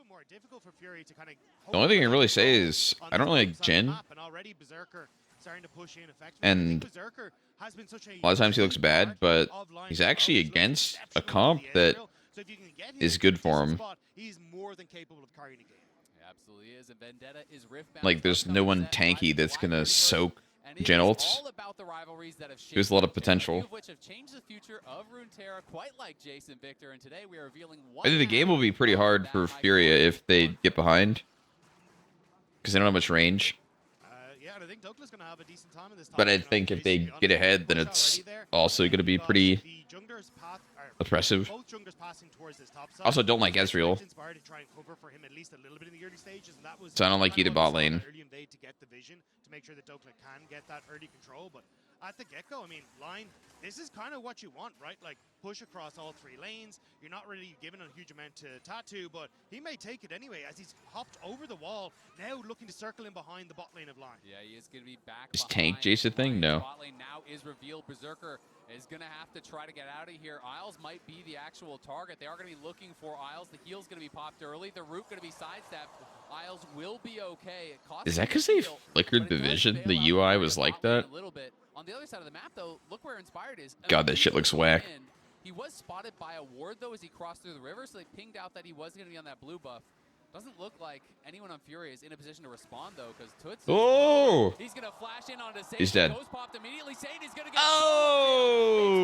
more difficult for Fury to kind of. The only thing I can really say is I don't really like Jin. And a lot of times he looks bad, but he's actually against a comp that is good for him. He's more than capable of carrying a game. Absolutely is. And Vendetta is rift-bound. Like, there's no one tanky that's gonna soak Jin ults. There's a lot of potential. Which have changed the future of Runeterra, quite like Jason Victor. And today we are revealing I think the game will be pretty hard for Furia if they get behind, because they don't have much range. Yeah, and I think Douglas gonna have a decent time in this. But I think if they get ahead, then it's also going to be pretty oppressive. Also, don't like Ezreal. So I don't like either bot lane. To get the vision to make sure that Douglas can get that early control, but at the get-go, I mean, line, this is kind of what you want, right? Like, push across all three lanes. You're not really giving a huge amount to Tattoo, but he may take it anyway as he's hopped over the wall, now looking to circle in behind the bot lane of Line. Yeah, he is going to be back. Is tank Jason thing? No. Bot lane now is revealed. Berserker is going to have to try to get out of here. Isles might be the actual target. They are going to be looking for Isles. The heal's going to be popped early. The root going to be sidestepped. Isles will be okay. Is that because they flickered the vision? The UI was like that? A little bit. On the other side of the map, though, look where Inspired is. God, that shit looks whack. He was spotted by a ward, though, as he crossed through the river, so they pinged out that he was going to be on that blue buff. Doesn't look like anyone on Furia is in a position to respond, though, because Toots. Oh! He's going to flash in onto Saint. He's dead. Ghost popped immediately. Saint is going to get. Oh!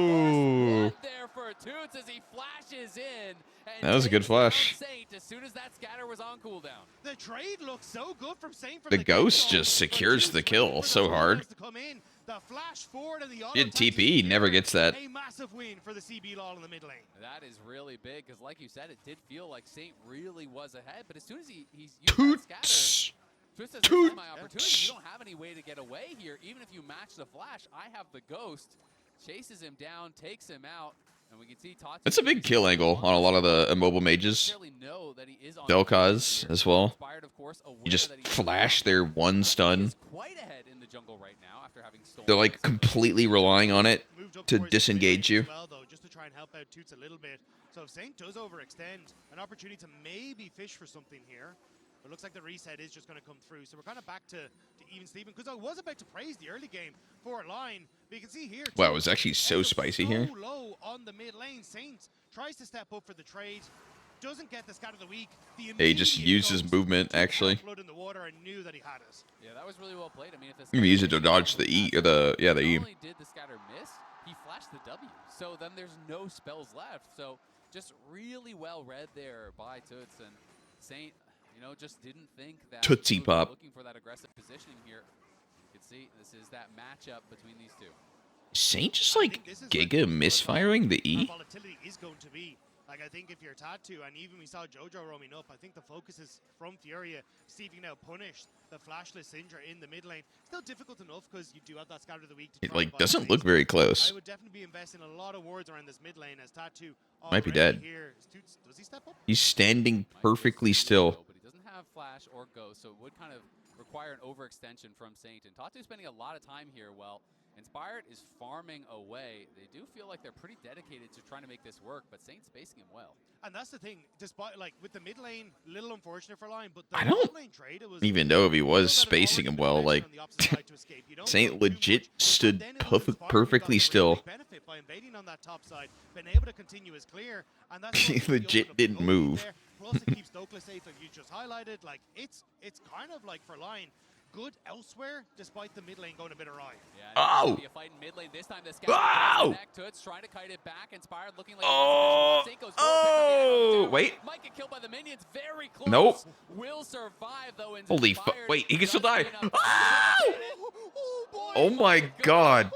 There for Toots as he flashes in. That was a good flash. Saint, as soon as that scatter was on cooldown. The trade looks so good from Saint. The ghost just secures the kill so hard. The flash forward and the Did TP never gets that. A massive win for the CB LOL in the mid lane. That is really big because, like you said, it did feel like Saint really was ahead. But as soon as he's used that scatter, Twist says, "This is my opportunity. You don't have any way to get away here. Even if you match the flash, I have the ghost." Chases him down, takes him out, and we can see Tatu. That's a big kill angle on a lot of the immobile mages. Vel'Koz as well. You just flash their one stun. They're like completely relying on it to disengage you. Just to try and help out Toots a little bit. So if Saint does overextend, an opportunity to maybe fish for something here. But it looks like the reset is just going to come through. So we're kind of back to even Steven, because I was about to praise the early game for Line. But you can see here. Wow, it was actually so spicy here. Low on the mid lane. Saint tries to step up for the trade. Doesn't get the scat of the week. He just used his movement, actually. Blood in the water and knew that he had it. Yeah, that was really well played. I mean, if you can use it to dodge the E, or the E. Not only did the scatter miss, he flashed the W. So then there's no spells left. So just really well read there by Toots, and Saint, you know, just didn't think that Tootsie Pop. Looking for that aggressive positioning here. You can see this is that matchup between these two. Saint just like giga misfiring the E. Volatility is going to be. Like, I think if you're Tattoo, and even we saw Jojo roaming up, I think the focus is from Furia. See if you can now punish the flashless Syndra in the mid lane. Still difficult enough because you do have that scatter of the week. To it like doesn't look very close. I would definitely be investing a lot of wards around this mid lane as Tattoo might be dead. Does he step up? He's standing perfectly still. But he doesn't have flash or ghost, so it would kind of require an overextension from Saint. And Tattoo spending a lot of time here. Well, Inspired is farming away. They do feel like they're pretty dedicated to trying to make this work, but Saint's spacing him well. And that's the thing, despite like with the mid lane, little unfortunate for Line, but the I don't lane trade, it was even know if he was spacing him well. Like Saint legit stood perfectly still. Benefit by invading on that top side, been able to continue as clear, and that's he legit didn't move. Plus it keeps Douglas safe, like you just highlighted. Like it's kind of like for Line. Good elsewhere, despite the mid lane going a bit awry. Yeah, oh! A fight in mid lane this time. This guy Toots trying to kite it back. Inspired looking like oh! Wait. Might get killed by the minions. Very close. Nope. Will survive though. Holy fuck! Wait, he can still die. Oh, oh my god!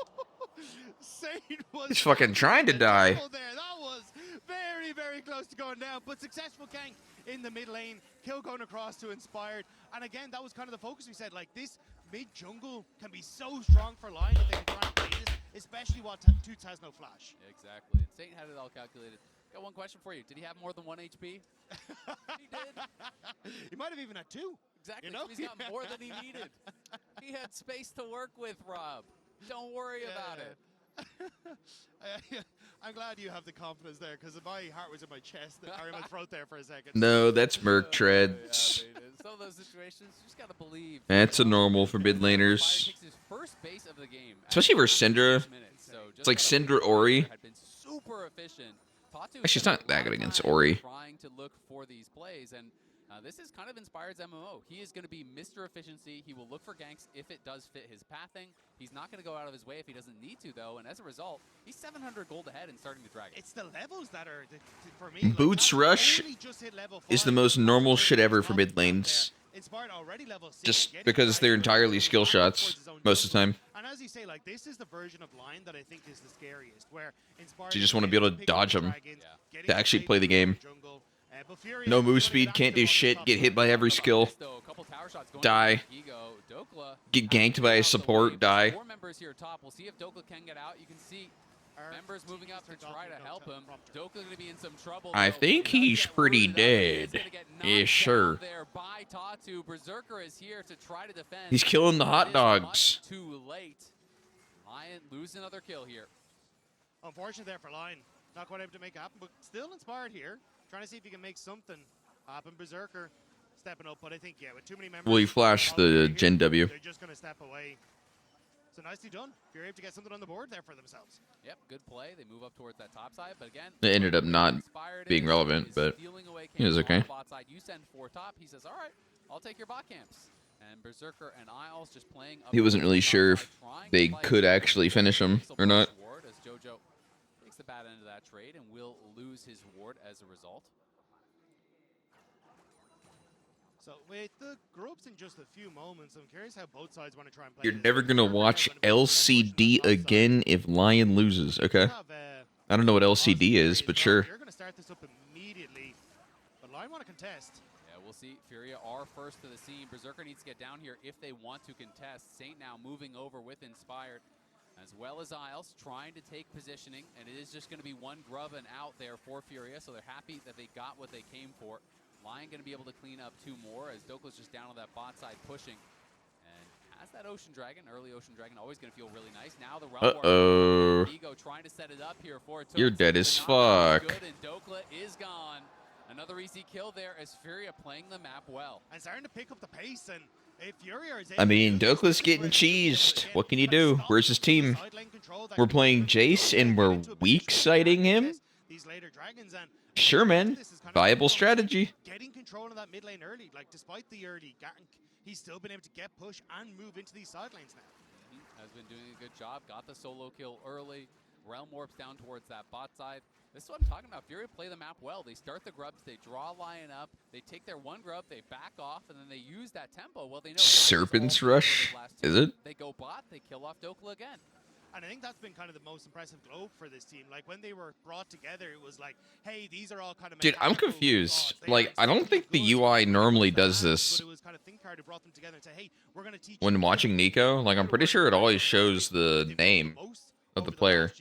He's fucking trying to die. That was very, very close to going down, but successful gank in the mid lane. Kill going across to Inspired. And again, that was kind of the focus we said. Like, this mid-jungle can be so strong for Line if they can try and play this, especially while Toots has no flash. Yeah, exactly. And Saint had it all calculated. Got one question for you. Did he have more than 1 HP? He did. He might have even had 2. Exactly. You know? He's got more than he needed. He had space to work with, Rob. Don't worry about it. I'm glad you have the confidence there, because my heart was in my chest, or in my throat there for a second. No, that's Merc Treads. Yeah, some of those situations, you just gotta believe. That's a normal for mid laners. Takes his first base of the game, Especially for Syndra. It's like Syndra Ori. Had been super efficient. Actually, it's not that good against Ori. Trying to look for these plays, and this is kind of Inspired's MMO. He is going to be Mr. Efficiency. He will look for ganks if it does fit his pathing. He's not going to go out of his way if he doesn't need to, though. And as a result, he's 700 gold ahead and starting the dragon. It's the levels that are, for me, Boots Rush is the most normal shit ever for mid lanes. Just because they're entirely skill shots most of the time. And as you say, like, this is the version of line that I think is the scariest, where Inspired, You just want to be able to dodge them to actually play the game. No move speed, can't do shit, get hit by every skill, die, get ganked by a support, die. 4 members here top. We'll see if Dokla can get out. You can see members moving up to try to help him. Dokla going to be in some trouble. I think he's pretty dead. Yeah, sure. By Tatu. Berserker is here to try to defend. He's killing the hot dogs. Too late. Lion lose another kill here. Unfortunate there for Lion. Not quite able to make it happen, but still Inspired here. Trying to see if he can make something happen. Berserker stepping up, but I think, yeah, with too many members. Well, he flashed the Gen W. They're just going to step away. So nicely done. You're able to get something on the board there for themselves. Yep, good play. They move up towards that top side, but again, It ended up not being relevant, but it was okay. You send 4 top. He says, all right, I'll take your bot camps. And Berserker and Isles just playing up. He wasn't really sure if they could actually finish him or not. As JoJo takes the bad end of that trade and will lose his ward as a result. So with the groups in just a few moments, I'm curious how both sides want to try and play. You're never gonna watch LCD again if Lion loses. Okay. I don't know what LCD is, but sure. You're gonna start this up immediately, but Lion want to contest. Yeah, we'll see. FURIA are first to the scene. Berserker needs to get down here if they want to contest. Saint now moving over with Inspired, as well as Isles trying to take positioning, and it is just going to be one grub and out there for FURIA, so they're happy that they got what they came for. Lion going to be able to clean up 2 more as Dokla's just down on that bot side pushing. And has that Ocean Dragon, early Ocean Dragon, always going to feel really nice. Now the Uh-oh. Ego trying to set it up here for You're dead as fuck. Good, and Dokla is gone. Another easy kill there as FURIA playing the map well. And starting to pick up the pace, and if FURIA is I mean, Dokla's getting cheesed. What can you do? Where's his team? We're playing Jace and we're weak siding him? These later dragons, and sure, man. Viable strategy. Getting control of that mid lane early, like despite the early gank, he's still been able to get push and move into these side lanes now. Has been doing a good job. Got the solo kill early. Realm warps down towards that bot side. This is what I'm talking about. FURIA play the map well. They start the grubs, they draw Lion up, they take their 1 grub, they back off, and then they use that tempo. Well, they know Serpent's Rush? Is it? They go bot, they kill off Dokla again. And I think that's been kind of the most impressive globe for this team. Like, when they were brought together, it was like, hey, these are all kind of... Dude, I'm confused. Like, I don't think the UI normally does this. When watching Nico, like, I'm pretty sure it always shows the name of the player,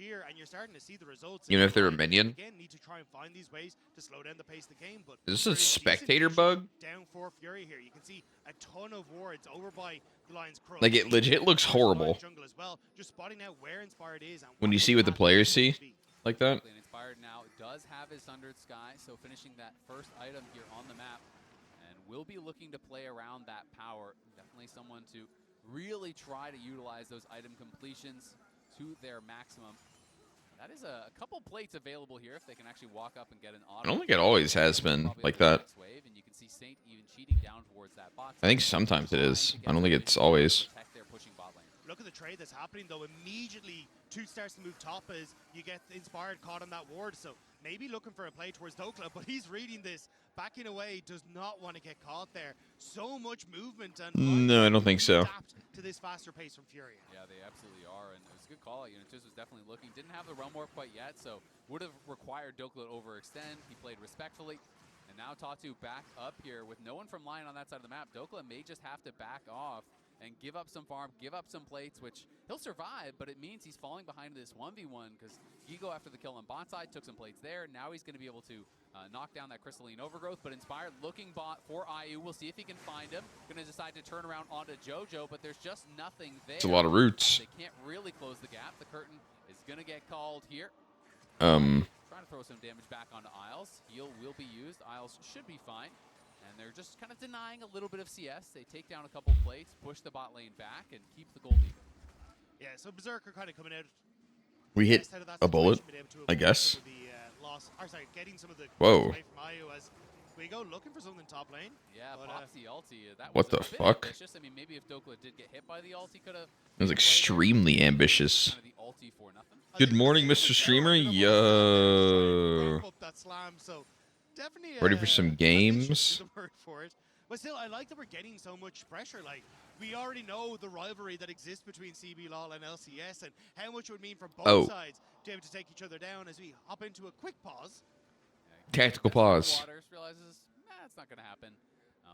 even if they're a minion. Is this a spectator bug? Down for FURIA here. You can see a ton of wards over by the Lion's Crow. Like, it legit looks horrible just spotting out where Inspired is and when you see what the players see like that. Inspired now does have his Sundered Sky, so finishing that first item here on the map, and will be looking to play around that power. Definitely someone to really try to utilize those item completions to their maximum. That is a couple plates available here if they can actually walk up and get an auto. I don't think it always has been like that. And you can see Saint even cheating down towards that bot. I think sometimes it is. I don't think it's always. Look at the trade that's happening, though. Immediately, 2 starts to move top as you get Inspired caught on that ward. So maybe looking for a play towards Dokla, but he's reading this, backing away, does not want to get caught there. So much movement. And no, I don't think so. To this faster pace from FURIA. Yeah, they absolutely are, and it was a good call. You know, Tiz was definitely looking. Didn't have the realm warp quite yet, so would have required Dokla to overextend. He played respectfully. And now Tatu back up here with no one from Lion on that side of the map. Dokla may just have to back off and give up some farm, give up some plates, which he'll survive, but it means he's falling behind this 1v1 because Gigo, after the kill on bot side, took some plates there. Now he's going to be able to knock down that Crystalline Overgrowth, but Inspired looking bot for IU. We'll see if he can find him. Going to decide to turn around onto JoJo, but there's just nothing there. It's a lot of roots. They can't really close the gap. The curtain is going to get called here. Um. Trying to throw some damage back onto Isles. Heal will be used. Isles should be fine. And they're just kind of denying a little bit of CS. They take down a couple plates, push the bot lane back, and keep the gold even. Yeah, so Berserker kind of coming out. We hit a bullet, I guess. Getting some of the Whoa. away from IU as we go looking for something top lane. Yeah, but, pops the ulti. That what was the a bit fuck? ambitious. I mean, maybe if Dokla did get hit by the ult, he could have. It was extremely ambitious. Kind of the ulti for nothing. Good morning, Mr. Streamer. Yo. Ready for some games? But still, I like that we're getting so much pressure. Like, we already know the rivalry that exists between CB LOL and LCS and how much it would mean for both sides to be able to take each other down as we hop into a quick pause. Tactical pause. Waters realizes, it's not going to happen.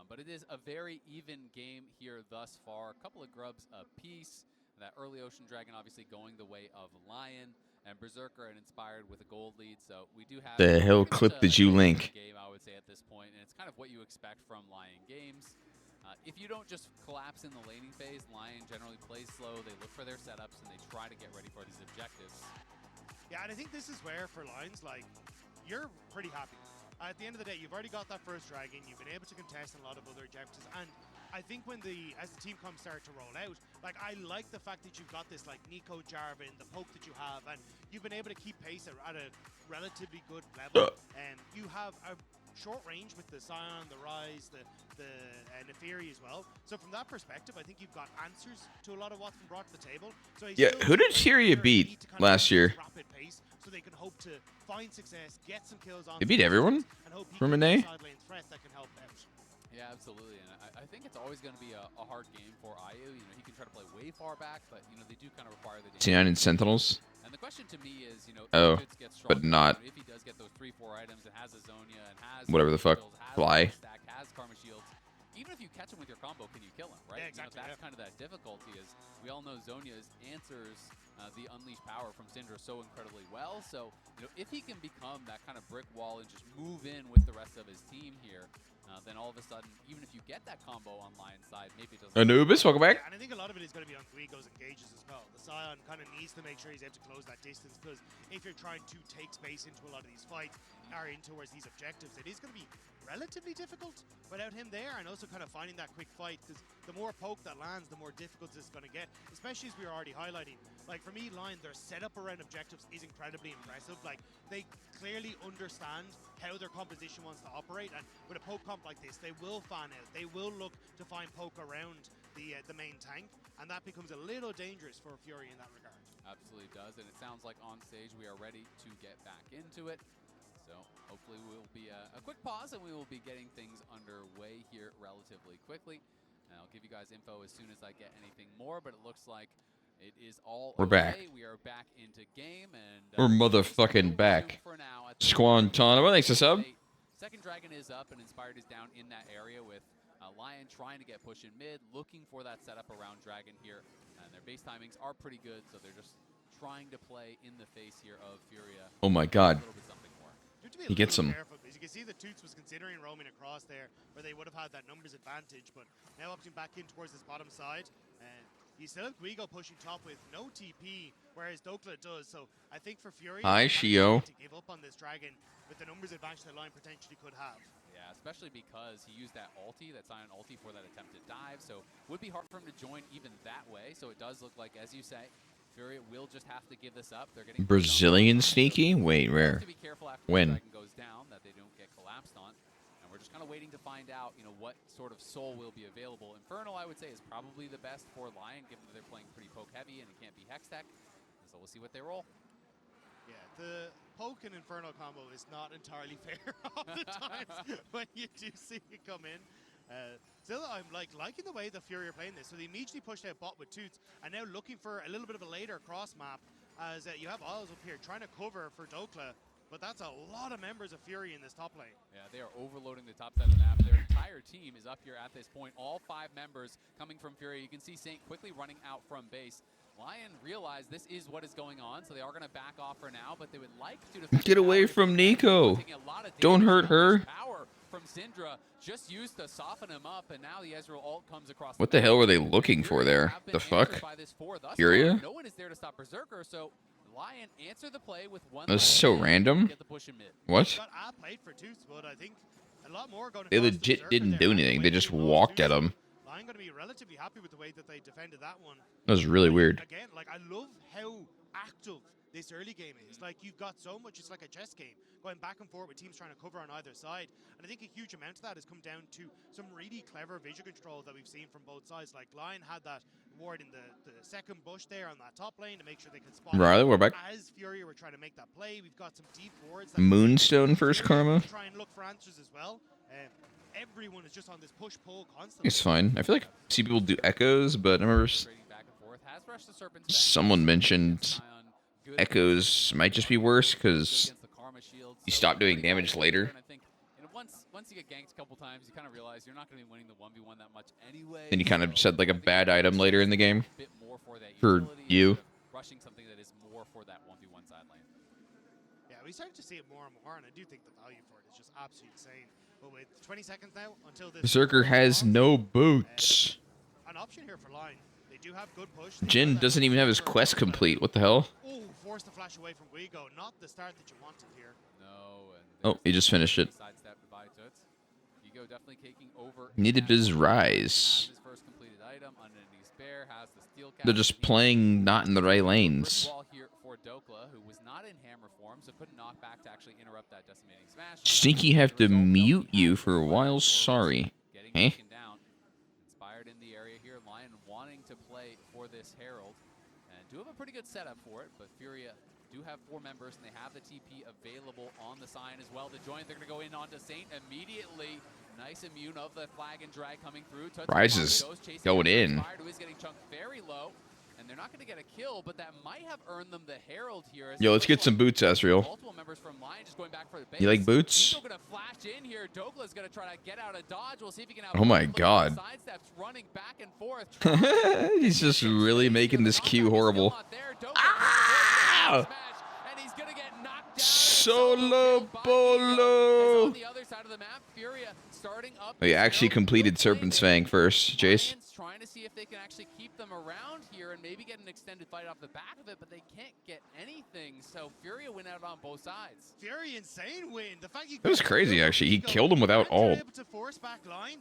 But it is a very even game here thus far. A couple of grubs apiece. That early Ocean Dragon obviously going the way of LYON. And Berserker and Inspired with a gold lead, so we do have the hell clip did you link? Game, I would say at this point, and it's kind of what you expect from LYON games. If you don't just collapse in the laning phase, LYON generally plays slow. They look for their setups and they try to get ready for these objectives. Yeah, and I think this is where for LYON's, like, you're pretty happy. At the end of the day, you've already got that first dragon. You've been able to contest in a lot of other objectives, and I think when as the team comes start to roll out, like, I like the fact that you've got this like Nico Jarvan, the poke that you have, and you've been able to keep pace at a relatively good level. And you have a short range with the Scion, the Rise, the Neferi as well. So from that perspective, I think you've got answers to a lot of what's been brought to the table. So yeah, who did FURIA beat last year? Rapid pace, so they can hope to find success, get some kills on. They beat everyone from an A. That can help out. Yeah, absolutely, and I think it's always going to be a hard game for IU. You know, he can try to play way far back, but you know they do kind of require the T9 and Sentinels. And the question to me is, you know, if he gets strong, but not if he does get those 3-4 items and has a Zonia and has whatever the fuck fly. Stack, has Karma shields. Even if you catch him with your combo, can you kill him? Right? Yeah, exactly. You know, that's kind of that difficulty. Is we all know Zonia's answers the unleashed power from Syndra so incredibly well. So you know, if he can become that kind of brick wall and just move in with the rest of his team here. Then all of a sudden, even if you get that combo on LYON side, maybe it doesn't. Anubis, welcome back. Yeah, and I think a lot of it is going to be on Guigo's engages as well. The Scion kind of needs to make sure he's able to close that distance, because if you're trying to take space into a lot of these fights or in towards these objectives, it is going to be relatively difficult without him there, and also kind of finding that quick fight, because the more poke that lands, the more difficult it's going to get, especially as we were already highlighting. Like, for me, LYON, their setup around objectives is incredibly impressive. Like, they clearly understand how their composition wants to operate, and with a poke comp like this, they will fan out. They will look to find poke around the main tank, and that becomes a little dangerous for FURIA in that regard. Absolutely does, and it sounds like on stage we are ready to get back into it. So hopefully we'll be a quick pause, and we will be getting things underway here relatively quickly. And I'll give you guys info as soon as I get anything more, but it looks like it is all We're back. We are back into game, and we're motherfucking back. Squantana, thanks to sub. Second Dragon is up, and Inspired is down in that area with LYON trying to get push in mid, looking for that setup around Dragon here. And their base timings are pretty good, so they're just trying to play in the face here of FURIA. Oh my god. He gets him. Because you can see the Toots was considering roaming across there, where they would have had that numbers advantage, but now opting back in towards this bottom side. And you still have Guigo pushing top with no TP, whereas Dokla does. So I think for FURIA, hi Shio, to give up on this Dragon with the numbers advantage that LYON potentially could have. Yeah, especially because he used that ulti, that Scion ulti for that attempted dive, so would be hard for him to join even that way. So it does look like, as you say, FURIA will just have to give this up. They're getting Brazilian sneaky. Wait, rare. To be careful after when the Dragon goes down that they don't get collapsed on, and we're just kind of waiting to find out, you know, what sort of soul will be available. Infernal, I would say, is probably the best for LYON, given that they're playing pretty poke heavy and it can't be hex tech. So we'll see what they roll. Yeah, the poke and Infernal combo is not entirely fair all the times when you do see it come in. Still, I'm liking the way the FURIA are playing this. So they immediately pushed out bot with Toots, and now looking for a little bit of a later cross map, as you have Isles up here trying to cover for Dokla, but that's a lot of members of FURIA in this top lane. Yeah, they are overloading the top side of the map. Their entire team is up here at this point. All 5 members coming from FURIA. You can see Saint quickly running out from base. LYON realized this is what is going on, so they are going to back off for now, but they would like to get away from Nico. Don't hurt her. Power from Syndra just used to soften him up, and now the Ezreal ult comes across. What the hell were they looking for there? The fuck? FURIA? No one is there to stop Berserker, so Lion answer the play with one. That's so random. Get the push in mid. What? Got A played for Toots, but I think a lot more going They across the legit berserker didn't there. do And the anything. way They just lost walked Toots, at him. Lion going to be relatively happy with the way that they defended that one. That was really weird. Again, like, I love how active this early game is. Like, you've got so much, it's like a chess game, going back and forth with teams trying to cover on either side. And I think a huge amount of that has come down to some really clever vision control that we've seen from both sides. Like, Lion had that ward in the second bush there on that top lane to make sure they could spot Riley, it. we're back. As Furia were trying to make that play, we've got some deep wards. That Moonstone first karma. try and look for answers as well. Everyone is just on this push-pull constantly. It's fine. I feel like I see people do echoes, but I remember someone mentioned echoes might just be worse because you stop doing damage later. Once you get ganked a couple times, you kind of realize you're not going to be winning the 1v1 that much anyway. Then you kind of said like a bad item later in the game bit more for that for utility, you. rushing something that is more for that 1v1 side lane. Yeah, we started to see it more and more, and I do think the value for it is just absolutely insane. But with 20 seconds now until this... Berserker has no boots. An option here for Line. They do have good push. Jin doesn't even have his quest complete. What the hell? Oh, force the flash away from Guigo. Not the start that you wanted here. No, and Oh, he just finished it. sidestep by Toots. Gigo definitely taking over. Neither does Has Rise. his first completed item. Underneath Bear has the steel cap. They're just playing not in the right lanes. Wall here for Dokla, who was not in hammer form, so couldn't knock back to actually interrupt that decimating smash. Sneaky have to mute you for a while. Sorry. Getting Eh? taken down. Inspired in the area here. Lion wanting to play for this Herald. And do have a pretty good setup for it, but Furia do have 4 members, and they have the TP available on the sign as well to join. They're going to go in onto Saint immediately. Nice immune of the flag and drag coming through. Rise is going in. Inspired, who is getting chunked very low. And they're not going to get a kill, but that might have earned them the Herald here. Yo, let's get some boots, Ezreal. Multiple members from Lion just going back for the base. You like boots? Still going to flash in here. Douglas going to try to get out of dodge. We'll see if he can have Oh my God. sidesteps running back and forth. He's just really making this queue horrible. Ah! And he's going to get knocked down. Solo Bolo. On the other side of the map, Furia starting up. We actually completed Serpent's Fang first, Jace. Lions trying to see if they can actually keep them around here and maybe get an extended fight off the back of it, but they can't get anything. So Furia went out on both sides. Fury insane win. The fact you That was crazy, actually. He killed him without ult. able to force back Line.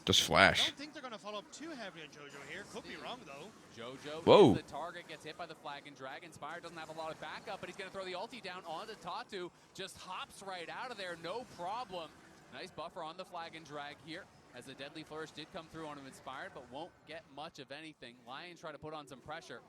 Just I flash. don't think they're going to follow up too heavily on JoJo here. Could be wrong, though. JoJo Whoa. is the target, gets hit by the flag and drag. Inspired doesn't have a lot of backup, but he's going to throw the ulti down onto Tatu. Just hops right out of there, no problem. Nice buffer on the flag and drag here, as the deadly flourish did come through on him Inspired, but won't get much of anything. Lions try to put on some pressure.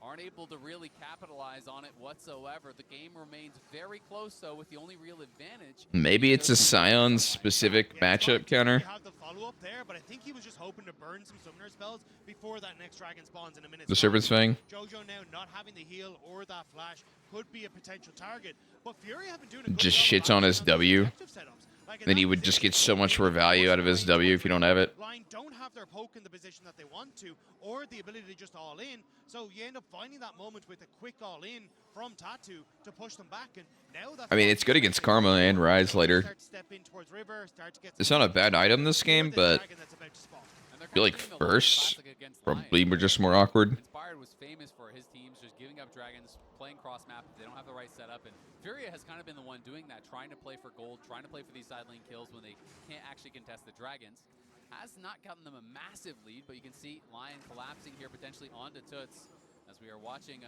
Aren't able to really capitalize on it whatsoever. The game remains very close, though, with the only real advantage. Maybe it's a Scion-specific matchup counter. You have the follow-up there, but I think he was just hoping to burn some summoner spells before that next dragon spawns in a minute. The Serpent's Fang. JoJo now not having the heal or that flash could be a potential target, but Fury have been doing a good Just job shits on his of W. objective setups. Like, in Then that he would just position, get so much more value out of his W if you don't have it. Line don't have their poke in the position that they want to, or the ability to just all in. So you end up finding that moment with a quick all in from Tatu to push them back. And now that I mean, it's good against Karma and Rise later. start to step in towards River, start to get It's not a bad item this game, but dragon that's about to spawn. I feel like first probably were just more awkward. Inspired was famous for his teams just giving up dragons, playing cross map. They don't have the right setup, and Furia has kind of been the one doing that, trying to play for gold, trying to play for these side lane kills when they can't actually contest the dragons. Has not gotten them a massive lead, but you can see Lion collapsing here potentially onto Toots as we are watching.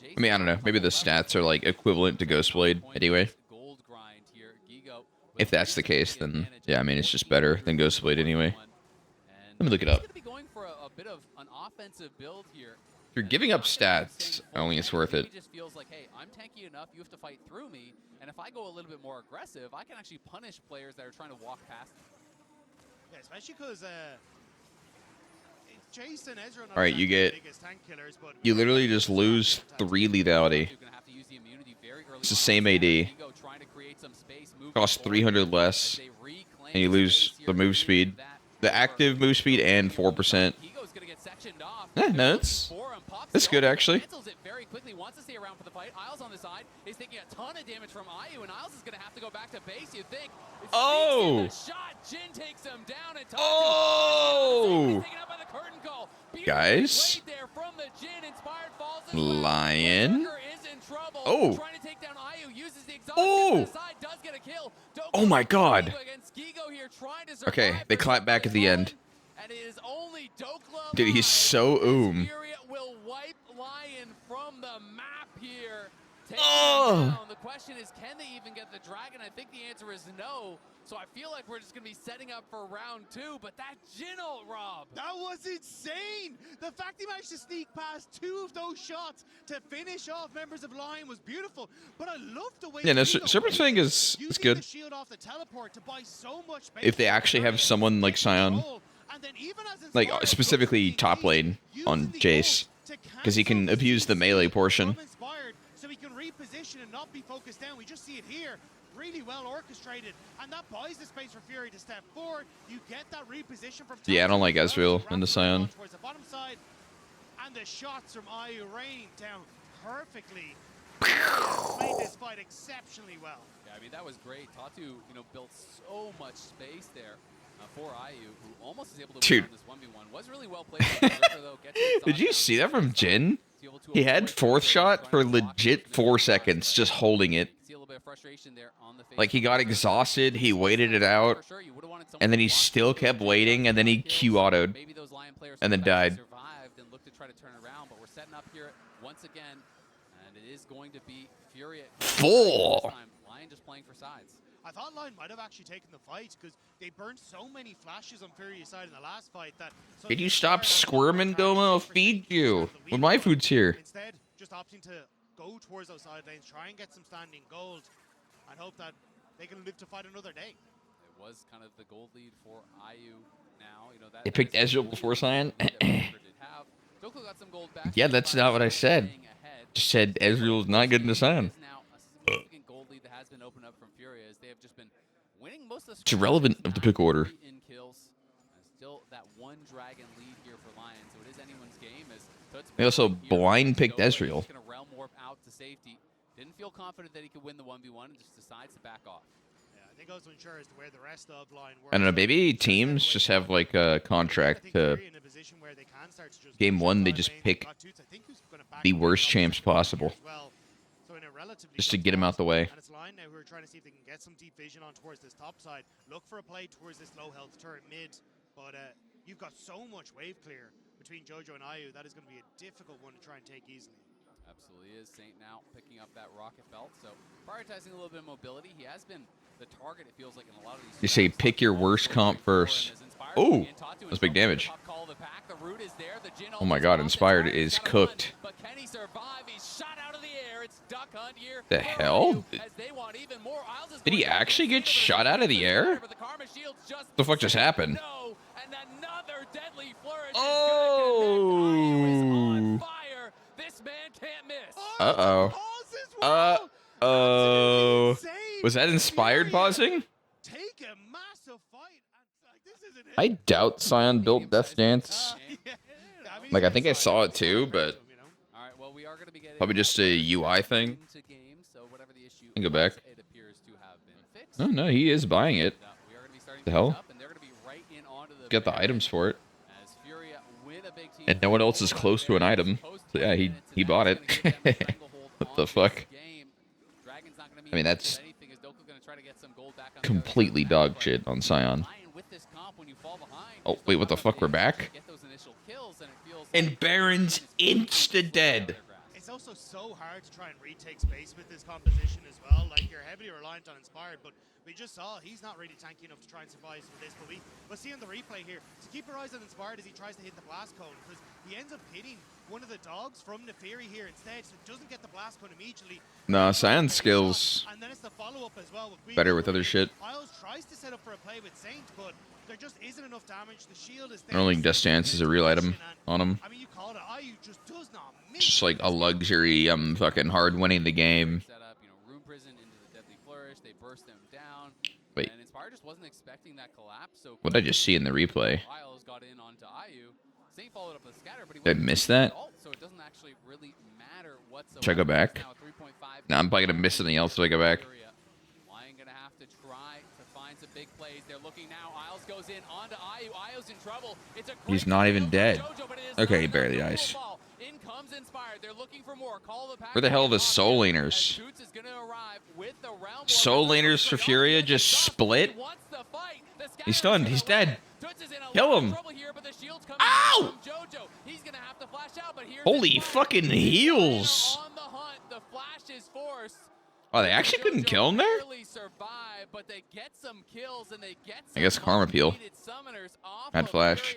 Jason, I mean, I don't know. Maybe the stats are like equivalent to Ghostblade anyway. Gold grind here, Gigo. If that's the case, then yeah, I mean, it's just better than Ghostblade anyway. Let me look it up. He's gonna be going for a bit of an offensive build here. If you're giving up stats, I don't think it's worth it. He just feels like, hey, I'm tanky enough, you have to fight through me, and if I go a little bit more aggressive, I can actually punish players that are trying to walk past me. Yeah, especially because Jason, Ezra, All right, you get. killers, but You literally just lose 3 lethality. It's the same AD. Costs 300 less, and you lose the move speed, the active move speed, and 4%. No, it's good actually. Very quickly wants to stay around for the fight. Isles on the side is taking a ton of damage from Ayu, and Isles is going to have to go back to base. You think? Oh! Shot. Jin takes him down. And Oh! taken out by the curtain call. Guys, there from the Jin. Inspired falls Lion. Is trouble. Oh. Trying to take down Ayu, uses the exhaust. Oh. Side, does get a kill. Oh my God. Here, Okay, they clap back at the end. And it is only Dokla Dude, he's so FURIA will wipe LYON from the map here. Oh. The question is, can they even get the dragon? I think the answer is no. So I feel like we're just going to be setting up for round 2. But that Jin-ult, Rob. That was insane. The fact he managed to sneak past 2 of those shots to finish off members of LYON was beautiful. But I love the way. Yeah, no, Serpent's Fang is good. The shield off the teleport to buy so much space If they actually have someone like Sion, like specifically top lane on Jace, because he can abuse the melee portion. So he can reposition and not be focused down. We just see it here. Really well orchestrated, and that buys the space for Fury to step forward. You get that reposition from. Yeah, I don't like Ezreal in the Sion. Towards the bottom side, and the shots from Ayu raining down perfectly. Played this fight exceptionally well. Yeah, I mean that was great. Tatu, built so much space there for Ayu, who almost is able to win on this 1v1. Was really well played. Though, did you see that from Jin? He had 4th shot for legit 4 seconds, just holding it. Like, he got exhausted, he waited it out, and then he still kept waiting, and then he Q-auto'd, and then died. But we're setting up here once again, and it is going to be FURIA. Full. LYON just playing for sides. I thought LYON might have actually taken the fight because they burned so many flashes on Furia's side in the last fight that. Did you stop squirming, Doma? I'll feed you when my food's here. Instead, just opting to go towards those side lanes, try and get some standing gold, and hope that they can live to fight another day. It was kind of the gold lead for Ayu now. They picked Ezreal before Sion. Yeah, that's not what I said. Just said Ezreal's not good in the Sion. It's irrelevant of the pick order. Still that one dragon lead here for LYON, so it is anyone's game. They also blind picked Ezreal. Out to safety. Didn't feel confident that he could win the 1v1 and just decides to back off. Yeah, I think also ensures where the rest of LYON works. I don't know, maybe teams just have like a contract to game 1 they just pick the worst champs possible. Just to get him out the way. And it's LYON now who are trying to see if they can get some deep vision on towards this top side. Look for a play towards this low health turret mid. But you've got so much wave clear between Jojo and Ayu. That is going to be a difficult one to try and take easily. Absolutely is. Saint now picking up that rocket belt. So prioritizing a little bit of mobility. He has been the target, it feels like, in a lot of these. You say pick your worst comp first. Oh, that's big damage. Oh my god, Inspired is cooked. But can he survive? He's shot out of the air. It's duck hunt here. The hell? Did he actually get shot out of the air? What the fuck just happened? Oh. Uh-oh. Uh-oh. Was that Inspired pausing? I doubt Sion built Death Dance. Like, I think I saw it too, but probably just a UI thing. I can go back. Oh, no, he is buying it. What the hell? Got the items for it. And no one else is close to an item. So yeah, he bought it. What the fuck? I mean, that's completely dog shit on Sion. Oh, wait, what the fuck? We're back? And Baron's insta-dead. It's also so hard to try and retake space with this composition as well. Like, you're heavily reliant on Inspired, but we just saw he's not really tanky enough to try and survive with this. But we'll see on the replay here. So keep your eyes on Inspired as he tries to hit the blast cone, because he ends up hitting one of the dogs from Neferi here instead, so it doesn't get the blast cone immediately. No, Sion's skills and then it's the follow-up as well. better with other shit. Isles tries to set up for a play with Saint, but there just isn't enough damage. The shield is there. I don't think Death Dance is a real item on him. I mean, you call it, Ayu just does not miss. Just like a luxury, fucking hard winning the game. Room prison into the deadly flourish. They burst them down. Wait. And Inspire just wasn't expecting that collapse. So what did I just see in the replay? Isles got in onto Ayu. Saint followed up with a scatter, but he did I miss that? So it doesn't actually really matter whatsoever. Should I go back? Nah, I'm probably gonna miss something else if I go back. LYON gonna have to try to find some big plays. They're looking now. Isles goes in onto Ayu. Ayu's in trouble. It's a He's not even dead. Okay, he barely dies. In comes Inspired. They're looking for more. Call the pack. Where the hell are the soul laners? Soul laners for Furia just split. He's stunned. He's dead. Kill him. Ow! Holy fucking heals. Oh, they actually couldn't kill him there? I guess Karma Peel. Had flash.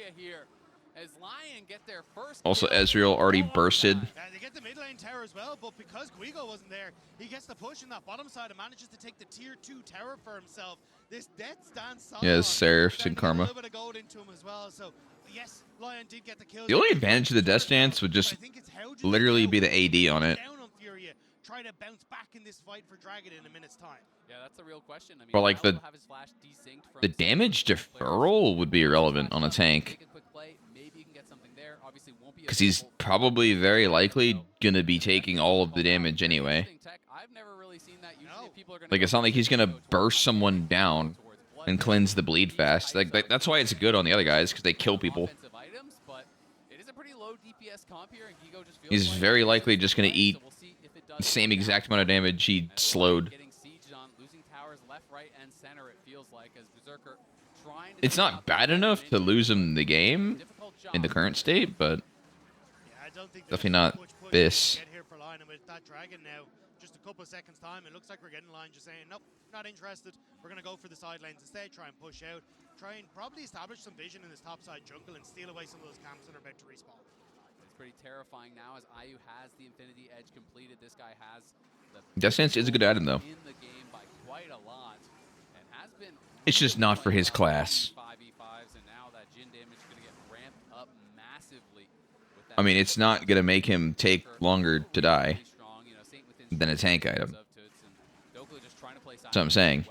Also, Ezreal already bursted. They get the mid lane tower as well, but because Guigo wasn't there, he gets the push in that bottom side and manages to take the tier 2 tower for himself. This death stance. Yeah, Seraph and Karma. A little bit of gold into him as well, so yes, LYON did get the kill. The only advantage of the death stance would just literally be the AD on it. Down on Furia, try to bounce back in this fight for Dragon in a minute's time. Yeah, that's the real question. I mean, but like the damage deferral would be irrelevant on a tank. Because he's probably very likely going to be taking all of the damage anyway. Like, it's not like he's going to burst someone down and cleanse the bleed fast. Like that's why it's good on the other guys, because they kill people. He's very likely just going to eat the same exact amount of damage he slowed. It's not bad enough to lose him the game in the current state, but definitely not this. Just a couple of seconds time, it looks like we're getting LYON just saying, nope, not interested. We're going to go for the side lanes instead, try and push out, try and probably establish some vision in this top side jungle and steal away some of those camps that are about to respawn. It's pretty terrifying now as IU has the Infinity Edge completed. This guy has the Death Stance is a good item though. In the game by quite a lot and has been. It's just not for his class. 5v5s and now that Jhin damage is going to get ramped up massively. I mean, it's not going to make him take longer to die than a tank item. That's what I'm saying.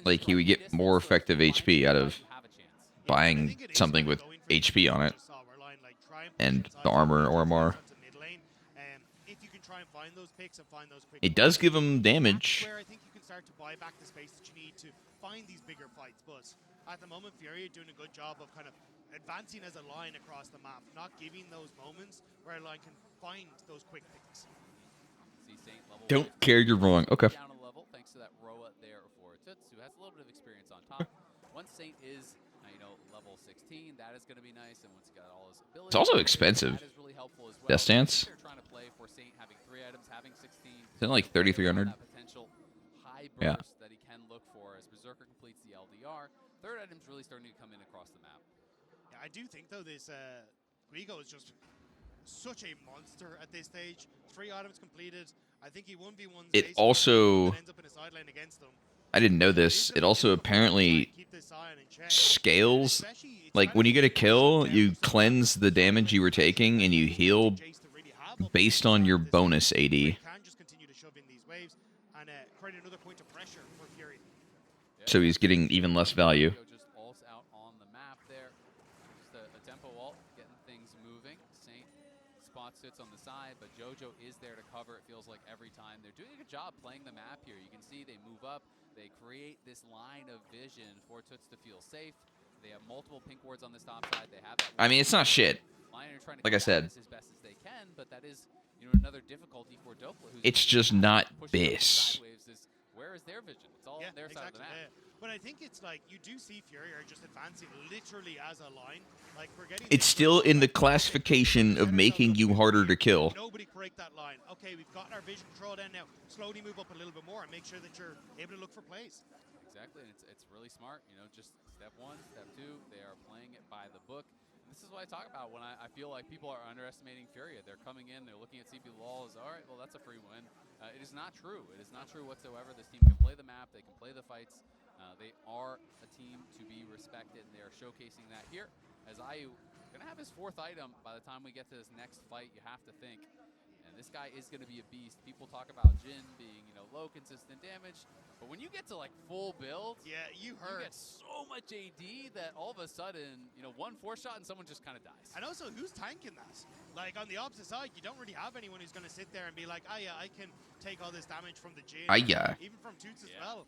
Like, he would get more effective HP out of buying something with HP on it. And the armor or MR. It does give him damage. I think you can start to buy back the space that you need to find these bigger fights, but at the moment, FURIA doing a good job of kind of advancing as a line across the map, not giving those moments where a line can find those quick picks. Don't care, you're wrong. Okay. Down a level, thanks to that Roa there for Toots, who has a little bit of experience on top. Once Saint is, level 16, that is going to be nice, and once he got all his abilities, It's also expensive. that is really helpful as well. Death Stance. They're trying to play for Saint having 3 items, having 16. Isn't it like 3,300? That potential high burst that he can look for as Berserker completes the LDR. Third item's really starting to come in across the map. Yeah, I do think though this Guigo is just such a monster at this stage. 3 items completed. I think he 1v1. It also, ends up in a side lane against them. I didn't know this, it also apparently scales. Like, when you get a kill, you cleanse the damage you were taking and you heal based on your bonus AD. So he's getting even less value. Sits on the side, but JoJo is there to cover. It feels like every time they're doing a good job playing the map here. You can see they move up, they create this line of vision for Toots to feel safe. They have multiple pink wards on this top side. They have that. I mean, it's not shit. Like I said, as best as they can, but that is another difficulty for Dokla. It's just not this. Where is their vision? It's all on their side of the map. But I think it's like you do see FURIA just advancing literally as a line. Like we're getting. It's still in the classification of making you harder to kill. Nobody break that line. Okay, we've got our vision controlled in now. Slowly move up a little bit more and make sure that you're able to look for plays. Exactly, and it's really smart. Just step 1, step 2. They are playing it by the book. And this is what I talk about when I feel like people are underestimating FURIA. They're coming in, they're looking at CP Law as, all right, well, that's a free win. It is not true. It is not true whatsoever. This team can play the map. They can play the fights. They are a team to be respected, and they are showcasing that here. As IU going to have his 4th item by the time we get to this next fight, you have to think. And this guy is going to be a beast. People talk about Jhin being, low consistent damage. But when you get to, full builds, you get so much AD that all of a sudden, one 4-shot and someone just kind of dies. And also, who's tanking that? Like, on the opposite side, you don't really have anyone who's going to sit there and be like, yeah, I can take all this damage from the Jhin. Even from Toots as well.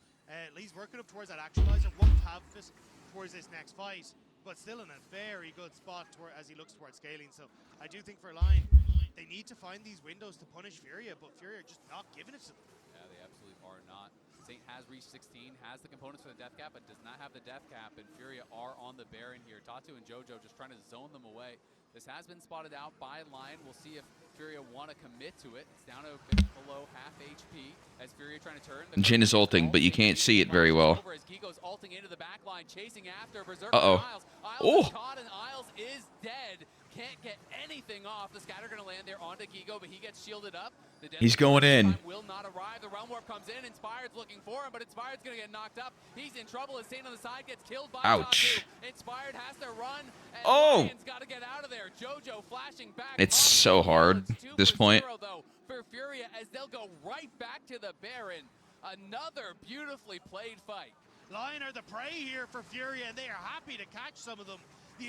Lee's working up towards that actualizer. Won't have this towards this next fight. but still in a very good spot as he looks towards scaling. So I do think for LYON, they need to find these windows to punish FURIA, but FURIA are just not giving it to them. Yeah, they absolutely are not. Saint has reached 16, has the components for the death cap, but does not have the death cap, and FURIA are on the Baron here. Tatu and JoJo just trying to zone them away. This has been spotted out by LYON. We'll see if FURIA want to commit to it. It's down to a bit below half HP as FURIA trying to turn. Jhin is ulting, but you can't see it very well. As Gigo's ulting into the back line, chasing after Berserker. Uh-oh. Isles is caught, and Isles is dead. Can't get anything off. The scatter going to land there onto Gigo, but he gets shielded up. He's going in. Will not arrive. The Realm Warp comes in. Inspired's looking for him, but Inspired's going to get knocked up. He's in trouble as Saint on the side gets killed by Ouch. Tatu. Inspired has to run, and LYON's got to get out of there. JoJo flashing back. It's so hard at this point. Though, for FURIA, as they'll go right back to the Baron. Another beautifully played fight. LYON are the prey here for FURIA, and they are happy to catch some of them.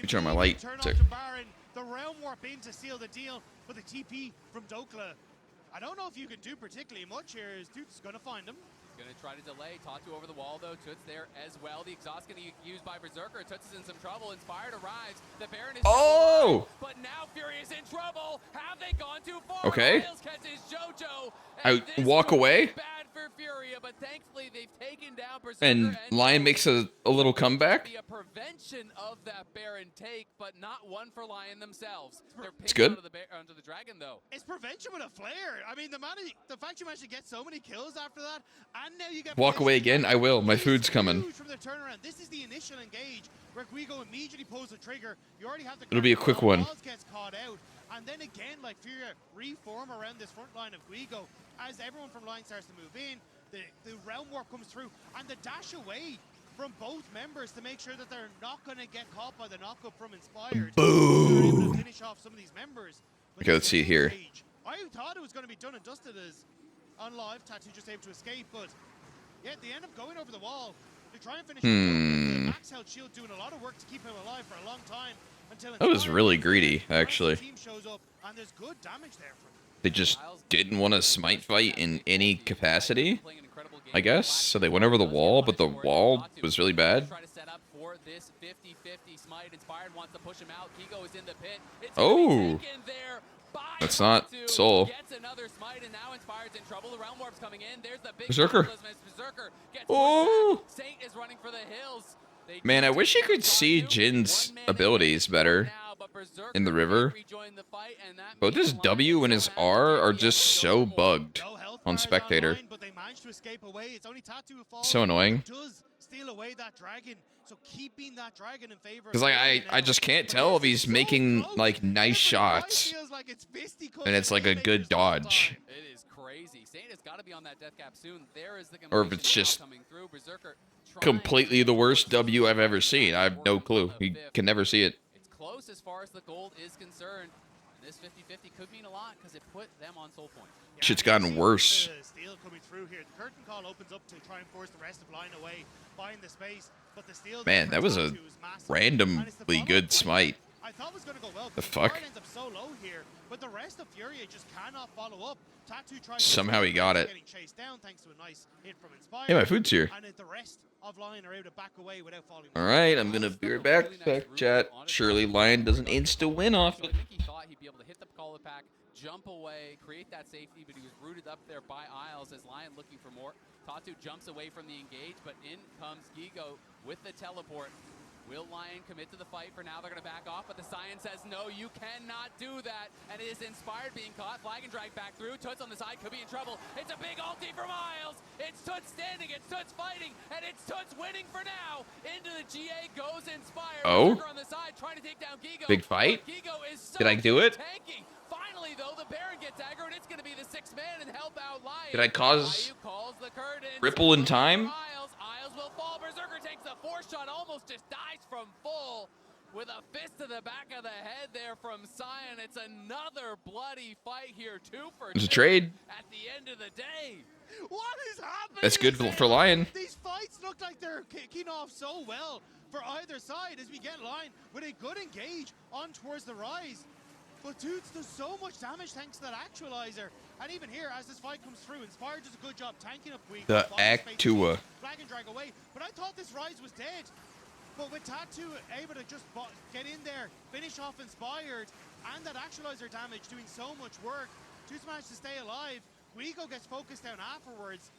Turn my light. Turn off to Baron, the Realm Warp in to seal the deal, but the TP from Dokla. I don't know if you can do particularly much here, as Toot's going to find him. Going to try to delay. Tatu over the wall, though. Toots there as well. The exhaust going to be used by Berserker. Toots is in some trouble. Inspired arrives. The Baron is alive, but now FURIA is in trouble. Have they gone too far? Okay. Catches JoJo, I walk away. Bad for FURIA, but thankfully they've taken down Berserker. And LYON makes a little comeback. Be a prevention of that Baron take, but not one for LYON themselves. It's good. Onto the dragon, though. It's prevention with a flare. I mean, the fact you managed to get so many kills after that, and now you get walk away again. I will. My food's coming. From the turnaround. This is the initial engage where Guigo immediately pulls the trigger. You already have the. It'll be a quick one. Gets caught out, and then again, like FURIA reform around this front line of Guigo as everyone from LYON starts to move in. The Realm Warp comes through, and the dash away from both members to make sure that they're not going to get caught by the knockup from Inspired. Boom! They're able to finish off some of these members. Okay, let's see here. I thought it was going to be done and dusted as on live. Tatu just able to escape, but yeah, they end up going over the wall. They try and finish him. Max held shield doing a lot of work to keep him alive for a long time until that was really greedy, actually. team shows up, and there's good damage there from They just didn't want to smite fight in any capacity, I guess. So they went over the wall, but the wall was really bad. Oh, that's not Soul. Berserker. Oh, man, I wish you could see Jin's abilities better in the river. Both his W and his R are just so bugged on spectator. So annoying. Because like I just can't tell if he's making like nice shots and it's like a good dodge. It is crazy. Saint has got to be on that death cap soon. There is the or if it's just completely the worst W I've ever seen. I have no clue. You can never see it. It's close as far as the gold is concerned. This 50-50 could mean a lot because it put them on soul point. Yeah, shit's gotten worse. Steel coming through here. The curtain call opens up to try and force the rest of LYON away, find the space, but the steel. Man, that was a randomly good smite. I thought it was going to go well. The fuck? Ends up so low here, but the rest of FURIA just cannot follow up. Tatu tries somehow he got it. Getting chased down thanks to a nice hit from Inspired. Yeah, my food's here. And the rest of LYON are able to back away without falling. All right, I'm gonna be right back. Back chat. Surely LYON doesn't insta win off it. I think he thought he'd be able to hit the call pack, jump away, create that safety, but he was rooted up there by Isles as LYON looking for more. Tatu jumps away from the engage, but in comes Gigo with the teleport. Will LYON commit to the fight? For now, they're going to back off, but the Scion says, no, you cannot do that. And it is Inspired being caught. Flag and drag back through. Toots on the side could be in trouble. It's a big ulti from Isles. It's Toots standing. It's Toots fighting. And it's Toots winning for now. Into the GA goes Inspired. Oh. On the side, trying to take down Gigo. Big fight. Gigo is so Did I do it? Tanky. Finally, though, the Baron gets aggro, and it's going to be the sixth man and help out LYON. Did I cause ripple in time? Isles will fall. Berserker takes the fourth shot, almost just dies from full. With a fist to the back of the head there from Scion. It's another bloody fight here, 2 for 2. It's a trade. At the end of the day. What is happening? That's good for LYON. These fights look like they're kicking off so well for either side as we get LYON with a good engage on towards the rise. But Toots does so much damage thanks to that actualizer. And even here, as this fight comes through, Inspired does a good job tanking up Guigo. The Actua. Flag and drag away. But I thought this rise was dead. But with Tattoo able to just get in there, finish off Inspired, and that actualizer damage doing so much work, Juice managed to stay alive. Guigo gets focused down afterwards,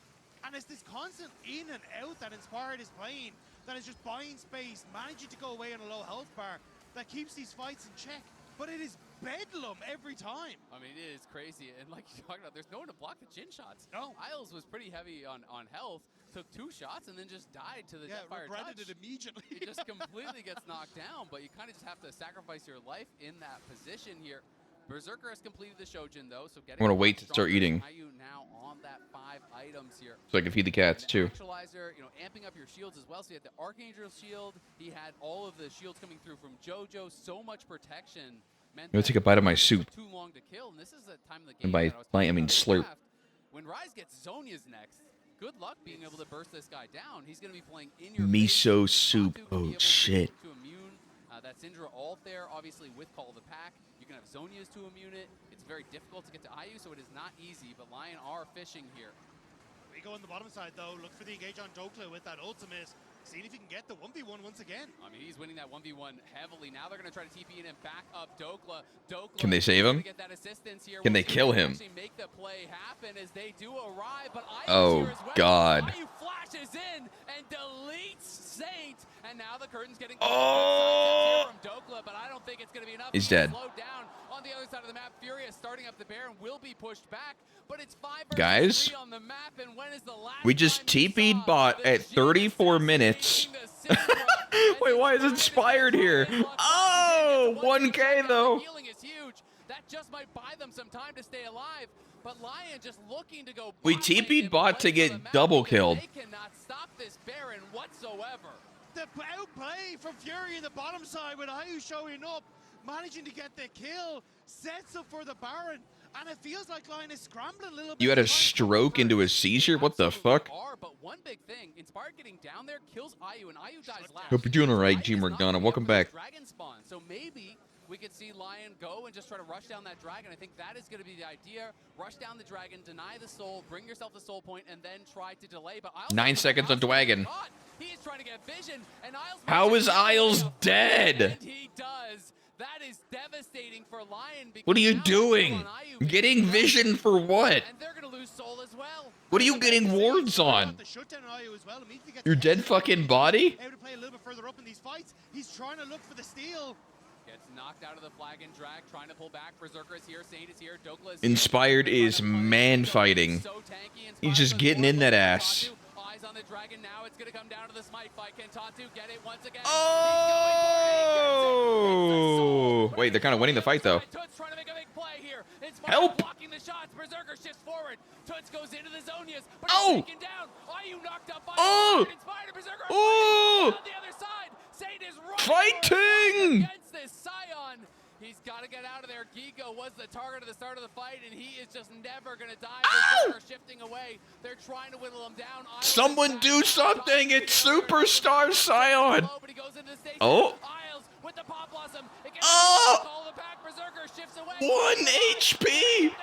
and it's this constant in and out that Inspired is playing that is just buying space, managing to go away on a low health bar that keeps these fights in check. But it is bedlam every time. I mean, it is crazy. And like you talked about, there's no one to block the chin shots. No. Isles was pretty heavy on health, took 2 shots, and then just died to the Deathfire regretted touch. it immediately. It just completely gets knocked down, but you kind of just have to sacrifice your life in that position here. Berserker has completed the Shojin, though, so getting I want to wait to start eating, IU now on that 5 items here. so I can feed the cats too. Actualizer, you know, amping up your shields as well. So you had the Archangel shield. He had all of the shields coming through from JoJo. So much protection. I'm gonna take a bite of my soup. Too long to kill, and this is the time of the game. And by bite, I mean slurp. When Rise gets Zhonya's next, good luck being able to burst this guy down. He's going to be playing in your Miso face. soup. Oh shit. To immune that Syndra ult there, obviously with Call of the Pack. You can have Zhonya's to immune it. It's very difficult to get to IU, so it is not easy, but Lion are fishing here. We go on the bottom side though, look for the engage on Dokla with that ultimate. Seeing if he can get the 1v1 once again. I mean, he's winning that 1v1 heavily. Now they're going to try to TP in and back up Dokla. Can they save him? Get that assistance here. Can they kill him? Make the play happen as they do arrive, but oh God. IU flashes in and deletes Saint, and now the curtain's getting oh from Dokla, but I don't think it's going to be enough. He's dead. Slowed down on the other side of the map. FURIA starting up the Baron will be pushed back, but it's 5 versus Guys, 3 on the map, and when is the last we just TP'd bot at 34 minutes. Wait, why is Inspired here? Oh, 1K though. Healing is huge. That just might buy them some time to stay alive. But Lion just looking to go. We TP'd bot to get double killed. They cannot stop this Baron whatsoever. The outplay from Fury in the bottom side with IU showing up, managing to get the kill, sets up for the Baron. And it feels like Lion is scrambling a little bit. You had a stroke into a seizure? What the fuck? But one big thing, Inspired getting down there kills IU, and IU dies last. Hope you're doing alright, G Morgana. Welcome back. Dragon spawn. So maybe we could see Lion go and just try to rush down that dragon. I think that is going to be the idea. Rush down the dragon, deny the soul, bring yourself the soul point, and then try to delay. But 9 seconds on Dwagon. He is trying to get vision, and Isles. How is Isles dead? And he does. That is devastating for Lion. What are you doing? Getting vision for what? And they're going to lose soul as well. What are you getting wards on? Your dead fucking body? Able to play a little bit further up in these fights. He's trying to look for the steal. Gets knocked out of the flag and drag, trying to pull back. Berserker is here, Saint is here, Dokla is Inspired is man fighting. so tanky. He's just getting in that ass. Eyes on the dragon now. It's going to come down to the smite fight. Can Tatu get it once again? Oh! Wait, they're kind of winning the fight though. Toots trying to make a big play here. Help! Blocking the shots. Berserker shifts forward. Toots goes into the Zhonya's, but oh! he's taken down. IU knocked up by Inspired. Berserker oh! on the other side. Saint is fighting against this Scion. He's got to get out of there. Gigo was the target at the start of the fight, and he is just never going to die. Berserker shifting away. They're trying to whittle him down. Someone do something! It's Superstar Scion! Oh! With the pop blossom. Oh! The back. Berserker shifts away. 1 HP!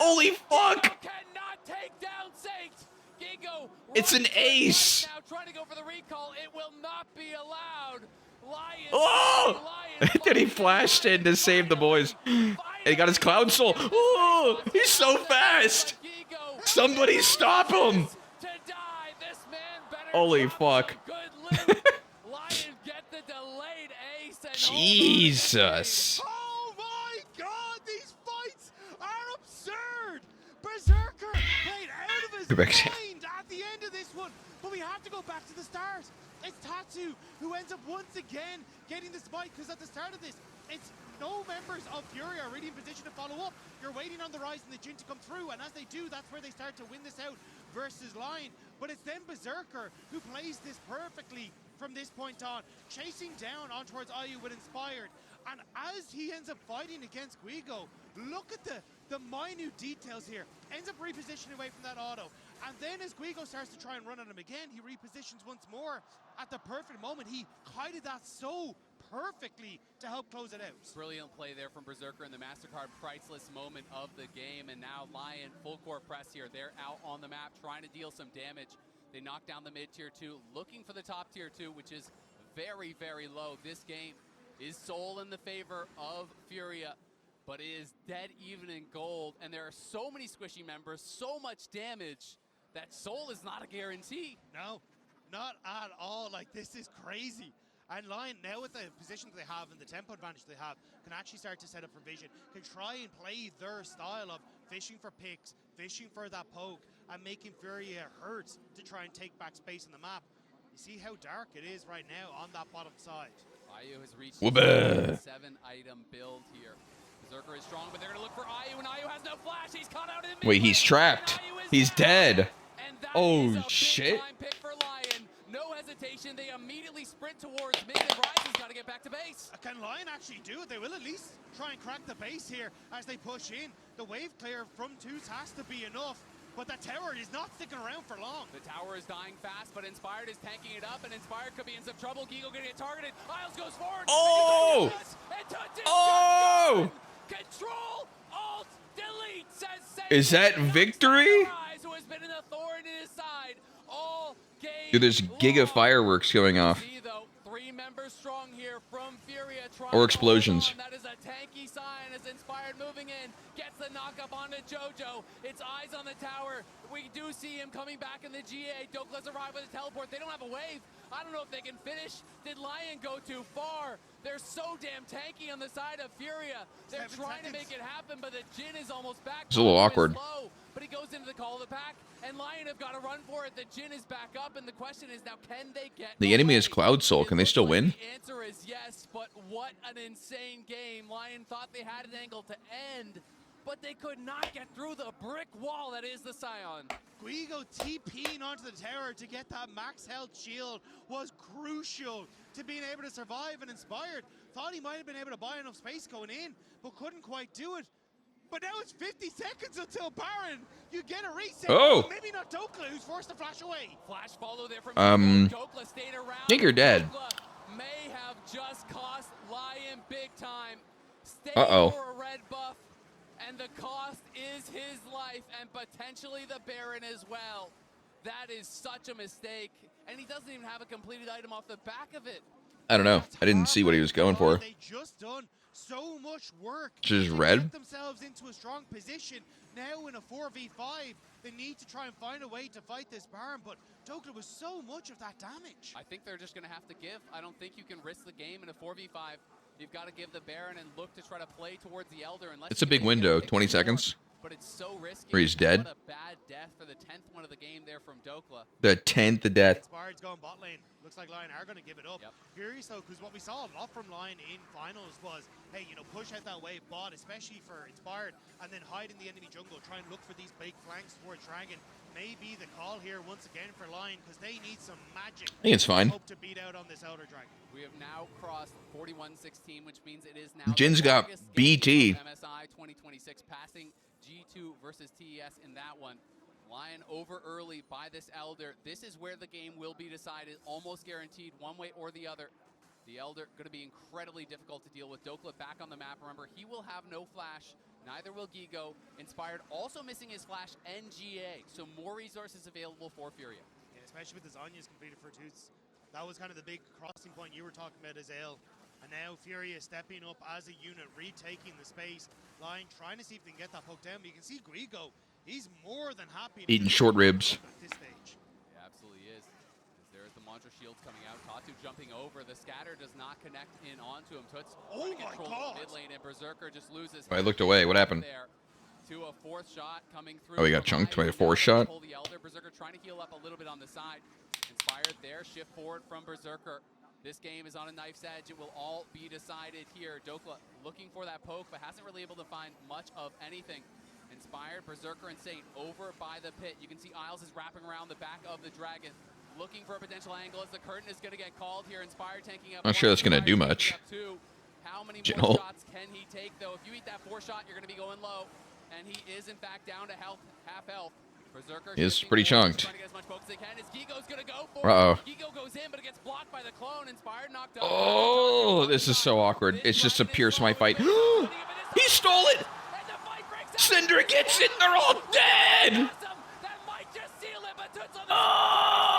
Holy fuck! Cannot take down Saint. Gigo. It's an ace! Now trying to go for the recall. It will not be allowed. Lion. Oh! Then he flashed in to save the boys. And he got his Cloud Soul. Oh! He's so fast! Somebody stop him! Holy fuck. Lion get the delayed ace. Jesus. Oh my god, these fights are absurd! Berserker played out of his mind at the end of this one. But we have to go back to the start. It's Tattoo who ends up once again getting the spike, because at the start of this, it's no members of FURIA are really in position to follow up. You're waiting on the Rise and the Jin to come through, and as they do, that's where they start to win this out versus Lion. But it's then Berserker who plays this perfectly from this point on, chasing down on towards IU with Inspired. And as he ends up fighting against Guigo, look at the minute details here. Ends up repositioning away from that auto. And then as Guigo starts to try and run at him again, he repositions once more at the perfect moment. He kited that so perfectly to help close it out. Brilliant play there from Berserker in the MasterCard priceless moment of the game. And now Lion full court press here. They're out on the map trying to deal some damage. They knock down the mid tier 2, looking for the top tier 2, which is very, very low. This game is sole in the favor of FURIA, but it is dead even in gold. And there are so many squishy members, so much damage, that Soul is not a guarantee. No, not at all. Like, this is crazy. And LYON, now with the position that they have and the tempo advantage they have, can actually start to set up for vision, can try and play their style of fishing for picks, fishing for that poke, and making FURIA hurt to try and take back space on the map. You see how dark it is right now on that bottom side. IU has reached a 7-item build here. Berserker is strong, but they're going to look for IU, and IU has no flash. He's caught out in the Wait, he's trapped. He's dead. Oh, shit. Pick for LYON. No hesitation. They immediately sprint towards mid, and Ryzen's got to get back to base. Can LYON actually do it? They will at least try and crack the base here as they push in. The wave clear from twos has to be enough, but that tower is not sticking around for long. The tower is dying fast, but Inspired is tanking it up, and Inspired could be in some trouble. Gigo gonna get targeted. Isles goes forward. Oh! Oh! Control, Alt, Delete, says is that victory? Who has been in the thorn in his side all game. Dude, there's giga fireworks going off. See, though, 3 members strong here from FURIA. Or explosions. That is a tanky sign as Inspired moving in. Gets the knock up onto JoJo. It's eyes on the tower. We do see him coming back in the GA. Dokla's arrived with a teleport. They don't have a wave. I don't know if they can finish. Did LYON go too far? They're so damn tanky on the side of FURIA. They're trying to make it happen, but the Jhin is almost back. It's a little awkward. Slow, but he goes into the call of the pack, and LYON have got to run for it. The Jhin is back up, and the question is now, can they get The enemy is Cloud Soul. Can they still win? The answer is yes, but what an insane game. LYON thought they had an angle to end, but they could not get through the brick wall that is the Scion. Guigo TPing onto the tower to get that max health shield was crucial to being able to survive, and Inspired thought he might have been able to buy enough space going in, but couldn't quite do it. But now it's 50 seconds until Baron. You get a reset. Oh. Maybe not Dokla, who's forced to flash away. Flash follow there from Dokla stayed around. I think you're dead. Dokla may have just cost LYON big time. Stay Uh-oh. for a red buff, and the cost is his life and potentially the Baron as well. That is such a mistake, and he doesn't even have a completed item off the back of it. I don't know. I didn't see what he was going for. They just done so much work. Just to red? Get themselves into a strong position. Now in a 4v5, they need to try and find a way to fight this Baron, but Dokla was so much of that damage. I think they're just going to have to give. I don't think you can risk the game in a 4v5. You've got to give the Baron and look to try to play towards the Elder. It's a big window, 20 seconds. But it's so risky. Or he's dead. What a bad death for the 10th one of the game there from Dokla. The 10th death. Inspired's going bot lane. Looks like LYON are going to give it up. Yep. Curious though, because what we saw a lot from LYON in finals was, hey, you know, push out that wave bot, especially for Inspired, and then hide in the enemy jungle, try and look for these big flanks towards Dragon. Maybe the call here once again for LYON, because they need some magic. I think it's fine. Hope to beat out on this Elder Dragon. We have now crossed 41-16, which means it is now Jin's got BT. MSI 2026, passing G2 versus TES in that one. LYON over early by this Elder. This is where the game will be decided, almost guaranteed one way or the other. The Elder going to be incredibly difficult to deal with. Dokla back on the map. Remember, he will have no flash. Neither will Gigo. Inspired also missing his flash and GA, so more resources available for FURIA. Yeah, especially with the Zhonya's completed for Toots. That was kind of the big crossing point you were talking about, Azale. And now FURIA stepping up as a unit, retaking the space. LYON trying to see if they can get that poke down. But you can see Guigo, he's more than happy. Eating short ribs. At this stage. Yeah, absolutely is. There's the Mantra shields coming out. Tatu jumping over. The scatter does not connect in onto him. Toots oh my God. Mid lane, and Berserker just loses. I looked away. What happened? There to a 4th shot coming through. Oh, he got chunked by a 4th shot. The Elder. Berserker trying to heal up a little bit on the side. Inspired there. Shift forward from Berserker. This game is on a knife's edge. It will all be decided here. Dokla looking for that poke, but hasn't really able to find much of anything. Inspired, Berserker, and Saint over by the pit. You can see Isles is wrapping around the back of the Dragon, looking for a potential angle as the curtain is going to get called here. Inspired tanking up. Not sure that's going to do much. How many General. more shots can he take, though? If you eat that 4 shot, you're going to be going low. And he is, in fact, down to half health. Berserker is pretty chunked. Uh-oh. Gigo goes in, but it gets blocked by the clone. Inspired knocked up. Oh, this is so awkward. It's just a pure smite fight. He stole it! Cinder gets it, and they're all dead! That might just seal it, but Oh!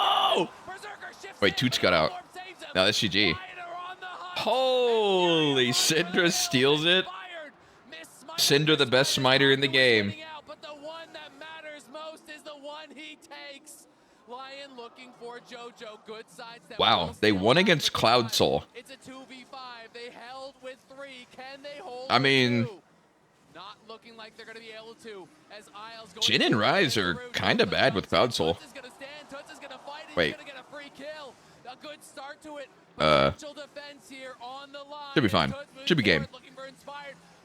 Wait, Toots got out. Now that's GG. Holy, Syndra steals it. Syndra, the best smiter in the game. But the one that matters most is the one he takes. LYON looking for JoJo. Good sidestep. Wow, they won against Cloud Soul. It's a 2v5. They held with 3. Can they hold? I mean, not looking like they're going to be able to. As Isles Jin and Rise are kind of bad with Cloud Soul. Wait. A good start to it. Defense here on the line. Should be fine. Should be game.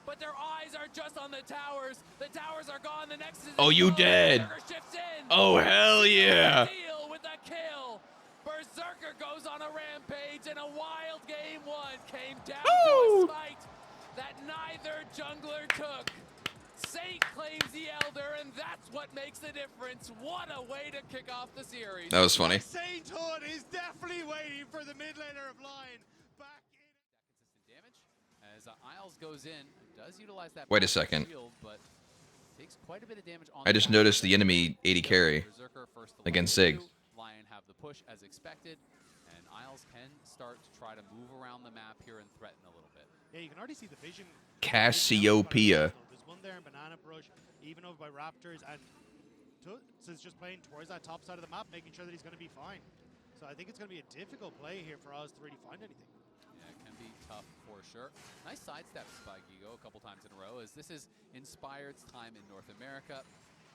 But their eyes are just on the towers. The towers are gone. The next is oh, you dead. Oh, hell yeah. With a kill. Berserker goes on a rampage, and a wild game 1 came down to a fight that neither jungler took. Saint claims the Elder, and that's what makes the difference. What a way to kick off the series. That was funny. Sainthood is definitely waiting for the mid laner of LYON. Back in. Consistent damage as Isles goes in, does utilize that. Wait a second. Shield, but takes quite a bit of damage on I just noticed the enemy 80 carry against Zig. LYON have the push as expected, and Isles can start to try to move around the map here and threaten a little bit. Yeah, you can already see the vision. Cassiopeia. There's one there in Banana Brush, even over by Raptors, and Toots is just playing towards that top side of the map, making sure that he's going to be fine. So I think it's going to be a difficult play here for us to really find anything. Yeah, it can be tough for sure. Nice sidesteps by Gigo a couple times in a row, as this is Inspired's time in North America.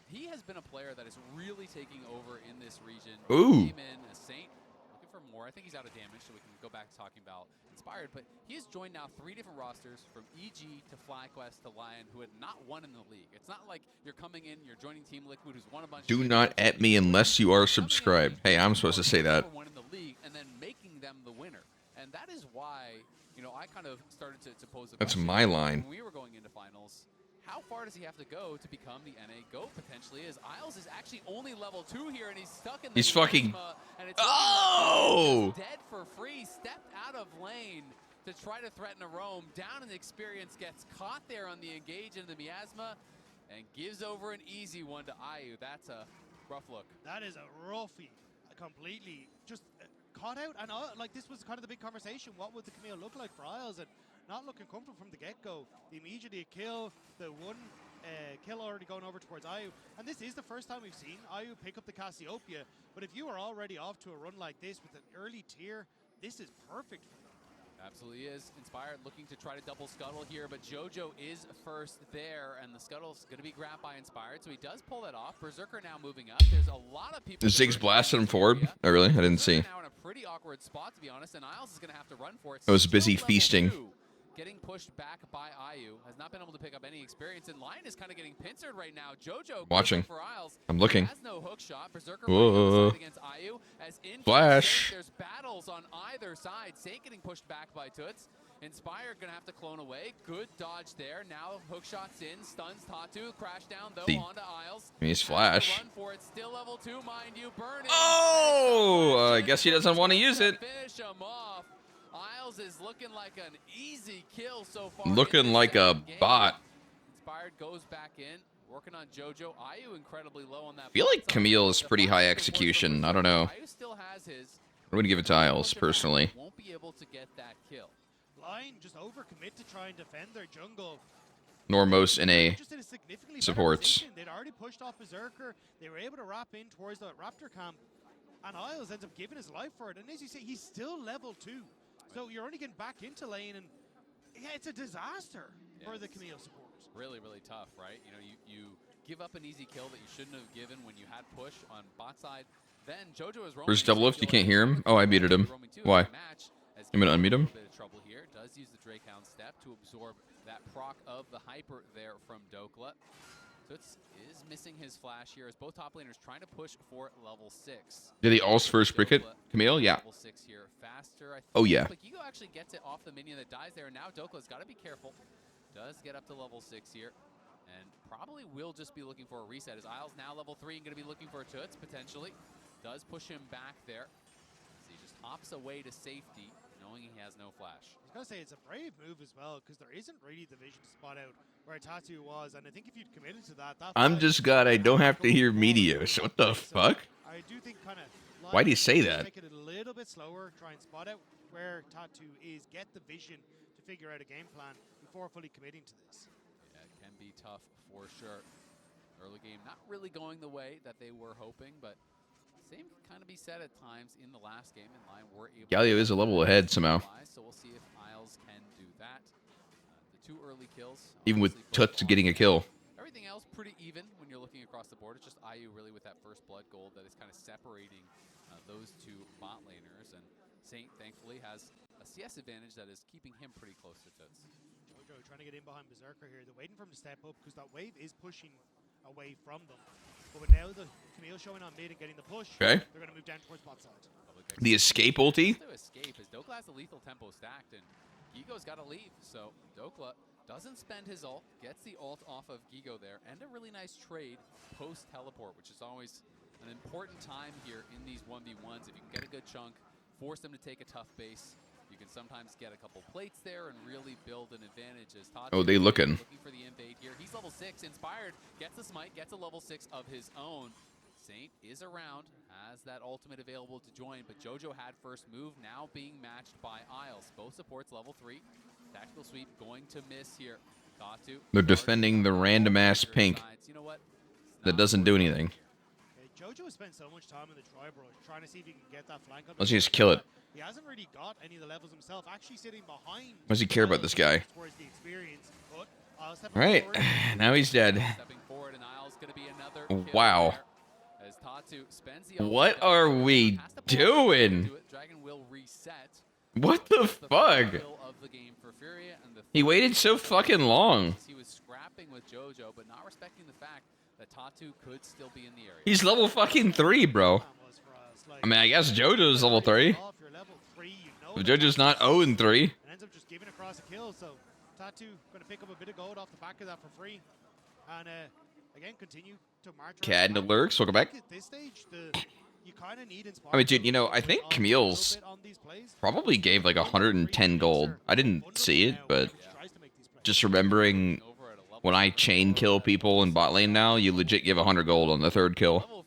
He has been a player that is really taking over in this region. Ooh. Came in as Saint, looking for more. I think he's out of damage, so we can go back to talking about Inspired. But he has joined now 3 different rosters, from EG to FlyQuest to LYON, who had not won in the league. It's not like you're coming in, you're joining Team Liquid, who's won a bunch. Do not at me unless you are subscribed. Hey, I'm supposed to say that. One in the league, and then making them the winner. And that is why, you know, I kind of started to pose a That's question my line. when we were going into finals. How far does he have to go to become the NA GOAT potentially? As Isles is actually only level 2 here, and he's stuck in the He's fucking. miasma, and it's dead for free. Stepped out of lane to try to threaten a roam. Down in the experience, gets caught there on the engage in the miasma, and gives over an easy one to IU. That's a rough look. That is a roughie. Completely just caught out, and like this was kind of the big conversation. What would the Camille look like for Isles? And not looking comfortable from the get-go. Immediately a kill, the one kill already going over towards IU. And this is the first time we've seen IU pick up the Cassiopeia. But if you are already off to a run like this with an early tier, this is perfect for them. Absolutely is. Inspired looking to try to double scuttle here, but JoJo is first there, and the scuttle's going to be grabbed by Inspired, so he does pull that off. Berserker now moving up. There's a lot of people. Ziggs blasted him forward. Oh, really? I didn't see. Now in a pretty awkward spot, to be honest, and Isles is going to have to run for it. I was busy feasting. Getting pushed back by IU, has not been able to pick up any experience, and LYON is kind of getting pincered right now. JoJo watching for Isles. I'm looking. Has no hook shot. Berserker against IU. As in Flash. There's battles on either side. Saint getting pushed back by Toots. Inspired gonna have to clone away. Good dodge there. Now hook shots in, stuns Tatu. Crash down though onto Isles. He's Flash. Run for it. Still level 2, mind you. Burning. Oh, I guess he doesn't want to use it. Finish him off. Isles is looking like an easy kill so far. Looking like a bot. Inspired goes back in, working on JoJo. IU incredibly low on that. I feel like Camille is pretty high execution. I don't know. IU still has his. I'm going to give it to Isles, personally. Won't be able to get that kill. LYON just overcommit to try and defend their jungle. Nor most NA supports. They'd already pushed off Berserker. They were able to wrap in towards the Raptor camp. And Isles ends up giving his life for it. And as you say, he's still level 2. So you're only getting back into lane, and yeah, it's a disaster for the Camille supporters. Really, really tough, right? You know, you give up an easy kill that you shouldn't have given when you had push on bot side. Then JoJo is roaming. Where's double lift? You can't hear him? Oh, I muted him. Why? I'm going to unmute him. A bit of trouble here. Does use the Drakehound step to absorb that proc of the hyper there from Dokla. Toots is missing his flash here as both top laners trying to push for level 6. Did he also first brick it? Camille? Yeah. Level 6 here. Faster, I think. Oh, yeah. But Gigo actually gets it off the minion that dies there, and now Dokla's got to be careful. Does get up to level 6 here, and probably will just be looking for a reset. As Isles now level 3 and going to be looking for a Toots, potentially. Does push him back there. So he just hops away to safety, knowing he has no flash. I was going to say, it's a brave move as well, because there isn't really the vision to spot out where Tatu was, and I think if you'd committed to that... I'm just glad I don't have to hear media. So what the fuck? I do think kind of... Why'd he say that? Make it a little bit bit slower, try and spot out where Tattoo is, get the vision to figure out a game plan before fully committing to this. Yeah, it can be tough for sure. Early game not really going the way that they were hoping, but same can kind of be said at times in the last game. In line, we're able Galio is a level ahead somehow. So we'll see if Isles can do that. The 2 early kills. Even with Tuts getting a kill. Everything else pretty even when you're looking across the board. It's just IU really with that first blood gold that is kind of separating those 2 bot laners. And Saint thankfully has a CS advantage that is keeping him pretty close to Tuts. Jojo trying to get in behind Berserker here. They're waiting for him to step up because that wave is pushing away from them. But now the Camille showing on mid and getting the push, okay, they're going to move down towards bot side. The escape ulti? The escape is Dokla has the lethal tempo stacked, and Gigo's got to leave. So Dokla doesn't spend his ult, gets the ult off of Gigo there, and a really nice trade post-teleport, which is always an important time here in these 1v1s. If you can get a good chunk, force them to take a tough base, you can sometimes get a couple plates there and really build an advantage. As Todd they looking for the invade here. He's level 6, inspired, gets the smite, gets a level 6 of his own. Saint is around, has that ultimate available to join, but Jojo had first move, now being matched by Isles. Both supports level 3. Tactical sweep going to miss here. Tatu. They're defending the random ass pink. You know what? That doesn't do anything. Jojo has spent so much time in the tribal trying to see if he can get that flank up. Let's just kill it. He hasn't really got any of the levels himself. Actually sitting behind. What does he care about this guy? The experience, but, right, now he's dead. Stepping forward, and Isles gonna be another wow. As Tatu spends the what are we doing? Dragon will reset. What the fuck? He waited so fucking long. He was scrapping with Jojo, but not respecting the fact that Tatu could still be in the area. He's level fucking 3, bro. I mean, I guess Jojo's level 3. But Jojo's not 0-3. Ends up just giving across a kill, so Tatu going to pick up a bit of gold off the back of that for free. And again, continue to march. Cad and the Lurks, welcome back. At this stage, you kind of need I mean, dude, you know, I think Camille's probably gave like 110 gold. I didn't see it, but just remembering when I chain kill people in bot lane now, you legit give 100 gold on the 3rd kill.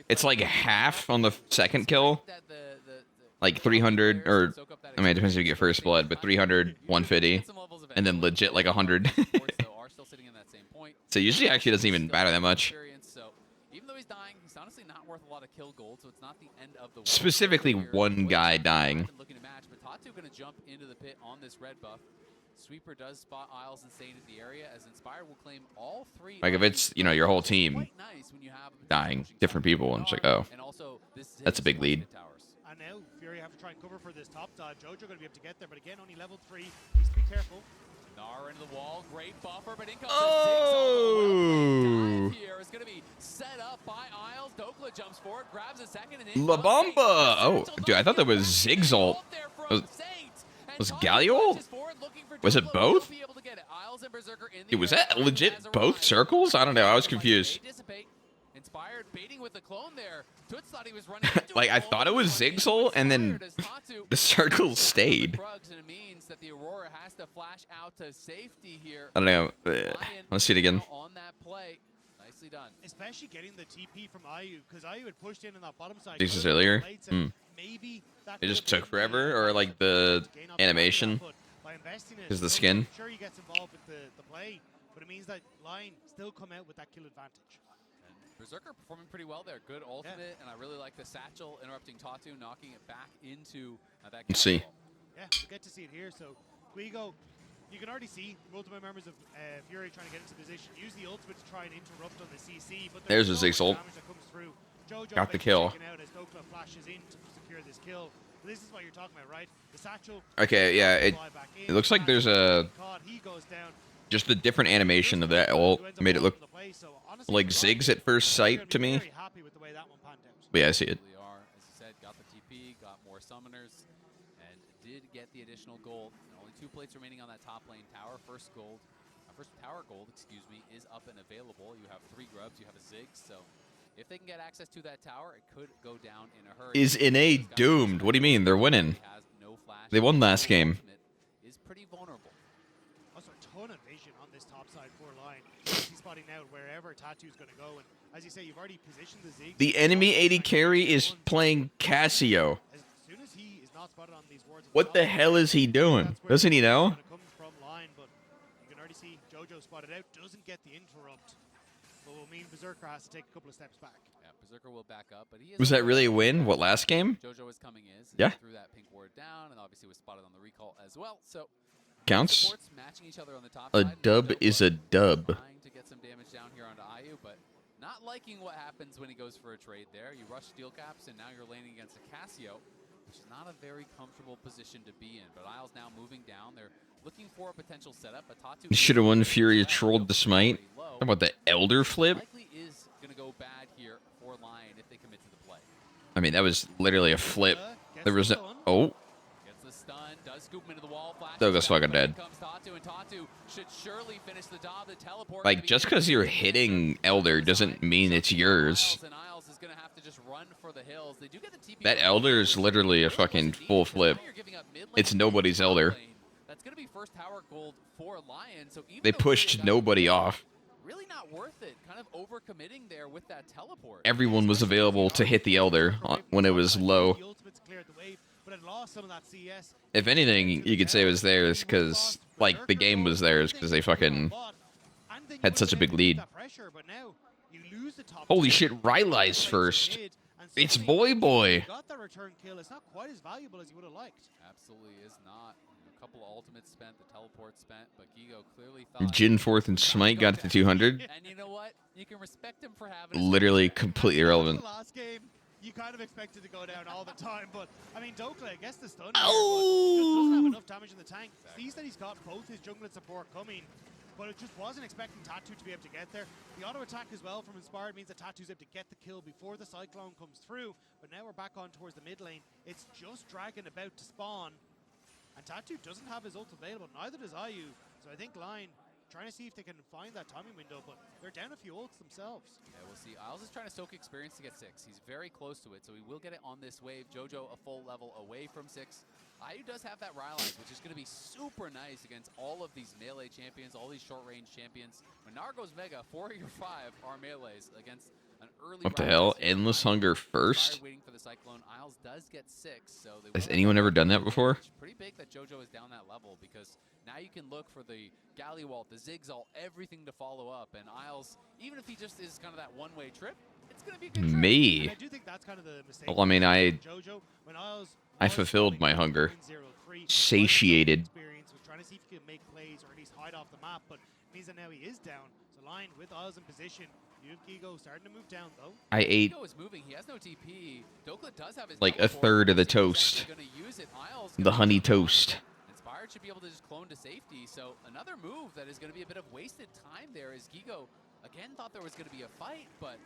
It's like half on the 2nd kill. Like 300, or, I mean, it depends if you get first blood, but 300, 150, and then legit like 100. So usually actually doesn't even matter that much. Specifically one guy dying. Sweeper does spot Isles and Saint in the area, as Inspire will claim all 3. Like if it's, you know, your whole team dying, different people, and it's like, oh, that's a big lead. And now FURIA have to try and cover for this top dive. Jojo going to be able to get there, but again, only level 3. Needs to be careful. Nara into the wall, great buffer, but in comes oh! Here is going to be set up by Isles. Dokla jumps forward, grabs a second, and La Bamba! Oh, dude, I thought that was Zig's ult. Was Galio ult? Was it both? Dude, was that legit both circles? I don't know. I was confused. Inspired, baiting with the clone there. Toots thought he was running like, I thought it was Zig's ult, and then the circle stayed. I don't know. Let's see it again. On that play. Nicely done. Especially getting the TP from IU, because IU had pushed in on that bottom side. This is earlier. Maybe it just took forever, or like the animation is the skin. Sure, he gets involved with the play, but it means that LYON still come out with that kill advantage. And Berserker performing pretty well there. Good ultimate, and I really like the satchel interrupting Tatu, knocking it back into that. Let's see. Yeah, we get to see it here. So Guigo, you can already see multiple members of FURIA trying to get into position. Use the ultimate to try and interrupt on the CC. But there's a Zig's ult. Got the kill. Out as Dokla flashes in to secure this kill. This is what you're talking about, right? The satchel. Okay, yeah, it looks like there's a just the different animation of that ult made it look like Ziggs at first sight to me. But yeah, I see it. As you said, got the TP, got more summoners, and did get the additional gold. Only 2 plates remaining on that top lane tower. First tower gold, excuse me, is up and available. You have 3 grubs, you have a Ziggs, so if they can get access to that tower, it could go down in a hurry. Is NA doomed? What do you mean? They're winning. They won last game. Is pretty vulnerable. Also, a ton of vision on this this top side for Lion. He's spotting out wherever Tattoo's going to go. And as you say, you've already positioned the Ziggs. The enemy AD carry is playing Casio. As soon as he is not spotted on these wards, What the hell is he doing? Doesn't he know? Comes from Lion, but you can already see Jojo spotted out, doesn't get the interrupt. But will mean Berserker has to take a couple of steps back. Yeah, Berserker will back up, but he is. Was that really a win? What, last game? Jojo is coming in. Yeah. Threw that pink ward down, and obviously was spotted on the recall as well. So counts. matching each other on the top A side. dub is a dub. Trying to get some damage down here onto IU, but not liking what happens when he goes for a trade there. You rush steel caps, and now you're laning against a Casio, which is not a very comfortable position to be in. But Isles now moving down. They're looking for a potential setup. He should have won. FURIA trolled the smite. How about the Elder flip? Likely is going to go bad here for Lion if they commit to the play. I mean, that was literally a flip. There was no... Oh. Gets the stun, does scoop him into the wall. Douglas fucking dead. Comes Tatu, and Tatu should surely finish the job. The teleport Like, just because you're hitting Elder doesn't mean it's yours. And Isles is going to have to just run for the hills. They do get the TP. That Elder is literally a fucking full flip. It's nobody's Elder. That's going to be first tower gold for Lion. So even They pushed nobody off. Really not worth it. Kind of overcommitting there with that teleport. Everyone was available to hit the Elder when it was low. If anything, you could say it was theirs because, like, the game was theirs because they fucking had such a big lead. Holy shit, Rylai's first. It's Boy Boy. Absolutely is not. A couple of ultimates spent, the teleport spent, but Gigo clearly thought... Jin 4th and Smite got it to 200. And you know what? You can respect him for having... Literally completely irrelevant. Last game, you kind of expected to go down all the time, but I mean, Dokla gets the stun. Oh! Just doesn't have enough damage in the tank. Sees that he's got both his junglet support coming, but it just wasn't expecting Tattoo to be able to get there. The auto attack as well from Inspired means that Tattoo's able to get the kill before the Cyclone comes through, but now we're back on towards the mid lane. It's just Dragon about to spawn, and Tattoo doesn't have his ult available, neither does IU, so I think Lion trying to see if they can find that timing window, but they're down a few ults themselves. Yeah, we'll see. Isles is trying to soak experience to get 6. He's very close to it, so he will get it on this wave. Jojo a full level away from 6. IU does have that Rylai's, which is going to be super nice against all of these melee champions, all these short-range champions. When Nar goes Mega, 4 of your 5 are melees against an early... What the hell? Endless Hunger first? Waiting for the Cyclone. Isles does get 6, so... Has anyone ever done that before? Pretty big that Jojo is down that level, because now you can look for the Gallywalt, the Zigzal, everything to follow up. And Isles, even if he just is kind of that one-way trip, it's going to be a good trip. Me? I do think that's kind of the mistake. Well, I mean, Jojo, when Isles I fulfilled my hunger. Satiated. Trying to see if he can make plays or at least hide off the map, but it means that now he is down. So Lion with Isles in position. You have Gigo starting to move down though. I ate Gigo is moving. He has no TP. Dokla does have his like a third of the toast. The honey toast. Inspired should be able to just clone to safety. So another move that is going to be a bit of wasted time there is Gigo again thought there was going to be a fight, but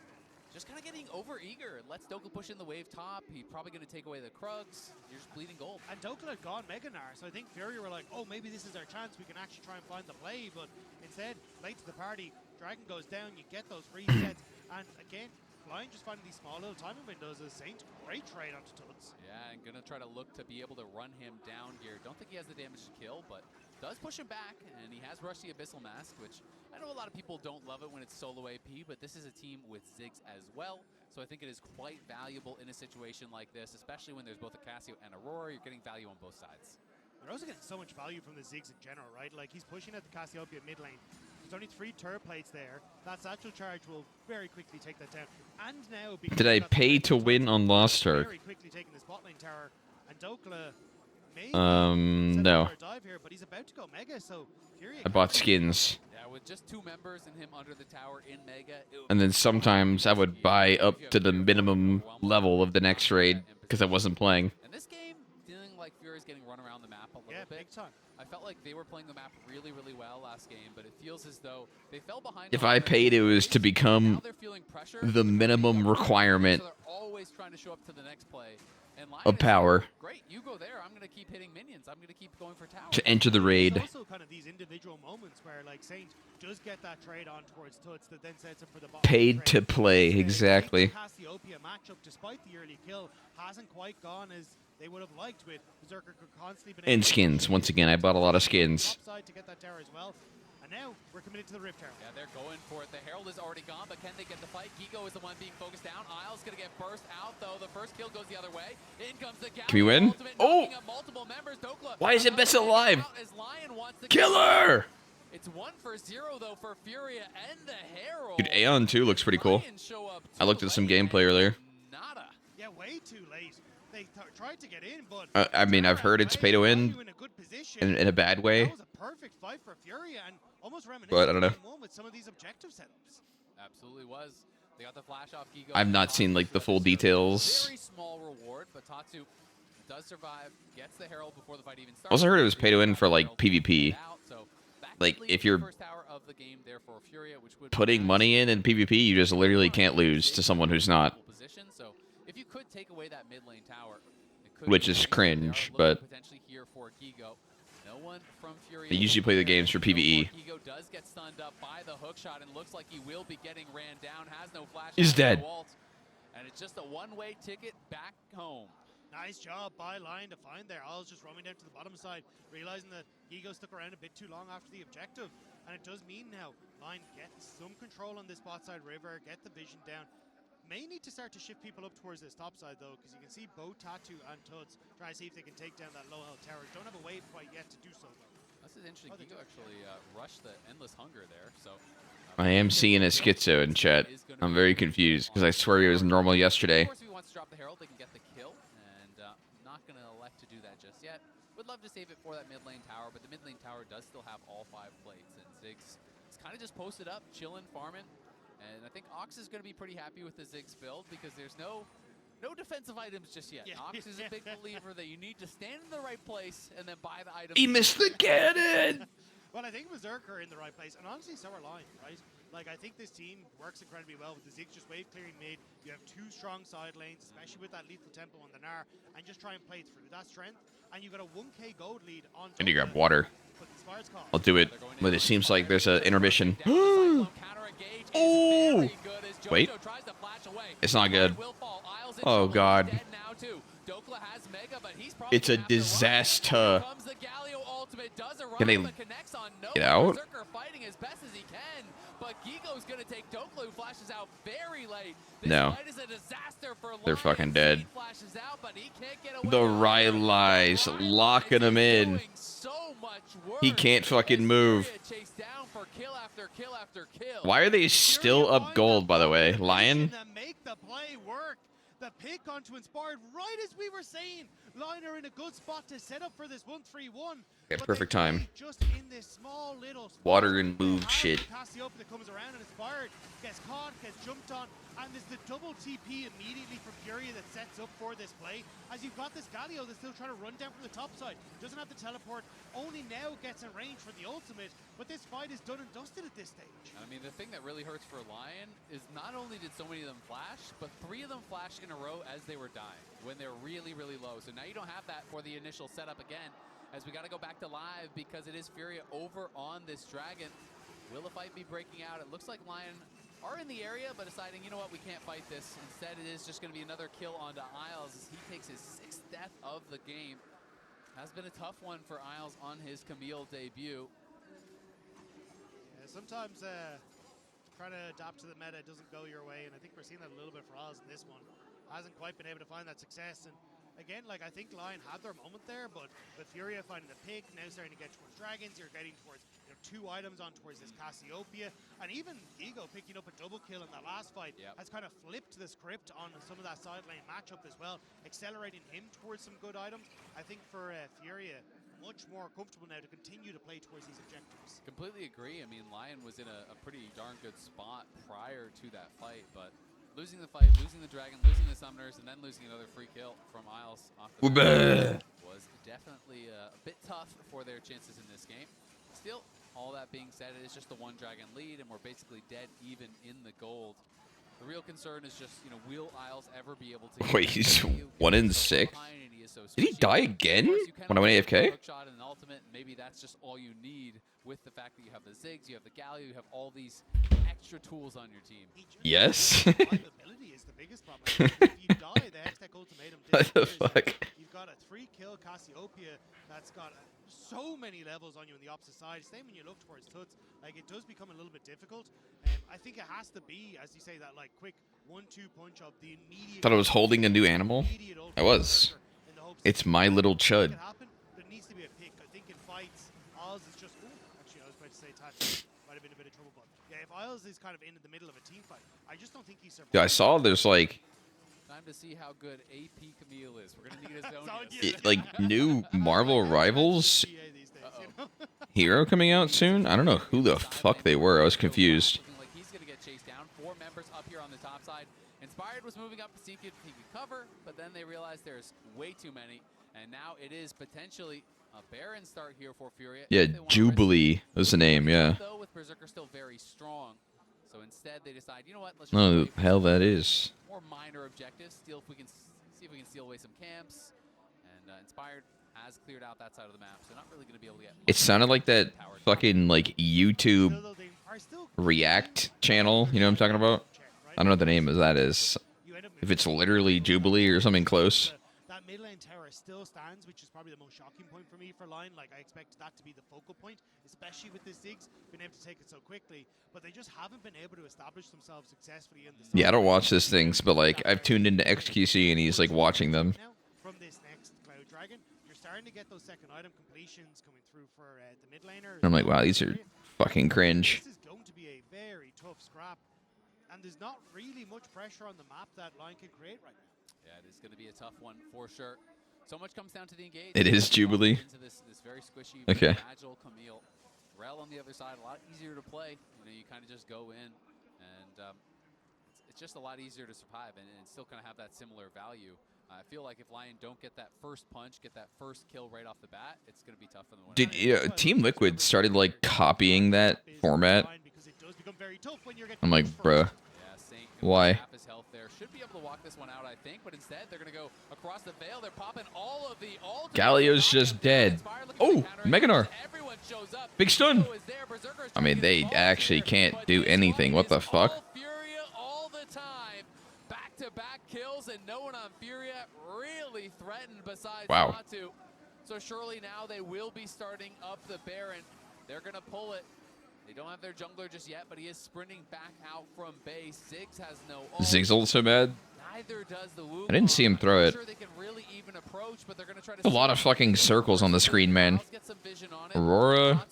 just kind of getting over-eager. Lets Dokla push in the wave top. He's probably going to take away the Krugs. You're just bleeding gold. And Dokla had gone Mega Gnar, so I think FURIA were like, oh, maybe this is our chance. We can actually try and find the play. But instead, late to the party, Dragon goes down. You get those resets. And again, Lion just finding these small little timing windows as Saint. Great trade onto Tuts. Yeah, and going to try to look to be able to run him down here. Don't think he has the damage to kill, but does push him back. And he has rushed the Abyssal Mask, which I know a lot of people don't love it when it's solo AP, but this is a team with Ziggs as well. So I think it is quite valuable in a situation like this, especially when there's both a Casio and Aurora. You're getting value on both sides. They're also getting so much value from the Ziggs in general, right? Like, he's pushing at the Cassiopeia mid lane. There's only 3 turret plates there. That satchel charge will very quickly take that down. And now... Did I pay to win on Lost Ark? Very quickly taking the spot lane tower. And Dokla may no. dive here, but he's about to go Mega, so FURIA I bought skins. Yeah, with just 2 members and him under the tower in Mega. And then sometimes I would buy up to the minimum level of the next raid because I wasn't playing. And this game, feeling like FURIA's getting run around the map a little bit. Big time. I felt like they were playing the map really, really well last game, but it feels as though they fell behind. If I paid, it was to become the minimum requirement so they're always trying to show up to the next play. And of power. Great, you go there. I'm going to keep hitting minions. I'm going to keep going for towers. To enter the raid. There's also kind of these individual moments where, like, Saint does get that trade on towards Tuts that then sets him for the bottom. Paid to play, exactly. Cassiopeia matchup, despite the early kill, hasn't quite gone as they would have liked with Berserker could constantly been And skins. Once again, I bought a lot of skins. To get that tower as well. And now we're committed to the Rift Herald. Yeah, they're going for it. The Herald is already gone, but can they get the fight? Gigo is the one being focused down. Isles going to get burst out, though. The first kill goes the other way. In comes the Galio. Can we win? Ultimate, Oh! multiple members. Dokla, Why is it best alive? LYON wants the Killer! It's 1-0 though for FURIA and the Herald. Dude, Aeon too looks pretty cool. I looked at some gameplay earlier. Nada. Yeah, way too late. They tried to get in, but I mean, I've heard it's pay to win in a bad way. That was a perfect fight for FURIA and almost reminiscent But I don't know. of one with some of these objective setups. Absolutely was. They got the flash off Gigo. I've not seen like the full details. Very small reward, but Tatsu does survive, gets the Herald before the fight even starts. Also heard it was pay to win for like PvP. So Like if you're first tower of the game there for FURIA, which would putting money in PvP, you just literally can't lose to someone who's not. Position. So if you could take away that mid lane tower, it could Which be is nice. cringe, They are looking but potentially here for Gigo. No one from FURIA. they usually play the games for PvE. Gigo does get stunned up by the hook shot and looks like he will be getting ran down. Has no flash. He's has no dead. ult, and it's just a one-way ticket back home. Nice job by LYON to find there. I was just roaming down to the bottom side, realizing that Gigo stuck around a bit too long after the objective. And it does mean now LYON gets some control on this bot side river, get the vision down. May need to start to shift people up towards this top side though, because you can see both Tatu and Tuds trying to see if they can take down that low health tower. Don't have a wave quite yet to do so though. This is interesting. Gigo actually rushed the endless hunger there. So I am seeing a schizo in chat. I'm very confused because I swear he was normal yesterday. Of course, if he wants to drop the Herald, they can get the kill, and not going to elect to do that just yet. Would love to save it for that mid lane tower, but the mid lane tower does still have all 5 plates, and Ziggs is kind of just posted up, chilling, farming, and I think Ox is going to be pretty happy with the Ziggs build because there's no defensive items just yet. Yeah. Ox is a big believer that you need to stand in the right place and then buy the items. He missed the cannon! Well, I think Berserker in the right place, and honestly, so are LYON, right? Like, I think this team works incredibly well with the Ziggs just wave clearing mid. You have 2 strong side lanes, especially with that lethal tempo on the Gnar, and just try and play through that strength. And you got a 1k gold lead on. I need to grab water. I'll do it, but it seems like there's an intermission. Oh! Wait. It's not good. Oh, God. It's a disaster. Can they get out? No. They're fucking dead. The Rylai's locking him in. He can't fucking move. Why are they still up gold, by the way? LYON? The pick onto Inspired, right as we were saying. LYON are in a good spot to set up for this 1-3-1. Yeah, perfect time. Just in this small little Water and move shit. Cassiopeia that comes around and Inspired gets caught, gets jumped on, and there's the double TP immediately from FURIA that sets up for this play. As you've got this Galio that's still trying to run down from the top side, doesn't have the teleport, only now gets in range for the ultimate, but this fight is done and dusted at this stage. I mean, the thing that really hurts for LYON is not only did so many of them flash, but 3 of them flashed in a row as they were dying, when they're really, really low. So now you don't have that for the initial setup again, as we got to go back to live because it is FURIA over on this dragon. Will the fight be breaking out? It looks like LYON are in the area, but deciding, you know what, we can't fight this. Instead, it is just going to be another kill onto Isles as he takes his 6th death of the game. Has been a tough one for Isles on his Camille debut. Yeah, sometimes trying to adapt to the meta doesn't go your way, and I think we're seeing that a little bit for Oz in this one. Hasn't quite been able to find that success, and again, like, I think LYON had their moment there, but with FURIA finding the pick, now starting to get towards dragons, you're getting towards 2 items on towards this Cassiopeia, and even Gigo picking up a double kill in that last fight has kind of flipped the script on some of that side lane matchup as well, accelerating him towards some good items. I think for FURIA, much more comfortable now to continue to play towards these objectives. Completely agree. I mean, LYON was in a pretty darn good spot prior to that fight, but losing the fight, losing the dragon, losing the summoners, and then losing another free kill from Isles off the bat was definitely a bit tough for their chances in this game. Still, all that being said, it is just the 1 dragon lead, and we're basically dead even in the gold. The real concern is just, you know, will Isles ever be able to... Wait, he's 1 in 6? Did he die again when I went AFK? Shot and ultimate, maybe that's just all you need with the fact that you have the Ziggs, you have the Galio, you have all these extra tools on your team. Yes. Survivability is the biggest problem. If you die, the Hextech ultimatum what the fuck? You've got a 3-kill Cassiopeia that's got so many levels on you on the opposite side. Same when you look towards Toots, like it does become a little bit difficult. I think it has to be, as you say, that like quick 1-2 punch of the immediate. Thought I was holding a new animal. I was. It's my little chud. There needs to be a pick. I think in fights, Oz is just. Ooh, actually, I was about to say Tat might have been a bit of trouble, but yeah, if Isles is kind of in the middle of a team fight, I just don't think he's survived. Yeah, I saw there's like. Time to see how good AP Camille is. We're gonna need his own. Like new Marvel Rivals hero coming out soon. I don't know who the fuck they were. I was confused. Like he's gonna get chased down. 4 members up here on the top side. Inspired was moving up to see if he could cover, but then they realized there's way too many, and now it is potentially a Baron start here for FURIA. Yeah, Jubilee was the name. Yeah. Though with Berserker still very strong, so instead they decide, you know what? Let's just Oh, the hell that is. More minor objectives. See if we can steal away some camps. And Inspired has cleared out that side of the map, so not really going to be able to get. It sounded like that fucking like YouTube React channel. You know what I'm talking about? I don't know what the name of that is. If it's literally Jubilee or something close. That mid lane tower still stands, which is probably the most shocking point for me for LYON. Like, I expect that to be the focal point, especially with the Ziggs being able to take it so quickly. But they just haven't been able to establish themselves successfully in the. Yeah, I don't watch these things, but like I've tuned into XQC and he's like watching them. From this next Cloud Dragon, you're starting to get those second item completions coming through for the mid laner. And I'm like, wow, these are fucking cringe. This is going to be a very tough scrap, and there's not really much pressure on the map that LYON can create right now. Yeah, it is going to be a tough one for sure. So much comes down to the engage. It is Jubilee. Into this very squishy, okay. agile Camille. Rel on the other side, a lot easier to play. You know, you kind of just go in, and it's just a lot easier to survive, and still kind of have that similar value. I feel like if LYON don't get that first punch, get that first kill right off the bat, it's going to be tough for them. Did Team Liquid started like copying that format? I'm like, bruh. Why? Should be able to walk this one out, I think, but instead they're going to go across the veil. They're popping all of the Galio's just dead. Oh, Meganar. Big stun. I mean, they actually can't do anything. What the fuck? FURIA all the time. Back-to-back kills, and no one on FURIA really threatened besides Natu. So surely now they will be starting up the Baron. They're going to pull it. They don't have their jungler just yet, but he is sprinting back out from base. Ziggs has no ult. Ziggs ult so bad. Neither does the Wukong. I didn't see him throw it. Sure they can really even approach, but they're going to try to a lot of fucking circles on the screen, man. Aurora,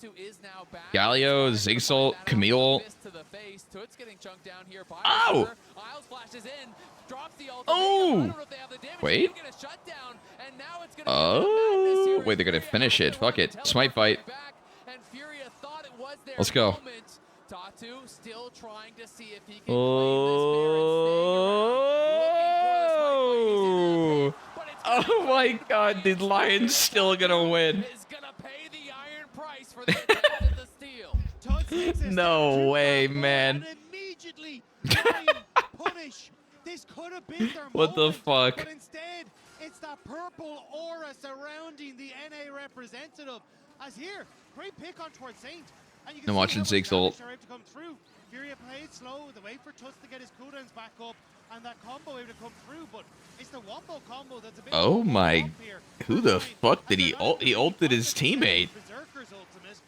Galio, Ziggs ult, Camille ult. Ow! Oh! Wait. Oh! Wait, they're going to finish it. Fuck it. Smite fight. Let's go. Tatu still trying to see if he can oh my god, the LYON's still gonna win. No way, man. What the fuck? But instead, it's that purple aura surrounding the NA representative. As here, great pick on towards Saint. And you can I'm watching Ziggs ult. FURIA played slow. They wait for Tuts to get his cooldowns back up, and that combo able to come through. But it's the wombo combo that's a bit. Oh my! Who the fuck did he ult? He ulted his teammate. Berserker's ultimate,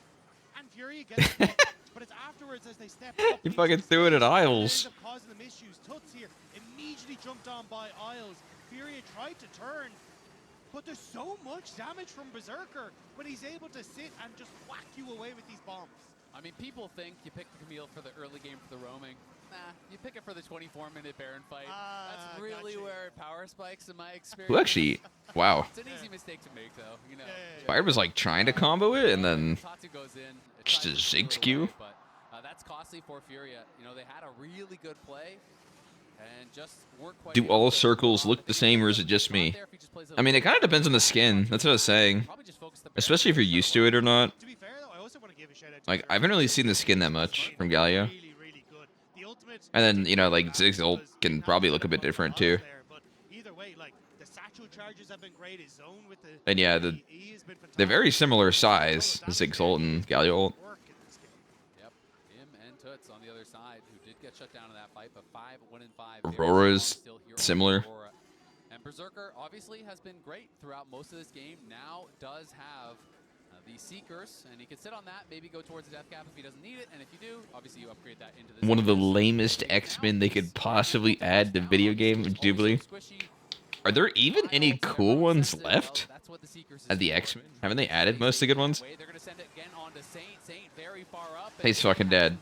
and FURIA gets it, but it's afterwards as they step up. He fucking threw it at Isles. Causing them issues. Tuts here immediately jumped on by Isles. FURIA tried to turn. But there's so much damage from Berserker when he's able to sit and just whack you away with these bombs. I mean, people think you pick the Camille for the early game for the roaming. Nah, you pick it for the 24-minute Baron fight. That's really where it power spikes in my experience. Who actually? Wow. It's an easy mistake to make, though. You know, Inspired was like trying to combo it, and then Tatu goes in. just a Ziggs Q. But that's costly for FURIA. You know, they had a really good play. And just work quite Do all circles look the same, or is it just me? I mean, it kind of depends on the skin. That's what I was saying. Especially if you're used to it or not. Like, I haven't really seen the skin that much from Galio. And then, you know, like, Ziggs ult can probably look a bit different, too. And yeah, they're very similar size, Ziggs ult and Galio ult. Yep, him and Toots on the other side, who did get shut down in that fight, but 5-1-5. Aurora's similar. And Berserker obviously has been great throughout most of this game. Now does have the Seekers, and he can sit on that, maybe go towards the death cap if he doesn't need it, and if you do, obviously you upgrade that into this. One of the lamest X-Men they could possibly add to video game, indubitably. Are there even any cool ones left at the X-Men? Haven't they added most of the good ones? He's fucking dead.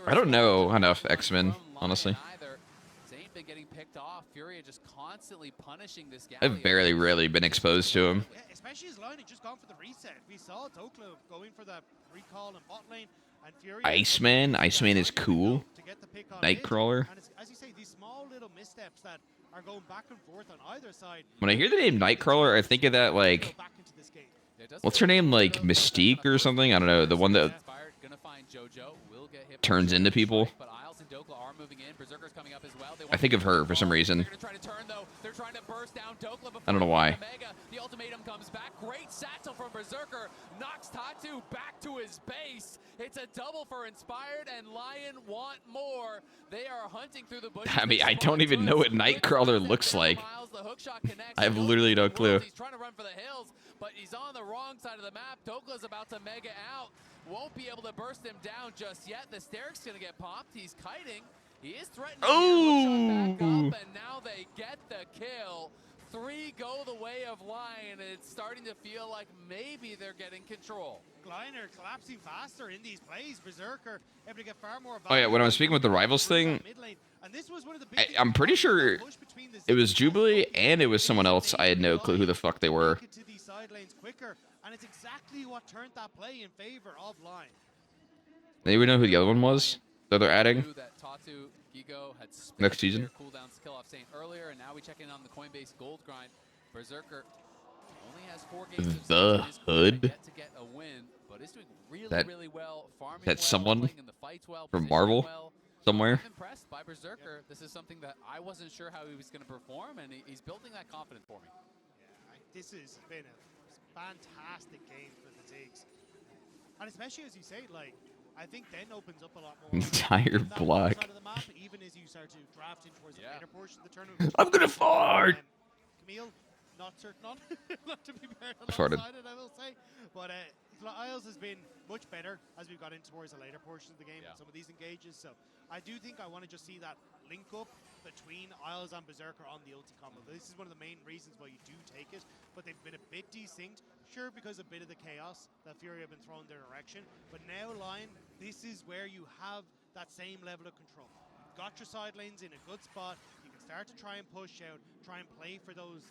I don't know enough X-Men, honestly. Been getting picked off. FURIA just constantly punishing this guy. I've barely really been exposed to him. Yeah, especially his line had just gone for the reset. We saw Dokla going for that recall in bot lane, and FURIA. Iceman is cool. Nightcrawler. And as you say, these small little missteps that are going back and forth on either side. When I hear the name Nightcrawler, I think of that like, what's her name, like Mystique or something? I don't know, the one that turns into people. I think of her for some reason. I don't know why. The ultimatum comes back. Great satchel from Berserker. Knocks Tatu back to his base. It's a double for Inspired, and LYON want more. They are hunting through the bushes. I mean, I don't even know what Nightcrawler looks like. I have literally no clue. He's trying to run for the hills, but he's on the wrong side of the map. Dokla's about to mega out. Won't be able to burst him down just yet. The Steric's going to get popped. He's kiting. He is threatening to back up, and now they get the kill. 3 go the way of LYON, and it's starting to feel like maybe they're getting control. LYON are collapsing faster in these plays. Berserker able to get far more value. Oh yeah, when I was speaking with the rivals thing, I'm pretty sure it was Jubilee and it was someone else. I had no clue who the fuck they were. And it's exactly what turned that play in favor of LYON. Anybody know who the other one was that they're adding next season? Cooldowns kill off Saint earlier, and now we check in on the Coinbase gold grind. Berserker only has 4 games. The Hood. To get a win, but is doing really well. Farming that's well, someone in the fights well, from Marvel well. somewhere. I'm impressed by Berserker. This is something that I wasn't sure how he was going to perform, and he's building that confidence for me. Yeah, this has been a fantastic game for the Tigs, and especially as you say, like, I think then opens up a lot more. Entire block. Side of the map, even as you start to draft in towards the later portion of the tournament. I'm gonna fart. Camille, not certain on, not to be very Farted. I will say, but Isles has been much better as we've got in towards the later portion of the game in some of these engages. So I do think I want to just see that link up between Isles and Berserker on the ulti combo. This is one of the main reasons why you do take it, but they've been a bit desynced, sure, because a bit of the chaos that FURIA have been thrown their direction, but now LYON, this is where you have that same level of control. You've got your side lanes in a good spot, you can start to try and push out, try and play for those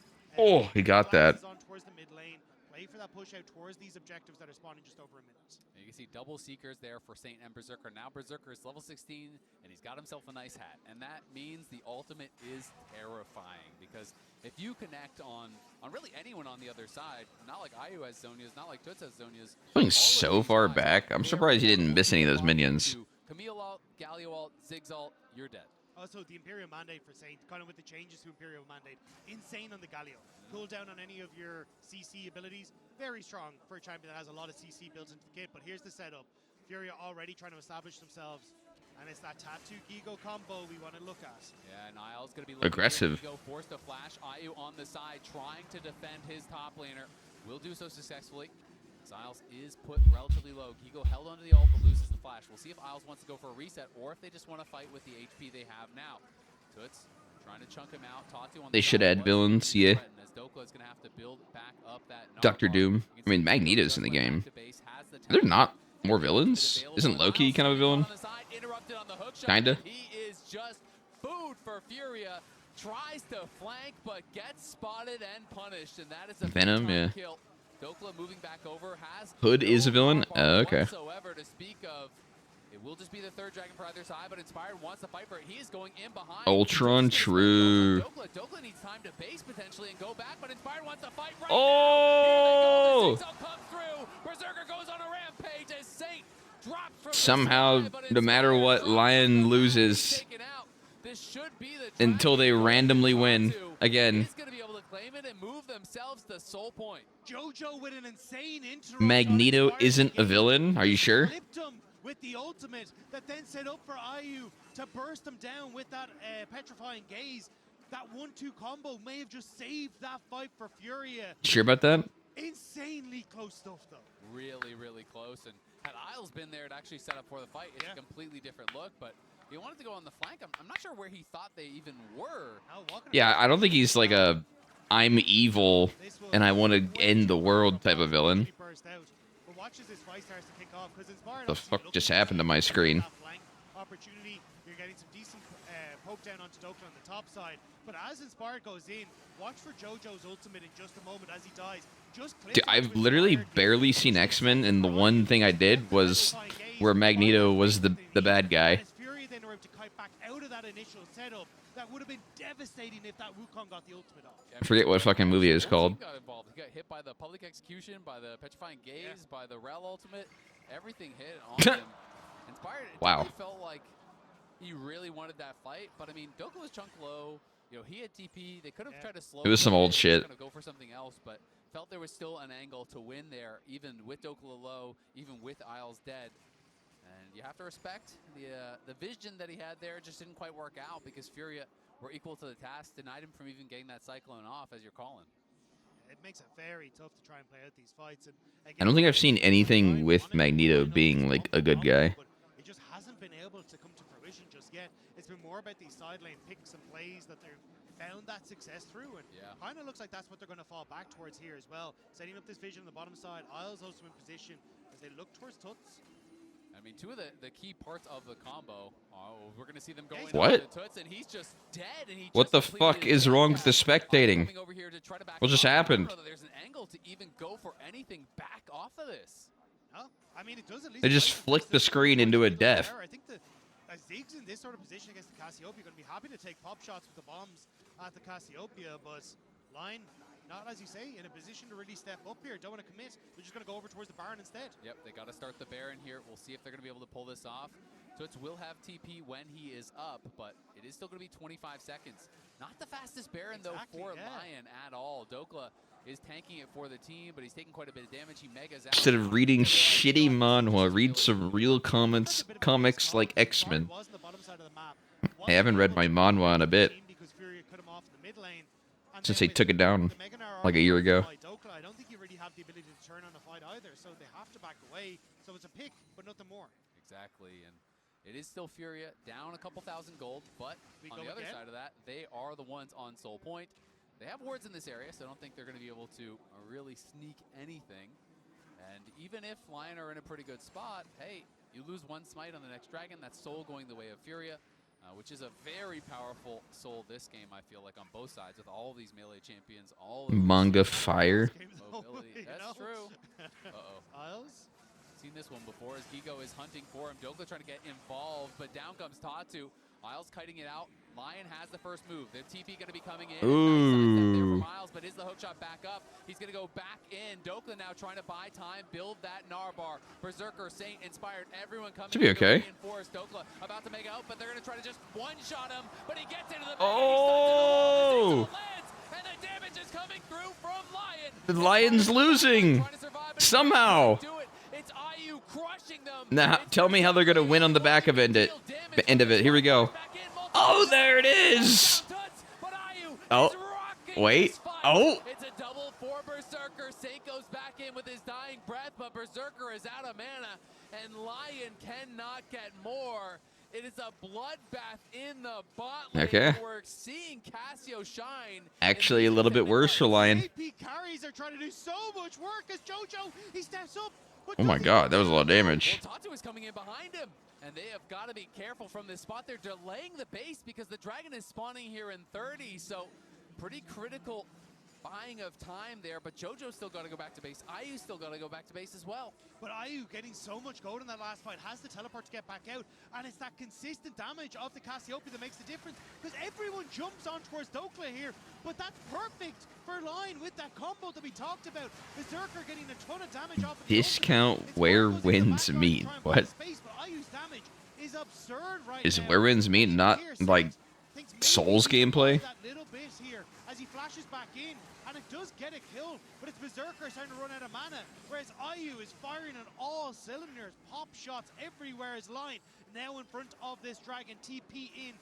he got that. on towards the mid lane, play for that push out towards these objectives that are spawning just over a minute. You can see double Seekers there for Saint and Berserker. Now Berserker is level 16, and he's got himself a nice hat. And that means the ultimate is terrifying, because if you connect on really anyone on the other side, not like Ayu has Zonias, not like Toots has Zonias. Going so far back, I'm surprised he didn't miss any of those minions. Camille ult, Galio ult, Ziggs ult, you're dead. Also, the Imperial Mandate for Saint, kind of with the changes to Imperial Mandate, insane on the Galio. Cooldown on any of your CC abilities, very strong for a champion that has a lot of CC built into the kit. But here's the setup. FURIA already trying to establish themselves, and it's that Tatu Gigo combo we want to look at. Yeah, Niall's going to be aggressive. Gigo forced to flash. Ayu on the side, trying to defend his top laner. Will do so successfully. Isles is put relatively low. Gigo held onto the ult, but loses the flash. We'll see if Isles wants to go for a reset, or if they just want to fight with the HP they have now. Toots trying to chunk him out. Tatu on they should add villains, yeah. Dokla is going to have to build back up that Dr. Doom. I mean, Magneto's in the game. Are there not more villains? Isn't Loki kind of a villain? Kinda. He is just food for FURIA. Tries to flank, but gets spotted and punished, and that is a Venom, yeah. kill. Dokla moving back over has Hood is a villain? Okay. Whatsoever to speak of. It will just be the third dragon for either side, but Inspired wants to fight for it. He is going in behind. Ultron, true. Dokla needs time to base potentially and go back, but Inspired wants to fight right now. Here they go. Comes through. Berserker goes on a rampage as Saint drops from somehow, no matter what, LYON loses until they randomly win again. JoJo with an insane intro. Magneto isn't a villain. Are you sure? With the ultimate that then set up for Ayu to burst him down with that petrifying gaze. that 1-2 combo may have just saved that fight for Furia. Sure about that? Insanely close stuff, though. Really, really close. And had Isles been there to actually set up for the fight, it's a completely different look. But he wanted to go on the flank. I'm not sure where he thought they even were. Yeah, I don't think he's like a I'm evil and I want to end the world type of villain. What the fuck just happened to my screen? Opportunity, you're getting some decent poke down onto Dokla on the top side. But as Inspired goes in, watch for JoJo's ultimate in just a moment as he dies. Dude, I've literally barely seen X-Men, and the one thing I did was where Magneto was the bad guy. Furia then were able to kite back out of that initial setup. That would have been devastating if that Wukong got the ultimate off. I forget what fucking movie it was called. Got involved. He got hit by the public execution, by the petrifying gaze, by the Rel ultimate. Everything hit on him. Inspired. It definitely felt like he really wanted that fight, but I mean, Dokla was chunked low. You know, he had TP. They could have tried to slow. It was some old shit. Going to go for something else, but felt there was still an angle to win there, even with Dokla low, even with Isles dead. And you have to respect the vision that he had there. Just didn't quite work out because Furia were equal to the task, denied him from even getting that Cyclone off, as you're calling. It makes it very tough to try and play out these fights. And again, I don't think I've seen anything with Magneto being like a good guy. It just hasn't been able to come to fruition just yet. It's been more about these side lane picks and plays that they've found that success through, and kind of looks like that's what they're going to fall back towards here as well. Setting up this vision on the bottom side, Isles also in position as they look towards Tuts. I mean, two of the key parts of the combo. We're going to see them going what? to Tuts, and he's just dead. And he what the fuck is wrong with the spectating? What just happened? There's an angle to even go for anything back off of this. No, I mean, it does at least. They just flicked the screen into a death. I think Ziggs in this sort of position against the Cassiopeia going to be happy to take pop shots with the bombs at the Cassiopeia, but Lion, not as you say, in a position to really step up here. Don't want to commit. They're just going to go over towards the Baron instead. Yep, they got to start the Baron here. We'll see if they're going to be able to pull this off. Tuts will have TP when he is up, but it is still going to be 25 seconds. Not the fastest Baron, though, for Lion at all. Dokla is tanking it for the team, but he's taking quite a bit of damage. He megas out. Instead of reading shitty manhwa, read some real comics like X-Men. I haven't read my manhwa in a bit. Since they took it down like a year ago. I don't think you really have the ability to turn on a fight either, so they have to back away. So it's a pick, but nothing more. Exactly, and it is still Furia down a couple thousand gold, but on the other side of that, they are the ones on Soul Point. They have wards in this area, so I don't think they're going to be able to really sneak anything. And even if Lion are in a pretty good spot, hey, you lose one smite on the next dragon, that's Soul going the way of Furia. Which is a very powerful soul this game, I feel like, on both sides, with all of these melee champions. All of Manga fire. Mobility. That's true. Uh-oh. Isles? Seen this one before as Gigo is hunting for him. Dokla trying to get involved, but down comes Tatu. Isles kiting it out. Lion has the first move. The TP going to be coming in. Ooh. Nice Miles, but is the hookshot back up? He's going to go back in. Dokla now trying to buy time, build that Narbar. Berserker, Saint, Inspired, everyone coming. Should be okay. Dokla about to make out, but they're going to try to just one-shot him, but he gets into the oh! And the damage is coming through from Lion. The Lion's losing. Somehow. It's IU crushing them. Now, tell me how they're going to win on the back of it. Here we go. Oh, there it is. Oh, wait. Oh. It's a double for Berserker. Saint goes back in with his dying breath, but Berserker is out of mana, and Lion cannot get more. It is a bloodbath in the bot lane. Okay. We're seeing Cassio shine. Actually, a little bit worse for Lion. AP carries are trying to do so much work as JoJo, he steps up. Oh my god, that was a lot of damage. Well, Tatu is coming in behind him, and they have got to be careful from this spot. They're delaying the base because the dragon is spawning here in 30, so pretty critical buying of time there, but JoJo's still got to go back to base. IU still got to go back to base as well. But IU getting so much gold in that last fight, has the teleport to get back out, and it's that consistent damage of the Cassiopeia that makes the difference, because everyone jumps on towards Dokla here, but that's perfect for Lion with that combo that we talked about. Berserker getting a ton of damage off of the Discount where wins mean. What? Is absurd right Is now. where wins mean not like Souls gameplay? That little bit here as he flashes back in, and it does get a kill, but it's Berserker starting to run out of mana, whereas IU is firing on all cylinders, pop shots everywhere as Lion now in front of this dragon. TP in.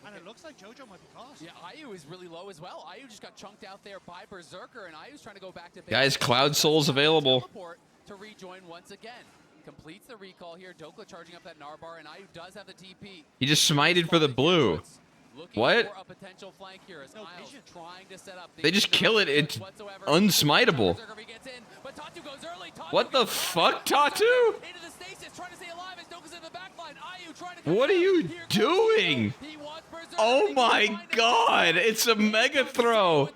And it looks like JoJo might be caught. Yeah, Ayu is really low as well. Ayu just got chunked out there by Berserker, and Ayu's trying to go back to base. Guys, Cloud Soul's available. Teleport to rejoin once again. Completes the recall here. Dokla charging up that Narbar, and Ayu does have the TP. He just smited for the blue. What? For a potential flank here as Isles trying to set up They just kill it. It's unsmiteable. What the fuck, Tatu? What are you doing? Oh my god, it's a mega throw.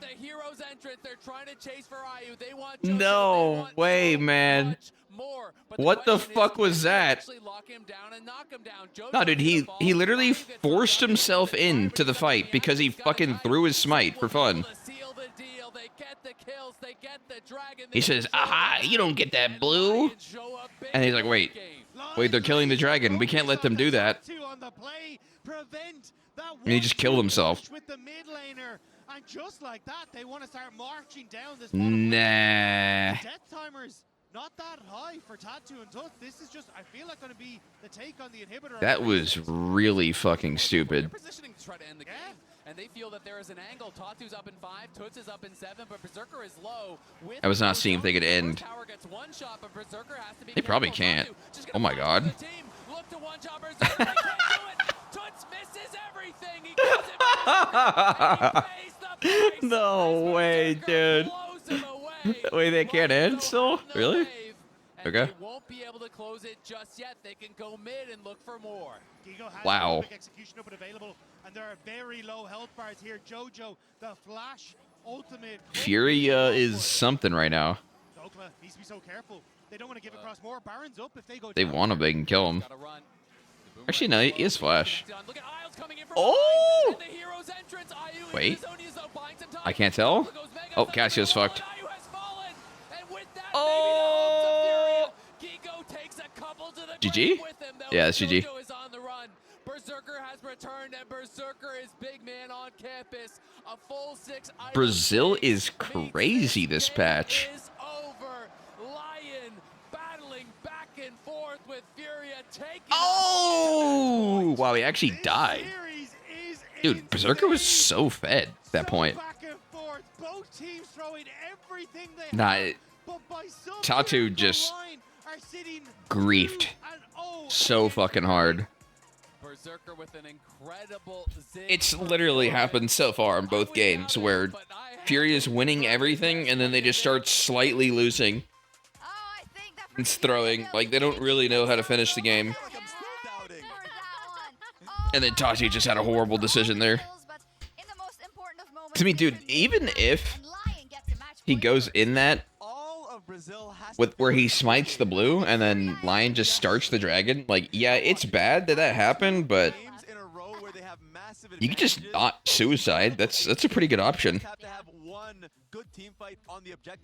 No way, man. What the fuck was that? No, dude, he literally forced himself into the fight because he fucking threw his smite for fun. He says, aha, you don't get that blue. And he's like, wait, they're killing the dragon. We can't let them do that. And he just killed himself. And just like that, they want to start marching down this. Nah. Death timers not that high for Tattoo and Tooth. This is just, I feel like, going to be the take on the inhibitor. That was really fucking stupid. They're positioning to try to end the game, and they feel that there is an angle. Tatu's up in 5, Toots is up in 7, but Berserker is low. I was not seeing if they could end. Tower gets one shot, but Berserker has to be They probably can't. Oh my god. Look to one shot, Berserker, they can't do it. Toots misses everything. He gets it. No way, dude. Wait, they can't end still? Really? Okay. They won't be able to close it just yet. They can go mid and look for more. Wow. Execution up and available, and there are very low health bars here. JoJo, the flash ultimate. FURIA is something right now. Dokla needs to be so careful. They don't want to give across more. Baron's up if they go. They want him, they can kill him. Actually, no, he is flash. Oh! Wait. I can't tell. Oh, Cassio's fucked. Oh! GG? Yeah, that's GG. Berserker has returned, and Berserker is big man on campus. A full 6. Brazil is crazy this patch. Is over. LYON battling back and forth with FURIA taking. Oh! Wow, he actually died. Dude, Berserker was so fed at that point. Nah, Tatu just griefed so fucking hard. It's literally happened so far in both games where FURIA's winning everything and then they just start slightly losing. It's throwing, like they don't really know how to finish the game. And then Tatu just had a horrible decision there. To me, dude, even if he goes in that with where he smites the blue and then LYON just starts the dragon, like, yeah, it's bad that that happened, but you can just not suicide. That's a pretty good option.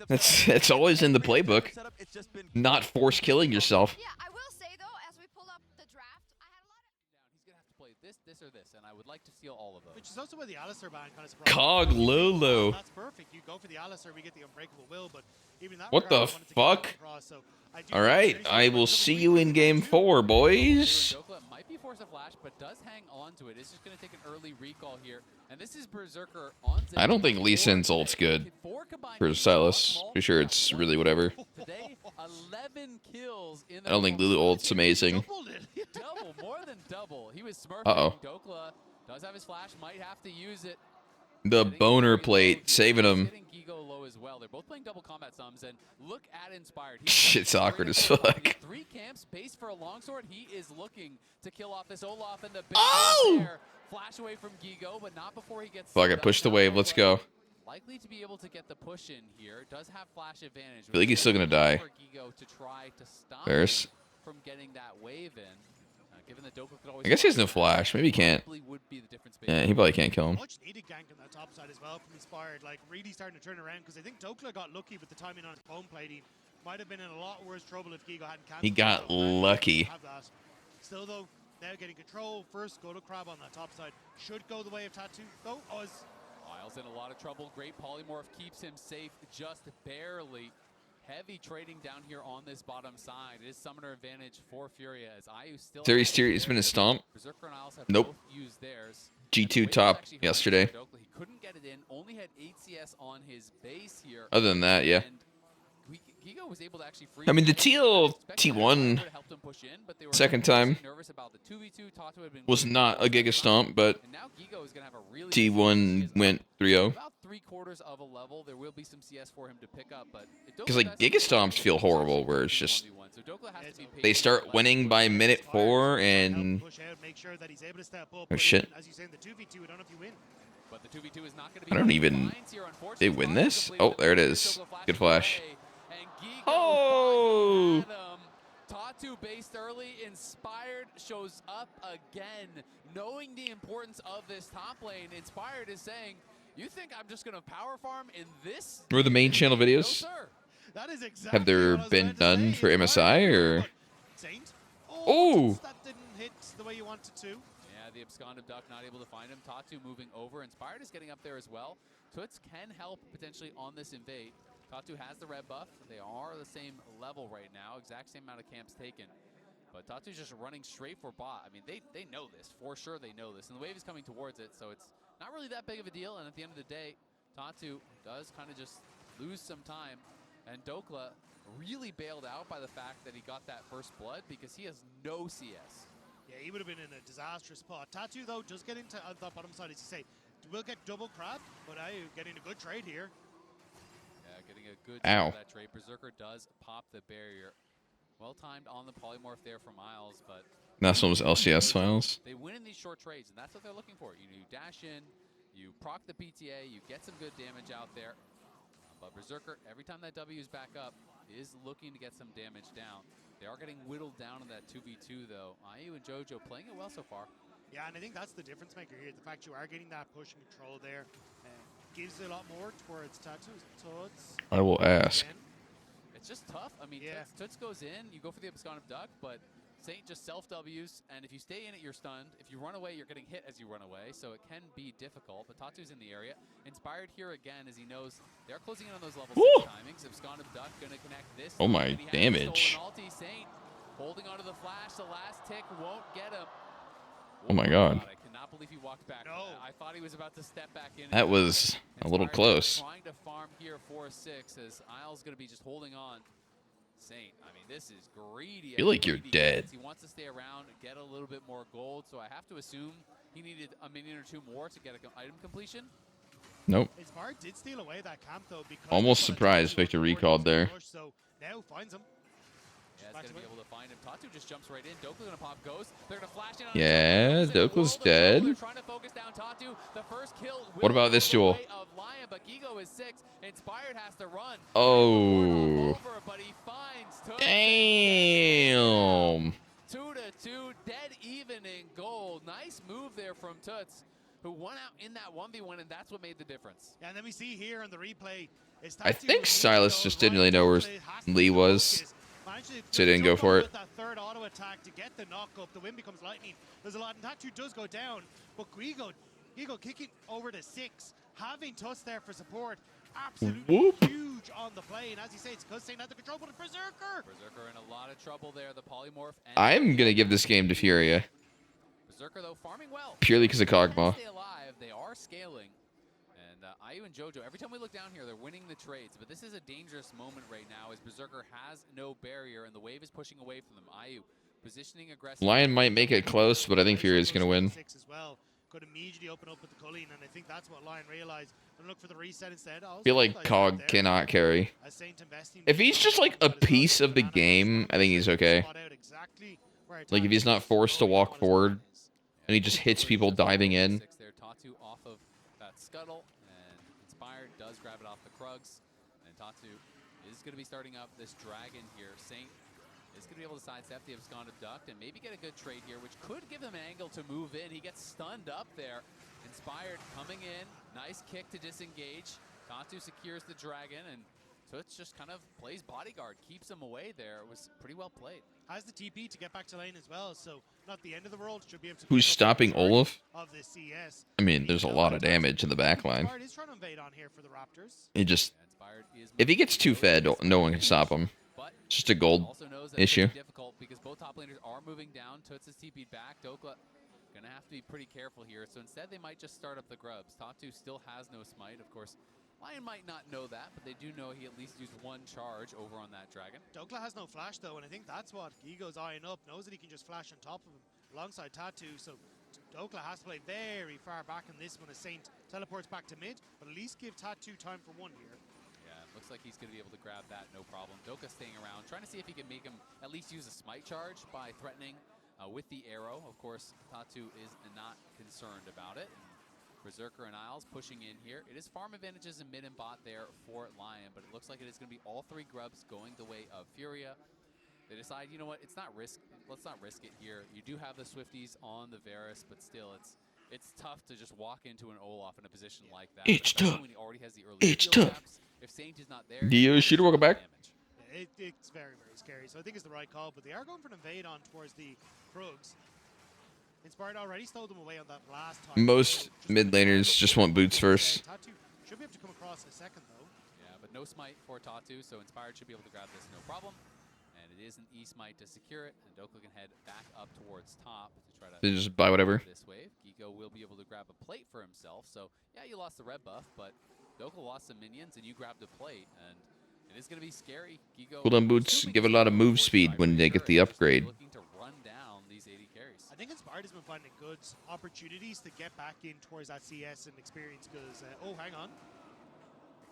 That's always in the playbook. Not force killing yourself. Yeah, I will say though, as we pull up the draft, I had a lot of. He's gonna have to play this, or this, and I would like to steal all of those. Which is also where the Alistair ban kind of surprised. Cog Lulu. That's perfect. You go for the Alistair, we get the Unbreakable Will, but even that. What the fuck? All right, I will see you in game 4, boys. Might be force a flash, but does hang on to it. It's just going to take an early recall here, and this is Berserker on. I don't think Lee Sin's ult's good for Silas. Pretty sure it's really whatever. Today, 11 kills in the I don't think Lulu ult's amazing. Double, more than double. He was smurfing. Uh-oh. Dokla does have his flash, might have to use it. The boner plate saving him. Gigo low as well. They're both playing double combat sums, and look at Inspired. Shit's awkward as fuck. 3 camps, base for a longsword. He is looking to kill off this Olaf and the big there. Flash away from Gigo, but not before he gets. Fuck it, push the wave. Let's go. Likely to be able to get the push in here. Does have flash advantage. I feel like he's still gonna die. Gigo to try to stop Ferris. from getting that wave in. Given that Dokla could always I guess he has no flash. Maybe he can't. Yeah, he probably can't kill him. Much needed gank on that top side as well from Inspired, like really starting to turn around because I think Dokla got lucky with the timing on his bone plating. Might have been in a lot worse trouble if Gigo hadn't canceled. He got lucky. Still though, now getting control. First go to Crab on that top side. Should go the way of Tattoo though. Miles in a lot of trouble. Great polymorph keeps him safe just barely. Heavy trading down here on this bottom side. It is summoner advantage for FURIA as Ayu still. He's been a stomp. Berserker and Isles have Nope. both used theirs. G2 top yesterday. He couldn't get it in. Only had 8 CS on his base here. Other than that, yeah. And Gigo was able to actually free I mean, the TL T1 second time was not a Giga Stomp, but T1 went 3-0. About 3/4 of a level. There will be some CS for him to pick up, but Because like Giga Stomps feel horrible, where it's just they start winning by minute 4 and oh shit. But the 2v2 is not going to be I don't even. They win this? Oh, there it is. Good flash. Oh! Tatu based early, Inspired shows up again. Knowing the importance of this top lane, Inspired is saying, you think I'm just going to power farm in this? Were the main channel videos? No, sir. That is exactly Have there been done for MSI or? Oh! That didn't hit the way you wanted to. Yeah, the absconded Duck not able to find him. Tatu moving over. Inspired is getting up there as well. Toots can help potentially on this invade. Tatu has the red buff. They are the same level right now. Exact same amount of camps taken. But Tatu's just running straight for bot. I mean, they know this. For sure they know this. And the wave is coming towards it, so it's not really that big of a deal. And at the end of the day, Tatu does kind of just lose some time. And Dokla really bailed out by the fact that he got that first blood because he has no CS. Yeah, he would have been in a disastrous spot. Tatu, though, just getting to the bottom side, as you say, will get double crabbed, but getting a good trade here. Yeah, getting a good Ow. that trade. Berserker does pop the barrier. Well timed on the polymorph there from Miles, but That's one was LCS files. they win in these short trades, and that's what they're looking for. You dash in, you proc the PTA, you get some good damage out there. But Berserker, every time that W is back up, is looking to get some damage down. They are getting whittled down in that 2v2, though. IU and JoJo playing it well so far. Yeah, and I think that's the difference maker here. The fact you are getting that push and control there gives a lot more towards Tatu's. I will ask. It's just tough. I mean, yeah. Toots goes in, you go for the absconded Duck, but Saint just self-Ws, and if you stay in it, you're stunned. If you run away, you're getting hit as you run away, so it can be difficult. But Tatu's in the area. Inspired here again, as he knows they're closing in on those level 6 timings. Absconded Duck gonna connect this. Oh my damage. Ulti, Saint holding onto the flash. The last tick won't get him. Oh my god. I cannot believe he walked back. No. I thought he was about to step back in. That was a little close. Trying to farm here for 6 as Isle's gonna be just holding on. Saint, I mean, this is greedy. I feel like you're dead. He wants to stay around, get a little bit more gold, so I have to assume he needed a minion or 2 more to get an item completion. Nope. Inspired did steal away that camp, though, because Almost surprised Victor recalled there. So now finds him. Yeah, it's gonna be able to find him. Tatu just jumps right in. Dokla's gonna pop Ghost. They're gonna flash in on Yeah, Dokla's dead. They're trying to focus down Tatu. The first kill What about this duel? of LYON, but Gigo is 6. Inspired has to run. Oh. Over, but he finds Toots. Damn. 2-2, dead even in gold. Nice move there from Toots, who won out in that 1v1, and that's what made the difference. Yeah, and then we see here on the replay. I think Silas just didn't really know where Lee was, so he didn't go for it. That third auto attack to get the knock up, the win becomes lightning. There's a lot, and Tatu does go down, but Gigo kicking over to 6, having Tuss there for support. Absolutely huge on the play, and as you say, it's because Saint had the control, but it's Berserker in a lot of trouble there. The polymorph. I'm gonna give this game to FURIA. Berserker though farming well. Purely because of Kog'Maw. Stay alive. They are scaling. And IU and JoJo, every time we look down here, they're winning the trades. But this is a dangerous moment right now as Berserker has no barrier and the wave is pushing away from them. IU positioning aggressive. LYON might make it close, but I think FURIA is gonna win. 6 as well. Could immediately open up with the culling, and I think that's what LYON realized. And look for the reset instead. I feel like Cog cannot carry. If he's just like a piece of the game, I think he's okay. Like if he's not forced to walk forward and he just hits people diving in. Tatu off of that scuttle, and Inspired does grab it off the Krugs, and Tatu is going to be starting up this dragon here. Saint is going to be able to sidestep the absconded Duck and maybe get a good trade here, which could give him an angle to move in. He gets stunned up there. Inspired coming in, nice kick to disengage. Tatu secures the dragon, and Toots just kind of plays bodyguard, keeps him away there. It was pretty well played. Has the TP to get back to lane as well, so not the end of the world. Should be able to. Who's stopping Olaf? Of the CS. I mean, there's a lot of damage in the backline. Inspired is trying to invade on here for the Raptors. It just, if he gets too fed, no one can stop him. It's just a gold issue. Difficult because both top laners are moving down. Toots is TP'd back. Dokla Gonna have to be pretty careful here. So instead, they might just start up the grubs. Tatu still has no smite. Of course, Lion might not know that, but they do know he at least used one charge over on that dragon. Dokla has no flash though, and I think that's what Gigo's eyeing up. Knows that he can just flash on top of him alongside Tatu. So Dokla has to play very far back in this one as Saint teleports back to mid, but at least give Tatu time for one here. Yeah, looks like he's going to be able to grab that, no problem. Dokla staying around, trying to see if he can make him at least use a smite charge by threatening with the arrow. Of course, Tatu is not concerned about it. Berserker and Isles pushing in here. It is farm advantages in mid and bot there for Lion, but it looks like it is going to be all three grubs going the way of Furia. They decide, you know what, let's not risk it here. You do have the Swifties on the Varus, but still, it's tough to just walk into an Olaf in a position like that. It's tough. When he already has the early It's field tough. traps. If Saint is not there, Dio, shooter, welcome back. It's very, very scary. So I think it's the right call, but they are going for an invade on towards the Krugs. Inspired already stole them away on that last time. Most mid laners just want boots first. Tatu should be able to come across in a second though. Yeah, but no smite for Tatu, so Inspired should be able to grab this no problem. And it is an E-smite to secure it, and Dokla can head back up towards top to try to They just buy whatever. this wave. Gigo will be able to grab a plate for himself, so yeah, you lost the red buff, but Dokla lost some minions, and you grabbed a plate, and it is going to be scary. Gigo Cooldown boots give a lot of move speed when they get the upgrade. looking to run down these 80 carries. I think Inspired has been finding good opportunities to get back in towards that CS and experience because, oh, hang on.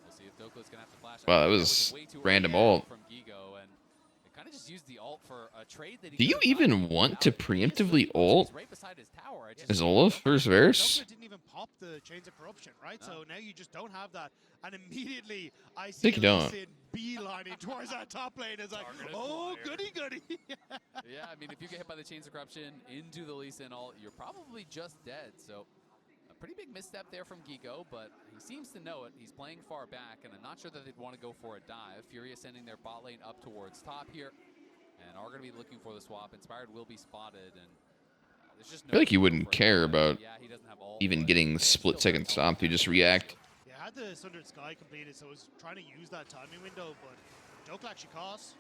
We'll see if Dokla's going to have to flash. Wow, that I think was way too random early ult. from Gigo, and it kind of just used the ult for a trade that he Do you could've gotten even want to without it. preemptively He's ult right beside his tower. I just- as Olaf versus Varus? Dokla didn't even pop the Chains of Corruption, right? No. So now you just don't have that. And immediately I see think you don't. Lee Sin beelining towards that top lane. It's like, Targeted oh, flyer. goody. Yeah, I mean, if you get hit by the Chains of Corruption into the Lee Sin ult, you're probably just dead. So a pretty big misstep there from Gigo, but he seems to know it. He's playing far back, and I'm not sure that they'd want to go for a dive. Furia sending their bot lane up towards top here, and are going to be looking for the swap. Inspired will be spotted, and there's just no I feel like you room wouldn't for it. care about Yeah, he doesn't have ult, even but getting it's split still second very stomped. You just complicated. react. Yeah, I had the Sundered Sky completed, so I was trying to use that timing window, but Dokla actually costs.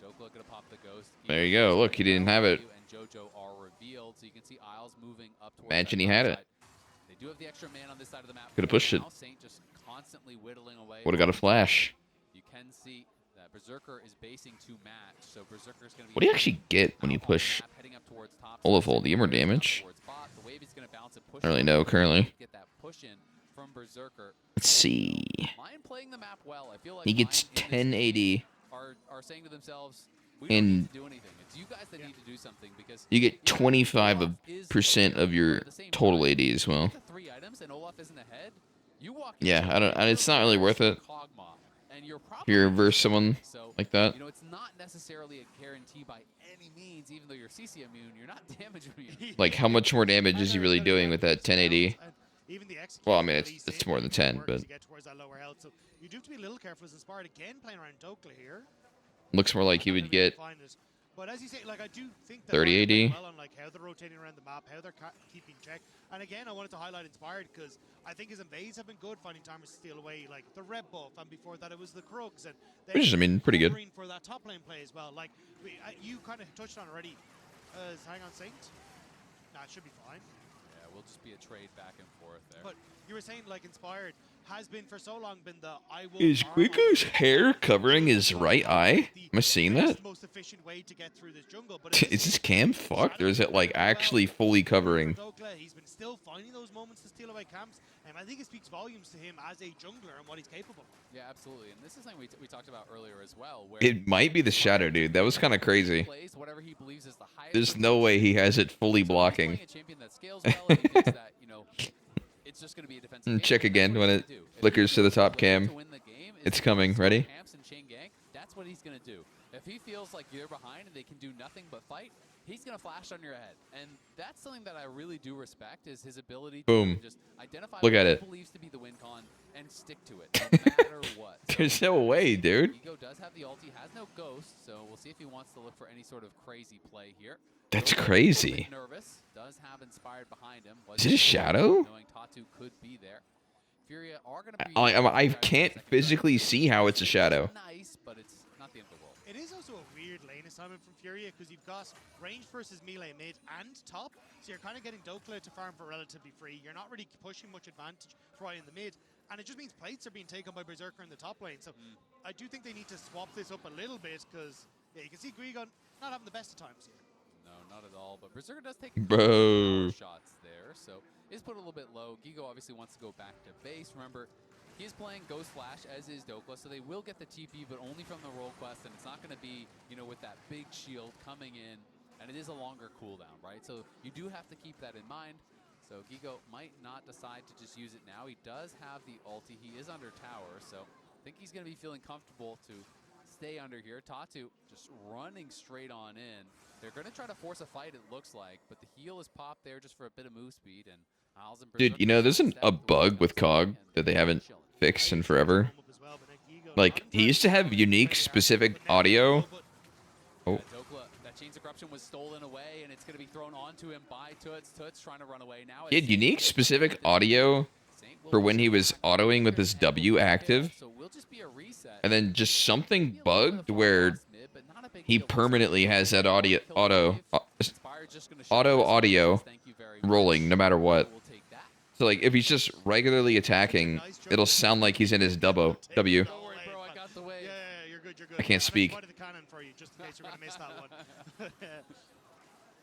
Dokla gonna pop the ghost. There you go. Look, he didn't have it. And JoJo are revealed, so you can see Isles moving up towards Imagine that he had top it. side. They do have the extra man on this side of the map. Coulda for pushed it. now. Saint just constantly whittling away. Would have got a flash. You can see that Berserker is basing to match, so Berserker's gonna be. What do you actually get when you out on the push map, heading up towards top. Olaf So ult? Do you get more Berserker damage? towards bot. The wave is gonna bounce and push. I don't really in. know currently. Get that push in from Berserker. Let's see. Lion playing the map well. I feel like He gets Lion in this 1080. are saying to themselves, we don't And need to do anything. It's you guys that need to do something because You get you know, 25% Olaf is of your at the same total time. AD as well. Get the 3 items and Olaf isn't ahead. You walk Yeah, into I don't. a It's not really worth it. Kog'Maw, and you're If probably you reverse someone so, like that. you know, it's not necessarily a guarantee by any means. Even though you're CC immune, you're not damage immune. Like, how much more damage is he really doing with that 1080? Even the Well, I mean, it's more than 10, but to get towards that lower health. So you do have to be a little careful as Inspired again playing around Dokla here. looks more like he would get Find it. But as you say, like I do think that 30 Lion are playing AD. well on like how they're rotating around the map, how they're keeping check. And again, I wanted to highlight Inspired because I think his invades have been good, finding timers to steal away like the red buff, and before that it was the Krugs, and Which is, I mean, pretty good. covering for that top lane play as well. Like you kind of touched on already. Hang on, Saint. Nah, it should be fine. Yeah, we'll just be a trade back and forth there. But you were saying like Inspired has been for so long been the I will. Is farm Quico's on- hair covering his right eye? The Am I seeing best, that? most efficient way to get through this jungle. But Is this cam fucked, or is it like actually fully covering? He's been still finding those moments to steal away camps, and I think it speaks volumes to him as a jungler and what he's capable of. Yeah, absolutely. And this is something we talked about earlier as well. Where It might be the shadow, dude. That was kind of crazy. plays whatever he believes is the highest There's no way he has it fully So if he's blocking. playing a champion that scales well, and he thinks that, you know, it's just going to be a defensive game, Check that's again what when he's it gonna do. If flickers he to the feels top way cam. to win the game is It's to coming. score Ready? camps and chain gank, that's what he's going to do. If he feels like you're behind and they can do nothing but fight, he's going to flash on your head. And that's something that I really do respect is his ability Boom. to just identify Look what at he it. believes to be the win con and stick to it, no matter what. So, There's no way, dude. Ego does have the ult. He has no ghost, so we'll see if he wants to look for any sort of crazy play here. That's Jojo, a crazy. little bit nervous. Does have Inspired behind him. Was Is it a shadow? knowing Tatu could be there. Furia are going to be. I can't physically see how it's a shadow. Nice, but it's not the end of the world. It is also a weird lane assignment from FURIA because you've got range versus melee mid and top, so you're kind of getting Dokla to farm for relatively free. You're not really pushing much advantage for in the mid, and it just means plates are being taken by Berserker in the top lane. So I do think they need to swap this up a little bit because you can see Guigon not having the best of times here. No, not at all. But Berserker does take Bro. shots there, so is put a little bit low. Gigo obviously wants to go back to base. Remember, he's playing Ghost Flash, as is Dokla, so they will get the TP, but only from the role quest, and it's not going to be, with that big shield coming in, and it is a longer cooldown, right? So you do have to keep that in mind. So Gigo might not decide to just use it now. He does have the ulti. He is under tower, so I think he's going to be feeling comfortable to stay under here. Tatu just running straight on in. They're going to try to force a fight, it looks like, but the heal is popped there just for a bit of move speed. And Isles and Dude, there's a bug with COG that they haven't fixed in forever. Like, he used to have unique specific audio. Oh. That Chains of Corruption was stolen away, and it's going to be thrown onto him by Toots. Toots trying to run away now. He had unique specific audio for when he was autoing with his W active. And then just something bugged where he permanently has that auto audio rolling no matter what. So like if he's just regularly attacking, it'll sound like he's in his W. I can't speak.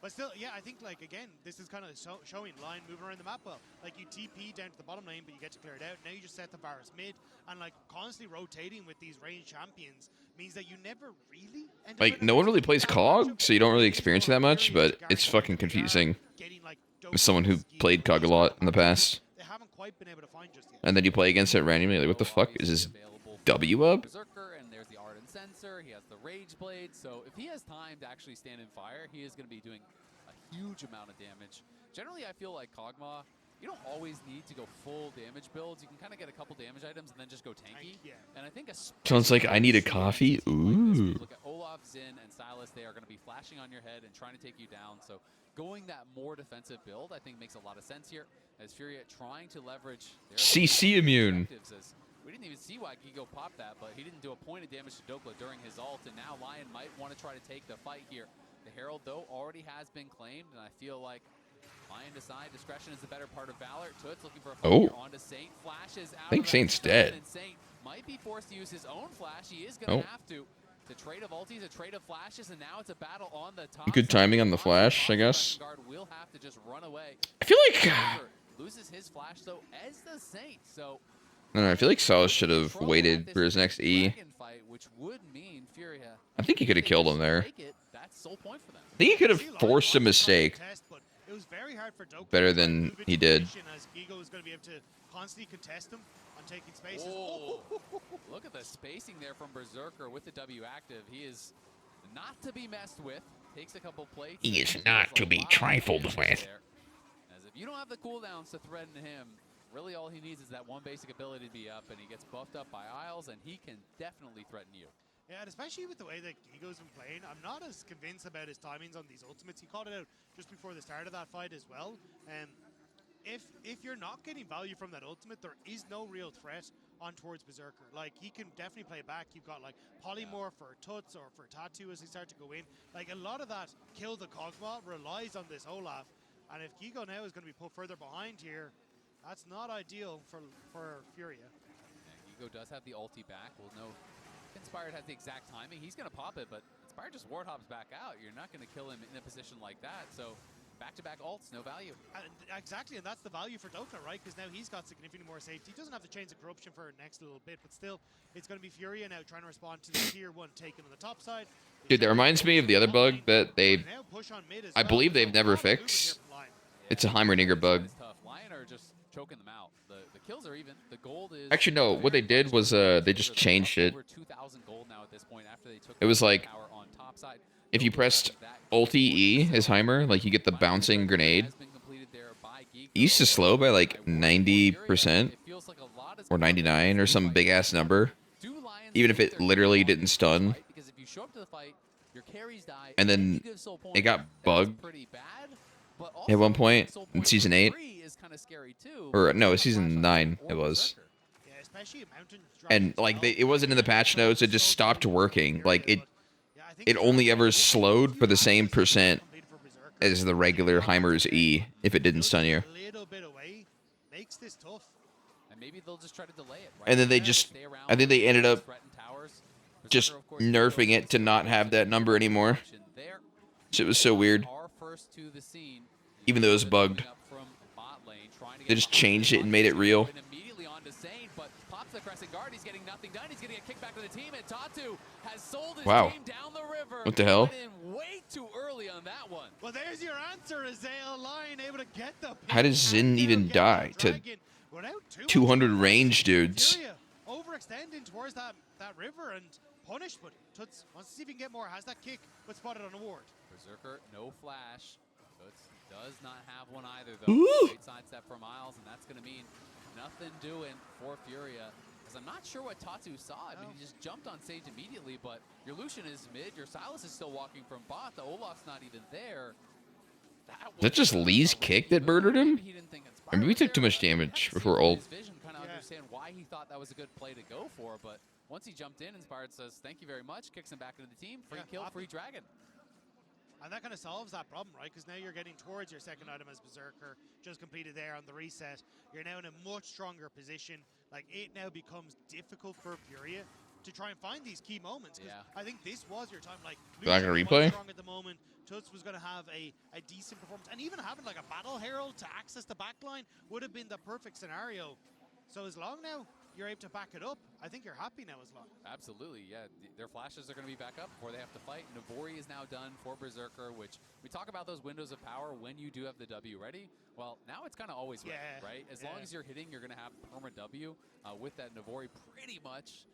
But still, yeah, I think, like, again, this is kind of showing line moving around the map well. Like, you TP down to the bottom lane, but you get to clear it out. Now you just set the Varus mid, and, like, constantly rotating with these ranged champions means that you never really end up like, no one really plays COG, so you don't really experience it that much, but it's fucking confusing. As someone who played COG a lot in the past. They haven't quite been able to find just yet. And then you play against it randomly, like, what the fuck? Is his W up? Berserker, and there's the Ardent Sensor. He has the Rage Blade, so if he has time to actually stand in fire, he is going to be doing a huge amount of damage. Generally, I feel like Kog'Maw, you don't always need to go full damage builds. You can kind of get a couple damage items and then just go tanky. And I think sounds like I need a coffee. Ooh. Look at Olaf, Xin, and Silas. They are going to be flashing on your head and trying to take you down. So going that more defensive build, I think, makes a lot of sense here. As FURIA trying to leverage their CC immune. We didn't even see why Gigo popped that, but he didn't do a point of damage to Dokla during his ult, and now LYON might want to try to take the fight here. The Herald, though, already has been claimed, and I feel like LYON decide discretion is the better part of valor. Toots looking for a fight here onto Saint. Flashes out. I think Saint's dead. And Saint might be forced to use his own flash. He is going to have to. The trade of ultis, a trade of flashes, and now it's a battle on the top. Good timing on the flash, I guess. Will have to just run away. I feel like loses his flash, though, as the Saint. So I don't know, I feel like Silas should have waited for his next E. I think he could have killed him there. I think he could have forced a mistake better than he did. Look at the spacing there from Berserker with the W active. He is not to be messed with. Takes a couple plates. He is not to be trifled with. As if you don't have the cooldowns to threaten him, really all he needs is that one basic ability to be up, and he gets buffed up by Isles, and he can definitely threaten you. Yeah, and especially with the way that Gigo's been playing, I'm not as convinced about his timings on these ultimates. He called it out just before the start of that fight as well. If you're not getting value from that ultimate, there is no real threat on towards Berserker. Like, he can definitely play back. You've got, like, Polymorph for Toots or for Tatu as they start to go in. Like, a lot of that kill the Kog'Maw relies on this Olaf. And if Gigo now is going to be put further behind here, that's not ideal for FURIA. Yeah, Gigo does have the ulti back. We'll know if Inspired has the exact timing. He's going to pop it, but Inspired just ward hops back out. You're not going to kill him in a position like that. So back-to-back ults, no value. Exactly, and that's the value for Dokla, right? Because now he's got significantly more safety. He doesn't have the Chains of Corruption for next little bit, but still, it's going to be FURIA now trying to respond to the tier 1 taken on the top side. Dude, that reminds me of the other bug that I believe they've never fixed. It's a Heimerdinger bug. LYON are just choking them out. The kills are even. The gold is actually no. What they did was they just changed it. It was like if you pressed Ulti E as Heimer, like you get the bouncing grenade. It used to slow by like 90% or 99 or some big ass number, even if it literally didn't stun. And then it got bugged at one point in season 8, or no, season 9 it was. And like it wasn't in the patch notes. It just stopped working. Like it only ever slowed for the same percent as the regular Heimer's E if it didn't stun you. A little bit away makes this tough. And maybe they'll just try to delay it. Right? And then they just, I think they ended up just nerfing it to not have that number anymore. Shit was so weird. Even though it was bugged. They just changed it and made it real. Wow. What the hell? Well, there's your answer, Azale. Lion able to get the How does Zin even die to 200 range dudes? Overextending towards that river and punished, but Toots wants to see if he can get more. Has that kick, but spotted on a ward. Berserker, no flash. Toots does not have one either, though. Great sidestep for Miles, and that's going to mean nothing doing for Furia. Because I'm not sure what Tatu saw. I mean, he just jumped on stage immediately, but your Lucian is mid, your Silas is still walking from bot, the Olaf's not even there. Is that just Lee's kick that murdered him? Or maybe we took too much damage before ult. Kind of understand why he thought that was a good play to go for, but once he jumped in, Inspired says, thank you very much, kicks him back into the team, free kill, free dragon. And that kind of solves that problem, right? Because now you're getting towards your second item as Berserker, just completed there on the reset. You're now in a much stronger position. Like, it now becomes difficult for Furia to try and find these key moments. I think this was your time. Like, not gonna replay? Strong at the moment. Toots was going to have a decent performance. And even having like a Battle Herald to access the backline would have been the perfect scenario. So as long now you're able to back it up, I think you're happy now as long. Absolutely, yeah. Their flashes are going to be back up before they have to fight. Navori is now done for Berserker, which we talk about those windows of power when you do have the W ready. Well, now it's kind of always ready, right? As long as you're hitting, you're going to have perma W with that Navori pretty much.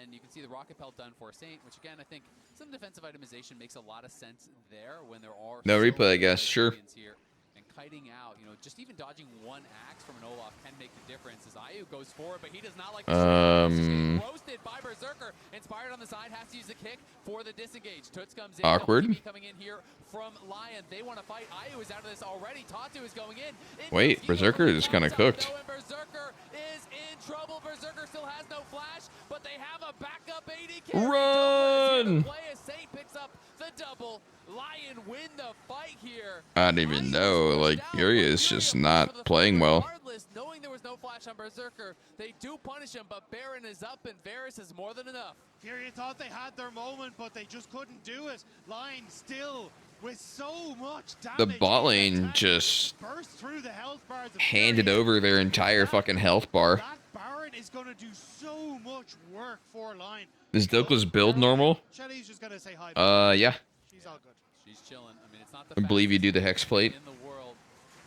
And you can see the Rocket Pelt done for Saint, which again, I think some defensive itemization makes a lot of sense there when there are no replay, I guess, sure. Here. And kiting out, you know, just even dodging one axe from an Olaf can make the difference as Ayu goes forward, but he does not like the roasted by Berserker. Inspired on the side, has to use the kick for the disengage. Toots comes in. Awkward. Coming in here from Lion. They want to fight. Ayu is out of this already. Tatu is going in. Wait, Berserker is kind of cooked. Berserker is in trouble. Berserker still has no flash, but they have a backup AD carry. Run! Saint picks up the double. Lion win the fight here. I didn't even know. Like, Furia is just not playing well. Regardless, knowing there was no flash on Berserker, they do punish him, but Baron is up and Varus is more than enough. Furia thought they had their moment, but they just couldn't do it. Lion still with so much damage. The bot lane just burst through the health bars handed over their entire fucking health bar. That Baron is going to do so much work for Lion. Is Dokla's build normal? Shelly's just going to say hi. Yeah. She's all good. She's chilling. I mean, it's not the I believe you do the hex plate. In the world,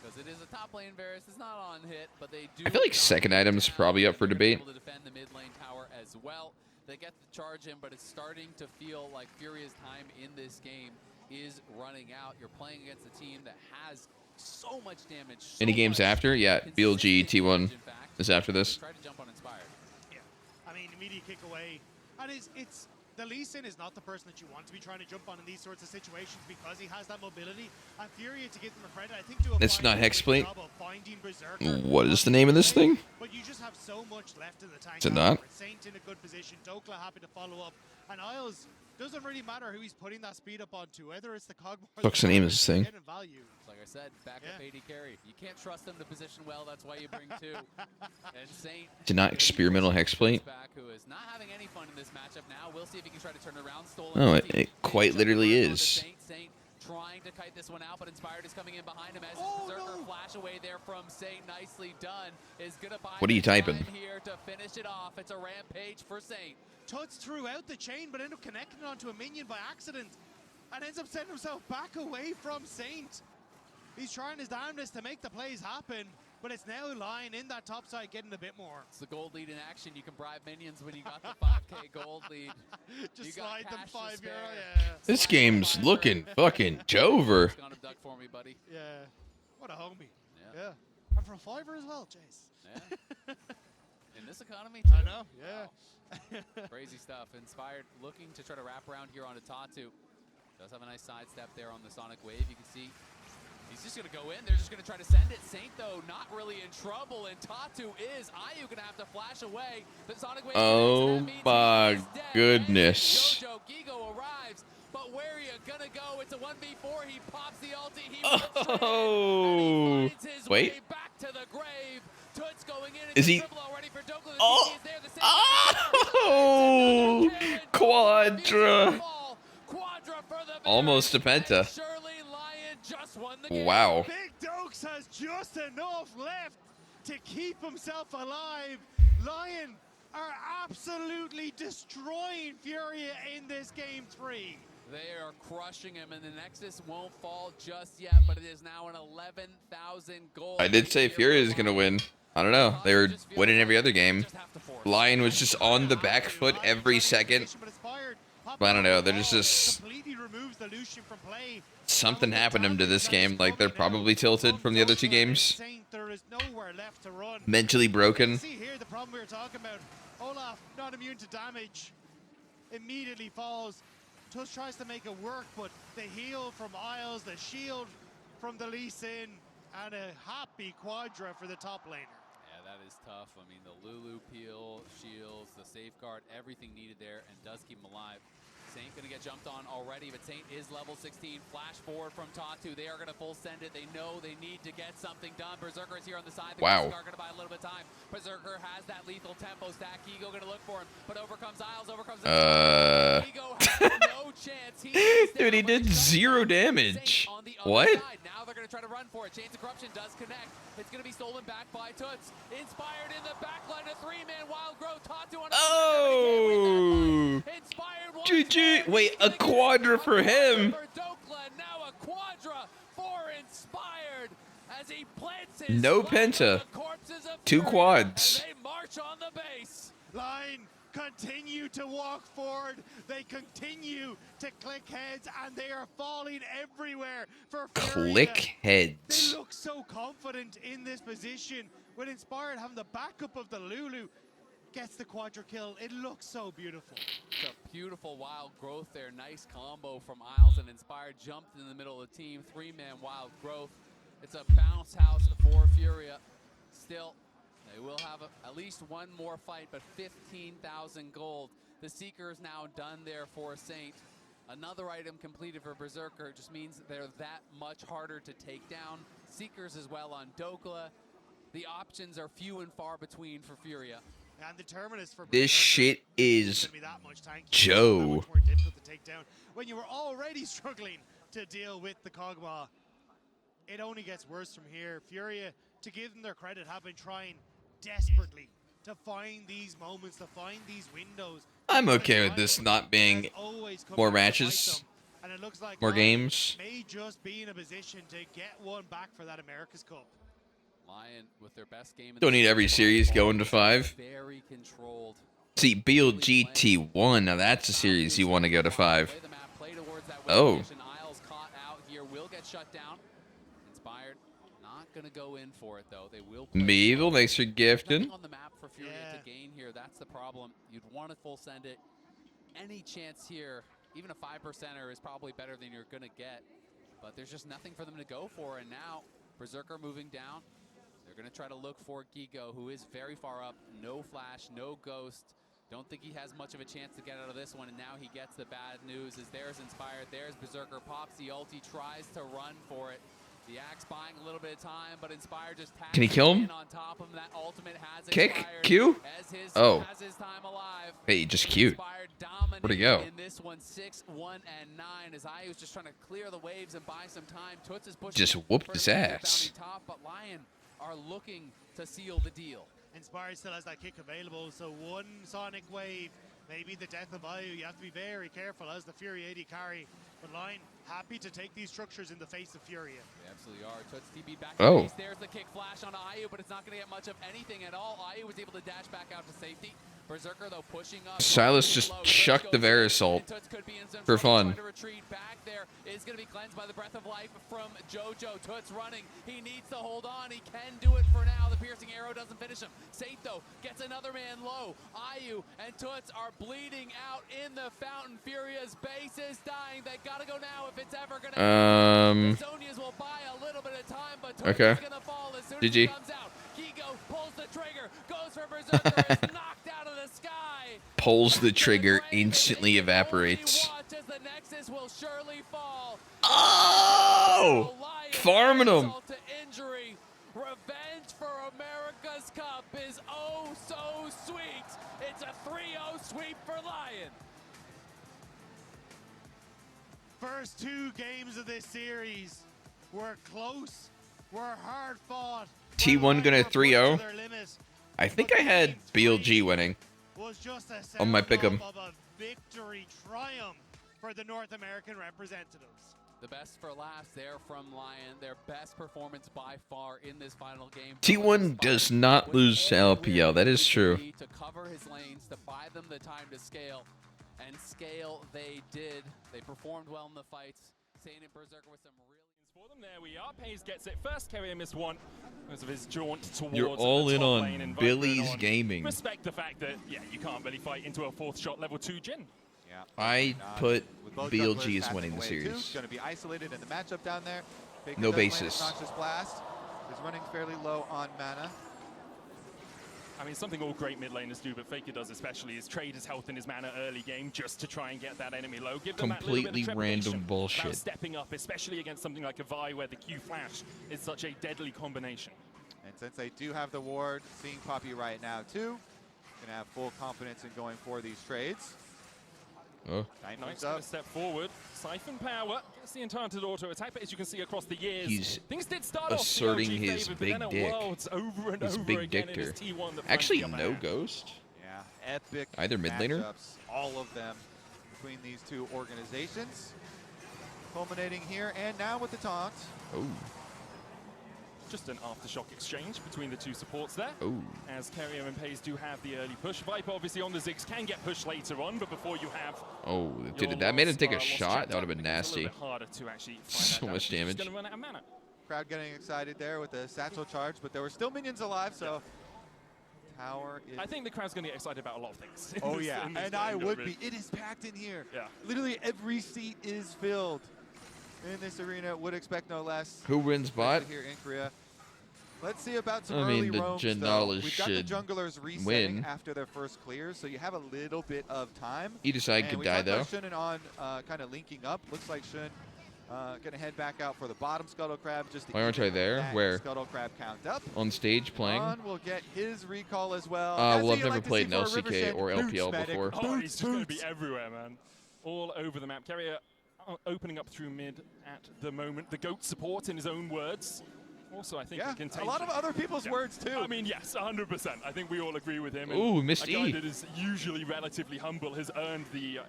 because it is a top lane Varus. It's not on hit, but they do. I feel like second item's probably up for debate. Able to defend the mid lane tower as well. They get the charge in, but it's starting to feel like Furia's time in this game is running out. You're playing against a team that has so much damage. Any games after? Yeah, BLG T1 is after this. Try to jump on Inspired. Yeah, I mean, immediate kick away. And it's the Lee Sin is not the person that you want to be trying to jump on in these sorts of situations because he has that mobility. And Furia, to give them a credit, I think do a it's not hex plate. Berserker. What is the name of this thing? But you just have so much left in the tank. Is it not? Saint in a good position. Dokla happy to follow up. And Isles, doesn't really matter who he's putting that speed up onto, whether it's the cog. What's the name of this thing? Like I said, backup AD carry. You can't trust them to position well. That's why you bring two. And Saint did not experimental hex plate. Who is not having any fun in this matchup now. We'll see if he can try to turn around. Oh, it quite literally is. Saint trying to kite this one out, but Inspired is coming in behind him as Berserker flash away there from Saint. Nicely done. Is gonna buy what are you typing? Here to finish it off. It's a rampage for Saint. Tuts threw out the chain, but ended up connecting it onto a minion by accident, and ends up sending himself back away from Saint. He's trying his damnedest to make the plays happen, but it's now Lion in that top side getting a bit more. It's the gold lead in action. You can bribe minions when you got the 5K gold lead. Just slide them €5. Yeah. This game's looking fucking Jover. For me, buddy. Yeah. What a homie. Yeah. And for a $5 as well, Jace. Yeah. In this economy, too. I know. Yeah. Wow. Crazy stuff. Inspired looking to try to wrap around here onto Tatu. Does have a nice sidestep there on the Sonic Wave. You can see he's just going to go in. They're just going to try to send it. Saint, though, not really in trouble. And Tatu is. Ayu going to have to flash away. The Sonic Wave. Oh, my goodness. Jojo Gigo arrives. But gonna go. It's a 1v4. He pops the ulti. He Oh, finds his wait. way back to the grave. Toots going in. Is he? Triple already for Dokla. The Oh, TP is there. The same oh, Quadra. Quadra for the Almost a penta. Surely LYON just won the game. Wow. Big Dokes has just enough left to keep himself alive. LYON are absolutely destroying FURIA in this game 3. They are crushing him, and the Nexus won't fall just yet, but it is now an 11,000 goal. I did say FURIA is going to win. I don't know. They were winning every other game. LYON was just on the back foot every second. But I don't know. They're just something happened to them to this game. Like, they're probably tilted from the other two games. Mentally broken. See here the problem we were talking about. Olaf, not immune to damage, immediately falls. Tuss tries to make it work, but the heal from Isles, the shield from the Lee Sin, and a happy Quadra for the top laner. Yeah, that is tough. I mean, the Lulu peel, shields, the safeguard, everything needed there, and does keep him alive. Saint gonna get jumped on already, but Saint is level 16. Flash forward from Tatu. They are gonna full send it. They know they need to get something done. Berserker is here on the side. The wow. are gonna buy a little bit of time. Berserker has that lethal tempo stack. Ego gonna look for him, but over comes Isles. Over comes Ego has no chance. Dude, he did 0 damage. What? Now they're gonna try to run for it. Chains of Corruption does connect. It's gonna be stolen back by Toots. Inspired in the backline, a 3-man wild growth. Tatu on oh. GG. Wait, a Quadra for him. Now a Quadra for Inspired as he plants his no penta. 2 quads. they march on the base. Line continue to walk forward. They continue to click heads, and they are falling everywhere for FURIA. Click heads. They look so confident in this position. With Inspired having the backup of the Lulu, gets the Quadra kill. It looks so beautiful. It's a beautiful wild growth there. Nice combo from Isles and Inspired. Jumped in the middle of the team. 3-man wild growth. It's a bounce house for FURIA. Still, they will have at least one more fight, but 15,000 gold. The Seeker is now done there for Saint. Another item completed for Berserker just means they're that much harder to take down. Seekers as well on Dokla. The options are few and far between for FURIA. And the Terminus for This shit is Joe. Joe. More difficult to take down. When you were already struggling to deal with the Kog'Maw, it only gets worse from here. FURIA, to give them their credit, have been trying desperately to find these moments, to find these windows. I'm okay with this not being more matches, and it looks like more games. May just be in a position to get one back for that America's Cup. LYON with their best game. Don't need every series going to 5. Very controlled. See, BLG T1. Now that's a series you want to go to 5. Oh. Isles caught out here, will get shut down. Inspired, not gonna go in for it though. They will. Meevil, thanks for gifting. On the map for FURIA to gain here. That's the problem. You'd want to full send it. Any chance here, even a 5%er is probably better than you're gonna get. But there's just nothing for them to go for. And now Berserker moving down. They're going to try to look for Gigo, who is very far up. No flash, no ghost. Don't think he has much of a chance to get out of this one. And now he gets the bad news. As there's Inspired, there's Berserker. Pops the ulti, tries to run for it. The Axe buying a little bit of time, but Inspired just can he kill him? On top of him. That ultimate has kick? Q? Oh. Has his time alive. Hey, he just Q'd. Where'd he go? In this one, 6, 1, and 9. As I was just trying to clear the waves and buy some time. Toots is pushing. Just whooped his ass. Top, but LYON are looking to seal the deal. Inspired still has that kick available, so one Sonic Wave, maybe the death of Ayu. You have to be very careful as the FURIA AD carry. But LYON happy to take these structures in the face of FURIA. They absolutely are. Toots TB back oh. To the base. There's the kick flash on Ayu, but it's not going to get much of anything at all. Ayu was able to dash back out to safety. Berserker though pushing up. Silas just chucked the Verisalt for fun. To retreat back there is going to be cleansed by the breath of life from JoJo. Toots running. He needs to hold on. He can do it for now. The piercing arrow doesn't finish him. Saint though gets another man low. Ayu and Toots are bleeding out in the fountain. FURIA's base is dying. They gotta go now if it's ever gonna happen. The Zonias will buy a little bit of time, but Toots is gonna fall as soon as he comes out. Gigo pulls the trigger, goes for Berserker, is knocked out of the sky. Pulls the trigger, instantly evaporates. Watch as the Nexus will surely fall. go! Farming them. To injury. Revenge for America's Cup is oh so sweet. It's a 3-0 sweep for Lion. First 2 games of this series were close, were hard fought. T1 gonna 3-0. I think I had BLG winning on my pick'em. Of a victory triumph for the North American representatives. The best for last there from Lion. Their best performance by far in this final game. T1 does not lose to LPL. That is true. To cover his lanes, to buy them the time to scale. And scale they did. They performed well in the fights. Saint and Berserker with some really... For them, there we are. Pays gets it first. Carrier missed one because of his jaunt towards You're all the in top on lane and Billy's on. gaming. Respect the fact that, yeah, you can't really fight into a 4th shot level 2 Jin. Yeah. I put With BLG as winning the series. Going to be isolated in the matchup down there. Baker No does land basis. a Noxious Blast. Is running fairly low on mana. I mean, something all great mid laners do, but Faker does especially, is trade his health and his mana early game just to try and get that enemy low. Give them Completely that little bit of random trepidation bullshit. about stepping up, especially against something like a Vi where the Q flash is such a deadly combination. And since they do have the ward, seeing Poppy right now too, can have full confidence in going for these trades. Oh. Knight Knight's moves going up. to step forward. Siphon power. Gets the enchanted auto attack, but as you can see across the years, He's things did start asserting off his favored, big but then dick. it worlds over and His over big again. It is dictor. T1 that Actually, finds the no upper hand. ghost. Yeah, epic Either mid laner? matchups, all of them between these two organizations. Culminating here, and now with the taunt. Oh. Just an aftershock exchange between the two supports there. Oh. As Carrier and Pays do have the early push. Viper obviously on the Ziggs can get pushed later on, but before you have Oh, your dude, that made him lost, take a lost shot. That would have chapter, been it's a nasty. little bit harder to actually find So that much He's damage. going to run out of mana. Crowd getting excited there with the satchel charge, but there were still minions alive, so tower is... I think the crowd's going to get excited about a lot of things. in Oh this- yeah, in this and I game, would really. be. It is packed in here. Yeah. Literally every seat is filled in this arena. Would expect no less. Who wins bot? Especially here in Korea. Let's see about some I early mean, the roams, though. Janalas We've got the should junglers resetting win. after their first clears, so you have a little bit of time. Either side And could we die, talked though. about Shun and On kind of linking up. Looks like Shun gonna head back out for the bottom Scuttle Crab. Just to Why aren't I even there? that Where? Scuttle Crab count up. On stage playing? On will get his recall as well. Well, That's I've what never you played like an to see for a LCK River or Shed. LPL Boots, before. medic. Oh, he's just going to be Boots. everywhere, man. All over the map. Carrier opening up through mid at the moment. The GOAT support, in his own words. Also, I think Yeah, he can take a lot of other people's Yeah. words too. I mean, yes, 100%. I think we all agree with him. And Ooh, missed a guy E. that is usually relatively humble has earned the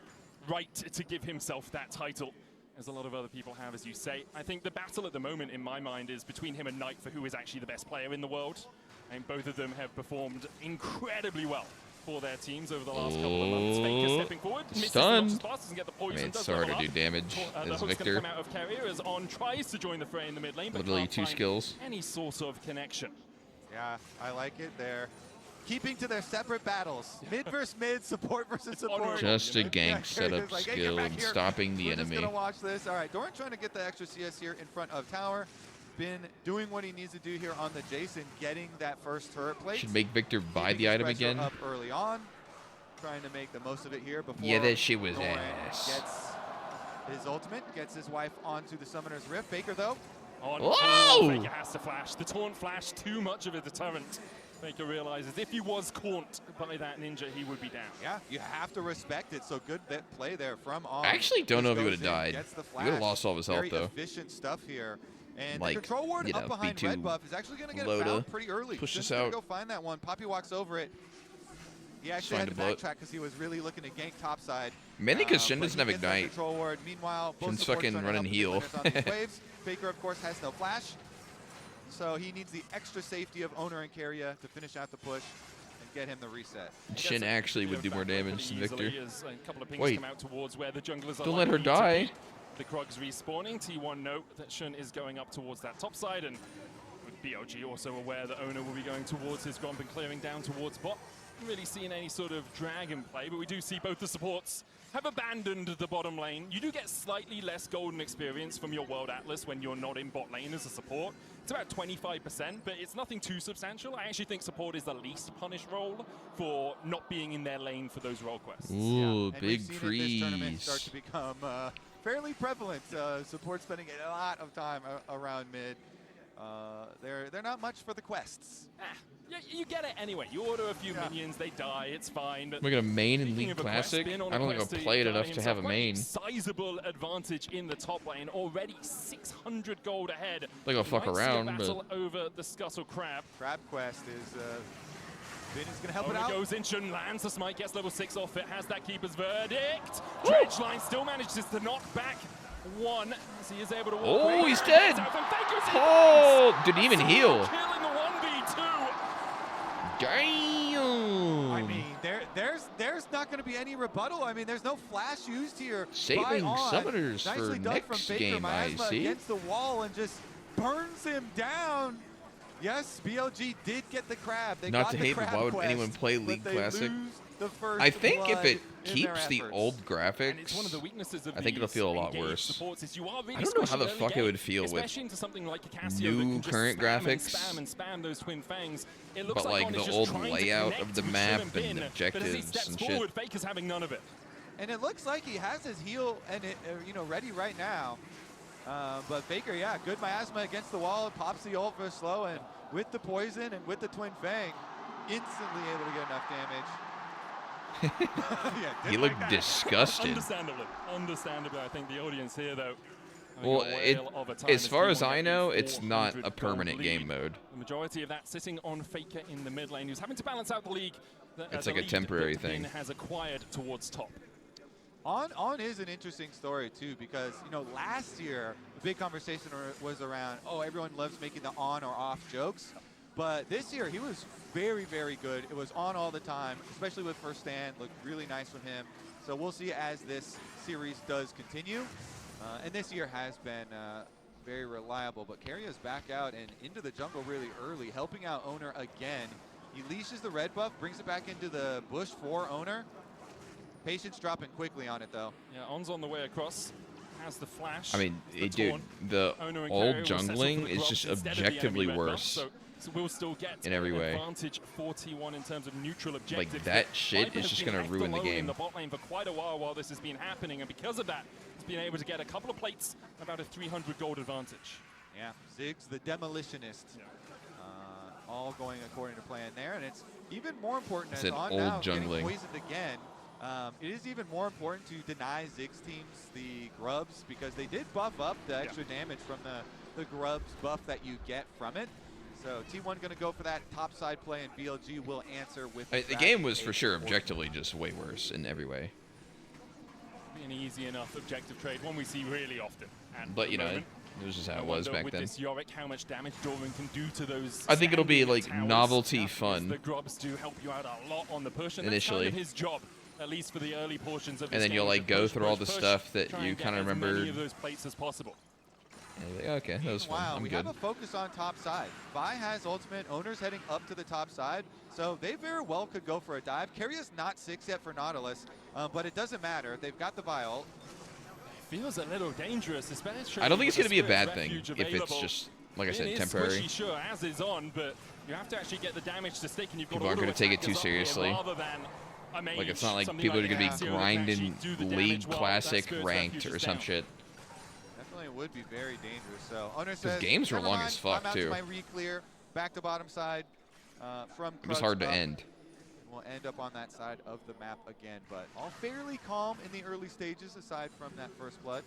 right to give himself that title, as a lot of other people have, as you say. I think the battle at the moment, in my mind, is between him and Knight for who is actually the best player in the world. And both of them have performed incredibly well for their teams over the last couple of months. Faker stepping forward, misses the Stunned. Noxious Blast, doesn't get the I poison, mean, it's does hard to level do up. damage The as hook's gonna Victor. come out of Carrier as On tries to join the fray in the mid lane, but Literally can't 2 find skills. any sort of connection. Yeah, I like it. They're keeping to their separate battles. Mid versus mid, support versus support. Just a Yeah, gank setup Like, hey, get skill back and here. stopping the We're enemy. just gonna watch this. All right, Doran trying to get the extra CS here in front of tower. Been doing what he needs to do here on the Jason, getting that first turret plate. Should make Victor buy Keeping the his item pressure again. up early on, trying to make the most of it here before. Yeah, that shit was Doran ass. gets his ultimate, gets his wife onto the Summoner's Rift. Baker though, On Whoa! Faker has to flash. The taunt flash, too much of a deterrent. Faker realizes if he was caught by that ninja, he would be down. yeah, you have to respect it. So good play there from On. I actually don't know if he Just would have goes in, died. gets the He would have flash. lost all of his health, Very though. efficient stuff here. And Like, the control ward you know, up behind B2 Red Buff is actually going to get Loda. found pretty early. Push Shun's this gonna out. go find that one. Poppy walks over it. He actually Trying had to to blow it. backtrack because he was really looking to gank topside. Mainly because Shin but doesn't he have gets that Ignite. Control ward. Meanwhile, both Shin's supports fucking trying to running help heal. the mid laners on these waves. Faker, of course, has no flash. So he needs the extra safety of Owner and Carrier to finish out the push and get him the reset. Shin actually would do more damage than Victor. As a couple of pings Wait. come out towards where the junglers are Don't let her likely to die. be. The Krugs respawning. T1 note that Shun is going up towards that top side, and with BLG also aware that Owner will be going towards his Gromp and clearing down towards bot. Haven't really seen any sort of dragon play, but we do see both the supports have abandoned the bottom lane. You do get slightly less golden experience from your World Atlas when you're not in bot lane as a support. It's about 25%, but it's nothing too substantial. I actually think support is the least punished role for not being in their lane for those role quests. Ooh, And big we've seen it this tournament start freeze. to become fairly prevalent. Support spending a lot of time around mid. They're not much for the quests. Yeah, you get it anyway. You order a few minions, they die, it's fine. But we're gonna main in League Classic. I don't think I'll play it enough to have a main. Sizable advantage in the top lane, already 600 gold ahead. I think I'll fuck around, battle but over the Scuttle Crab. Crab quest is Finn is gonna help it out. Goes in, Shun lands the smite, gets level 6 off it, has that keeper's verdict. Dredgeline still manages to knock back one as he is able to walk. Oh, he's dead. Oh, didn't even heal. Killing the 1v2. Damn. I mean, there's not going to be any rebuttal. I mean, there's no flash used here. Saving summoners Nicely for done next from Baker. game, I Miasma see. against the wall and just burns him down. Yes, BLG did get the crab. They Not got to the hate, but crab why would quest, anyone play but League they Classic? lose the first I think if blood it in their keeps the efforts. old And graphics, it's one of the weaknesses of I think it'll feel a lot worse. Supports is you are really I don't know how the squishy fuck it early would feel game, with especially into something like a Casio new that can just current spam graphics, and spam those twin fangs. It looks but like On the is just old trying to layout connect of the with map Shun Bin, and but as he objectives steps and forward, shit. Faker's having none of it. And it looks like he has his heal and ready right now. But Faker, yeah, good miasma against the wall, pops the ult for slow, and with the poison and with the twin fang, instantly able to get enough damage. Yeah, He looked disgusted. Understandably, I think the audience here, though. Well, as far as I know, it's not a permanent game mode. The majority of that sitting on Faker in the mid lane, who's having to balance out the league. It's like a temporary thing. Has acquired towards top. On is an interesting story too, because last year the big conversation was around, oh, everyone loves making the on or off jokes, but this year he was very, very good. It was on all the time, especially with first stand. Looked really nice from him. So we'll see as this series does continue. And this year has been very reliable. But Carrio's back out and into the jungle really early, helping out Owner again. He leashes the red buff, brings it back into the bush for Owner. Patience dropping quickly on it, though. Yeah, On's on the way across. Has the flash. I mean, dude, the old jungling is just objectively worse. So we'll still get in every way. Advantage for T1 in terms of neutral objectives. Like, that shit is just going to ruin the game. In the bot lane for quite a while this has been happening, and because of that, he's been able to get a couple of plates, about a 300 gold advantage. Yeah, Ziggs the Demolitionist. Yeah. All going according to plan there, and it's even more important It's as an On old now jungling. getting poisoned again. It is even more important to deny Ziggs teams the grubs, because they did buff up the extra damage from the grubs buff that you get from it. So T1 going to go for that top side play, and BLG will answer with the game was for sure objectively just way worse in every way. An easy enough objective trade, one we see really often. But it was just how it was back with then. This Yorick, how much damage Doran can do to those. I think it'll be like towers. novelty fun. The grubs do help you out a lot on the push, and initially. that's kind of his job, at least for the early portions of. And then you'll like go through all the stuff that you kind of remember. As many of those plates as possible. Like, okay, that was fun. Wow, I'm we good. have a focus on top side. Vi has ultimate, Owner's heading up to the top side, so they very well could go for a dive. Carrio's not 6 yet for Nautilus, but it doesn't matter. They've got the Vi ult. Feels a little dangerous, especially. I don't think it's going to be a Spirit's bad thing Refuge if it's available. just, like I said, It is temporary. squishy, sure, as is on, but you have to actually get the damage to stick, and you've got People aren't going gonna to take it too seriously. Like, it's not like people are going to be grinding League Classic ranked or some shit. Definitely would be very dangerous. So Owner says, games were never long mind, as fuck, I'm out too. to my re-clear, back to bottom side from It was Krug's hard to up. end. We'll end up on that side of the map again, but all fairly calm in the early stages aside from that first blood.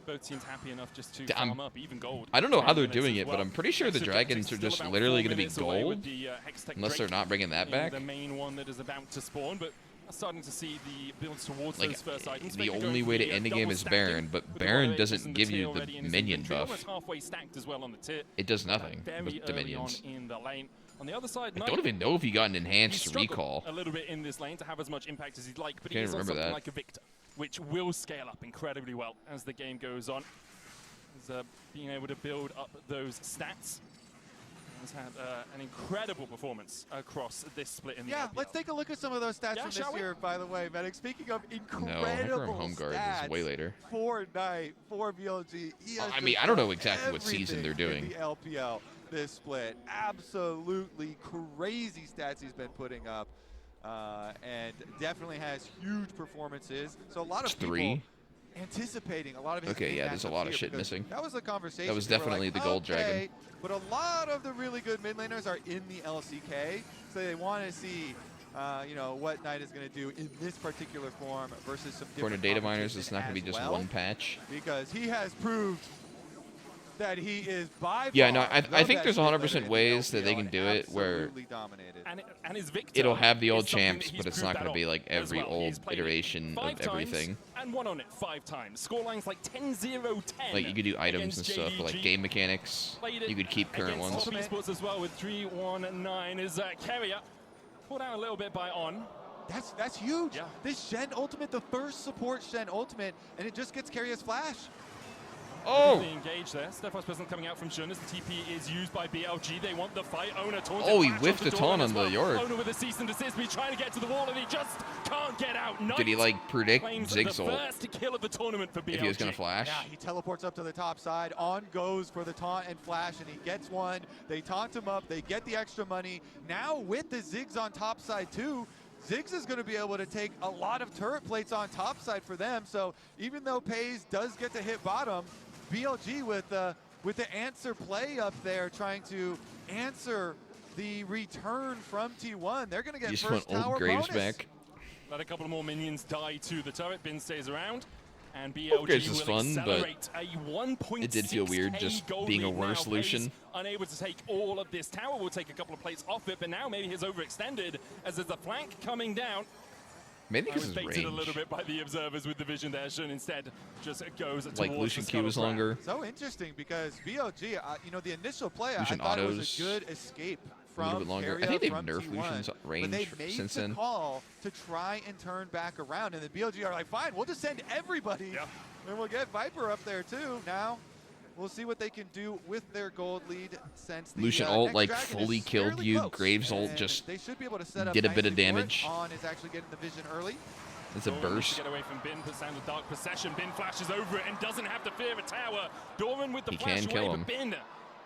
Both teams happy enough just to farm up even gold. I don't know how they're 10 minutes doing as it, but well. I'm pretty sure the Next dragons are objective's just still about literally 4 going to be minutes away with gold, the, Hextech unless they're Drake not bringing that being back. The main one that is about to spawn, but starting to see the builds towards Like, those first items. the Faker only going way for to the, end a double game is stacking Baron, but with the Baron Warriors doesn't and give tier you already the in his minion inventory, buff. almost halfway stacked as well on the tier. It does nothing Very with the early minions. on in the lane. On the other side, I Knight, don't even know if he got an he enhanced struggled recall. a little bit in this lane to have as much impact as he'd like, but he Can't is on remember something that. like a Victor, which will scale up incredibly well as the game goes on. He's being able to build up those stats. He's had an incredible performance across this split in the LPL. Let's take a look at some of those stats from this year, by the way, Medic. Speaking of incredible home guard stats is way later. for Knight, for BLG. He has I mean, just I don't know done exactly what season they're everything doing. in the LPL this split. Absolutely crazy stats he's been putting up. and definitely has huge performances. So a lot of people Three. anticipating a lot of his Okay, big yeah, there's a matchups lot of here, shit because missing. That was the conversation. That was We were definitely like, the gold dragon. okay, but a lot of the really good mid laners are in the LCK, so they want to see you know, what Knight is going to do in this particular form versus some different According to data miners, competition it's not going to be as just well, one patch. because he has proved that he is by Yeah, far no, I the think there's best mid 100% laner in the ways that LPL they can and do it where absolutely dominated. And his victor it'll have the old is something champs, that but he's it's not proved going to be that like on as every well. old He's played it iteration 5 of everything. times and won on it 5 times. Scorelines like 10-0-10. Like you could do items and against stuff, but like JDG. game mechanics, Played it you could keep current against ones. Top Esports as well with 3-1-9 is Carrier. Pulled out a little bit by On. That's huge. Yeah. This Shen ultimate, the first support Shen ultimate, and it just gets Carrier's flash. Oh! Engaged there. Stephos Present coming out from Shun as the TP is used by BLG. They want the fight. Owner taunted. Oh, he flash whiffed onto a taunt Doran as on the well. yard. Owner with a cease and desist. He's trying to get to the wall and he just can't get out. Knight Did he like predict claims Zig's the ult first kill of the tournament for BLG. if he was going to flash? Yeah, he teleports up to the top side. On goes for the taunt and flash, and he gets one. They taunt him up. They get the extra money. Now with the Ziggs on top side too, Ziggs is going to be able to take a lot of turret plates on top side for them. So even though Pays does get to hit bottom, BLG with the answer play up there, trying to answer the return from T1. They're going to get You just first want tower old Graves bonus. back. Let a couple of more minions die to the turret. Bin stays around. And BLG Graves is will fun, but accelerate a 1.6K it did feel weird just gold being a lead worse now. solution. Pays unable to take all of this tower. Will take a couple of plates off it, but now maybe he's overextended as there's a flank coming down. Maybe I because was his baited a little range. bit by the observers with the vision there. Shun instead just goes Like towards Lucian the Q was scuttle longer. So interesting, because BLG, you know, the initial play, Lucian I thought it autos was a good escape a little from bit longer. I Carrier think they've from nerfed T1, Lucian's but range they made since the then. call to try and turn back around, and the BLG are like, fine, we'll just send everybody, Yeah. and we'll get Viper up there too. Now, we'll see what they can do with their gold lead, since the Lucian ult next like dragon fully is killed fairly you. close, Graves ult and just they should be able to set up did a bit of nicely for it. damage. On is actually getting the vision early. It's a Doran needs burst. to get away from Bin, puts down the dark possession. Bin flashes over it and doesn't have to fear a tower. Doran with the He flash can away, kill but him. Bin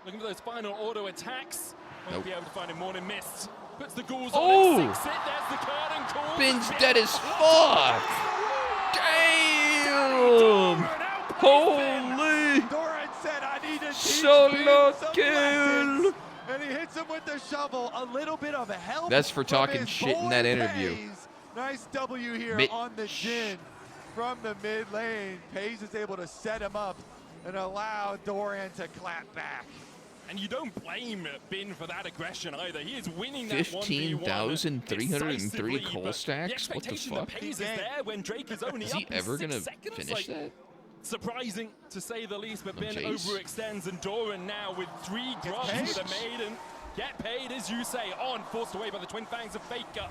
looking for those final auto attacks. Won't Nope. be able to find him. Morning Mist puts the ghouls Oh! on it. 6 it. There's the curtain call. Bin's dead as fuck. Damn! Holy! Doran said, I need to teach Solo Bin some kill. lessons. And he hits him with the shovel. A little bit of help. That's for from talking his shit in boy that interview. Pays. Nice W here Mid- on the Jin from the mid lane. Pays is able to set him up and allow Doran to clap back. And you don't blame Bin for that aggression either. He is winning that 15,303 decisively, coal but stacks? The What the expectation fuck? that Pays is there when Drake is only Is up he in ever 6 gonna seconds. finish Like, that? surprising to say the least, but Oh, Bin jeez. overextends, and Doran now with 3 drops paid. with a maiden. Get paid, as you say. On, forced away by the twin fangs of Faker.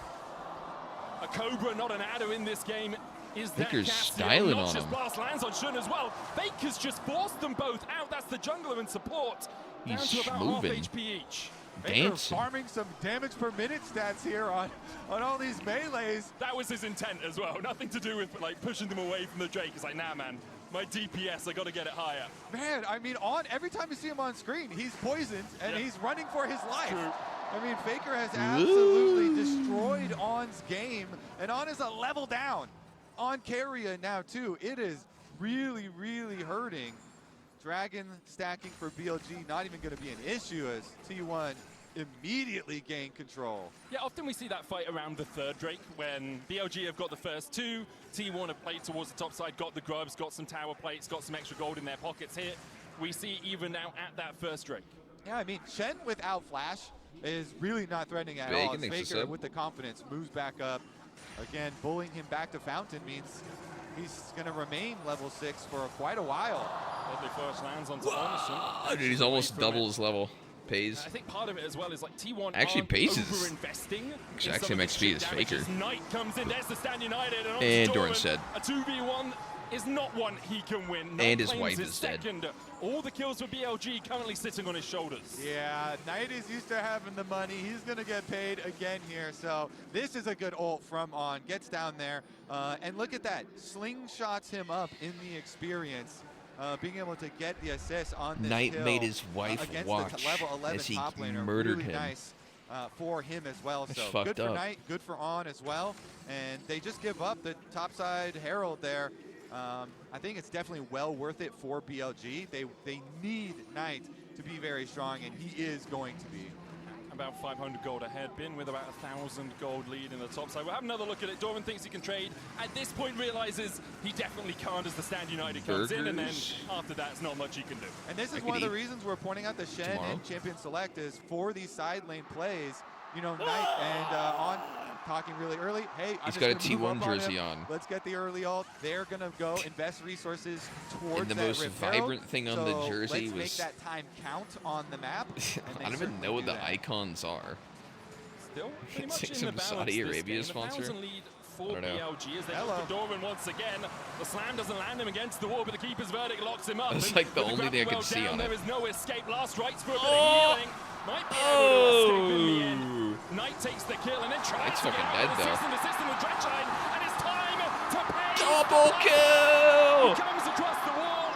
A Cobra, not an adder in this game. Is that Faker's Cassidy? styling on Noxious him. blast lands on Shun as well. Faker's just forced them both out. That's the jungler and support. Down He's to about schmoving. half HP each. Baker Dancing. farming some damage per minute stats here on all these melees. That was his intent as well. Nothing to do with like pushing them away from the Drake. It's like, nah, man. My DPS, I got to get it higher. Man, I mean, every time you see him on screen, he's poisoned and Yeah. he's running for his life. True. I mean, Faker has absolutely destroyed On's game, and On is a level down on Carrier now too. It is really, really hurting. Dragon stacking for BLG not even going to be an issue as T1 immediately gain control. Yeah, often we see that fight around the third Drake when BLG have got the first 2, T1 have played towards the top side, got the grubs, got some tower plates, got some extra gold in their pockets here. We see even now at that first Drake. Yeah, I mean, Shen without flash is really not threatening at Bacon, all. As thanks for Faker sub. with the confidence moves back up. Again, bullying him back to Fountain means he's going to remain level 6 for quite a while. Lovely first lands onto Ornison. Oh, dude, he's almost double his level. Pays. I think part of it as well is like T1 Actually, aren't Pace is over-investing. exact in some same of this XP chip as damage Faker. as Knight comes in, there's the Stand United, and, And Doran Doran said. A 2v1 is not one he can win. Knight And his claims wife his is dead. second. All the kills for BLG currently sitting on his shoulders. Yeah, Knight is used to having the money. He's going to get paid again here. So this is a good ult from On. Gets down there. And look at that. Slingshots him up in the experience. Being able to get the assist on this Knight kill, made his wife against watch the level 11 as he top laner. murdered really him. Nice. for him as well. That's So fucked good for up. Knight, good for On as well. And they just give up the topside Herald there. I think it's definitely well worth it for BLG. They need Knight to be very strong, and he is going to be. About 500 gold ahead. Bin with about 1,000 gold lead in the top side. We'll have another look at it. Doran thinks he can trade. At this point, realizes he definitely can't as the Stand United comes in, and then after that, it's not much he can do. And this is one of the reasons we're pointing out the Shen and Champion Select is for these side lane plays. You know, Knight and On talking really early. Hey, he's got a T1 jersey on. Let's get the early ult. They're gonna go invest resources towards and the that most vibrant thing on the jersey let's was make that time count on the map. I don't even know what the icons are. Still pretty It's much like in some the balance Saudi this Arabia game. sponsor. 1,000 lead for I don't know. BLG as they look for Doran once again. The slam doesn't land him against the wall, but the keeper's verdict locks him up. That's like the only thing I can see on it. There is no escape. Last rights for a bit of healing. Might be able to escape in the end. Knight takes the kill and then tries Knight's to fucking get dead, out of the system with Dredgine, and it's time to pay. Double kill! He comes across the wall.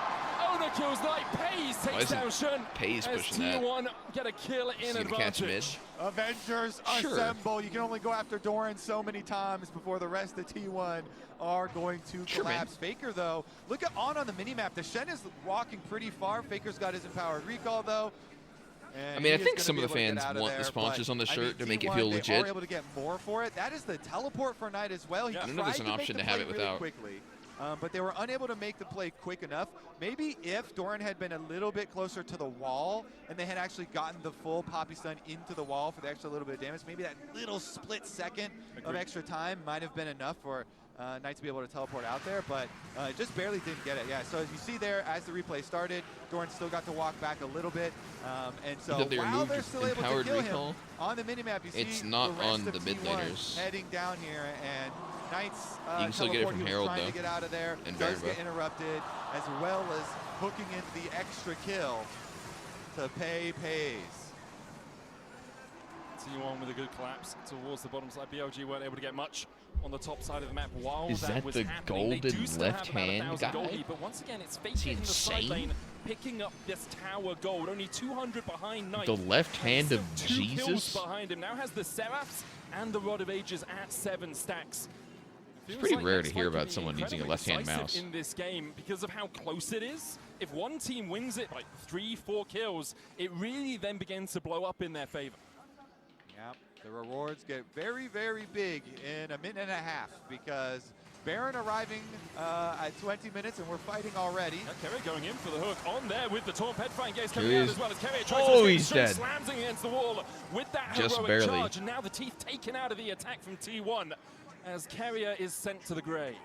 Owner kills Knight. Pays takes down Shun. Pays as pushing that. T1 get a kill in advantage. Avengers assemble. You can only go after Doran so many times before the rest of T1 are going to collapse. Faker, though, look at On the minimap. The Shen is walking pretty far. Faker's got his empowered recall, though. And I mean, I think some of the fans want the sponsors on the shirt to make it feel legit. They are able to get more for it. That is the teleport for Knight as well. He I don't know if there's an option to have it without. Quickly. But they were unable to make the play quick enough. Maybe if Doran had been a little bit closer to the wall and they had actually gotten the full Poppy Stun into the wall for the extra little bit of damage, maybe that little split second of extra time might have been enough for Knight to be able to teleport out there, but just barely didn't get it. Yeah, so as you see there, as the replay started, Doran still got to walk back a little bit, and so while they're still able to kill him on the minimap, you it's see not the rest on of the mid T1 laners. heading down here, and Knight's you can still get it from Herald, trying though, to get out of there, and does get interrupted, as well as hooking in the extra kill to pays. T1 with a good collapse towards the bottom side. BLG weren't able to get much on the top side of the map while Is that was the happening. They golden do still have left about hand 1,000 gold guy? lead, but once again, it's Faker in the side lane, picking up this tower gold. Only 200 behind Knight. The left hand of Two kills Jesus? behind him. Now has the Seraphs and the Rod of Ages at 7 stacks. It's pretty rare to hear about someone using a left-hand mouse. In this game, because of how close it is, if one team wins it by 3-4 kills, it really then begins to blow up in their favor. Yep, the rewards get very, very big in a minute and a half because Baron arriving at 20 minutes and we're fighting already. Kerry going in for the hook on there with the Torn Pet Fight Gaze coming He out is. as well as Kerry tries Oh, to he's dead. slams against the wall with that Just heroic barely. charge, and now the teeth taken out of the attack from T1 as Carrier is sent to the grave.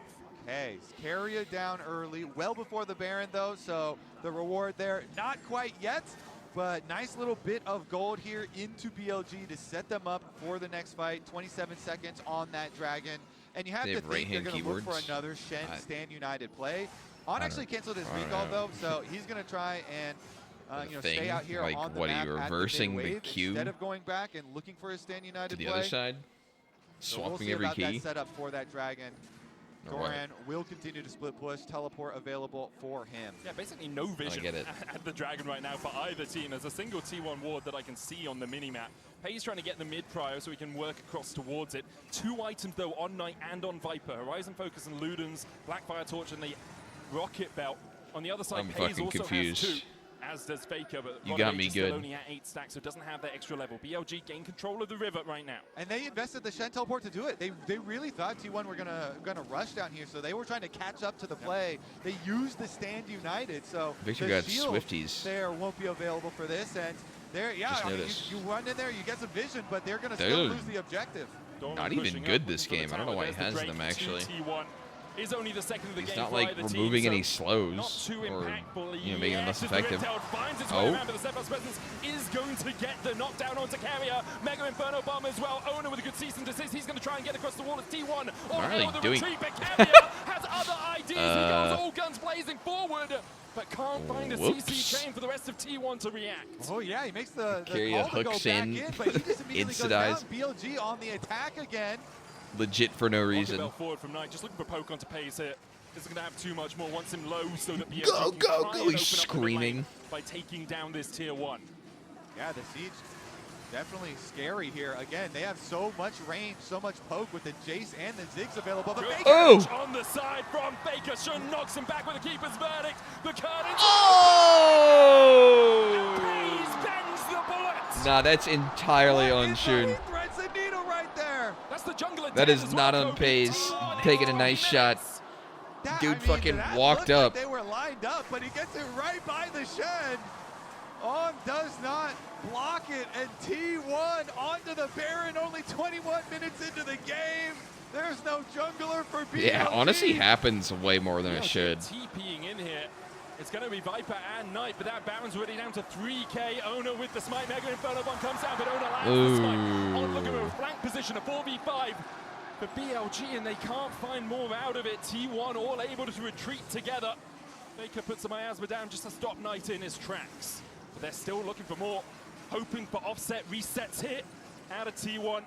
Hey, Carrier down early, well before the Baron though, so the reward there, not quite yet, but nice little bit of gold here into BLG to set them up for the next fight. 27 seconds on that Dragon, and you have to think they're going to look for another Shen Stand United play. On actually canceled his recall though, so he's going to try and stay out here like, on the what map are you at reversing the the wave queue instead of going back and looking for his Stand United to the play. other side, So swapping we'll see every about key. that setup for that Dragon. Doran will continue to split push, teleport available for him. Yeah, basically no vision at the Dragon right now for either team. There's a single T1 ward that I can see on the mini-map. Pay's trying to get the mid prio so he can work across towards it. 2 items though on Knight and on Viper. Horizon Focus and Ludens, Blackfire Torch and the Rocket Belt. On the other side, I'm Pay's fucking also confused. has 2. As does Faker, but You got me still good. only at 8 stacks, so doesn't have that extra level. BLG gain control of the river right now. And they invested the Shen teleport to do it. They really thought T1 were gonna rush down here, so they were trying to catch up to the play. They used the Stand United, so Victor the got shield Swifties. there won't be available for this. And there, yeah, I mean, you run in there, you get some vision, but they're gonna still lose the objective. Not even good this game. I don't know why he has them actually. Is only the second of the He's game not for like either removing team, any so slows not too or impactful. making them less effective. Finds its way around, but the Sephiroth's presence is going to get the knockdown onto Carrier. Mega Inferno Bomb as well. Owner with a good cease and desist. He's going to try and get across the wall. It's T1 all really the doing? retreat, but Carrier has other ideas. He goes all guns blazing forward, but can't find a CC chain for the rest of T1 to react. Oh yeah, he makes the Carrier call to go hooks back in, but he just immediately goes down. insta-dies. BLG on the attack again. Legit for no reason. Bell forward from Knight, just looking for poke onto Pace here. Isn't going to have too much more. Wants him low so that BLG can try and He's open up the screaming by taking down this tier 1. Yeah, the siege definitely scary here. Again, they have so much range, so much poke with the Jace and the Ziggs available. But Faker on the side from Faker. Shun knocks him back with a keeper's verdict. The curtains. Hayes bends the bullet. Nah, that's entirely on Shun. Threads the needle right there. That's the jungler. That is not on Pace. Taking a nice shot. Dude fucking walked up. Like they were lined up, but he gets it right by the shed. On does not block it, and T1 onto the Baron, only 21 minutes into the game. There's no jungler for BLG. Yeah, honestly happens way more than it should. TPing in here. It's going to be Viper and Knight, but that Baron's already down to 3k. Ona with the smite. Mega Inferno bomb comes down, but Ona lands the smite. On look at a flank position, a 4v5 for BLG, and they can't find more out of it. T1 all able to retreat together. Faker puts a miasma down just to stop Knight in his tracks. But they're still looking for more, hoping for offset resets here out of T1.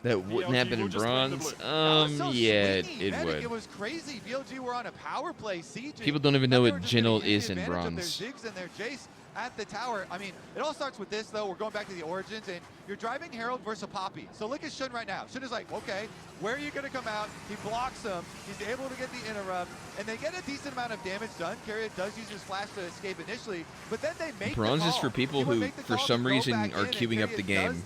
That wouldn't have been bronze. Yeah, it would. It was crazy. BLG were on a power play siege. People don't even know what Jingle is in bronze. Their Ziggs and their Jace at the tower. I mean, it all starts with this, though. We're going back to the origins, and you're driving Herald versus Poppy. So look at Shun right now. Shun is like, okay, where are you going to come out? He blocks him. He's able to get the interrupt, and they get a decent amount of damage done. Carriot does use his flash to escape initially, but then they make bronze the is call. for people who, for some reason, are queuing up the game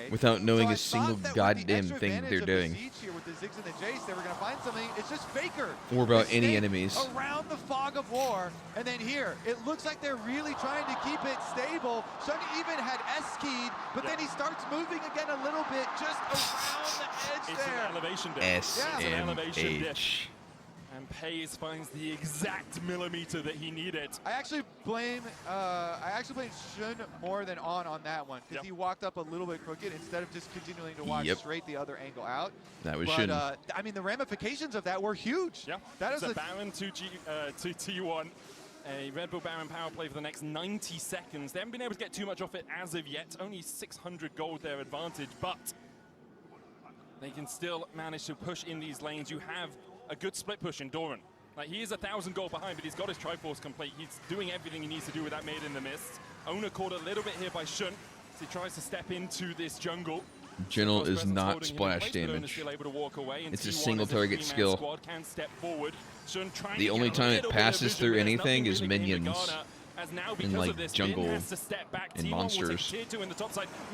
without knowing a single goddamn thing they're doing. Here with the Ziggs and the Jace, they were going to find something. It's just Faker. Or about any enemies. Around the fog of war, and then here, it looks like they're really trying to keep it stable. Shun even had S-keyed, but then he starts moving again a little bit, just around the edge it's there. An elevation dish. SMH. And Paze finds the exact millimeter that he needed. I actually blame Shun more than on that one, because he walked up a little bit crooked instead of just continuing to walk straight the other angle out. That was Shun. I mean, the ramifications of that were huge. Yeah, that is a Baron to T1. A Red Bull Baron power play for the next 90 seconds. They haven't been able to get too much off it as of yet. Only 600 gold their advantage, but they can still manage to push in these lanes. You have a good split push in Doran. Like, he is 1,000 gold behind, but he's got his Triforce complete. He's doing everything he needs to do with that Maid in the Mist. Ona caught a little bit here by Shun as he tries to step into this jungle. Jingle is not splash damage. It's a single target skill. The only time it passes through anything is minions in like jungle and monsters. If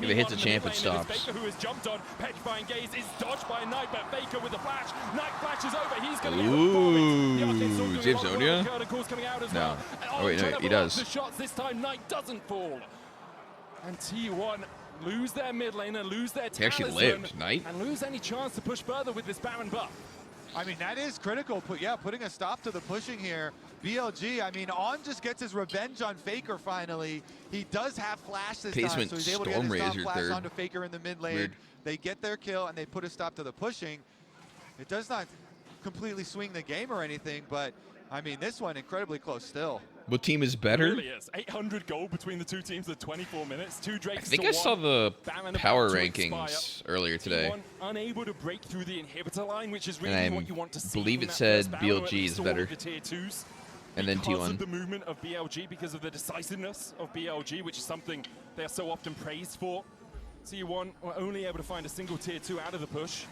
it hits a champ, it stops. Faker, who has jumped on petrifying gaze, is dodged by Knight, but Faker with the flash. Knight flashes over. He's going to be Ooh, does he have Zonia? No. Oh wait, no, he does. The shots this time, Knight doesn't fall. And T1 lose their mid lane and lose their He actually lived, Knight. And lose any chance to push further with this Baron buff. I mean, that is critical. Putting a stop to the pushing here. BLG, I mean, On just gets his revenge on Faker finally. He does have flash this time, so he's able to get his top flash onto Faker in the mid lane. They get their kill, and they put a stop to the pushing. It does not completely swing the game or anything, but, I mean, this one incredibly close still. What team is better? It really is. 800 gold between the two teams in 24 minutes. 2 Drakes. I think I saw the power rankings earlier today. Unable to break through the inhibitor line, which is really what you want to see. I believe it said BLG is better. And then T1. Because of the movement of BLG, because of the decisiveness of BLG, which is something they're so often praised for. T1 were only able to find a single tier 2 out of the push.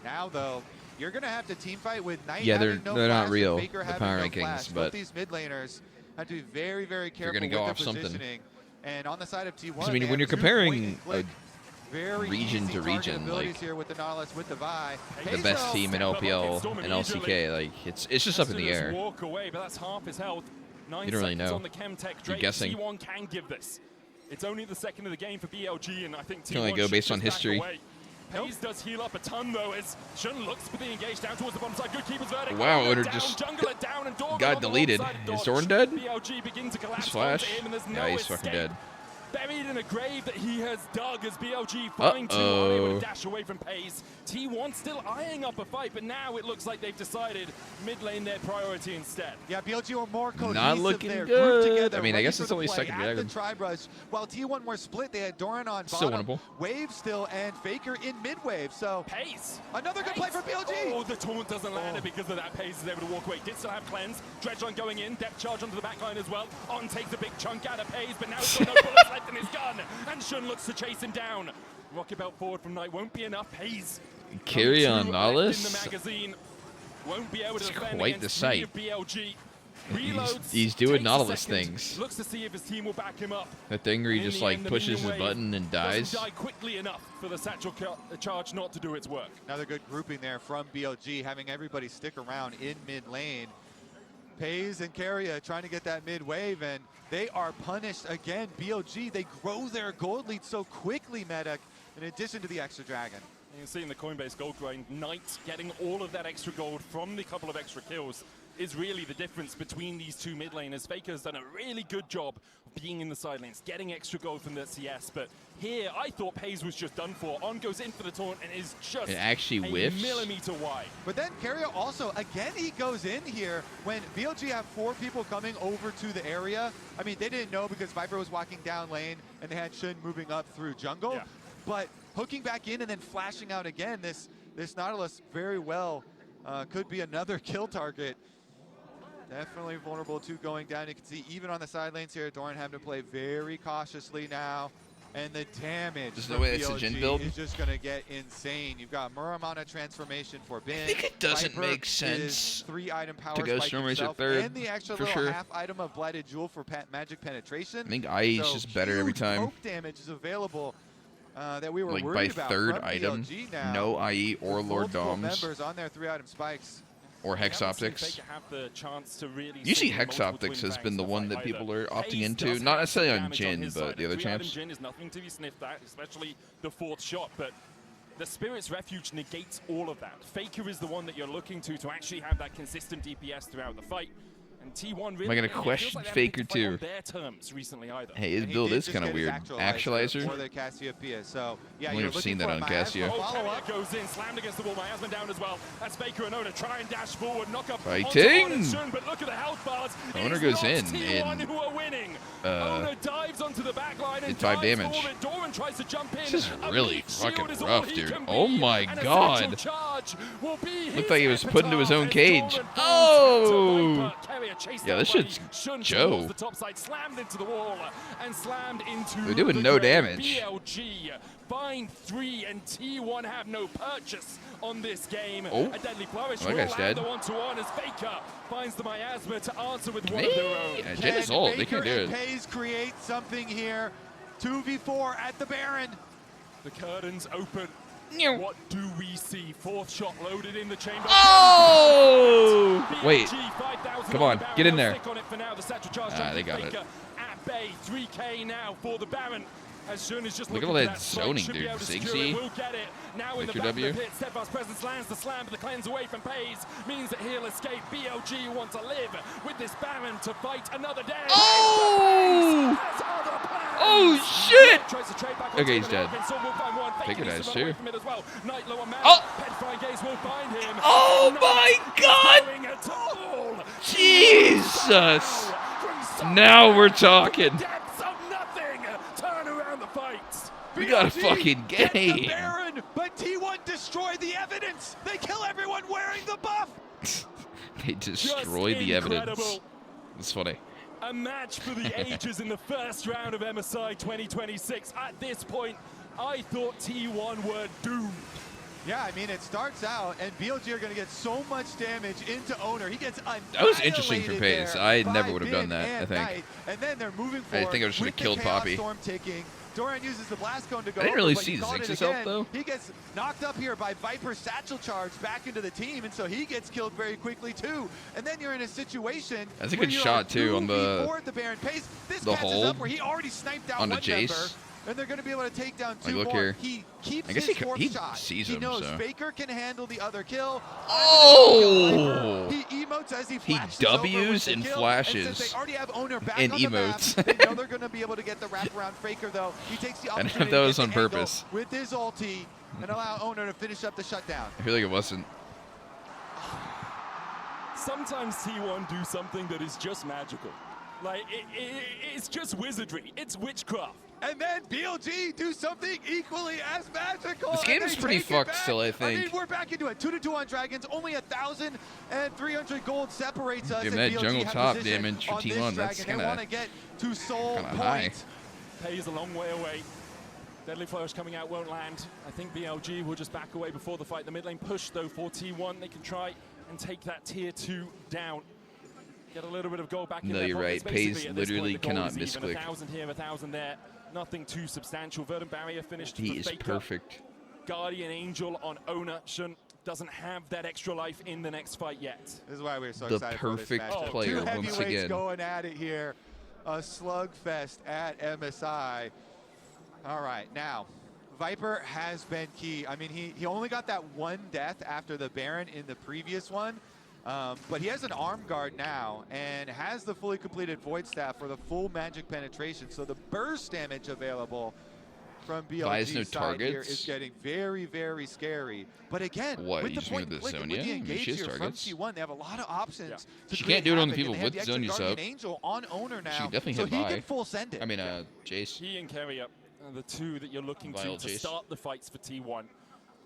Now, though, you're going to have to team fight with Knight. Yeah, they're not real, the power no rankings, but these mid laners have to be very, very careful gonna with go their off something. Positioning. And on the side of T1, I mean, when you're comparing a very region to region, like here with the Nautilus, with the Vi. the best team in LPL and LCK, like it's just up in the air. Walk away, but that's half his health. You don't really know. On the Chemtech You're guessing. T1 can give this. It's only the second of the game for BLG, and I think T1 can only go based on history. Paze does heal up a ton, though, as Shun looks for the engage down towards the bottom side. Good keeper's verdict. Wow, Oda down, just down, and got deleted. Is Doran dead? BLG begins to collapse. He's flash. No Yeah, he's fucking dead. Buried in a grave that he has dug as BLG find two unable to dash away from Paze. T1 still eyeing up a fight, but now it looks like they've decided mid lane their priority instead. Yeah, BLG were more cohesive. Not looking there, good. Together, I mean, I guess it's only second dragon. While T1 were split, they had Doran on still bottom, winnable. Wave still, and Faker in mid wave. So Paze. Another good play for BLG. Oh, the taunt doesn't land it because of that. Paze is able to walk away. Did still have cleanse. Dredge on going in. Depth charge onto the back line as well. On takes a big chunk out of Paze, but now he's got no bullets left left in his gun, and Shun looks to chase him down. Rocket belt forward from Knight won't be enough. Hayes. Carry on In the Nautilus. magazine. Won't be able to It's defend quite against the sight. BLG. He's doing takes a Nautilus second, things. Looks to see if his team will back him up. That thing where he In just the like end, the pushes minion his wave button and dies. Doesn't die quickly enough for the satchel charge not to do its work. Another good grouping there from BLG, having everybody stick around in mid lane. Pays and Carrier trying to get that mid wave, and they are punished again. BLG, they grow their gold lead so quickly, Medic, in addition to the extra dragon. You can see in the Coinbase gold grind, Knight getting all of that extra gold from the couple of extra kills is really the difference between these two mid laners. Faker's done a really good job of being in the side lanes, getting extra gold from the CS, but here I thought Pays was just done for. On goes in for the taunt and is just It actually a whiffs. millimeter wide. But then Carrier also, again, he goes in here when BLG have 4 people coming over to the area. I mean, they didn't know because Viper was walking down lane and they had Shun moving up through jungle. Yeah. But hooking back in and then flashing out again, this Nautilus very well could be another kill target. Definitely vulnerable to going down. You can see even on the side lanes here, Doran having to play very cautiously now. And the damage Just the from way it's a gen BLG build. is just going to get insane. You've got Muramana transformation for Ben. I think it doesn't Viper make is sense 3-item power to go spike Storm Racer himself, third, and the extra for little sure. half item of Blighted Jewel for magic penetration. I think IE is So just better every huge time. poke damage is available that we were Like by worried about third from item, BLG now. no IE or With Lord multiple Doms members on their 3-item spikes. or Hex We haven't seen Optics. Faker have the chance to really Usually see Hex multiple Optics twin has been bangs the in the one that fight people either. are opting Hayes into. does Not have some necessarily on damage Jhin, his but side. the other 3-item champs. Jhin is nothing to be sniffed at, especially the 4th shot, but the Spirit's Refuge negates all of that. Faker is the one that you're looking to actually have that consistent DPS throughout the fight. And T1 really, Am I gonna it feels question like they haven't Faker been fighting too? on their terms recently either. Hey, his And he build did is just kind of get his weird. Actualizer? for the Cassiopeia. So yeah, Only you're have looking seen that for on a Cassio. miasma Oh, follow-up. Carrier goes in, slammed against the wall. Miasma down as well. As Faker and Owner try and dash forward, knock up onto Fighting! Owner and Shun, but look at the health bars. Owner It's goes not in T1 and, who are winning. Owner dives onto the back line and did 5 dives damage. forward. Doran tries to jump in. This is A really meat shield fucking is all rough, he dude. can Oh be, my and a God. satchel charge will be Looked like he was his put into his own epitaph cage. as Doran falls Oh! to Viper. Carrier chased Yeah, out this by shit's Shun Joe. towards the top side, slammed into the wall and slammed into They're doing the no grave. damage. BLG find 3 and T1 have no purchase on this game. Oh. A deadly flourish That will guy's land dead. the 1-to-1 as Faker finds the miasma to answer with one of their own. Yeah, Jhin is old. They Baker can do and it. Pays create something here. 2v4 at the Baron. The curtains open. Meow. What do we see? 4th shot loaded in the chamber. Oh! BLG, Wait. 5,000 Come on, the Baron. get in They'll there. stick on it for now. The satchel charge Ah, they got Faker it. at bay. 3K now for the Baron. As Shun is just Look at looking all for that spike, zoning, should be dude. able to secure Ziggsy. it, will get it. Now in the Victor back of W. the pit, Steadfast Presence lands the slam, but the cleanse away from Pays means that he'll escape. BLG want to live with this Baron to fight another day. Oh! Has other plans. Oh, shit! Tries to trade back Okay, onto he's the dead. Morgan, so we'll find one. Faker needs dies to run away too. from it as well. Night low on man. Oh! Petrifying Gaze will find him. Oh Knight my is God! going at all. Jesus! From somewhere Now we're in the talking. depths of nothing. Turn around the fight. We got a BLG fucking gets the game. Baron, but T1 destroy the evidence. They kill everyone wearing the buff. They destroyed the evidence. Incredible. It's funny. A match for the ages in the first round of MSI 2026. At this point, I thought T1 were doomed. Yeah, I mean, it starts out, and BLG are going to get so much damage into Owner. He gets annihilated. That was interesting for Pays. there I by never would have done Ben that, I and think. Knight, and then they're moving I forward. think I should have with the killed Chaos Poppy. Storm ticking. Doran uses the blast cone to go. I didn't over, really but see he caught it Ziggs's help, again. though. He gets knocked up here by Viper's satchel charge back into the team, and so he gets killed very quickly too. And then you're in a situation. That's a where good you're shot, too, on the- 2v4 at the Baron. Pays. This the catches hold up where he already sniped down on the one Jace. member. And they're going to be able to take down 2 look more. here. He keeps I guess his he 4th shot. sees He him, knows so. Faker can handle the other kill. Oh! He emotes as he He flashes over with W's the and kill. flashes. And since they already have Owner back and on the emotes. map, they know they're going to be able to get the wraparound Faker, though. He takes the I don't know opportunity if that was to on get the angle purpose. with his ulti and allow Owner to finish up the shutdown. I feel like it wasn't. Sometimes T1 do something that is just magical. Like, it's just wizardry. It's witchcraft. And then BLG do something equally as magical. This game and is they pretty take it fucked back. still, I I mean, think. we're back into it. 2-2 on Dragons. Only 1,300 gold separates us. Give and that BLG jungle have top position damage for on this T1. That's dragon. They kinda- want to get to Soul kinda Point. high. Pay is a long way away. Deadly Flourish coming out won't land. I think BLG will just back away before the fight. The mid lane push, though, for T1. They can try and take that tier 2 down. Get a little bit of gold back in No, their you're right. pockets. Pays Basically, at this literally point, the gold cannot is even. misclick. 1,000 here, 1,000 there. Nothing too substantial. Verdant Barrier finished. He for is Faker. perfect. Guardian Angel on Owner. Shun doesn't have that extra life in the next fight yet. This is why we're so The excited for this perfect matchup. player Two once heavyweights again. going at it here. A slugfest at MSI. All right, now, Viper has been key. I mean, he only got that one death after the Baron in the previous one, but he has an arm guard now and has the fully completed Void Staff for the full magic penetration. So the burst damage available from BLG's no side here targets. is getting very, very scary. But again, What, with the using point with the click, Zonia? with I the mean, engage she has here from targets. T1, they have a lot of options. To She create can't do it on the havoc, people and they have with the extra Zonia's Guardian up. Angel on Owner now, She definitely so hit he Vi. can full send it. I mean, Jace. He and Keria are the two that you're looking Vile to Jace. start the fights for T1.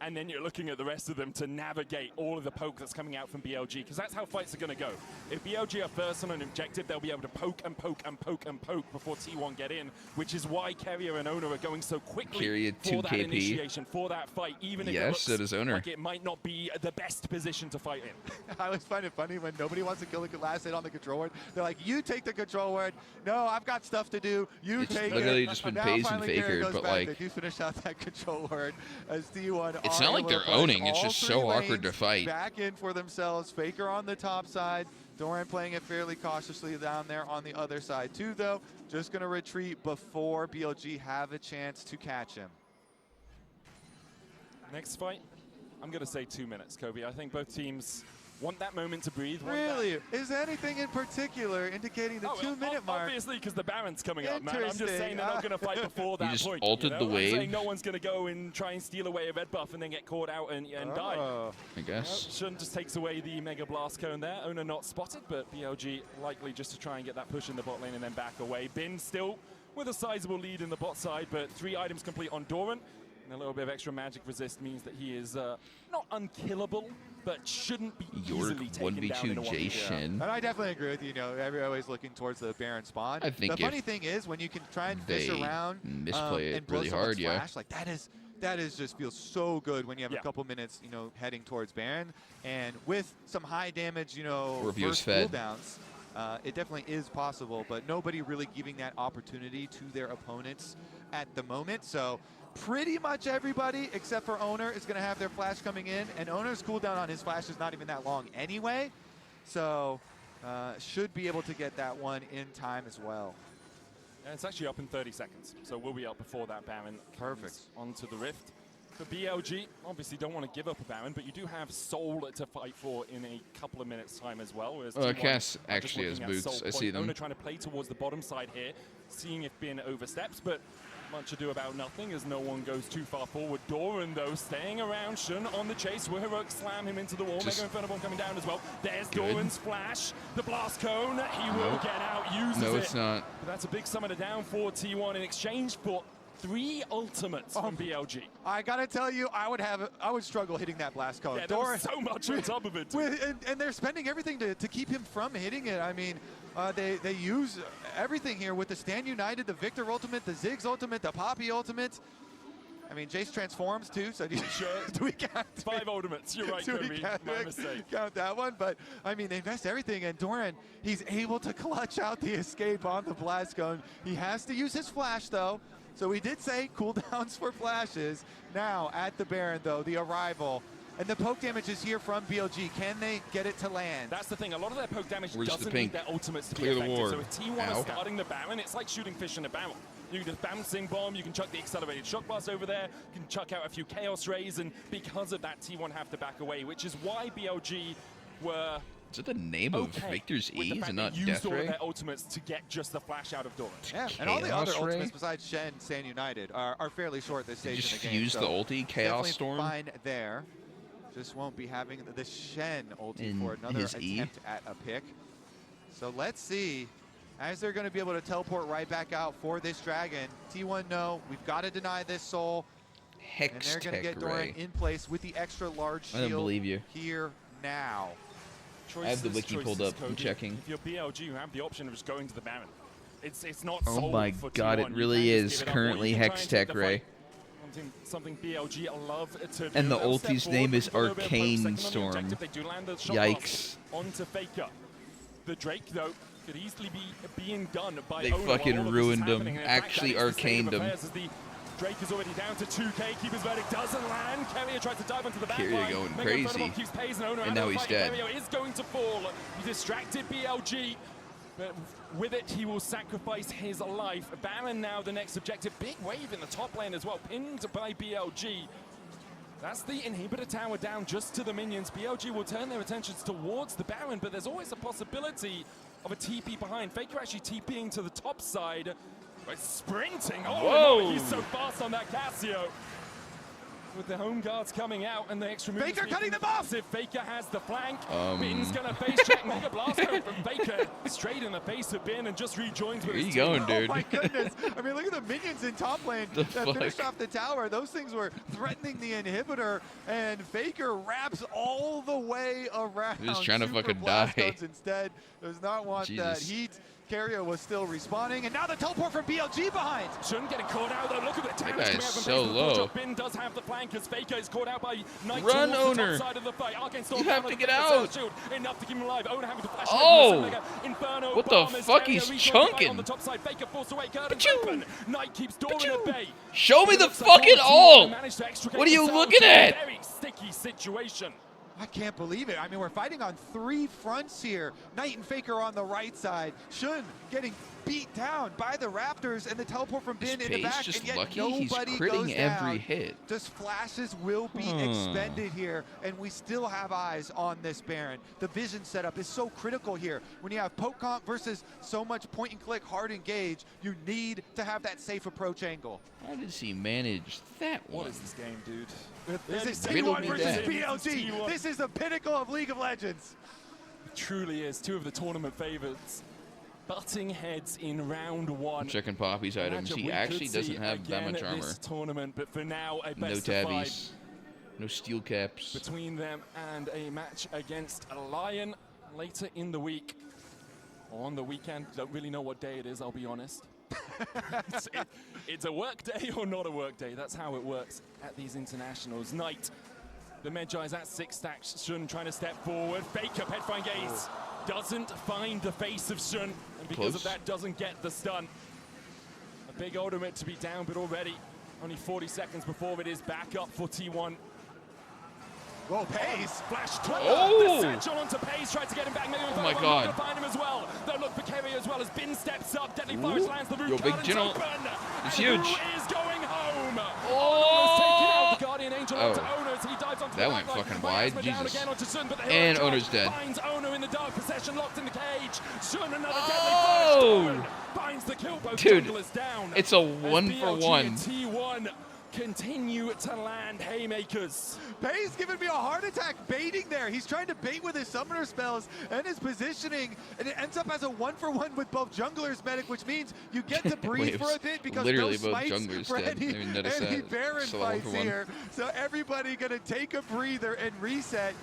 And then you're looking at the rest of them to navigate all of the poke that's coming out from BLG, because that's how fights are going to go. If BLG are first on an objective, they'll be able to poke and poke and poke and poke before T1 get in, which is why Keria and Owner are going so quickly Keria for that 2KP. initiation, for that fight, even if it Yes, looks so does Owner. like it might not be the best position to fight in. I always find it funny when nobody wants to kill the last hit on the control word. They're like, you take the control word. No, I've got stuff to do. You It's take literally it. just been Now Pays and finally Keria Fakered, goes but, back. like, they do finish out that control word as T1 It's are not like able they're to push owning, it's all just three so awkward to lanes fight. back in for themselves. Faker on the top side. Doran playing it fairly cautiously down there on the other side too, though. Just going to retreat before BLG have a chance to catch him. Next fight, I'm going to say 2 minutes, Kobe. I think both teams want that moment to breathe. want Really? Is there anything in particular indicating the 2 minute mark? Obviously, because the Baron's coming up, man. I'm just Interesting. saying they're not going to fight before that just point. altered you the know? wave. I'm saying no one's going to go and try and steal away a red buff and then get caught out and die. I guess. Shun just takes away the Mega Blast Cone there. Owner not spotted, but BLG likely just to try and get that push in the bot lane and then back away. Bin still with a sizable lead in the bot side, but 3 items complete on Doran. And a little bit of extra magic resist means that he is not unkillable, but shouldn't be York easily taken down in a 1v2 1v2. Jason. And I definitely agree with you. You know, everybody's looking towards the Baron spawn. I think the funny thing is when you can try and fish they around misplay it and blow really someone's hard, yeah. flash, like that is just feels so good when you have Yeah. a couple minutes, you know, heading towards Baron, and with some high damage, you know, Or if he was burst fed. cooldowns. It definitely is possible, but nobody really giving that opportunity to their opponents at the moment. So pretty much everybody except for Owner is going to have their flash coming in, and Owner's cooldown on his flash is not even that long anyway, so should be able to get that one in time as well. And it's actually up in 30 seconds, so we'll be up before that Baron comes Perfect. onto the Rift. For BLG, obviously don't want to give up a Baron, but you do have Soul to fight for in a couple of minutes' time as well. Whereas T1 Cass are just actually has looking at boots. Soul I see point. them. Owner trying to play towards the bottom side here, seeing if Bin oversteps, but much ado about nothing as no one goes too far forward. Doran, though, staying around. Shun on the chase. Will Heroic slam him into the wall. Just Mega Inferno Bomb coming down as well. There's good. Doran's flash. The Blast Cone. He will Nope. get out, uses No, it. it's not. But that's a big summoner down for T1 in exchange for 3 ultimates from BLG. I gotta tell you, I would struggle hitting that blast cone. Yeah, there was so much on top of it. And they're spending everything to keep him from hitting it. I mean, they use everything here with the Stand United, the Victor ultimate, the Ziggs ultimate, the Poppy ultimate. I mean, Jace transforms too, so do we count 5 ultimates, you're right, do we Kobe. count, My mistake. count that one? But, I mean, they invest everything, and Doran, he's able to clutch out the escape on the blast cone. He has to use his flash, though. So we did say cooldowns for flashes. Now, at the Baron, though, the arrival. And the poke damage is here from BLG. Can they get it to land? That's the thing. A lot of their poke damage Where's the doesn't pink? need their ultimates to Clear be the effective. ward. So if T1 Ow. are starting the Baron, it's like shooting fish in a barrel. You can just bouncing bomb, you can chuck the accelerated shock blast over there, you can chuck out a few chaos rays, and because of that, T1 have to back away, which is why BLG were Is it the name of Victor's with the E's fact and they not used Death all of Ray? their ultimates to get just the flash out of Doran. Yeah, and all the other Chaos Ray? ultimates besides Shen, Stand United are fairly short this They stage just in the game. fused so the ulti, Chaos definitely Storm. fine there. Just won't be having the Shen ulti In for another his E. attempt at a pick. So let's see. As they're going to be able to teleport right back out for this dragon. T1, no, we've got to deny this soul. And Hex they're going to Tech get Doran Ray. in place with the extra large I don't shield believe you. here now. I have the wiki pulled up. I'm Kobe. checking. If you're BLG, you have the option of just going to the Baron. It's not Oh solved my for god, T1. it You really can't just is give it up. currently Or you can try and take Hextech the Ray. fight. Something BLG love to do. And the They'll step ulti's forward, name but is with a little bit of poke. Arcane Second on the Storm. objective, they do land the shot Yikes. onto Faker. The Drake, though, could easily be being done by They Ono fucking while all of this is ruined him. happening. And in fact, Actually that is the state of arcaned him. affairs as the Drake is already down to 2K. Keeper's verdict doesn't land. Carrier tries to dive onto the back Carrier line. going Mega crazy. Infernal keeps Paze and Ono And out now of the he's fight. dead. Carrier is going to fall. He distracted BLG. But with it, he will sacrifice his life. Baron now the next objective. Big wave in the top lane as well, pinned by BLG. That's the inhibitor tower down just to the minions. BLG will turn their attentions towards the Baron, but there's always a possibility of a TP behind. Faker actually TPing to the top side. Right, sprinting. Oh, no, he's so fast on that Casio. With the home guards coming out and the extra moves. Faker cutting them off! If Faker has the flank, Bin's gonna face check. Mega blast from Faker straight in the face of Bin and just rejoins with Where his you going, team. dude? Oh my goodness. I mean, look at the minions in top lane The that fuck? finished off the tower. Those things were threatening the inhibitor, and Faker wraps all the way around. He was trying to Super fucking blast die. stones instead. Does not want that Jesus. heat. Carrier was still respawning, and now the teleport from BLG behind. Shouldn't get caught out though. Look at the damage guy coming is out from so Bin. low. Bin does have the flank as Faker is caught out by Knight Run, towards the Owner. top side of the fight. Arcane Storm You have down to on get the out. shield. Enough to keep him alive. Owner having to flash. Oh. Mega Inferno What the bomb as fuck? Carrier He's rejoins the fight chunking. on the top side. Faker forced away. Curtains Achoo. open. Knight keeps Doran Achoo. at bay. Show me It the looks like fucking all the team ult! managed to extricate What are you themselves looking from a at? Very sticky situation. I can't believe it. I mean, we're fighting on 3 fronts here. Knight and Faker on the right side. Shun getting beat down by the Raptors, and the teleport from Bin in the back, just and yet lucky. nobody He's goes critting every down. hit. Just flashes will be expended here, and we still have eyes on this Baron. The vision setup is so critical here. When you have poke comp versus so much point and click hard engage, you need to have that safe approach angle. How does he manage that one? What is this game, dude? This is Riddle T1 me versus that. BLG. T1. This is the pinnacle of League of Legends. It truly is. Two of the tournament favorites butting heads in round 1. I'm checking Poppy's items. Matchup He we actually could see doesn't have that again much at armor. this tournament, but for now, a No best of 5 tabbies. No steel caps. between them and a match against LYON later in the week. Or on the weekend, don't really know what day it is, I'll be honest. It's a work day or not a work day. That's how it works at these internationals. Knight, the Medjai's at 6 stacks. Shun trying to step forward. Fake up, headfine gaze. Doesn't find the face of Shun, and because of Close. that, doesn't get the stun. A big ultimate to be down, but already only 40 seconds before it is back up for T1. Whoa, Pace. Flash Oh! the satchel onto Pace, tried to get him back. Maybe Oh my Not God. gonna find him as well. They'll look for Carrier as well as Bin steps up. Deadly Forest lands the root. Yo, big Cannon's General. open. It's And huge. Who is going home? Oh! Taking out the Guardian Angel Oh. onto Ono as he dives onto That the went back line. fucking Miasma wide. down Jesus. again onto Sun, but the And hero Ono's dead. finds Ono in the dark possession, locked in the cage. Sun, another Oh! deadly flash. Finds the kill. Both Dude, junglers down. it's a As 1-for-1. BLG and T1 continue to land haymakers. Pace giving me a heart attack baiting there. He's trying to bait with his summoner spells and his positioning, and it ends up as a 1-for-1 with both junglers medic, which means you get to breathe for a bit because literally no both smites junglers for dead. I any, didn't notice any that. Baron Still a fights 1-for-1. here. So everybody gonna take a breather and reset.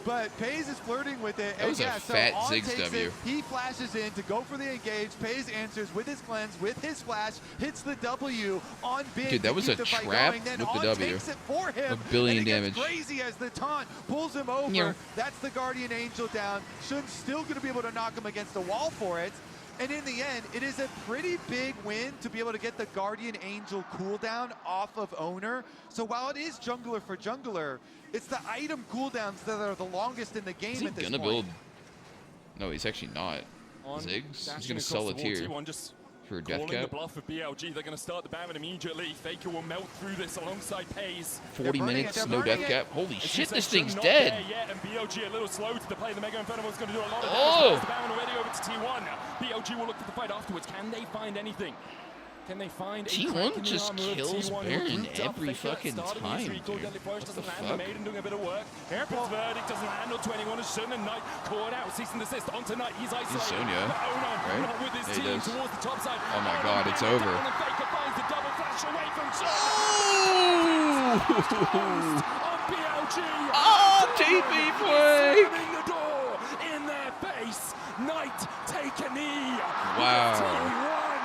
But Paze is flirting with it. That was and a yeah, so fat On Ziggs takes W. it. He flashes in to go for the engage. Paze answers with his cleanse, with his flash, hits the W on Bin. Dude, that to was keep a the fight trap going. Then with the On W. takes it for him. A billion and it gets damage. crazy as the taunt pulls him over. Yeah. That's the Guardian Angel down. Shun's still going to be able to knock him against the wall for it. And in the end, it is a pretty big win to be able to get the Guardian Angel cooldown off of Owner. So while it is jungler for jungler, it's the item cooldowns that are the longest in the game Is he at this gonna point. build? No, he's actually not. On Ziggs? He's dashing gonna across sell the it wall, here T1 just for a death calling the cap. bluff of BLG. They're going to start the Baron immediately. Faker will melt through this alongside Paze. 40 burning minutes, it, no they're death burning cap. Holy As shit, you say, this Shun thing's not dead. there yet, and BLG a little slow to the play. The Mega Inferno is going to do a lot of Oh! damage. The Baron already over to T1. BLG will look for the fight afterwards. Can they find anything? Can they find a T1 crack in the just armor of kills T1? Baron Grouped up, every Faker fucking starting his time, recall. dude. Deadly Force What the doesn't land. fuck? The Maiden doing a bit of work. Careful. His verdict doesn't land on 21 as Shun, and Knight caught out. Cease and desist onto Knight. He's isolated. Sonya, But Ono right? not with his Yeah, he team does. towards the top side. Oh my Ono God, it's down, over. and Faker finds the double flash away from Shun. Oh! On BLG. Oh, TP play! Slamming the door in their face. Knight take a knee. Wow. T1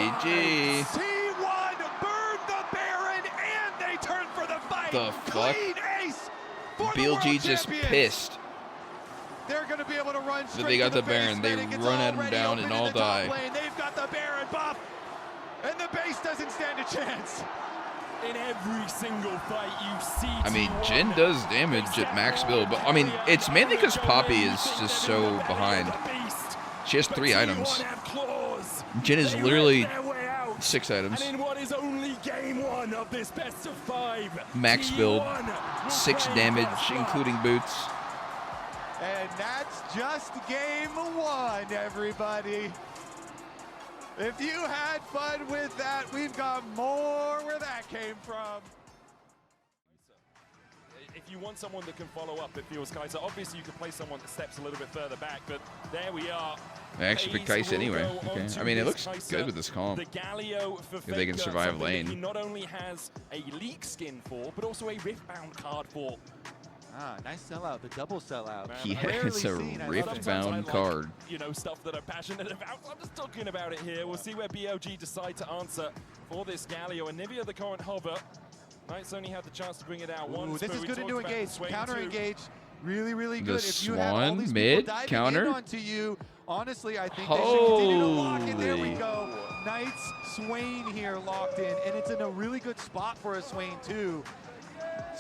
GG. T1 burned the Baron, and they turn for the fight. The fuck? Clean ace for the BLG world just champions. pissed. They're going to be able to run straight They got to the Baron. They basement. It's run at him already down open and in all the top die. lane. They've got the Baron buff, and the base doesn't stand a chance. In every single fight you see. I mean, Jin does damage at max build, but I mean, it's mainly because Poppy is just so behind. She has 3 items. Jin is literally 6 items. And in what is only game 1 of this best of 5, Max build, 6 damage, including boots. And that's just game 1, everybody. If you had fun with that, we've got more where that came from. If you want someone that can follow up, it feels Kaiser. Obviously, you could play someone that steps a little bit further back, but there we are. I actually picked Kaiser anyway. Okay. I mean, it looks good with this comp. The Galio for If they can survive something that he lane. not only has a leak skin for, but also a Riftbound card for. Ah, nice sellout, the double sellout. He Rarely has a seen. I love it. Riftbound card. You know, stuff that I'm passionate about. I'm just talking about it here. We'll see where BLG decide to answer for this Galio. And Nivea, the current hover. Knights only had the chance to bring it out once. This is good into engage. Counter engage. Really, really good. The If you have all Swan these mid people diving counter? in onto you, honestly, I think they should continue to lock it. There we Holy. go. Knights Swain here locked in, and it's in a really good spot for a Swain too.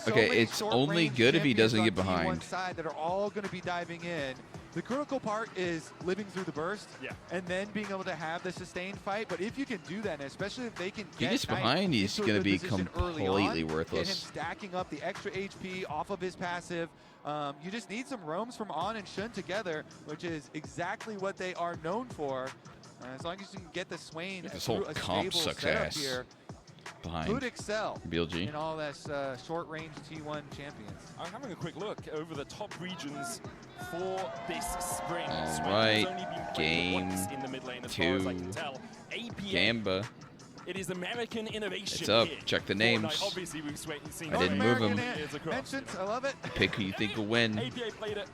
So Okay, many it's short-range only good if he champions doesn't on get T1 behind. side that are all going to be diving in. The critical part is living through the burst, and then being able to have the sustained fight. But if you can do that, and especially if they can He get gets Knight behind, he's into a going to good be position early on, completely get him worthless. stacking up the extra HP off of his passive. You just need some roams from On and Shun together, which is exactly what they are known for. As long as you can get the Swain This through whole a comp stable sucks setup ass. here, Behind could excel BLG. in all this short-range T1 champions. I'm having a quick look over the top regions for this spring. All Swain right, has only been played game once in the mid lane as far as I can 2. tell. APA, Gamba. it is American innovation. It's up. Here. Check the Fortnite, names. obviously, we've seen I didn't move him. Mentions, I love it. Pick who you think will win. APA played it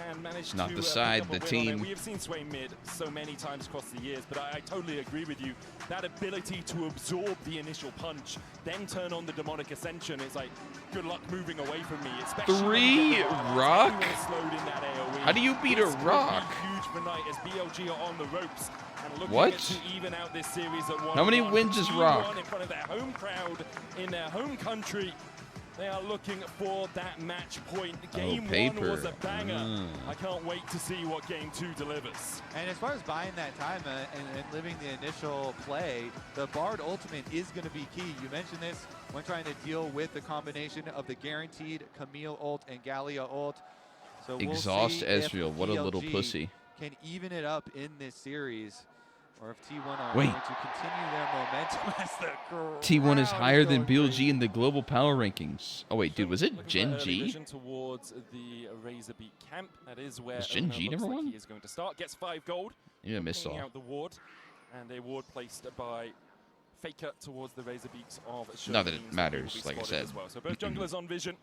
and managed Not to the pick side, up a the win on team. it. We have seen Swain mid so many times across the years, but I totally agree with you. That ability to absorb the initial punch, then turn on the demonic ascension, it's like, good luck moving away from me. Especially 3 rock? slowed in that AoE. How do you beat a This could be rock? Huge for Knight as BLG are on the ropes and looking What? to even out this series at 1-1. How many wins is Rock? In front of their home crowd in their home country. They are looking for that match point. Game 1 was a paper. banger. I can't wait to see what game 2 delivers. And as far as buying that time and living the initial play, the Bard ultimate is going to be key. You mentioned this when trying to deal with the combination of the guaranteed Camille ult and Gallia ult. So we'll Exhaust see if Ezreal. What a little BLG pussy. can even it up in this series, or if T1 are Wait. going to continue their momentum as the T1 is crowd higher than going BLG crazy. in the global power rankings. Oh wait, dude, was it Looking for Gen early G? vision towards the Razorbeak camp. That is where Was Gen Ono G looks number like 1? he is going to start. Gets 5 gold. Yeah, I missed Picking all. out the ward, and a ward placed by Faker towards the Razorbeaks of Not that it Showkeens, who matters, will be like I spotted said. As well. So both junglers on vision.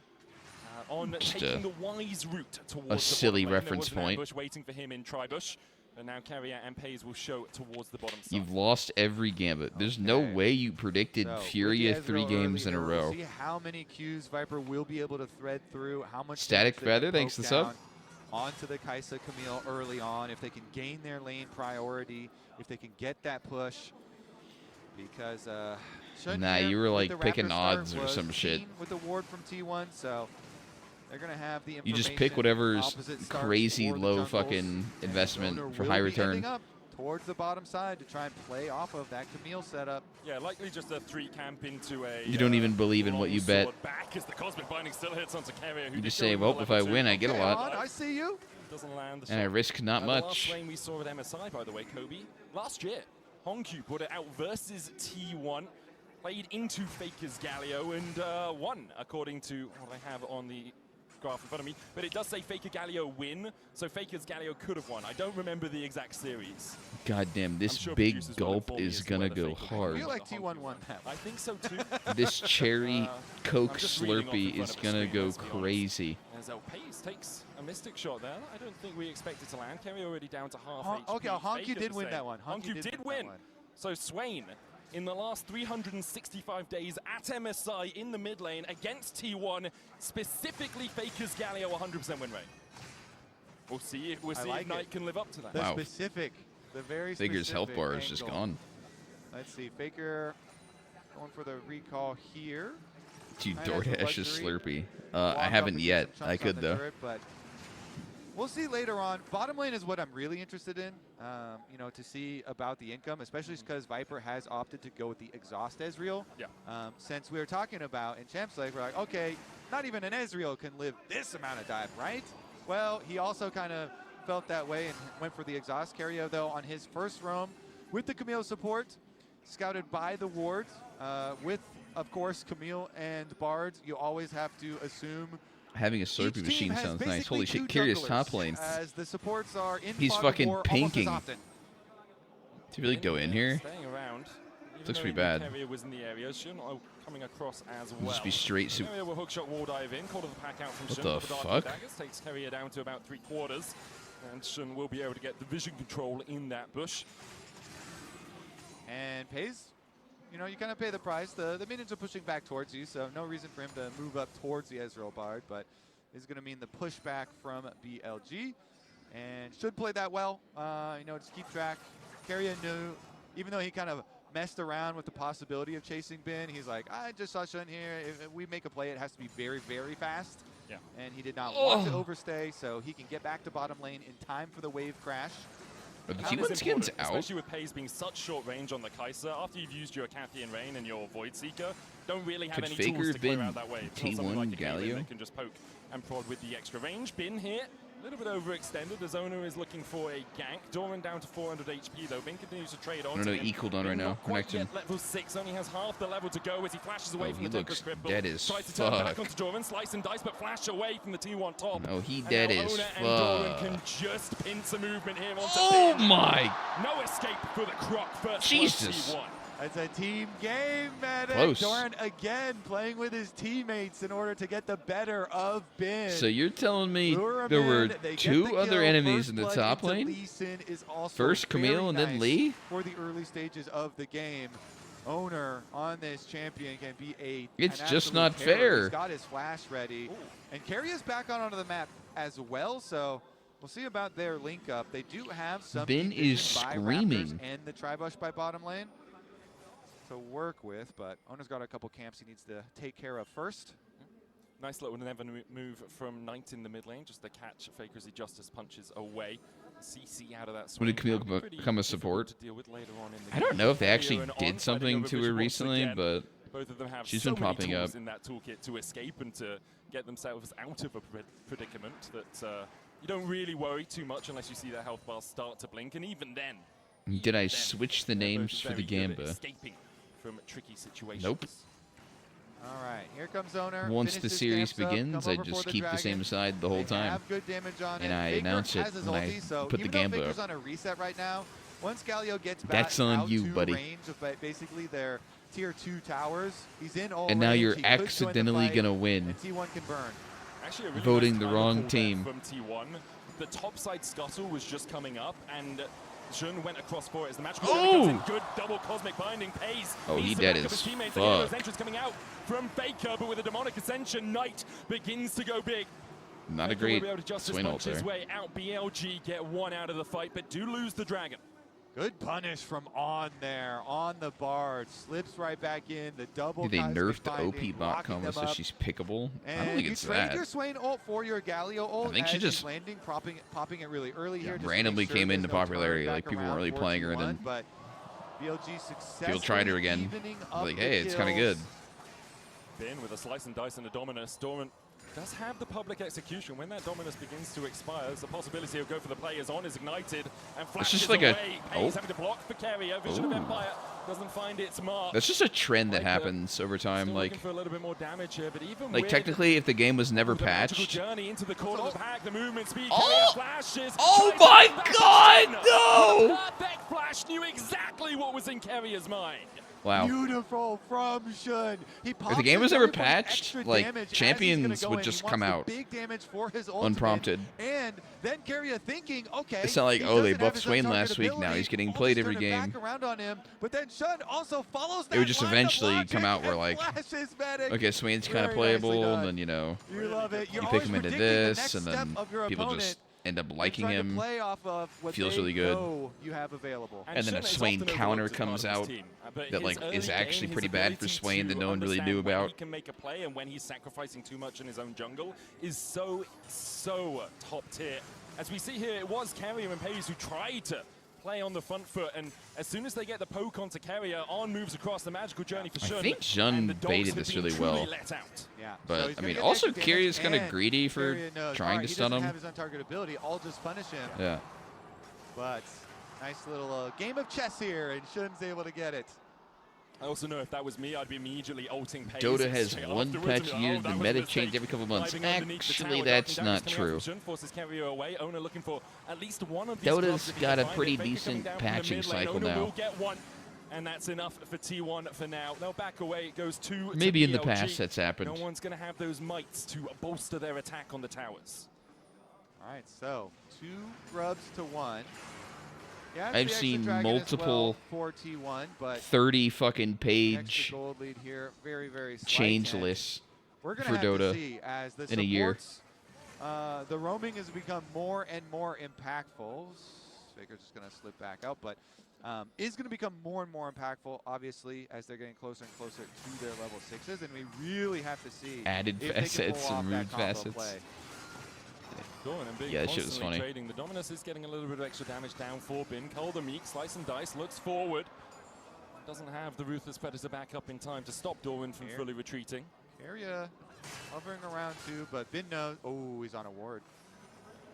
On Just taking the wise route towards a the silly bottom lane. reference There was an point. ambush waiting for him in Tribush, and now Carrier and Pays will show towards the bottom side. You've lost every gambit. There's no Okay. way you predicted So, with Furia the 3 Ezreal games in a early, row. we'll see how many Qs Viper will be able to thread through, how much Static damage they Feather, can thanks poke to sub. down onto the Kai'Sa Camille early on, if they can gain their lane priority, if they can get that push. Because Shun Nah, here you were, with like, the picking Raptor start odds or was some shit. seen with the ward from T1, so they're gonna have the You just pick information, whatever's opposite starts crazy for the low jungles, fucking and investment Owner for will high be return. ending up towards the bottom side to try and play off of that Camille setup. Yeah, likely just a 3 camp into a. You don't even believe in what you bet. longsword Back as the Cosmic Binding still hits onto Carrier. Who You did just go say, in well, with if I level 2. win, I get a Okay, lot. On, I see you. Doesn't land the And I shot. risk not The last much. lane we saw at MSI, by the way, Kobe, last year, Hongq put it out versus T1, played into Faker's Galio and won, according to what I have on the graph in front of me. But it does say Faker Galio win, so Faker's Galio could have won. I don't remember the exact series. God damn, this I'm sure big producers will gulp inform me is as to gonna whether go Faker I hard. feel like T1 won that one. I think so too. This cherry Coke I'm just reading off in Slurpee front is of the gonna screen, go let's be honest. crazy. As Pace takes a Mystic shot there. I don't think we expected to land. Carry already down to half Okay, HP. Hongq Faker did the win same. that one. Hongq did that win. one. So Swain, in the last 365 days at MSI in the mid lane against T1, specifically Faker's Galio 100% win rate. We'll see if Knight can live up to that. The specific, the very specific Faker's health bar is just gone. Let's see, Faker going for the recall here. Dude, DoorDash is Slurpee. I haven't yet. I could though. Turret, but we'll see later on. Bottom lane is what I'm really interested in. You know, to see about the income, especially because Viper has opted to go with the exhaust Ezreal. Yeah. Since we were talking about in Champs League, we're like, okay, not even an Ezreal can live this amount of dive, right? Well, he also kind of felt that way and went for the exhaust carry, though, on his first roam with the Camille support, scouted by the wards, with, of course, Camille and Bards. You always have to assume having a Slurpee machine sounds nice. Holy shit, Curious top lane. As the supports are in He's fucking pinking. Did he really go in here? Staying around. Looks pretty bad. Carrier was in the area. Shun coming across as well. Just be straight soup. Carrier will hookshot wall dive in. Call to the pack out from Shun. What the fuck? Daggers takes Carrier down to about 3/4. And Shun will be able to get the vision control in that bush. And pays. You know, you kind of pay the price. The minions are pushing back towards you, so no reason for him to move up towards the Ezreal Bard, but is going to mean the pushback from BLG. And should play that well, you know, just keep track. Carrier knew, even though he kind of messed around with the possibility of chasing Bin, he's like, I just saw Shun here. If we make a play, it has to be very, very fast. Yeah. And he did not want to overstay, so he can get back to bottom lane in time for the wave crash. But the T1 skin's out. Especially with Pays being such short range on the Kai'Sa. After you've used your Cathian Rain and your Void Seeker, don't really have any tools to clear out that wave. T1 like Galio? That can just poke and prod with the extra range. Bin here, a little bit overextended. The Zoner is looking for a gank. Doran down to 400 HP though. Bin continues to trade on. I don't know, E cooldown right now. Connect him. Level 6, only has half the level to go as he flashes away from the Tempest Cripple. Dead as Tries to turn back onto Doran, slice and dice, but flash away from the T1 top. No, he dead as fuck. And Doran can just pinch a movement here onto Oh Bin. my! No escape for the Croc first. Jesus! T1. It's a team game, man. Close. Doran again playing with his teammates in order to get the better of Bin. So you're telling me there were two other enemies in the top lane? First Camille and then Lee? For the early stages of the game. Owner on this champion can be It's just not fair. He's got his flash ready. Ooh. And Carrie is back onto the map as well, so we'll see about their link up. They do have some Bin is screaming. And the Tribush by bottom lane to work with, but Owner's got a couple camps he needs to take care of first. Nice little never move from Knight in the mid lane, just to catch Faker as he justice punches away. CC out of that swing. When did Camille become a support? I don't know if they actually did something to her recently, but both of them have she's been popping up in that toolkit to escape and to get themselves out of a predicament that you don't really worry too much unless you see their health bars start to blink, and even then. Did I switch the names for the Gamba? Escaping from tricky situations. Nope. All right, here comes Owner. Once the series begins, I just keep the same side the whole time. Have good damage on and I announce it when I put the Gamba up. On a reset right now, once Galio gets back that's on you, buddy. Range of basically their tier 2 towers, he's in all and now range. you're accidentally gonna win. T1 can burn. Actually, a really voting nice the wrong team. From T1, the topside scuttle was just coming up, and Jun went across for it as the match comes in. Good double cosmic binding pays. Oh, he dead as fuck. Entrance coming out from Faker, but with a demonic ascension, Knight begins to go big. Not a great swing ult there. Way out. BLG get one out of the fight, but do lose the dragon. Good punish from On there, on the Bard, slips right back in, the double. They nerfed the OP bot combo so she's pickable. I don't think it's that. Your Swain ult for your Galio ult. I think she just landing, popping it really early here. Randomly came into popularity, like people weren't really playing her, and then but BLG successfully people tried her again. Like, hey, it's kind of good. Bin with a slice and dice and a Dominus. Dormant does have the public execution. When that Dominus begins to expire, there's a possibility he'll go for the players. On is ignited and flashes like away. He's having to block for carrier. Vision of Empire doesn't find its mark. That's just a trend that happens over time. Like, for a little bit more damage here, but even like technically, if the game was never patched. Journey into the corner of the pack, the movement speed, flashes. Oh my God, no! Perfect flash knew exactly what was in Carrier's mind. Wow. Beautiful from Shun. He If the game was ever patched, like, damage champions would just come out big damage for his ultimate, unprompted. And then Keria thinking, okay, It's not like, he oh, they doesn't have buffed his Swain untargetability, last week. Now he's getting I'll played just every turn it game. back around on him. But then Shun also follows that It would just line of eventually logic come out where, and like, flashes Medic. okay, Swain's kind of Very nicely playable, done. and then, you know, You love it. You're you pick always him into predicting the this, next and step then of your people opponent just end up and liking trying to him. play off of what Feels they really good. know you have available. And then a Swain counter comes out that, like, is actually pretty bad for Swain that no one really knew about. He can make a play, and when he's sacrificing too much in his own jungle is so top tier. As we see here, it was Keria and Pays who tried to play on the front foot, and as soon as they get the poke onto Keria, On moves across the magical journey for Shun. I think Shun baited this really well. Yeah. But, I mean, also Kiria's kind of greedy for trying to stun him. He doesn't have his untargetability. I'll just punish him. Yeah. But nice little game of chess here, and Shun's able to get it. I also know if that was me, I'd be immediately ulting Pays. Dota has one patch a year, the meta changed every couple months. Actually, that's not true. Dota's got a pretty decent patching cycle now. And that's enough for T1 for now. They'll back away. It goes to Maybe in the BLG. past that's happened. No one's going to have those mites to bolster their attack on the towers. All right, so 2 grubs to 1. Yeah, I've seen multiple for T1, but 30 fucking page gold lead here. Very, very changeless for Dota see as the in a year. The roaming has become more and more impactful. Faker's just going to slip back out, but is going to become more and more impactful, obviously, as they're getting closer and closer to their level 6s, and we really have to see added facets and rude facets. Play. Yeah, that shit was funny. Trading. The Dominus is getting a little bit of extra damage down for Bin. Cole the Meek, slice and dice, looks forward. Doesn't have the Ruthless Predator back up in time to stop Dorwin from fully retreating. Area hovering around too, but Bin knows. Oh, he's on a ward.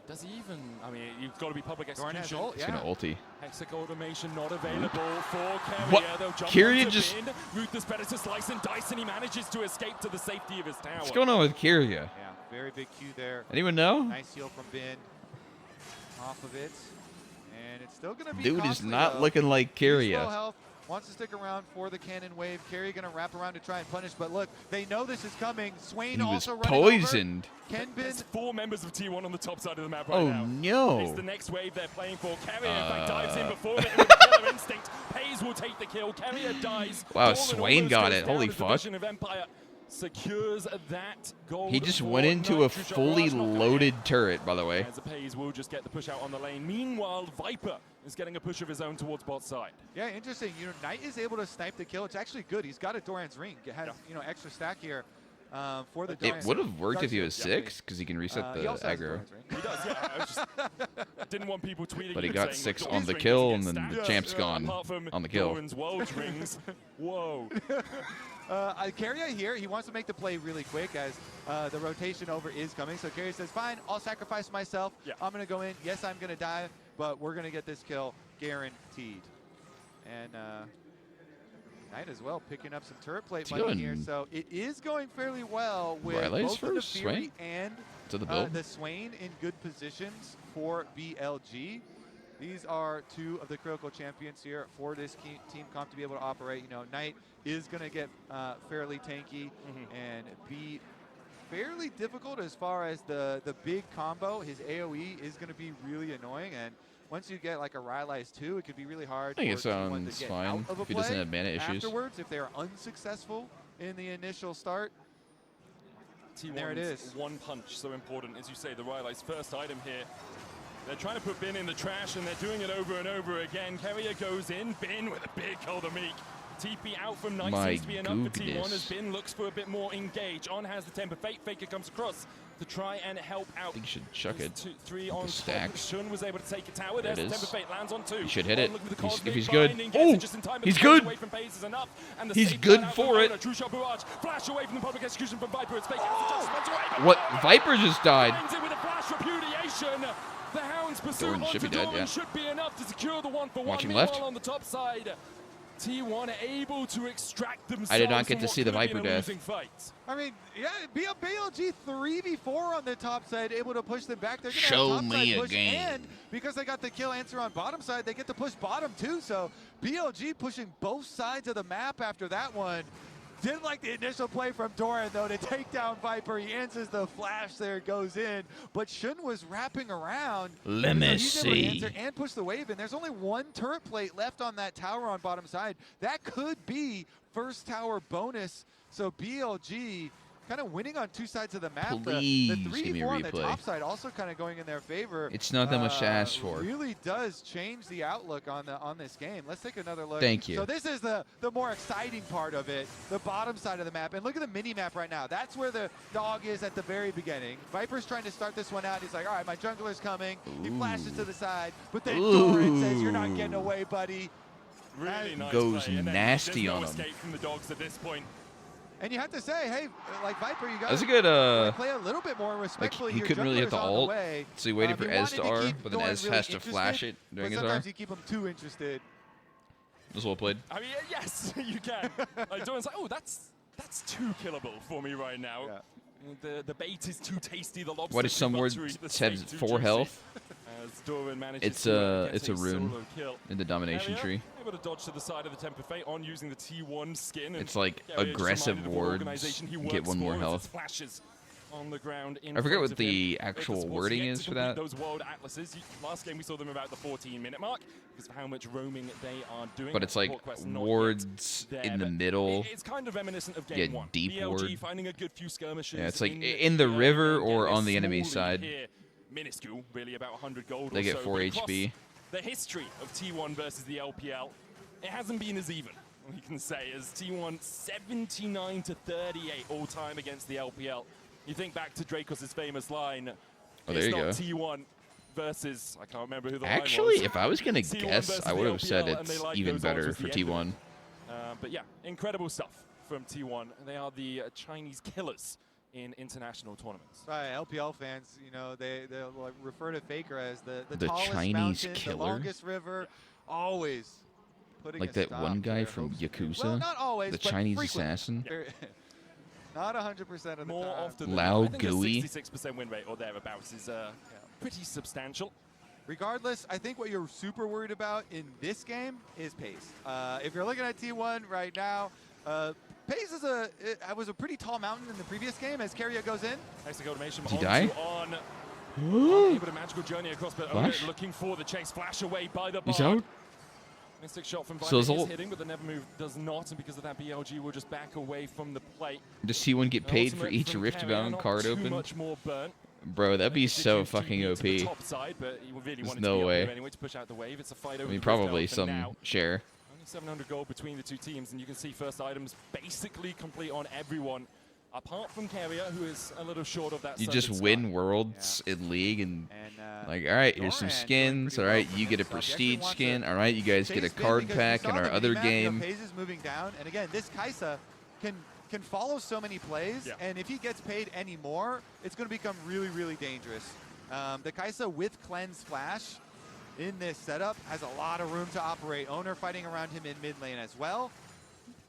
Does he even? I mean, you've got to be public execution. He's gonna ulti. Hexic automation not available for Keria. What? They'll jump Keria just. Bin. Ruthless Predator slice and dice, and he manages to escape to the safety of his tower. What's going on with Keria? Yeah, very big Q there. Anyone know? Nice heal from Bin. Off of it, and it's still gonna be. Dude costly, is not though. looking like Keria. Health, wants to stick around for the cannon wave. Keria gonna wrap around to try and punish, but look, they know this is coming. Swain He also was running poisoned. Over. Ken Bin. There's 4 members of T1 on the top side of the map right Oh now. It's no! the next wave they're playing for. Keria, in fact, dives in before them with Killer Instinct. Pays will take the kill. Keria dies. Wow, Dorwin Swain got goes it. down Holy as fuck. Division of Empire secures that gold. He just for went into a Nitrogen. fully Raj not loaded turret, by the way. As the Pays will just get the push out on the lane. Meanwhile, Viper is getting a push of his own towards bot side. Yeah, interesting. You know, Knight is able to snipe the kill. It's actually good. He's got a Doran's ring. It has extra stack here for the Doran. It would have worked if he was 6, because he can reset the aggro. He does, yeah. I didn't want people tweeting. But he got 6 on the kill, and then the champ's gone on the kill. World rings. Whoa. Keria here, he wants to make the play really quick as the rotation over is coming. So Keria says, fine, I'll sacrifice myself. Yeah. I'm going to go in. Yes, I'm going to die, but we're going to get this kill guaranteed. And Knight as well, picking up some turret plate money here. So it is going fairly well with both the Fury and the Swain in good positions for BLG. These are 2 of the critical champions here for this team comp to be able to operate. You know, Knight is going to get fairly tanky and be fairly difficult as far as the big combo. His AoE is going to be really annoying, and once you get like a Rylai's 2, it could be really hard. I think it for T1 to sounds get fine out of a if he doesn't play have mana issues. afterwards, if they are unsuccessful in the initial start. T1's there it is. One punch, so important. As you say, the Rylai's first item here. They're trying to put Bin in the trash, and they're doing it over and over again. Keria goes in. Bin with a big Cole the Meek. TP out from Knight seems to be enough for T1 as Bin looks for a bit more engage. On has the Temper Fate. Faker comes across to try and help out. I think you should chuck it. 3 on stack. Shun was able to take a tower. There's the Temper Fate, lands on 2. You should hit it. If he's good. Oh, he's good. He's good for it. True shot barrage. Flash away from the public execution from Viper. It's Faker. What? Viper just died. With a flash repudiation. The Hound's pursuit onto Dorwin should be enough to secure the 1-for-1. Watching left. On the top side, Bin with a flash repudiation. The Hound's pursuit onto Dorwin should be enough to secure the 1-for-1. Watching left. Keria T1 able to extract themselves. I did not get to from see the what could Viper have been a death. losing fight. I mean, yeah, BLG 3v4 on the top side, able to push them back. They're going to Show have top me side push, again. and because they got the kill answer on bottom side, they get to push bottom too. So BLG pushing both sides of the map after that one. Didn't like the initial play from Doran, though, to take down Viper. He answers the flash there, goes in. But Shun was wrapping around. Let me he's able to see. answer and push the wave in. There's only one turret plate left on that tower on bottom side. That could be first tower bonus. So BLG kind of winning on two sides of the map. Please the give me a 3v4 on the replay. top side also kind of going in their favor. It's not that much to ask for. Really does change the outlook on this game. Let's take another look. Thank you. So this is the more exciting part of it, the bottom side of the map. And look at the mini map right now. That's where the dog is at the very beginning. Viper's trying to start this one out. He's like, all right, my jungler's coming. He flashes to the side, but then Doran says, you're not getting away, buddy. Really nice Goes play. And then nasty there's no on him. escape from the dogs at this point. And you have to say, hey, like Viper, you got That's a good, to play a little bit more like, respectfully. he Your couldn't really hit the jungler's on ult, way. so he waited for He Ez wanted to to R, keep but then Doran Ez really has to flash interested, it during but his R. sometimes you keep him too interested. This well played. I mean, yes, you can. Like, Doran's like, oh, that's too killable for me right now. Yeah. The bait is too tasty. The lobster What if too some buttery, words the said steak too 4 juicy. health? As Doran manages It's to a get rune solo kill. in the domination Carrier tree. able to dodge to the side of the Temper Fate on using the T1 skin. And It's like Carrier just aggressive reminded of what wards organization he get works 1 more for as health. it flashes on the ground in I forget front what of the him. actual Sports wording yet is to for complete that. Those world atlases. Last game we saw them about the 14-minute mark because of how much roaming they are doing. But it's like Support quest not yet wards there, in the but middle. It's kind of reminiscent of game Yeah, 1. deep BLG ward. finding a good few skirmishes. Yeah, it's like in the river or on the enemy side. Here, minuscule, really about 100 gold. They or get so, 4 but across HP. The history of T1 versus the LPL, it hasn't been as even. We can say as T1 79 to 38 all time against the LPL. You think back to Dracos' famous line. Oh, there it's you not go. T1 versus, I can't remember who the Actually, line was. if I was gonna T1 guess, versus I would have the said LPL, and they it's like even those odds better was for the end of T1. it. But yeah, incredible stuff from T1. They are the Chinese killers in international tournaments. Right, LPL fans, you know, they'll like refer to Faker as the The tallest Chinese mountain, killer? the longest river, always putting Like a that stop one to guy their from hopes. Yakuza? Well, not always, The but Chinese frequently. assassin? Very- Not 100% of the More time. often than Lao not. I think a Gui. 66% win rate or thereabouts is pretty substantial. Regardless, I think what you're super worried about in this game is pace. If you're looking at T1 right now, pace is was a pretty tall mountain in the previous game as Carrier goes in. Nice to go to Mation. Did he die? On a magical journey across, but Flash? looking for the chase. Flash away by the He's Bard. out. Mystic shot from Viper Sizzle. is hitting, but the never move does not, and because of that, BLG will just back away from the plate. Does T1 get paid for Ultimate each from Rift Carrier, Bound not card too open? much more burnt. Bro, that'd be Did so choose to fucking be to the OP. top side, but he really There's wanted no to be up way. here anyway to push out the wave. It's a fight I over mean, the probably Rift some now. share. Only 700 gold between the two teams, and you can see first items basically complete on everyone, apart from Carrier, who is a little short of that. You Sundered just Sky. win worlds in League and And like, all right, here's some Doran doing skins. pretty All well right, for you get a himself. He actually prestige wants skin. to All right, you guys get a chase spin card because we pack saw in the our other mini-map, you know, game. Paze is moving down, and again, this Kaisa can follow so many plays, and if he gets paid any more, it's going to become really, really dangerous. The Kaisa with Cleanse Flash in this setup has a lot of room to operate. Owner fighting around him in mid lane as well.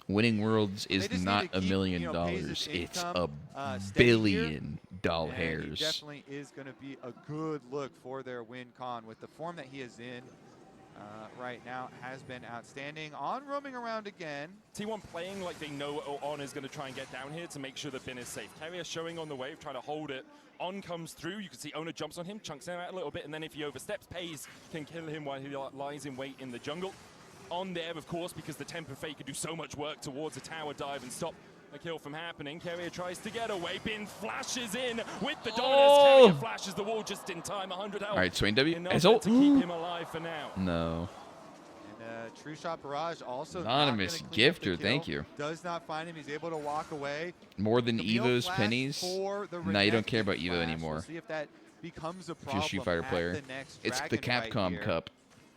Winning worlds They is just need not to $1 keep, million. you know, Paze's It's income, a steady here. billion doll And he hairs. definitely is going to be a good look for their win con with the form that he is in right now. Has been outstanding. On roaming around again. T1 playing like they know On is going to try and get down here to make sure that Bin is safe. Carrier showing on the wave, trying to hold it. On comes through. You can see Owner jumps on him, chunks him out a little bit, and then if he oversteps, Paze can kill him while he lies in wait in the jungle. On there, of course, because the Temper Fate could do so much work towards a tower dive and stop a kill from happening. Carrier tries to get away. Bin flashes in with the dominance. Carrier flashes the wall just in time. 100 health. All right, Swain W. Enough As to old. keep him alive for now. No. And True Shot Barrage also Anonymous not gonna clean up the gifter, thank kill. you. Does not find him. He's able to walk away. More than Camille Evo's flash pennies. for the Nah, you don't Renekton care about Evo flash. anymore. We'll see if that becomes a If you're problem a Street Fighter at player. the next It's the Dragon right Capcom here. Cup.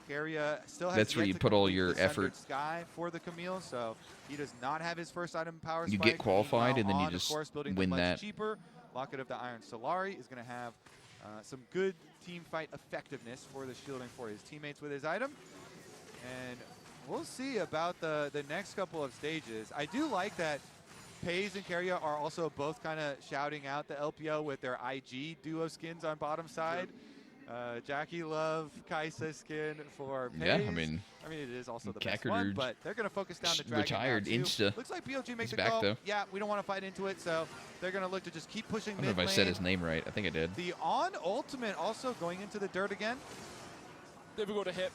Carrier still has That's where yet you to put all complete your the Sundered effort. Sky for the Camille, so he does not have his first item power You spike. get qualified, and then you On, of just course, building win the much that. cheaper Locket of the Iron Solari is going to have some good team fight effectiveness for the shielding for his teammates with his item. And We'll see about the next couple of stages. I do like that FaZe and Keria are also both kind of shouting out the LPO with their IG duo skins on bottom side. Jackie Love, Kaisa skin for FaZe. Yeah, I mean it is also the best Kakadu one, but they're going to focus down the Dragon retired now too. Insta. Looks like BLG makes He's a back, call. though. Yeah, we don't want to fight into it, so they're going to look to just keep pushing mid lane. I don't know if I said his name right. I think I did. The on ultimate also going into the dirt again. Difficult to hit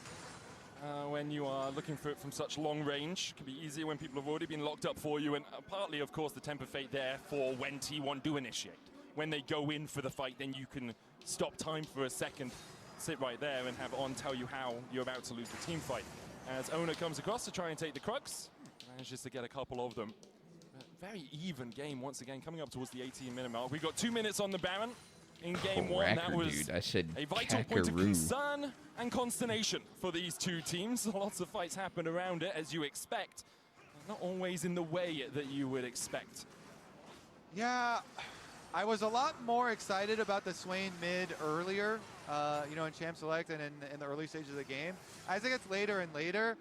when you are looking for it from such long range. It can be easier when people have already been locked up for you, and partly, of course, the Temper Fate there for when T1 do initiate. When they go in for the fight, then you can stop time for a second, sit right there, and have On tell you how you're about to lose the team fight. As Owner comes across to try and take the Crux, manages to get a couple of them. Very even game once again, coming up towards the 18-minute mark. We've got 2 minutes on the Baron. In game one, that was dude. I said a vital point of concern and consternation for these two teams. Lots of fights happen around it, as you expect. Not always in the way that you would expect. Yeah, I was a lot more excited about the Swain mid earlier, you know, in Champ Select and in the early stages of the game. As it gets later and later,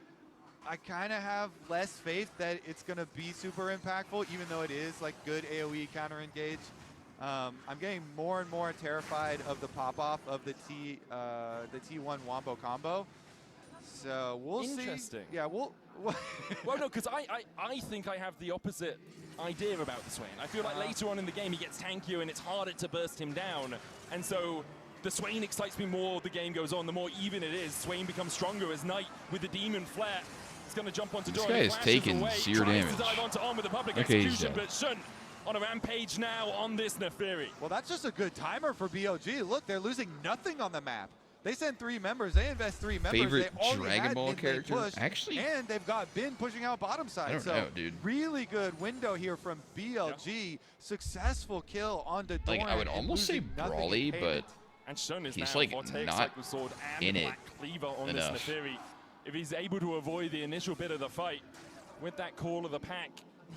I kind of have less faith that it's going to be super impactful, even though it is like good AoE counter engage. I'm getting more and more terrified of the pop-off of the T1 Wombo combo. So we'll see. Interesting. Yeah, we'll well, no, because I think I have the opposite idea about the Swain. I feel like later on in the game he gets tankier and it's harder to burst him down. And so the Swain excites me more the game goes on, the more even it is. Swain becomes stronger as Knight with the Demon Flare. He's going to jump onto This Dora. guy is taking zero damage. To dive onto On with the public Okay, execution, but Shun on a rampage now on this Neferi. Well, that's just a good timer for BLG. Look, they're losing nothing on the map. They send 3 members. They invest 3 members. Favorite they already Dragon had Ball character? push, Actually, and they've got Bin pushing out bottom side. I don't so know, dude. Really good window here from BLG. Yeah. Successful kill on the Like, I would almost say Brawly, but and Shun is he's now like Vortex, not Cycle Sword, and in it Black Cleaver on enough. this Neferi. If he's able to avoid the initial bit of the fight with that call of the pack,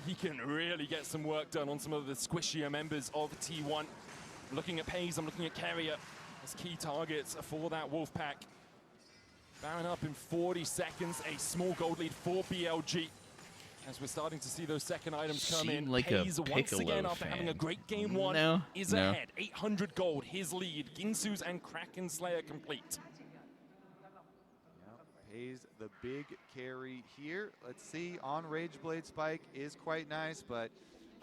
he can really get some work done on some of the squishier members of T1. I'm looking at FaZe, I'm looking at Keria as key targets for that Wolf pack. Baron up in 40 seconds, a small gold lead for BLG. As we're starting to see those second items come in. Like FaZe once again, after having a great game one, is ahead. 800 gold, his lead. Ginsu's and Kraken Slayer complete. FaZe the big carry here. Let's see, on Rage Blade Spike is quite nice, but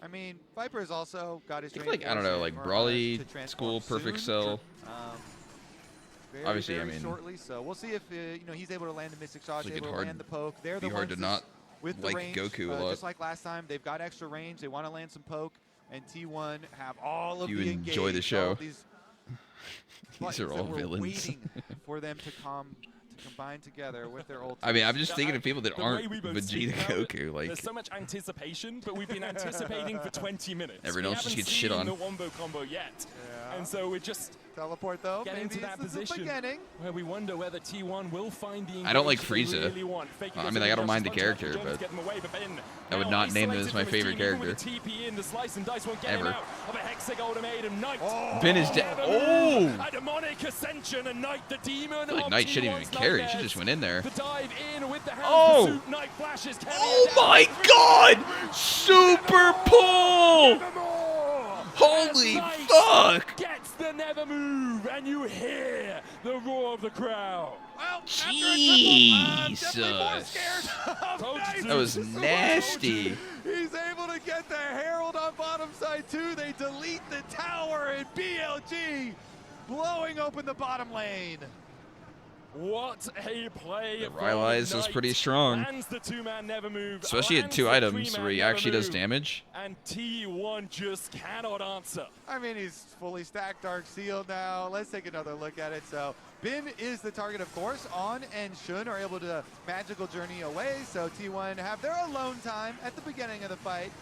I mean, Viper's also got his like, I don't know, like Brawly, School, Perfect Cell. Obviously, very I mean, shortly, so we'll see if you know, he's able to land the Mystic Shot, like able to land the poke. They're the hard ones to not with like the range, Goku a lot. just like last time, they've got extra range. They want to land some poke, and T1 have all of you the enjoy the show. These are all villains. Waiting for them to combine together with their ultimate. I mean, I'm just thinking of people that aren't Vegeta Goku. Like, there's so much anticipation, but we've been anticipating for 20 minutes. Everyone else just gets shit on. We haven't seen the Wombo combo yet, and so we're just teleport though. Getting Maybe to that position where we wonder whether T1 will find the. I don't like Frieza. Really want. I mean, like, I don't mind the character, but I would not name him as my favorite character. TP in the slice and dice won't get ever. him out of a Hexagolden Knight. Ben is dead. Oh! A demonic ascension and Knight the demon. I feel like Knight shouldn't even carry. She just went in there. The dive in with the hands. Oh! Knight flashes. Oh my God! Super pull! Holy fuck! Gets the never move, and you hear the roar of the crowd. Well, Jesus! That was nasty. He's able to get the Herald on bottom side too. They delete the tower, and BLG blowing open the bottom lane. What a play! The Rylai's is pretty strong. The two-man never move. Especially at 2 items where he actually does damage. And T1 just cannot answer. I mean, he's fully stacked Dark Seal now. Let's take another look at it. So Bin is the target, of course. On and Shun are able to magical journey away. So T1 have their alone time at the beginning of the fight.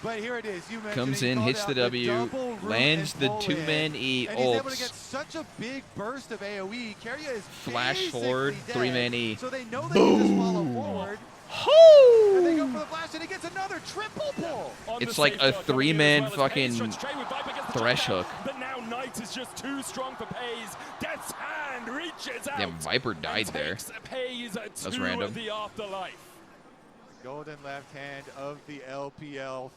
But here it is. You comes in, hits the W, lands the 2-man E, and he's able to get such a big burst of AoE. Keria is flash forward, 3-man E. So they know they can just follow forward. Ho! And they go for the flash, and he gets another triple pull. It's like a 3-man fucking thresh hook. But now Knight Light is just too strong for Pays. Death's Hand reaches out. Damn, Viper died there. Pays That's random. the afterlife. Golden left hand of the LPL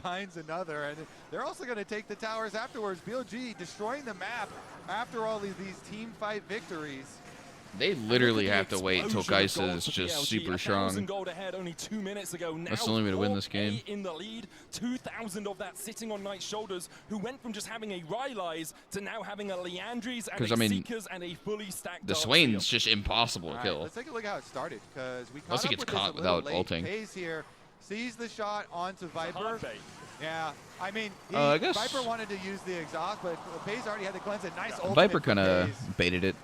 finds another, and they're also going to take the towers afterwards. BLG destroying the map after all these team fight victories. They literally have to wait until Kaisa is just super strong. Gold ahead only 2 minutes ago. Now that's the only way to win this game. In the lead, 2,000 of that sitting on Knight's shoulders, who went from just having a Rylai's to now having a Leandries and a Seekers and a fully stacked. The Swain's just impossible to kill. Let's take a look at how it started, because we unless he gets caught without ulting. Pays here sees the shot onto Viper. Yeah, I mean, I guess Viper wanted to use the exhaust, but Pays already had the cleanse. A nice ultimate. Viper kind of baited it.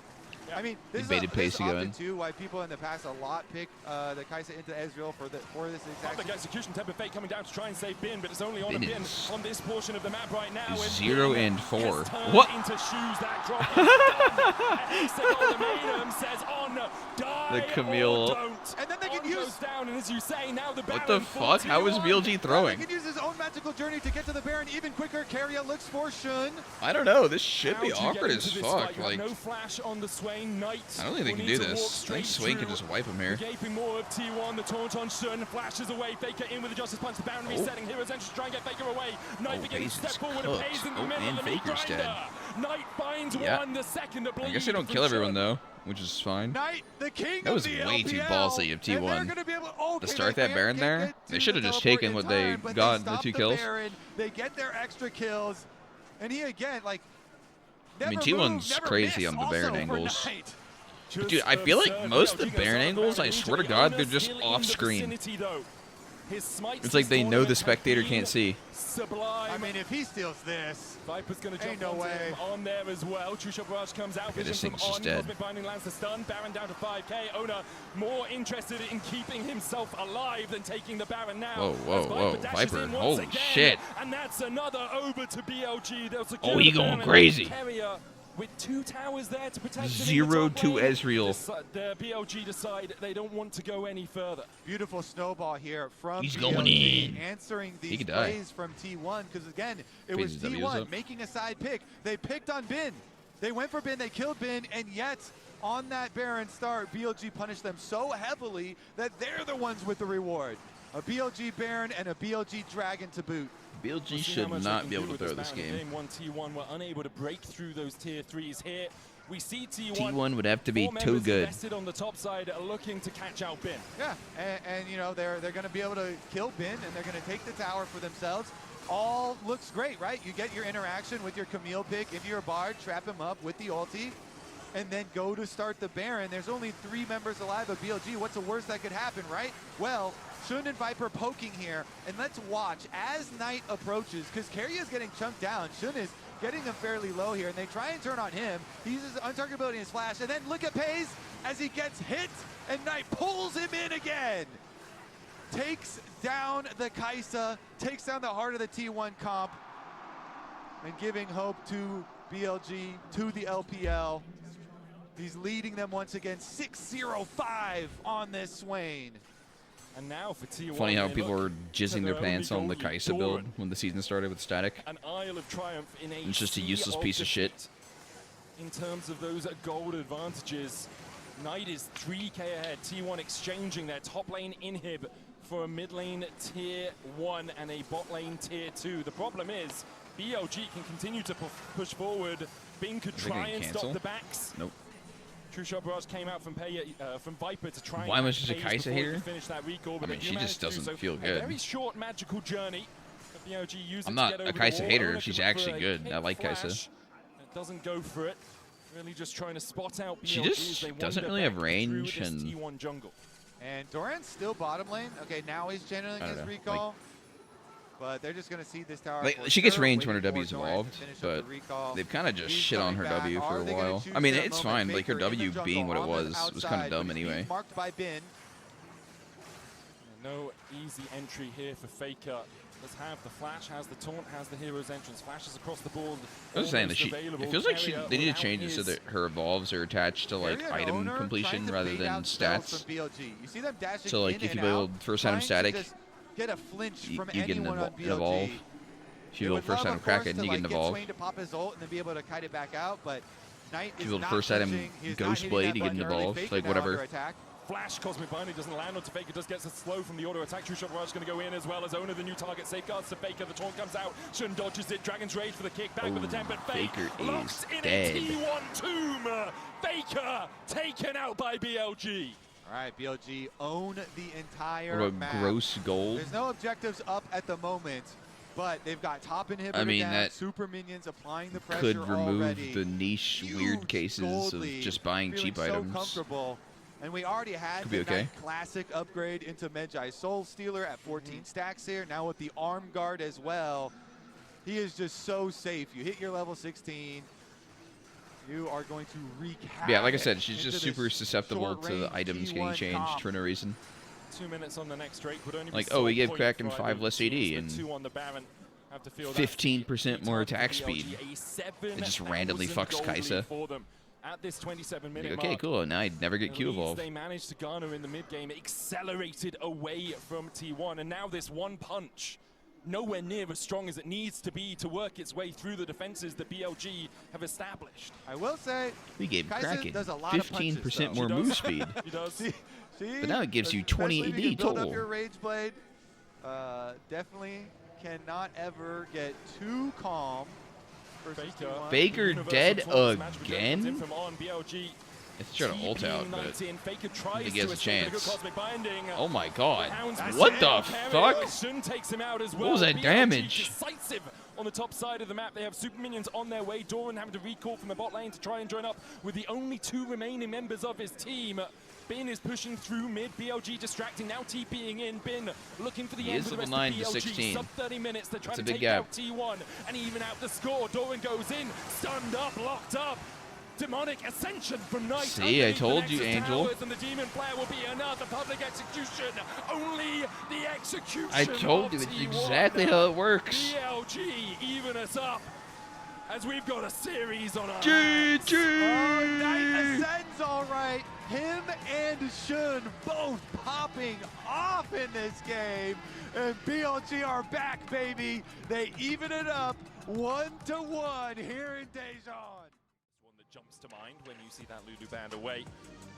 I mean, this is often too why people in the past a lot pick the Kaisa into Ezreal for this exact. Perfect execution. Temper Fate coming down to try and save Bin, but it's only on a Bin on this portion of the map right now. 0 and 4. What? Into shoes that drop. Says on, die the Camille. Or don't. And then they can use down, and as you say, now the what the fuck? How is BLG throwing? He can use his own magical journey to get to the Baron even quicker. Keria looks for Shun. I don't know. This should be awkward as fuck. Like no flash on the Swain. Knight. I don't think they can do this. I think Swain can just wipe him here. Gaping more of T1, the taunt on Shun, flashes away, Faker in with the Justice Punch, the Baron resetting, Hero's Entrance to try and get Faker away. Knight begins to step forward and Pays in the middle of the meat grinder. Knight finds one, the second to bleed. I guess they don't kill everyone though, which is fine. Knight, the king that was of the way LPL, too ballsy of T1. To start that Baron there, they should have just taken what they got in the 2 kills. They get their extra kills, and he again, like, I mean, T1's crazy on the Baron angles. But dude, I feel like most of the Baron angles, I swear to God, they're just off screen. It's like they know the spectator can't see. I mean, if he steals this, Viper's gonna jump on there as well. Trusha Barrage comes out. Okay, this thing's just dead. Cosmic Binding lands the stun. Baron down to 5k. Owner more interested in keeping himself alive than taking the Baron now. Whoa, whoa, whoa. Viper, holy shit. And that's another over to BLG. Oh, he going crazy. With 2 towers there to protect 0 to Ezreal. The BLG decide they don't want to go any further. Beautiful snowball here from He's BLG, going in. answering these plays from T1, because again, it was T1 making a side pick. They picked on Bin. They went for Bin, they killed Bin, and yet on that Baron start, BLG punished them so heavily that they're the ones with the reward. A BLG Baron and a BLG Dragon to boot. BLG should not be able to throw this game. Game 1, T1 were unable to break through those tier 3s here. We see T1 would have to be too good. On the top side, looking to catch out Bin. Yeah, and you know they're going to be able to kill Bin, and they're going to take the tower for themselves. All looks great, right? You get your interaction with your Camille pick into your Bard, trap him up with the ulti, and then go to start the Baron. There's only 3 members alive of BLG. What's the worst that could happen, right? Well, Shun and Viper poking here, and let's watch as Knight approaches, because Keria is getting chunked down. Shun is getting him fairly low here, and they try and turn on him. He uses untargetability in his flash, and then look at Pays as he gets hit, and Knight pulls him in again. Takes down the Kaisa, takes down the heart of the T1 comp, and giving hope to BLG, to the LPL. He's leading them once again, 6-0-5 on this Swain. And now for T1, funny how people were jizzing their pants on the Kaisa build when the season started with static. An Isle of Triumph in it's just a useless piece of shit. In terms of those gold advantages, Knight is 3k ahead. T1 exchanging their top lane inhib for a mid lane tier 1 and a bot lane tier 2. The problem is BLG can continue to push forward. Bing could try and stop the backs. Nope. True Shot Barrage came out from Viper to try why was just a Kaisa here? Finish that recall, I mean, she just doesn't feel good. A very short magical journey. BLG uses I'm not a Kaisa hater. She's actually good. I like Kaisa. It doesn't go for it. Really just trying to spot out BLG. She just doesn't really have range and T1 jungle. And Doran's still bottom lane. Okay, now he's channeling his recall. But they're just going to see this tower. Like, she gets range when her W's evolved, but they've kind of just shit on her W for a while. I mean, it's fine. Like, her W being what it was kind of dumb anyway. Marked by Bin. No easy entry here for Faker. Does have the flash, has the taunt, has the hero's entrance, flashes across the board. I was saying that it feels like they need to change it so that her evolves are attached to like item completion rather than stats. So like if you build first item static, get a flinch from you get an anyone on BLG. evolve. If you build first item Kraken, you get involved. Swain to pop his ult and then be able to kite it back out, but Knight If is you build not first item pushing. He's Ghost not Blade, hitting you get that button early. involved. Faker Like now whatever. under attack. Flash, Cosmic Binder doesn't land onto Faker, does get a slow from the auto attack. True Shot Rush going to go in as well as Owner, the new target safeguards to Faker. The taunt comes out. Shun dodges it. Dragon's Rage for the kick back with the temp, but Faker locks is in dead. a T1 tomb. Faker taken out by BLG. All right, BLG own the entire What about map. gross gold? There's no objectives up at the moment, but they've got top inhibitor down, that super minions applying the pressure could remove already. the niche weird Huge cases gold of lead, just buying feeling cheap so items. comfortable. And we already had Could the be okay. Knight classic upgrade into Medjai Soul Stealer at 14 stacks here. Now with the arm guard as well, he is just so safe. You hit your level 16, you are going to wreak havoc. Yeah, like I said, she's into just this super susceptible to short-range items getting T1 changed comp. for no reason. 2 minutes on the next Drake would only Like, be oh, we sole gave point Kraken for 5 either less of the AD teams. and The 2 on the Baron have to feel 15% more that attack BLG, speed. a 7,000 It just randomly fucks gold lead Kai'Sa. for them at this 27-minute Like, okay, mark. cool. Now I'd never get At Q least evolved. they managed to garner in the mid-game, accelerated away from T1, and now this one punch, nowhere near as strong as it needs to be to work its way through the defenses that BLG have established. I will say, We gave Kai'Sa Kraken does a lot of punches, 15% though. more She does. move speed. He does. See, But now it gives you 20 especially if you AD can build total. up your Rage Blade. Definitely cannot ever get too calm. versus Faker. T1. Faker Universal dead Taurus match with again? Jones in from on BLG. It's trying to ult out, but TP19. Faker I tries think he has to a escape with a good chance. cosmic binding. Oh my god. Hounds What it. the Carrier fuck? Shun takes him out as well. What was that BLG damage? Decisive on the top side of the map. They have super minions on their way. Doran having to recall from the bot lane to try and join up with the only 2 remaining members of his team. Bin is pushing through mid. BLG distracting, now TPing in. Bin looking for the He end is for the level rest 9 of to BLG. 16. Sub 30 minutes. They're trying That's a to big take gap. out T1 and even out the score. Doran goes in, stunned up, locked up. Demonic Ascension from Knight. See, I told you, Nexus Angel. Towers, and the Demon Flare will be another public execution. Only the execution. I told you, of it's T1. exactly how it works. BLG even us up as we've got a series on our GG! Oh, Knight ascends all right. Him and Shun both popping off in this game. And BLG are back, baby. They even it up 1-1 here in Daejeon. One that jumps to mind when you see that Lulu band away.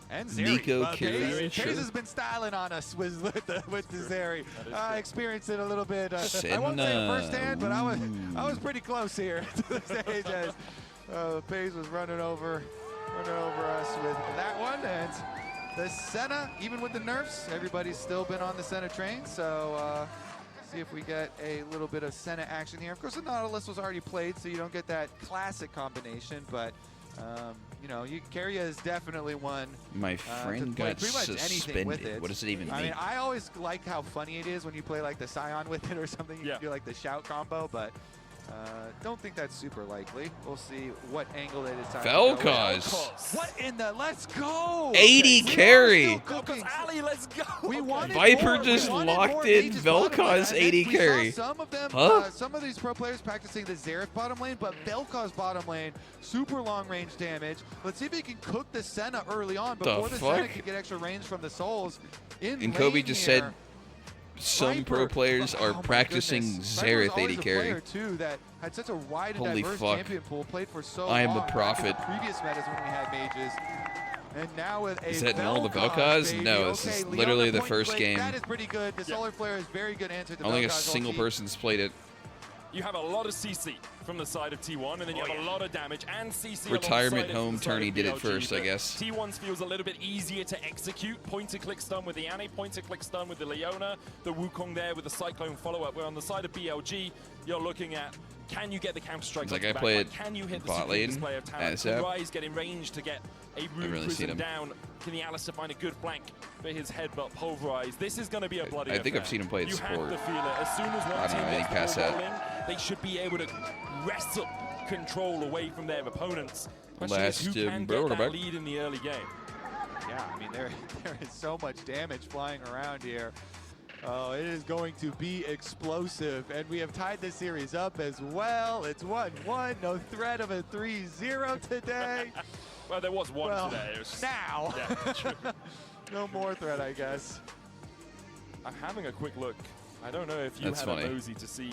And Zeri. Nico carry. Kaze has been styling on us with the Zeri. I experienced it a little bit. I won't say it firsthand, but I was pretty close here to the stage as Paze was running over us with that one. And the Senna, even with the nerfs, everybody's still been on the Senna train. So see if we get a little bit of Senna action here. Of course, the Nautilus was already played, so you don't get that classic combination, but you know, Carrier is definitely one. My to friend play got pretty much anything with suspended. it. What does it even mean? I mean, I always like how funny it is when you play like the Scion with it or something. You Yeah. can do like the shout combo, but don't think that's super likely. We'll see what angle they decide. Vel'Koz. What in the? Let's go! 80 We are carry. still cooking. Ali, let's go. We wanted Viper more. just We wanted locked more in mages bottom lane. Vel'Koz I think 80 we carry. saw some of them, Huh? some of these pro players practicing the Xerath bottom lane, but Vel'Koz bottom lane, super long range damage. Let's see if he can cook the Senna early on before the Senna fuck? can get extra range from the souls. And Kobe just said some pro players are practicing Xerath 80 carry. Player too that had such a wide and Holy diverse fuck. champion pool, played for so I am long. the back in prophet. the previous metas when we had mages. And now with a Is that all the Vel'Koz, Vel'Koz? baby. No, this Okay, is Leon literally the point first blank, game. That is pretty good. The Solar Flare is very good answer to I don't think a Vel'Koz single ulti. person's played it. You have a lot of CC from the side of T1, and then you have a lot of damage and CC Retirement alongside it home from the side tourney of did it BLG, first, I but guess. T1's feels a little bit easier to execute. Point-and-click stun with the Annie, point-and-click stun with the Leona, the Wukong there with the Cyclone follow-up. Where on the side of BLG, you're looking at, can you get the counter-strike? Like off I the play back line? it Can you hit the bot super lane display of talent? ASAP. Rise get in range to get a Rune really seen Prism him. down. Can the Alistair find a good flank for his headbutt pulverize? This is going to be a bloody I think I've affair. seen him play at You support. have to feel it. As soon as one I don't team know, I think gets the past ball that. rolling, they should be able to wrestle control away from their opponents. Especially Last who can bro, get back. that lead in the early game. Yeah, I mean, there is so much damage flying around here. Oh, it is going to be explosive, and we have tied this series up as well. It's 1-1, no threat of a 3-0 today. Well, there was one Well, today. It was just, now. yeah, true. No more threat, I guess. I'm having a quick look. I don't know if you That's had funny. a nosy to see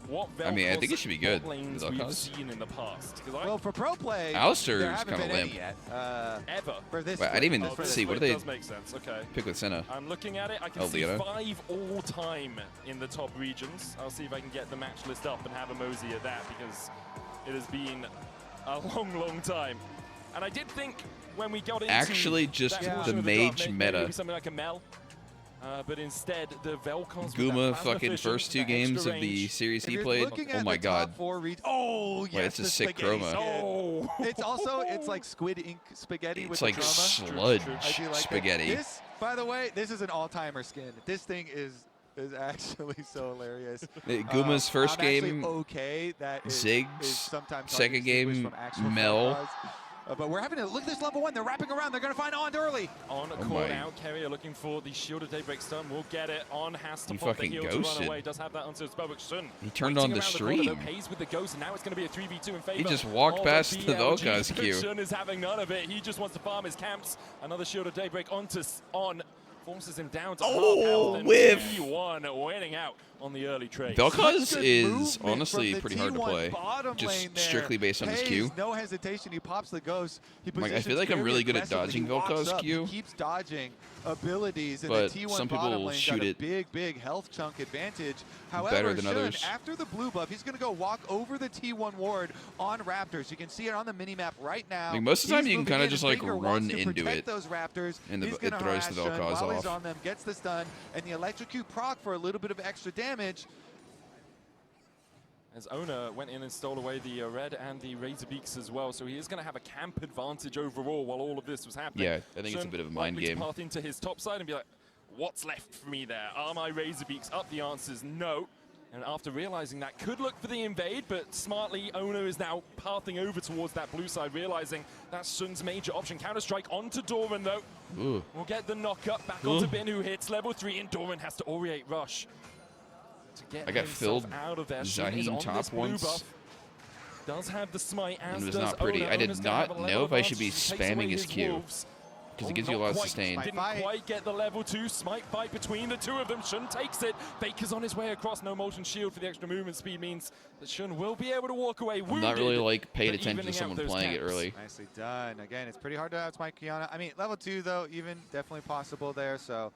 what I mean, I think it Vel'Koz should be good bot lanes with we've Vel'Koz. seen in the past. Well, for pro play, Alistair there is haven't kinda been any limp. yet. Ever. For this Wait, I didn't even Oh, for this see. What do split they does make sense. Okay. pick with Senna? I'm looking at it. I can Oh, see Leona? 5 all-time in the top regions. I'll see if I can get the match list up and have a mosey at that because it has been a long, long time. And I did think when we got into Actually, just that portion the of draft, mage maybe meta. something like a Mel. But instead, the Vel'Koz with Guma that plasma fucking vision, first 2 that games extra of the range. series If he you're played. looking Oh at my the god. top 4 oh, yes, Wait, it's a the sick spaghetti chroma. skin. Oh. It's also, it's like squid ink spaghetti with It's the like chroma. sludge I do like spaghetti. That. This, by the way, this is an all-timer skin. This thing is actually so hilarious. Guma's first I'm actually game, okay that Ziggs, is sometimes hard to second distinguish game, from actual Mel. Vel'Koz. But we're having to look at this level 1. They're wrapping around. They're going to find On early. On a Oh call my. out, Carrier looking for the Shield of Daybreak stun. We'll get it. On has to He pop the fucking heal to run ghosted. away. Does have that onto his spell, but Sun He turned waiting on the around corner, stream. though, pays with the ghost, and now it's going to be a 3v2 in favor. He just walked of past the BLG. Vel'Koz queue. Sun is having none of it. He just wants to farm his camps. Another Shield of Daybreak onto On. Forces him down to half health, and whiff. T1 winning out on the early trade. Vel'Koz Good is movement honestly from the pretty hard to T1 play. bottom Just lane there. strictly based on his Pays, Q. No hesitation. He pops the ghost. He Like, I positions feel like I'm very really good at aggressively. dodging He walks Vel'Koz up. Q. He keeps dodging abilities, and But the T1 some bottom people lane shoot got a it big health chunk advantage. However, better than Shun, others. after the blue buff, he's going to go walk over the T1 ward on Raptors. You can see it on the minimap right now. Like, most of the time He's you can moving kinda in, just, and like, Faker run wants to into protect it, those Raptors. and He's it gonna throws harass the Shun Vel'Koz while he's off. on them, gets the stun, and the electrocute proc for a little bit of extra damage. As Ona went in and stole away the red and the Razor Beaks as well, so he is going to have a camp advantage overall while all of this was happening. Yeah, I think it's a Shun bit of a mind likely to game. path into his top side and be like, what's left for me there? Are my Razor Beaks up? The answer is no. And after realizing that, could look for the invade, but smartly, Ona is now pathing over towards that blue side, realizing that's Sun's major option. Counter-strike onto Doran, though. Ooh. We'll get the knock-up back onto Bin, who hits level 3, and Doran has to Aureate Rush to get I got himself filled out of there. Shun is Zaheen on top this blue once. buff. Does have the smite, as And it was does not pretty. Ona. I did Ona's gonna have not a know level if I should be advantage, takes spamming away his Q. wolves. Because it gives you a lot of Not quite. sustain. Didn't quite get the level 2 smite fight between the two of them. Shun takes it. Faker's on his way across. No molten shield for the extra movement speed means that Shun will be able to walk away wounded. I'm not really like paid but attention evening to out someone those playing it camps. early. Nicely done. Again, it's pretty hard to outsmite Kiana. I mean, level 2, though, even definitely possible there. So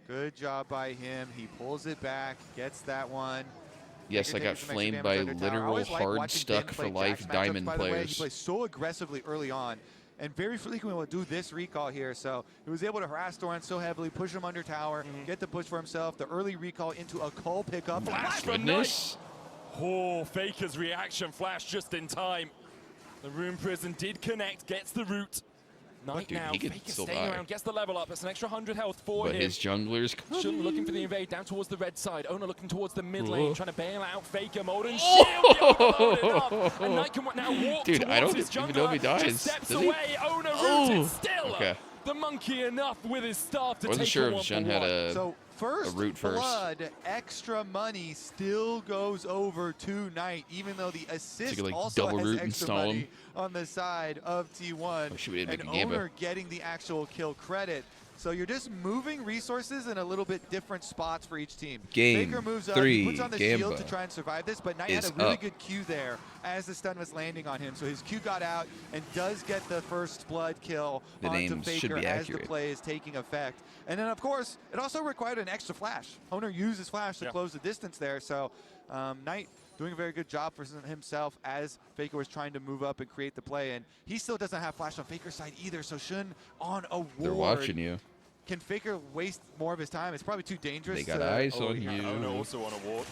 good job by him. He pulls it back, gets that one. Yes, I Faker got taking some extra flamed damage by under tower. I literal always like hard watching stuck Ben for play life Jax matchups, diamond by the way. He players. plays so aggressively early on, and very frequently will do this recall here. So he was able to harass Doran so heavily, push him under tower, get the push for himself, the early recall into a cull pickup. Flash from Goodness. Oh, Faker's reaction flash just in time. The Rune Prison did connect, gets the root. Knight Dude, now, he could Faker still staying die. around, gets the level up. It's an extra 100 health for But him. his jungler's Shun looking for the invade down towards the red side. Ona looking towards the mid Whoa. lane, trying to bail out Faker. Molten Shield, loaded up. And Knight can now walk Dude, I towards don't his even know if he jungler. dies. Just steps Does he? away. Ona Oh. rooted still. Okay. The monkey enough with his staff to I wasn't take sure a if Shun had 1-for-1. a. So first root first. blood, extra money still goes over to Knight, even though the assist So you could, like, also double has root and extra stall money him. on the side of T1. Oh, shit, we didn't and make a Gamba. Owner getting the actual kill credit. So you're just moving resources in a little bit different spots for each team. Game Baker moves up, 3, he puts on the shield Gamba to try and survive this, but Knight had is a really up. good Q there as the stun was landing on him. So his Q got out and does get the first blood kill The onto names should Faker be as the accurate. play is taking effect. And then, of course, it also required an extra flash. Owner used his flash to close the distance there. So Knight doing a very good job for himself as Faker was trying to move up and create the play. And he still doesn't have flash on Faker's side either. So Shun on a ward. They're watching you. Can Faker waste more of his time? It's probably too dangerous. They got to- eyes Oh, on yeah. you. Ona also on a ward.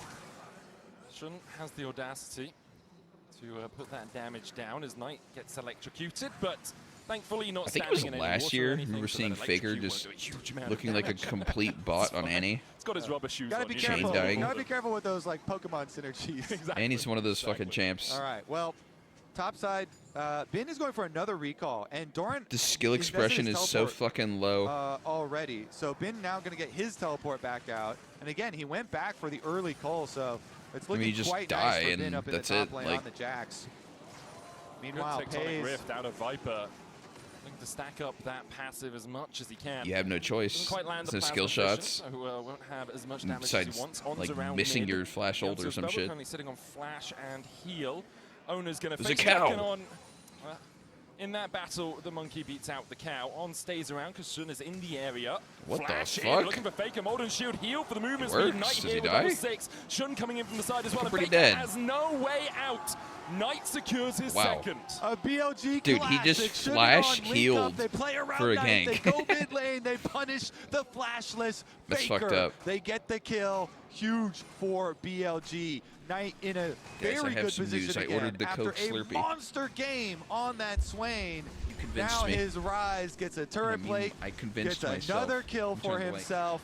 Shun has the audacity to put that damage down as Knight gets electrocuted, but thankfully not I think it standing was in any last water or year. I anything, remember so seeing that Faker electrocute just won't do a huge amount of looking like a damage. complete bot on any. He's got his rubber shoes Gotta on. be you Chain careful. dying. Gotta be careful with those like Pokemon synergies. Exactly. And he's one of those fucking champs. All right. Well, top side, Bin is going for another recall, and Doran. The skill invested expression his is so teleport, fucking low. already. So Bin now going to get his teleport back out, and again he went back for the early call, so it's looking you just quite die nice for and Bin up in that's the top it, lane like- on the Jax. Good Meanwhile, tectonic Pays rift out of Viper. looking to stack up that passive as much as he can. You have no choice. Some skill shots. Who won't have as much damage Besides, as he wants. On's like around missing mid. your flash ult or some shit. Currently sitting on flash and heal. Owner's going to There's a face cow. on. In that battle, the monkey beats out the cow. On stays around because Shun is in the area. What Flash the in, fuck? looking for Faker. Molten Shield heal for the movement It speed. works. Knight Does here he with die? level 6. Shun coming in from the side as well. And pretty Faker dead. has no way out. Knight secures his Wow. second. A BLG Dude, he classic. just Should've flash gone link healed up. They play around for a Knight. gank. They go mid lane. They punish the flashless That's Faker. fucked up. They get the kill. Huge for BLG. Knight in a very I have good some position news. I again. ordered the After Coke a Slurpee. monster game on that Swain. You convinced Now me. his Rise gets a turret plate. I convinced gets myself. another kill I'm for trying to blank. himself.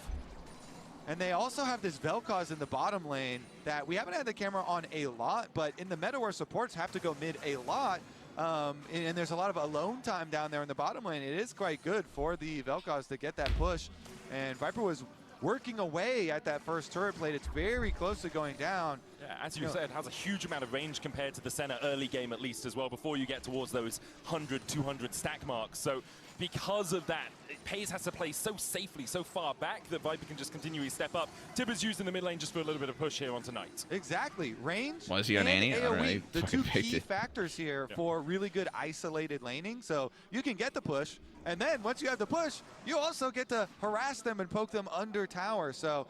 And they also have this Vel'Koz in the bottom lane that we haven't had the camera on a lot, but in the meta where supports have to go mid a lot, and there's a lot of alone time down there in the bottom lane, it is quite good for the Vel'Koz to get that push. And Viper was working away at that first turret plate. It's very close to going down. Yeah, as you said, has a huge amount of range compared to the center early game at least as well, before you get towards those 100, 200 stack marks. So because of that, Paze has to play so safely, so far back that Viper can just continually step up. Tibber's used in the mid lane just for a little bit of push here on tonight. Exactly. Range Why is he on and Annie? I don't know. He AoE, the fucking two picked key it. factors here for really good isolated laning. So you can get the push, and then once you have the push, you also get to harass them and poke them under tower. So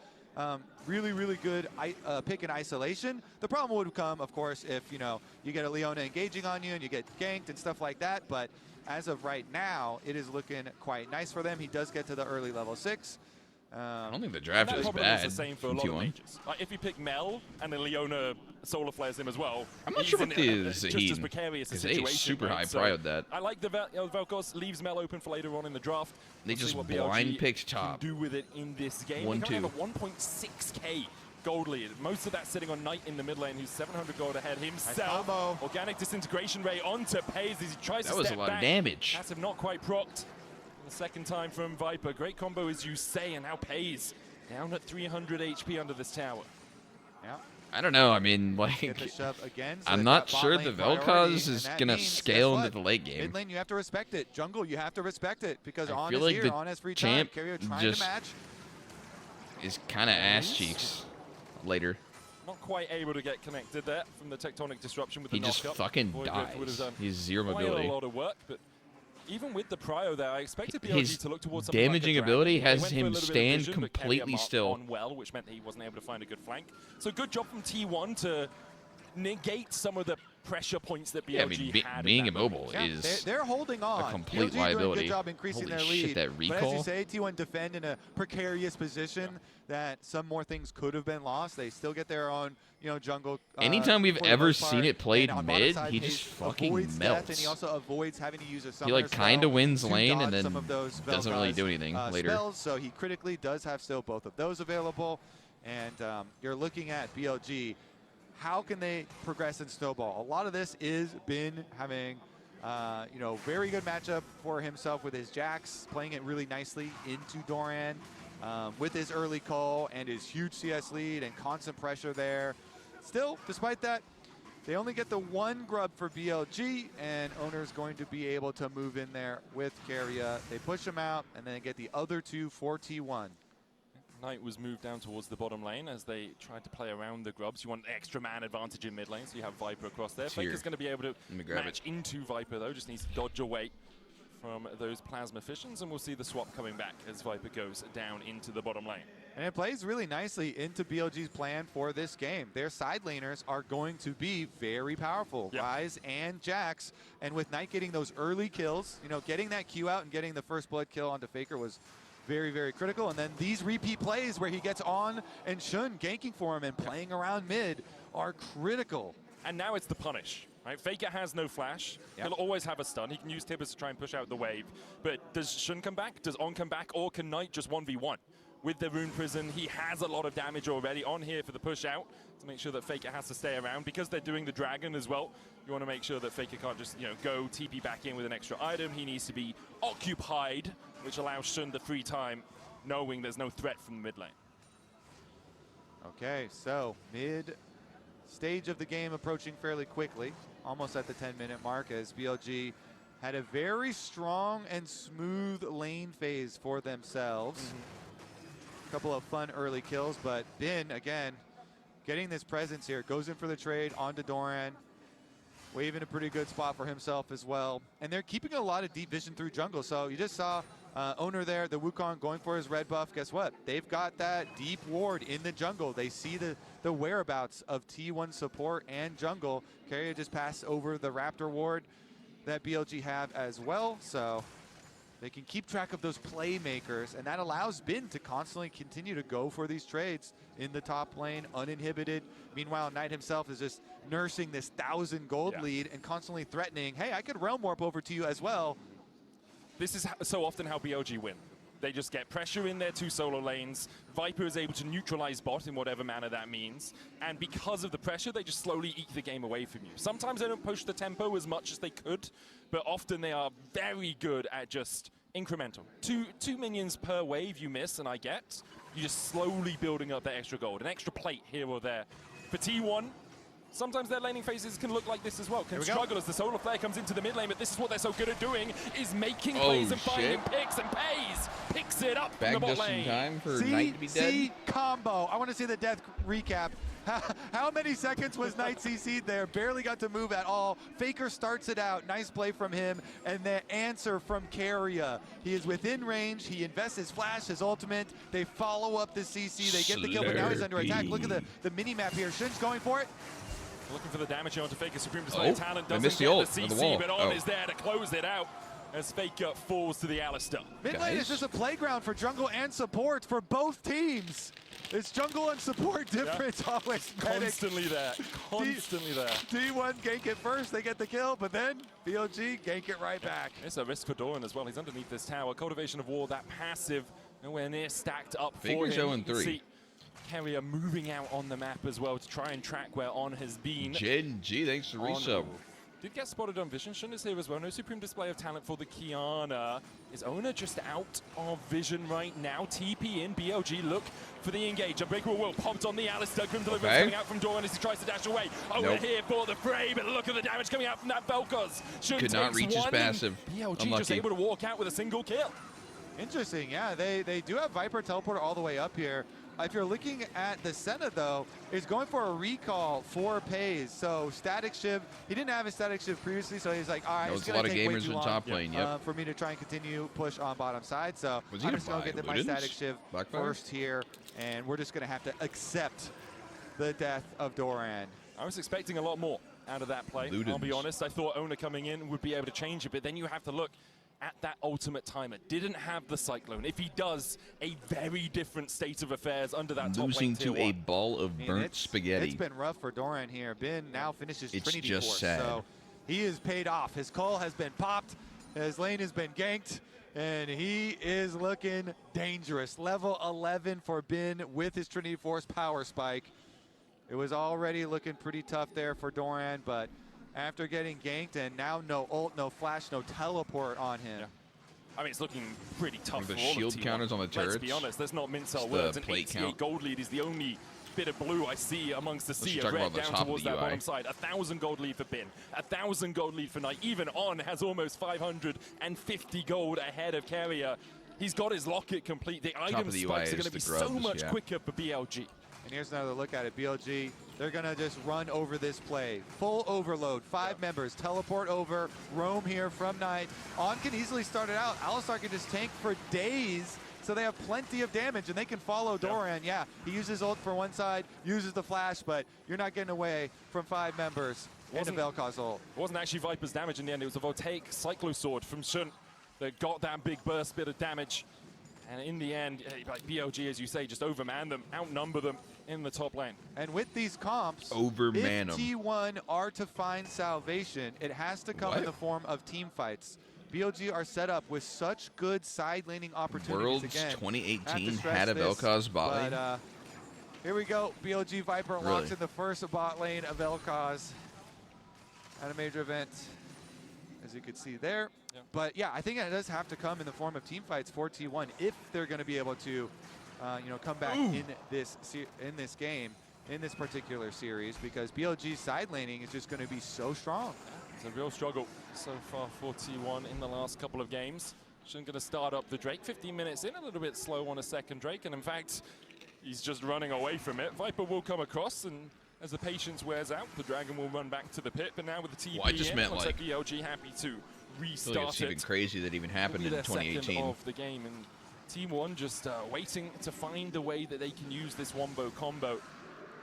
really, really good pick in isolation. The problem would come, of course, if you get a Leona engaging on you and you get ganked and stuff like that. But as of right now, it is looking quite nice for them. He does get to the early level 6. I don't think the draft That is problem bad. is the same for a in lot of T1. mages. Like if you pick Mel and then Leona solar flares him as well, I'm not he's sure in what the just as precarious a because they situation. super high right? So prioed that. I like the Vel'Koz leaves Mel open for later on in the draft. They We'll see just what blind BLG picked top. can do with it in this game. 1-2. They currently have a 1.6k gold lead. Most of that sitting on Knight in the mid lane, who's 700 gold ahead himself. Nice Organic disintegration ray onto Paze as he tries That to was step a lot back. of damage. Massive not quite procced. The second time from Viper. Great combo as you say, and now Paze down at 300 HP under this tower. Yeah. I don't know. I mean, Get the like, shove again. So I'm they've not got bot sure lane the priority, Vel'Koz and is that going to means, scale guess into what? the late game. Mid lane, you have to respect it. Jungle, you have to respect it because I On feel is like here. the On has free champ time. Carrier trying just to match. Is kind of ass cheeks later. Not quite able to get connected there from the tectonic disruption with He the just knockup. fucking Void Rift would have dies. done He's zero quite mobility. a lot of work, but even with the prio there, I expected BLG His to look towards something like a damaging dragon. ability They has went for a him little bit of stand vision, but completely Carrier marked still. on well, which meant that he wasn't able to find a good flank. So good job from T1 to negate some of the pressure points that BLG Yeah, I mean, had. being in that immobile moment. is They're holding on. a complete BLG doing a liability. good job increasing Holy their shit, lead. that But as you recall. say, T1 defend in a precarious position that some more things could have been lost. They still get their own, jungle. Anytime we've for the ever most seen part. it played And on mid, Monoside, he Paze just fucking avoids death, and melts. he also avoids having to use a He summoner like kind of spell wins to lane dodge and then some of those doesn't really Vel'Koz, do anything later. Spells, so he critically does have still both of those available. And you're looking at BLG. How can they progress in snowball? A lot of this is Bin having, very good matchup for himself with his Jax, playing it really nicely into Doran with his early call and his huge CS lead and constant pressure there. Still, despite that, they only get the one grub for BLG, and Owner's going to be able to move in there with Carrier. They push him out, and then get the other two for T1. Knight was moved down towards the bottom lane as they tried to play around the grubs. You want extra man advantage in mid lane, so you have Viper across there. Here. Faker's going to be able to Let me grab match into Viper, though. Just needs to dodge away from those plasma fissions, and we'll see the swap coming back as Viper goes down into the bottom lane. And it plays really nicely into BLG's plan for this game. Their side laners are going to be very powerful, Yep. Ryze and Jax. And with Knight getting those early kills, getting that Q out and getting the first blood kill onto Faker was very, very critical. And then these repeat plays where he gets on and Shun ganking for him and playing around mid are critical. And now it's the punish, right? Faker has no flash. Yep. He'll always have a stun. He can use Tibbers to try and push out the wave. But does Shun come back? Does On come back? Or can Knight just 1v1? With the Rune Prison, he has a lot of damage already on here for the push out to make sure that Faker has to stay around. Because they're doing the Dragon as well, you want to make sure that Faker can't just, go TP back in with an extra item. He needs to be occupied, which allows Shun the free time, knowing there's no threat from the mid lane. Okay, so mid stage of the game approaching fairly quickly, almost at the 10-minute mark as BLG had a very strong and smooth lane phase for themselves. A couple of fun early kills, but Bin, again, getting this presence here. Goes in for the trade onto Doran. Waving a pretty good spot for himself as well. And they're keeping a lot of deep vision through jungle. So you just saw Owner there, the Wukong going for his red buff. Guess what? They've got that deep ward in the jungle. They see the whereabouts of T1 support and jungle. Keria just passed over the Raptor ward that BLG have as well. So they can keep track of those playmakers, and that allows Bin to constantly continue to go for these trades in the top lane, uninhibited. Meanwhile, Knight himself is just nursing this 1,000 gold lead and constantly threatening, hey, I could realm warp over to you as well. This is so often how BLG win. They just get pressure in their 2 solo lanes. Viper is able to neutralize bot in whatever manner that means. And because of the pressure, they just slowly eke the game away from you. Sometimes they don't push the tempo as much as they could, but often they are very good at just incremental. Two minions per wave you miss, and I get. You're just slowly building up that extra gold, an extra plate here or there. For T1, sometimes their laning phases can look like this as well. Can struggle as the solar flare comes into the mid lane, but this is what they're so good at doing, is making plays and finding picks, and Pays picks it up from the bot lane. Time for Knight to be dead. Combo. I want to see the death recap. How many seconds was Knight CC'd there? Barely got to move at all. Faker starts it out. Nice play from him. And the answer from Keria. He is within range. He invests his flash, his ultimate. They follow up the CC. They get the kill, but now he's under attack. Look at the mini-map here. Shin's going for it. Looking for the damage here onto Faker. Supreme Display of Talent doesn't get the CC, the but On is there to close it out as Faker falls to the Alistar. Mid lane is just a playground for jungle and support for both teams. It's jungle and support difference always. Constantly there. Constantly there. T1 gank it first, they get the kill, but then BLG gank it right back. It's a risk for Doran as well. He's underneath this tower. Cultivation of War, that passive, nowhere near stacked up for him. 0-3. Keria moving out on the map as well to try and track where On has been. G, thanks for resub. Did get spotted on Vision. Shun is here as well. No Supreme Display of Talent for the Kiana. Is Owner just out of Vision right now? TP in. BLG look for the engage. Unbreakable Will popped on the Alistar. Grim Deliverance coming out from Doran as he tries to dash away. Owner here for the fray, but look at the damage coming out from that Vel'Koz. Shun could not reach his passive. BLG just able to walk out with a single kill. Interesting, yeah. They do have Viper teleporter all the way up here. If you're looking at the Senna, though, is going for a recall for Pays. So Static Shiv, he didn't have a Static Shiv previously, so he's like, all right, it's going to take way too long top lane, for me to try and continue push on bottom side. So I'm just going to get my Static Shiv first here, and we're just going to have to accept the death of Doran. I was expecting a lot more out of that play. I'll be honest. I thought Owner coming in would be able to change it, but then you have to look at that ultimate timer. Didn't have the Cyclone. If he does, a very different state of affairs under that top lane. Losing to a ball of burnt spaghetti. It's been rough for Doran here. Bin now finishes Trinity just Force, sad. so he is paid off. His call has been popped, his lane has been ganked, and he is looking dangerous. Level 11 for Bin with his Trinity Force power spike. It was already looking pretty tough there for Doran, but after getting ganked and now no ult, no flash, no teleport on him. Yeah. I mean, it's looking pretty tough the for all shield of counters on the turrets. Let's be honest, let's not mince our words. An 88 gold lead is the only bit of blue I see amongst the sea of red down towards that bottom side. 1,000 gold lead for Bin, 1,000 gold lead for Knight. Even On has almost 550 gold ahead of Keria. He's got his locket complete. The item spikes are going to be so much quicker for BLG. And here's another look at it. BLG, they're going to just run over this play. Full overload, 5 members, teleport over, roam here from Knight. On can easily start it out. Alistar can just tank for days, so they have plenty of damage, and they can follow Doran. Yeah, he uses ult for one side, uses the flash, but you're not getting away from 5 members and a Vel'Koz ult. It wasn't actually Viper's damage in the end. It was a Voltaic Cyclo Sword from Shun that got that big burst bit of damage. And in the end, BLG, as you say, just overman them, outnumber them in the top lane. And with these comps, if T1 are to find salvation, it has to come in the form of team fights. BLG are set up with such good side laning opportunities. Worlds again, 2018 had a Vel'Koz bot lane. But here we go. BLG Viper locks in the first bot lane of Vel'Koz at a major event, as you can see there. But yeah, I think it does have to come in the form of team fights for T1 if they're going to be able to, come back in this game, in this particular series, because BLG's side laning is just going to be so strong. It's a real struggle so far for T1 in the last couple of games. Shun going to start up the Drake. 15 minutes in, a little bit slow on a second Drake, and in fact, he's just running away from it. Viper will come across, and as the patience wears out, the Dragon will run back to the pit. But now with the TP Well, I just meant looks like BLG happy to restart like it's even crazy that even happened in 2018. Of the game, and T1 just waiting to find the way that they can use this wombo combo.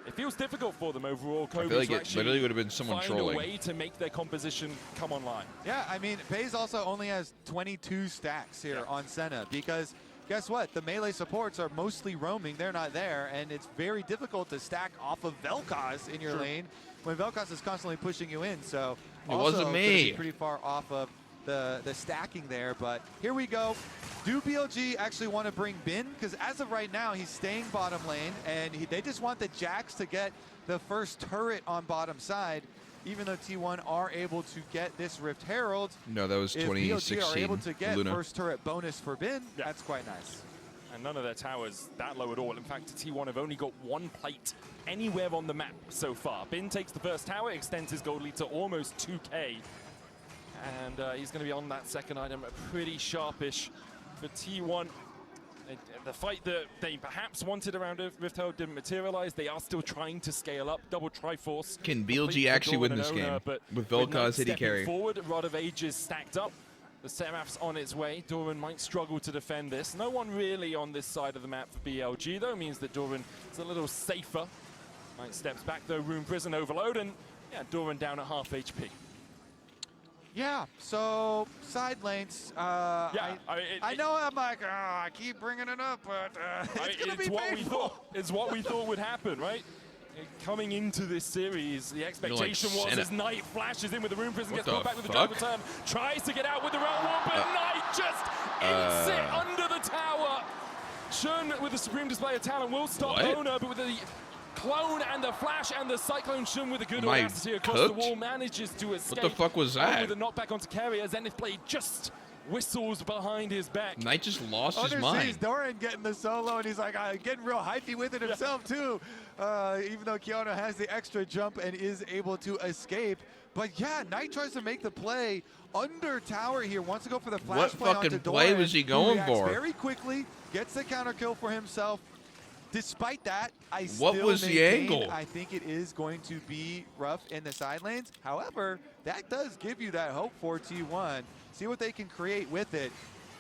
It feels difficult for them overall. I feel like it literally would have been someone trolling. Find a way to make their composition come online. Yeah, I mean, FaZe also only has 22 stacks here on Senna because guess what? The melee supports are mostly roaming. They're not there, and it's very difficult to stack off of Vel'Koz in your lane when Vel'Koz is constantly pushing you in. So it wasn't me. Pretty far off of the stacking there, but here we go. Do BLG actually want to bring Bin? Because as of right now, he's staying bottom lane, and they just want the Jax to get the first turret on bottom side, even though T1 are able to get this Rift Herald. No, that was 2016. If BLG are able to get Luna. first turret bonus for Bin, that's quite nice. And none of their towers that low at all. In fact, T1 have only got one plate anywhere on the map so far. Bin takes the first tower, extends his gold lead to almost 2K. And he's going to be on that second item, pretty sharpish for T1. The fight that they perhaps wanted around Rift Herald didn't materialize. They are still trying to scale up. Double Triforce. Can BLG actually win this game with Vel'Koz hitting carry? Forward, Rod of Ages stacked up. The Seraph's on its way. Doran might struggle to defend this. No one really on this side of the map for BLG, though. Means that Doran is a little safer. Knight steps back, though. Rune Prison overload, and yeah, Doran down at half HP. Yeah, so side lanes. I know I'm like, I keep bringing it up, but it's going to be painful. It's what we thought would happen, right? Coming into this series, the expectation was as Knight flashes in with the Rune Prison, gets brought back with the Dragon Return, tries to get out with the Realm Warp, but Knight just ints it under the tower. Shun with the Supreme Display of Talent will stop Owner, but with the Clone and the Flash and the Cyclone Shun with a good audacity across the wall manages to escape. What the fuck was that? With a knockback onto Carrier, Zenith Blade just whistles behind his back. Knight just lost his mind. Doran getting the solo, and he's like getting real hypey with it himself too. Even though Keanu has the extra jump and is able to escape. But yeah, Knight tries to make the play under tower here. Wants to go for the flash play onto Doran. What fucking play was he going for? Very quickly, gets the counter kill for himself. Despite that, I think it is going to be rough in the side lanes. However, that does give you that hope for T1. See what they can create with it,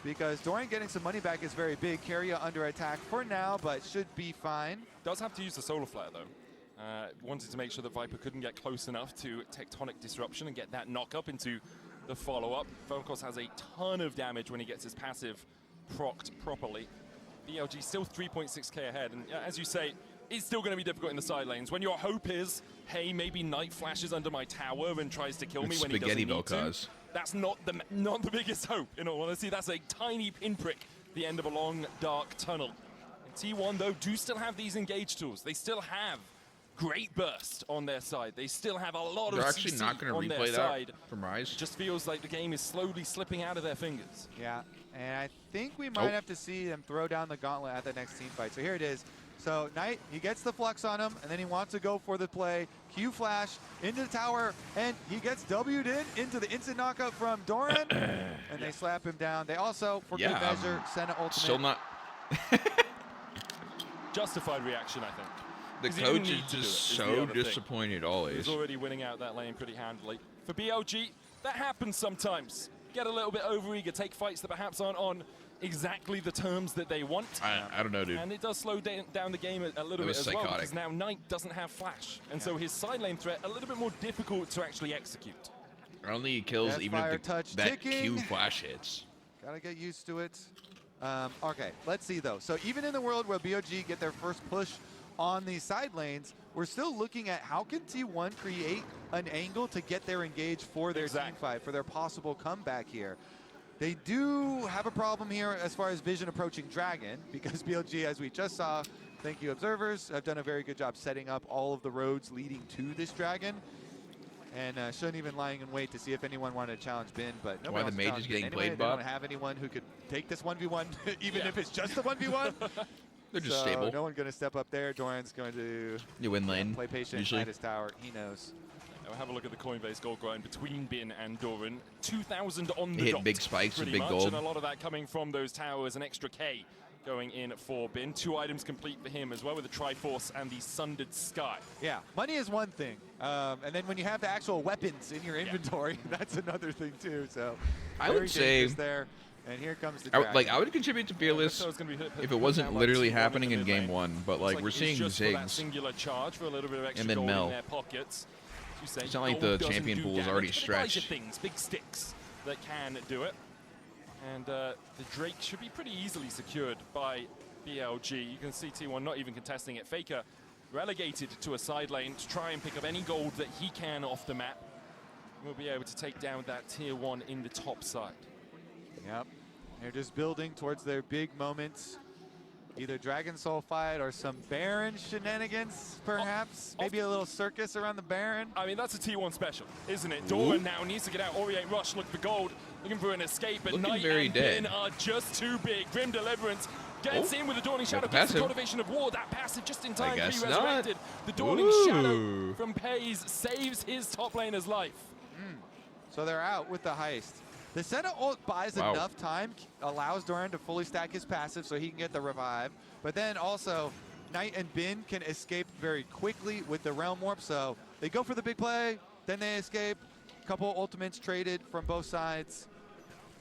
because Doran getting some money back is very big. Carrier under attack for now, but should be fine. Does have to use the Solar Flare, though. Wanted to make sure that Viper couldn't get close enough to Tectonic Disruption and get that knock up into the follow-up. Vel'Koz has a ton of damage when he gets his passive procced properly. BLG still 3.6k ahead, and as you say, it's still going to be difficult in the side lanes. When your hope is, hey, maybe Knight flashes under my tower and tries to kill me when he doesn't need to. That's not the biggest hope, in all honesty. That's a tiny pinprick at the end of a long, dark tunnel. And T1, though, do still have these engage tools. They still have great burst on their side. They still have a lot of actually CC not going to replay that from Rise. It just feels like the game is slowly slipping out of their fingers. Yeah, and I think we might have to see them throw down the gauntlet at the next team fight. So here it is. So Knight, he gets the flux on him, and then he wants to go for the play. Q flash into the tower, and he gets W'd into the instant knockup from Doran, and they slap him down. They also, for good measure, send an ultimate. Still not. Justified reaction, I think. The coach is just so disappointed always. He's already winning out that lane pretty handily. For BLG, that happens sometimes. Get a little bit overeager, take fights that perhaps aren't on exactly the terms that they want. I don't know, dude. And it does slow down the game a little bit as well, because now Knight doesn't have flash. And so his side lane threat a little bit more difficult to actually execute. Only he kills even if that Q flash hits. Gotta get used to it. Okay, let's see though. So even in the world where BLG get their first push on these side lanes, we're still looking at how can T1 create an angle to get their engage for their team fight, for their possible comeback here. They do have a problem here as far as vision approaching Dragon, because BLG, as we just saw, thank you observers, have done a very good job setting up all of the roads leading to this Dragon. And shouldn't even lying in wait to see if anyone wanted to challenge Bin, but nobody wants to challenge Bin anyway. They don't have anyone who could take this 1v1, even if it's just a 1v1. They're just stable. No one's going to step up there. Doran's going to win lane. Play patient at his tower. He knows. Now have a look at the Coinbase gold grind between Bin and Doran. 2,000 on the Hit dot. big spikes with pretty big much, gold. and a lot of that coming from those towers. An extra K going in for Bin. 2 items complete for him as well, with the Triforce and the Sundered Sky. Yeah, money is one thing, and then when you have the actual weapons in your inventory, that's another thing too. So I would say there, and here comes the dragon. I would contribute to Fearless if it wasn't literally happening in game 1, but like we're seeing Ziggs singular charge for a little bit of extra and then gold Mel. in their pockets. You say, It's not like gold the doesn't champion do pool is damage, already but it buys you stretched. things, big sticks that can do it. And the Drake should be pretty easily secured by BLG. You can see T1 not even contesting it. Faker relegated to a side lane to try and pick up any gold that he can off the map. We'll be able to take down that tier 1 in the top side. Yep, they're just building towards their big moments. Either Dragon Soul fight or some Baron shenanigans, perhaps. Maybe a little circus around the Baron. I mean, that's a T1 special, isn't it? Doran now needs to get out. Orient Rush, look for gold, looking for an escape, but Looking Knight very and dead. Bin are just too big. Grim Deliverance gets in with the Dawning Shadow, the gets the passive. Cultivation of War. That passive just in time, guess pre-resurrected. not. The Dawning Ooh. Shadow from Pays saves his top laner's life. So they're out with the heist. The Senna ult buys enough time, allows Doran to fully stack his passive so he can get the revive. But then also, Knight and Bin can escape very quickly with the Realm Warp. So they go for the big play, then they escape. Couple ultimates traded from both sides.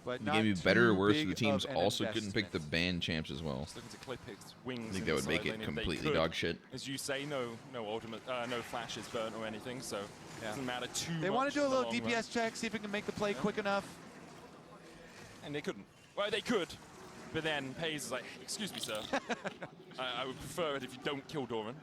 But The not game would be better or too worse big if the teams of an also couldn't pick the investment. band champs as well. Just looking to clip his wings. I think in that would the make side it lane if they completely could. dog shit. As you say, no ultimate, no flashes burnt or anything, so it doesn't matter too much. They want to do a in the little long run. DPS check, see if it can make the play quick enough. And they couldn't. Well, they could, but then Pays is like, excuse me, sir. I would prefer it if you don't kill Doran.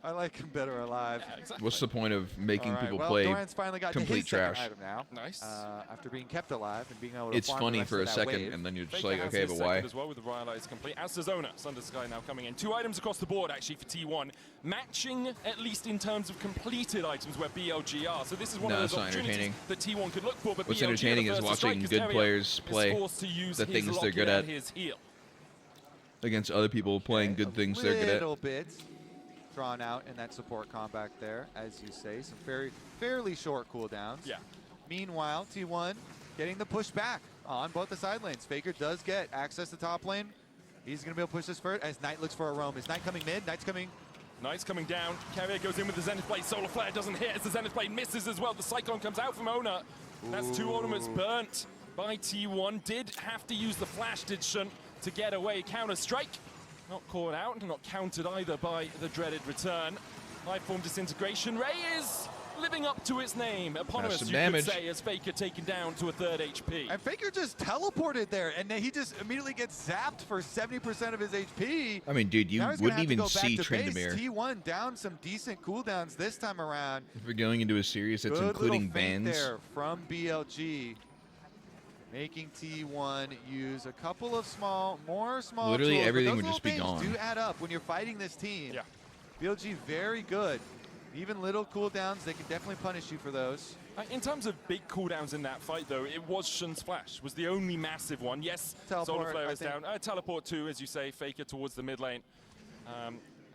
I like him better alive. Yeah, exactly. What's the point of making All right, people well, play Doran's finally got to complete his second trash? item now. Nice. After being kept alive and being able to It's farm the funny rest for of a that second, wave. and then you're just Faker like, has okay, his but second why? as well with the Rhyolites complete. As does Ona. Sunder Sky now coming in. 2 items across the board actually for T1, matching at least in terms of completed items where BLG are. So this is one No, of it's those not opportunities entertaining. that T1 could look for. But What's BLG entertaining are is the first to watching strike, good 'cause Carrier players is play forced to use the his things they're locket good and at. his heal. Against other people playing good things they're good A at. little bit drawn out in that support combat there, as you say. Some fairly short cooldowns. Yeah. Meanwhile, T1 getting the push back on both the side lanes. Faker does get access to top lane. He's going to be able to push this first as Knight looks for a roam. Is Knight coming mid? Knight's coming. Knight's coming down. Carrier goes in with the Zenith Blade. Solar Flare doesn't hit as the Zenith Blade misses as well. The Cyclone comes out from Ona. That's 2 ultimates burnt by T1. Did have to use the flash, did Shun, to get away. Counter strike. Not caught out and not countered either by the dreaded return. Lifeform disintegration. Ray is living up to its name. Eponymous, some you damage. could say, as Faker taken down to a 3rd HP. And Faker just teleported there, and then he just immediately gets zapped for 70% of his HP. I mean, dude, you Now he's gonna wouldn't have to even go back see to base. Tryndamere. T1 down some decent cooldowns this time around. If we're going into a series that's Good including little feint bans, there from BLG, making T1 use a couple of more small Literally tools, but everything those would just little be things gone. do add up when you're fighting this team. Yeah. BLG very good. Even little cooldowns, they can definitely punish you for those. In terms of big cooldowns in that fight, though, it was Shun's Flash, was the only massive one. Yes, Teleport, Solar Flare I is think. down. Teleport too, as you say, Faker towards the mid lane.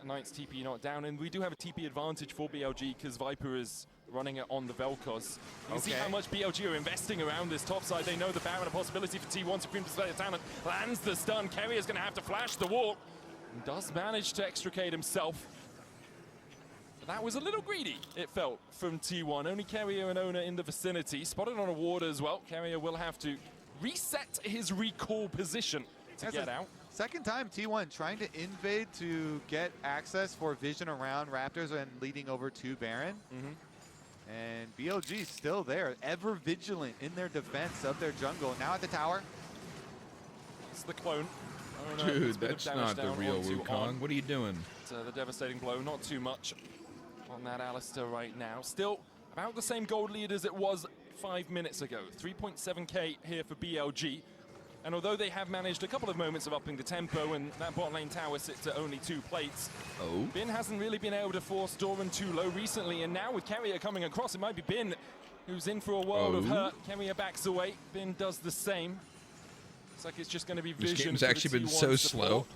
Knight's TP not down, and we do have a TP advantage for BLG because Viper is running it on the Vel'Koz. You can see how much BLG are investing around this top side. They know the Baron, a possibility for T1. Supreme Display of Talent lands the stun. Carrier's going to have to flash the wall. And does manage to extricate himself. But that was a little greedy, it felt, from T1. Only Carrier and Ona in the vicinity. Spotted on a ward as well. Carrier will have to reset his recall position to get out. Second time T1 trying to invade to get access for vision around Raptors and leading over to Baron. And BLG still there, ever vigilant in their defense of their jungle. Now at the tower. It's the clone. dude, that's not the real Wukong. What are you doing? The devastating blow, not too much on that Alistair right now. Still about the same gold lead as it was 5 minutes ago. 3.7k here for BLG. And although they have managed a couple of moments of upping the tempo and that bot lane tower sits at only 2 plates, Bin hasn't really been able to force Doran too low recently. And now with Carrier coming across, it might be Bin who's in for a world of hurt. Carrier backs away. Bin does the same. Looks like it's just going to be vision. This game's actually been so slow.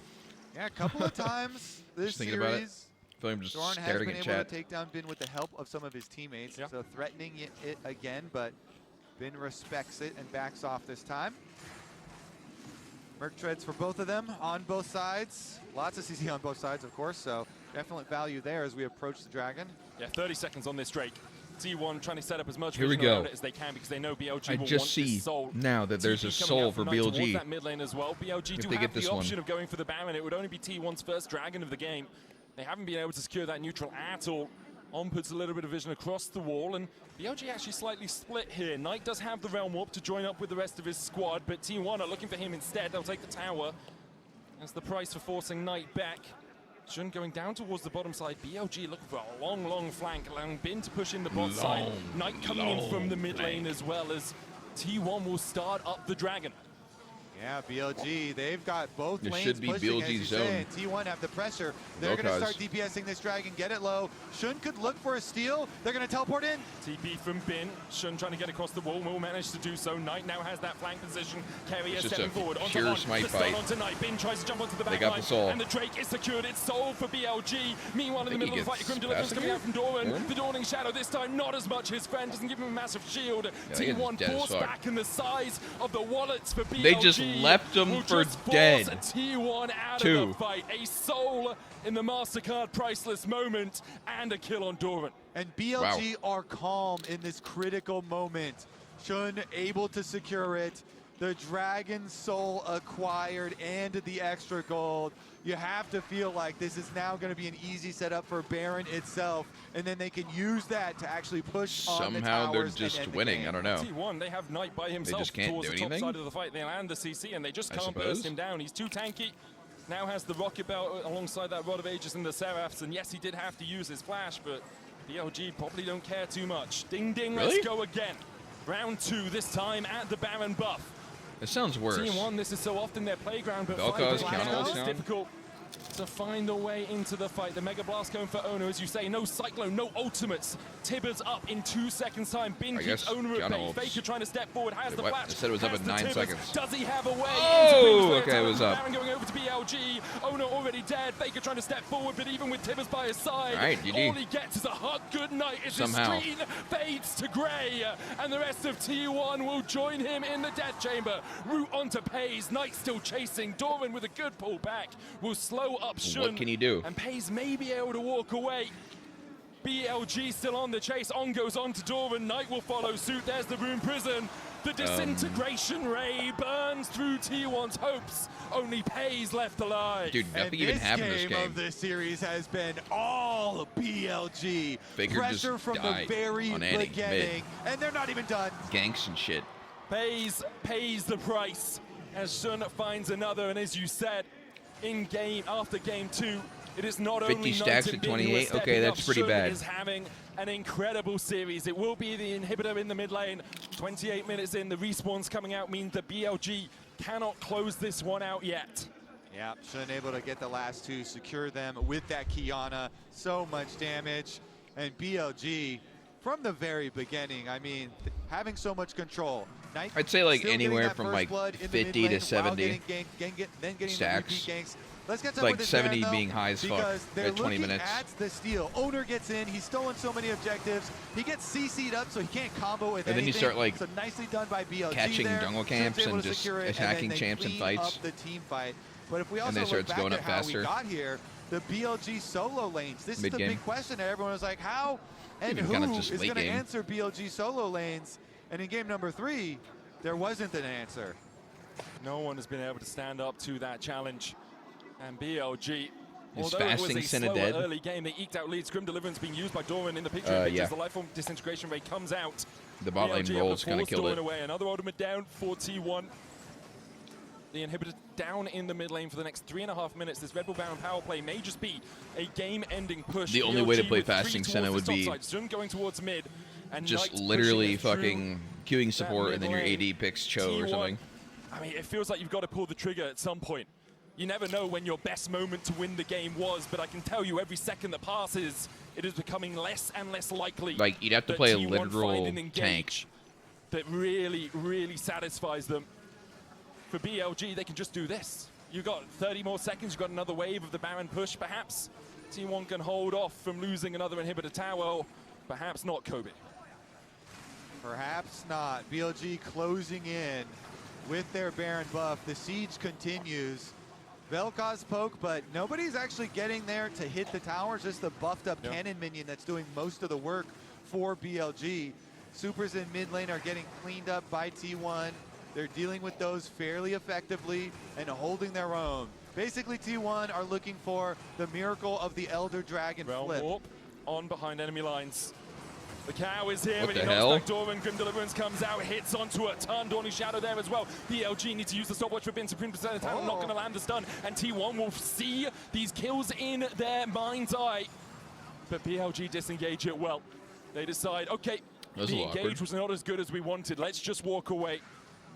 Yeah, a couple of times this Just thinking about it. series. feel like I'm just Doran has staring been at able chat. to take down Bin with the help of some of his teammates, Yeah. so threatening it again, but Bin respects it and backs off this time. Merc treads for both of them on both sides. Lots of CC on both sides, of course, so definite value there as we approach the Dragon. Yeah, 30 seconds on this Drake. T1 trying to set up as much Here we vision around go. it as they can because they know BLG I will just want see this soul. now that there's TP a coming soul out for from Knight towards BLG. that mid lane as well. BLG If do they have get this the one. option of going for the Baron. It would only be T1's first Dragon of the game. They haven't been able to secure that neutral at all. On puts a little bit of vision across the wall, and BLG actually slightly split here. Knight does have the Realm Warp to join up with the rest of his squad, but T1 are looking for him instead. They'll take the tower. That's the price for forcing Knight back. Shun going down towards the bottom side. BLG looking for a long, long flank, allowing Bin to push in the bot side. Knight coming in from the mid lane as well as T1 will start up the Dragon. Yeah, BLG, they've got both This lanes should be pushing, as BLG's you zone. say, and T1 have the pressure. They're going to start DPSing this Dragon, get it low. Shun could look for a steal. They're going to teleport in. TP from Bin. Shun trying to get across the wall. Will manage to do so. Knight now has that flank position. Carrier It's just stepping a forward. Onto pure On. smite The stun fight. onto Knight. Bin tries to jump onto the back They got line. the soul. And the Drake is secured. It's soul for BLG. Meanwhile, in the Think middle he of the fight, gets Grim Deliverance faster coming out from Doran. here? The Dawning Shadow this time not as much. His friend doesn't give him a massive shield. they get T1 dead as forced fuck. back in the size of the wallets for BLG. They just left him will for just force dead. T1 out Two. of the fight. A soul in the MasterCard priceless moment and a kill on Doran. And BLG are calm in this critical moment. Shun able to secure it. The Dragon Soul acquired and the extra gold. You have to feel like this is now going to be an easy setup for Baron itself, and then they can use that to actually push on the Somehow they're towers and just end the winning. game. I don't know. T1, they have Knight by himself just can't towards do the top anything? side of the fight. They land the CC and they just I can't suppose. burst him down. He's too tanky. Now has the Rocket Belt alongside that Rod of Ages and the Seraphs. And yes, he did have to use his flash, but BLG probably don't care too much. Ding, ding, Really? let's go again. Round 2, this time at the Baron buff. It sounds worse. Team 1, this is so often their playground, but Vel'Koz, fighting counter now ults is down. difficult to find a way into the fight. The Mega Blast going for Ono, as you say. No Cyclone, no ultimates. Tibbers up in 2 seconds time. Bin I keeps guess Ono at counter bay. ults. Faker trying to step forward, has the What? flash. They said it was up has at the 9 Tibbers. seconds. Does he have a way? Oh, okay, it was up. Baron going over to BLG. Ono already dead. Faker trying to step forward, but even with Tibbers by his side, All right, GG. all he gets is a hot good night as Somehow. his screen fades to grey. And the rest of T1 will join him in the death chamber. Route onto Pays. Knight still chasing. Doran with a good pull back will slow up Shun. What can he do? And Pays may be able to walk away. BLG still on the chase. On goes on to Doran. Knight will follow suit. There's the Rune Prison. The disintegration ray burns through T1's hopes. Only Pays left alive. Dude, And nothing even this happened this game game. of this series has been all BLG. Faker Pressure just from the died very on Annie, beginning, and they're not even done. Ganks and shit. Pays the price as Shun finds another, and as you said, in game after game 2, it is not 50 only stacks Knight and at Bin who are 28. Okay, stepping that's up. pretty Shun bad. is having an incredible series. It will be the inhibitor in the mid lane. 28 minutes in, the respawns coming out means the BLG cannot close this one out yet. Yeah, Shun able to get the last 2, secure them with that Kiana. So much damage. And BLG, from the very beginning, I mean, having so much control. Knight I'd say like still getting anywhere that from first like blood in the 50 mid to lane 70 while then getting stacks. the repeat ganks. Let's get Like with this 70 Baron, though, being high as fuck because they're at 20 looking minutes. at the steal. Owner gets in. He's stolen so many objectives. He gets CC'd up, so he can't combo with And then you anything. start, like, so nicely done by BLG catching there. jungle Shun's camps able and to just secure it, attacking and then they champs and clean fights. up the team fight. But if we also then look starts back going at up how faster. we got here, the BLG solo lanes. This is the Mid-game. big question that everyone was like, how and Even who kinda is just going late to game. answer BLG solo lanes? And in game number 3, there wasn't an answer. No one has been able to stand up to that challenge. And BLG, Is although it was fasting a Senna slower dead? early game, they eked out leads. Grim Deliverance being used by Doran in the picture. Yeah. As the Lifeform disintegration ray comes out. The bot lane BLG able rolls to kind of force killed Doran it. away. Another ultimate down for T1. The inhibitor down in the mid lane for the next 3.5 minutes. This Red Bull Baron power play may just be a game-ending push. The only way to BLG play with 3 fasting Senna towards would the be top side. Zun going towards mid. And Just Knight literally pushing it fucking queuing support and then your mid lane. AD picks Cho or T1. something. I mean, it feels like you've got to pull the trigger at some point. You never know when your best moment to win the game was, but I can tell you every second that passes, it is becoming less and less likely. Like, you'd have to that play a T1 literal find and engage tank. that really, really satisfies them. For BLG, they can just do this. You've got 30 more seconds, you've got another wave of the Baron push, perhaps. T1 can hold off from losing another inhibitor tower. Perhaps not Kobe. Perhaps not. BLG closing in with their Baron buff. The siege continues. Vel'Koz poke, but nobody's actually getting there to hit the towers. Just the buffed up cannon minion that's doing most of the work for BLG. Supers in mid lane are getting cleaned up by T1. They're dealing with those fairly effectively and holding their own. Basically, T1 are looking for the miracle of the Elder Dragon flip. Warp on behind enemy lines. The cow is here, What but the he hell? knocks back Doran. Grim Deliverance comes out, hits onto a ton. Dawning Shadow there as well. BLG need to use the stopwatch for Bin. Supreme Percent of talent, not going to land the stun. And T1 will see these kills in their mind's eye. But BLG disengage it well. They decide, okay, the engage was not as good as we wanted. Let's just walk away.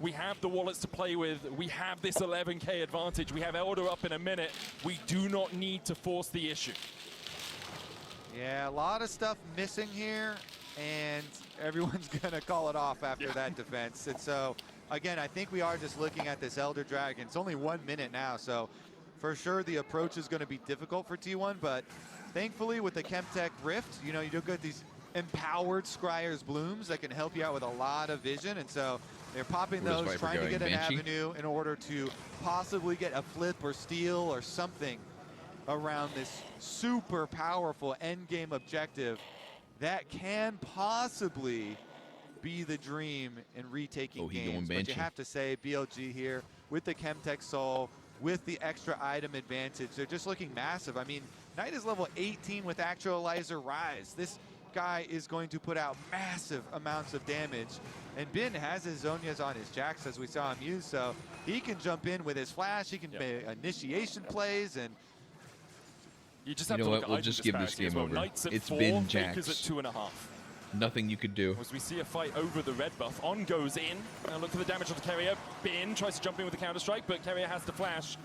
We have the wallets to play with. We have this 11K advantage. We have Elder up in a minute. We do not need to force the issue. Yeah, a lot of stuff missing here, and everyone's gonna call it off after that defense. And so, again, I think we are just looking at this Elder Dragon. It's only 1 minute now, so for sure the approach is gonna be difficult for T1, but thankfully with the Chemtech Rift, you know, you do get these empowered Scryer's Blooms that can help you out with a lot of vision, and so they're popping those, trying to get an avenue in order to possibly get a flip or steal or something around this super powerful end game objective that can possibly be the dream in retaking games. But you have to say, BLG here with the Chemtech Soul, with the extra item advantage, they're just looking massive. I mean, Knight is level 18 with Actualizer Rise. This guy is going to put out massive amounts of damage. And Bin has his Zhonya's on his Jax, as we saw him use, so he can jump in with his flash, he can make initiation plays, and you just have know to what? look at We'll just give this game over. It's been Jax. Fakers at 2.5. Nothing you could do. As we see a fight over the red buff, On goes in. Now look for the damage on the carrier. Bin tries to jump in with the counter strike, but carrier has to flash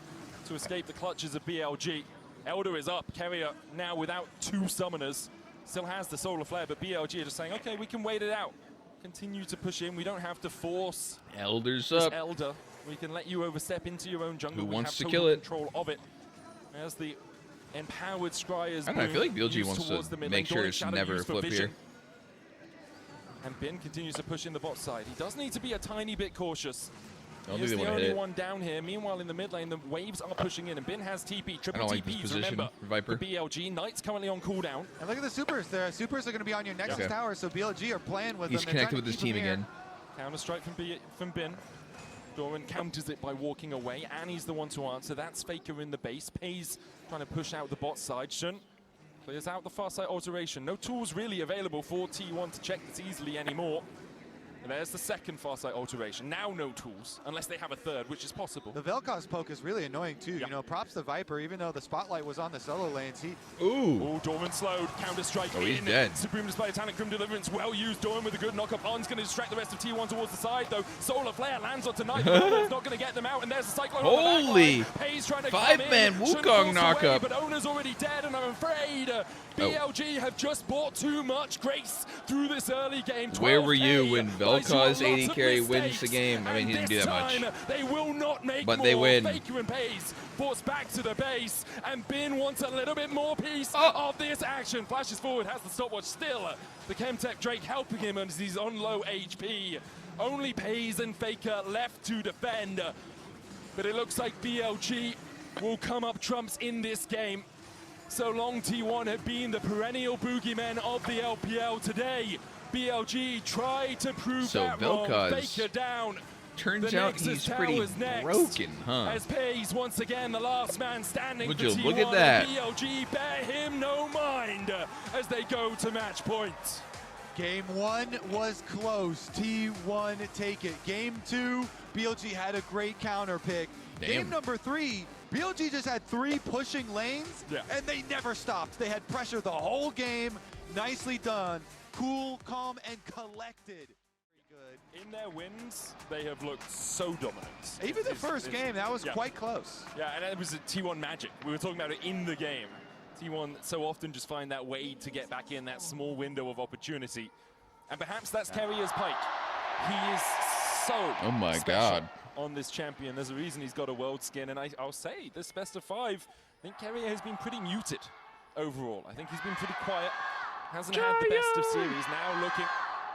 to escape the clutches of BLG. Elder is up. Carrier now without 2 summoners. Still has the solar flare, but BLG are just saying, okay, we can wait it out. Continue to push in. We don't have to force Elder's up. Elder. We can let you overstep into your own jungle. Who wants to have kill it? Control of it. As the empowered Scryers. I don't know, I feel like BLG wants to make sure it's never a flip here. And Bin continues to push in the bot side. He does need to be a tiny bit cautious. He's the only one down here. Meanwhile, in the mid lane, the waves are pushing in, and Bin has TP, triple TPs. Remember, Viper. the BLG Knight's currently on cooldown. And look at the supers. The supers are going to be on your Nexus tower, so BLG are playing with them. He's connected with his team again. Counter strike from Bin. Doran counters it by walking away. Annie's the one to answer. That's Faker in the base. Pays trying to push out the bot side. Shun clears out the far side alteration. No tools really available for T1 to check this easily anymore. And there's the second far side alteration. Now no tools, unless they have a third, which is possible. The Vel'Koz poke is really annoying too. You know, props to Viper, even though the spotlight was on the solo lanes. Ooh, Doran slowed. Counter strike in. He's dead. Supreme display of talent, Grim Deliverance, well used. Doran with a good knock-up. On's going to distract the rest of T1 towards the side, though. Solar Flare lands on tonight. It's not going to get them out, and there's the Cyclone Holy! Pays trying to 5-man Wukong knockup. But Ona's already dead, and I'm afraid BLG have just bought too much grace through this early game. Where were you when Vel'Koz 80 carry wins the game? I mean, he didn't do that much. They will not make but more. They win. Faker and Pays forced back to the base, and Bin wants a little bit more piece of this action. Flashes forward, has the stopwatch still. The Chemtech Drake helping him as he's on low HP. Only Pays and Faker left to defend. But it looks like BLG will come up trumps in this game. So long T1 have been the perennial boogeymen of the LPL today. BLG try to prove that wrong. Faker down. Turns out he's pretty broken, huh? As Pays once again the last man standing. Would for you T1, look at that? BLG bear him no mind as they go to match point. Game 1 was close. T1 take it. Game 2, BLG had a great counter pick. Game number 3, BLG just had 3 pushing lanes, and they never stopped. They had pressure the whole game. Nicely done. Cool, calm, and collected. Very good. In their wins, they have looked so dominant. Even the first game, that was quite close. Yeah, and it was a T1 magic. We were talking about it in the game. T1 so often just find that way to get back in that small window of opportunity. And perhaps that's Carrier's Pike. He is so special on this champion. There's a reason he's got a world skin, and I'll say this best of 5, I think Carrier has been pretty muted overall. I think he's been pretty quiet. Hasn't had the best of series. Now looking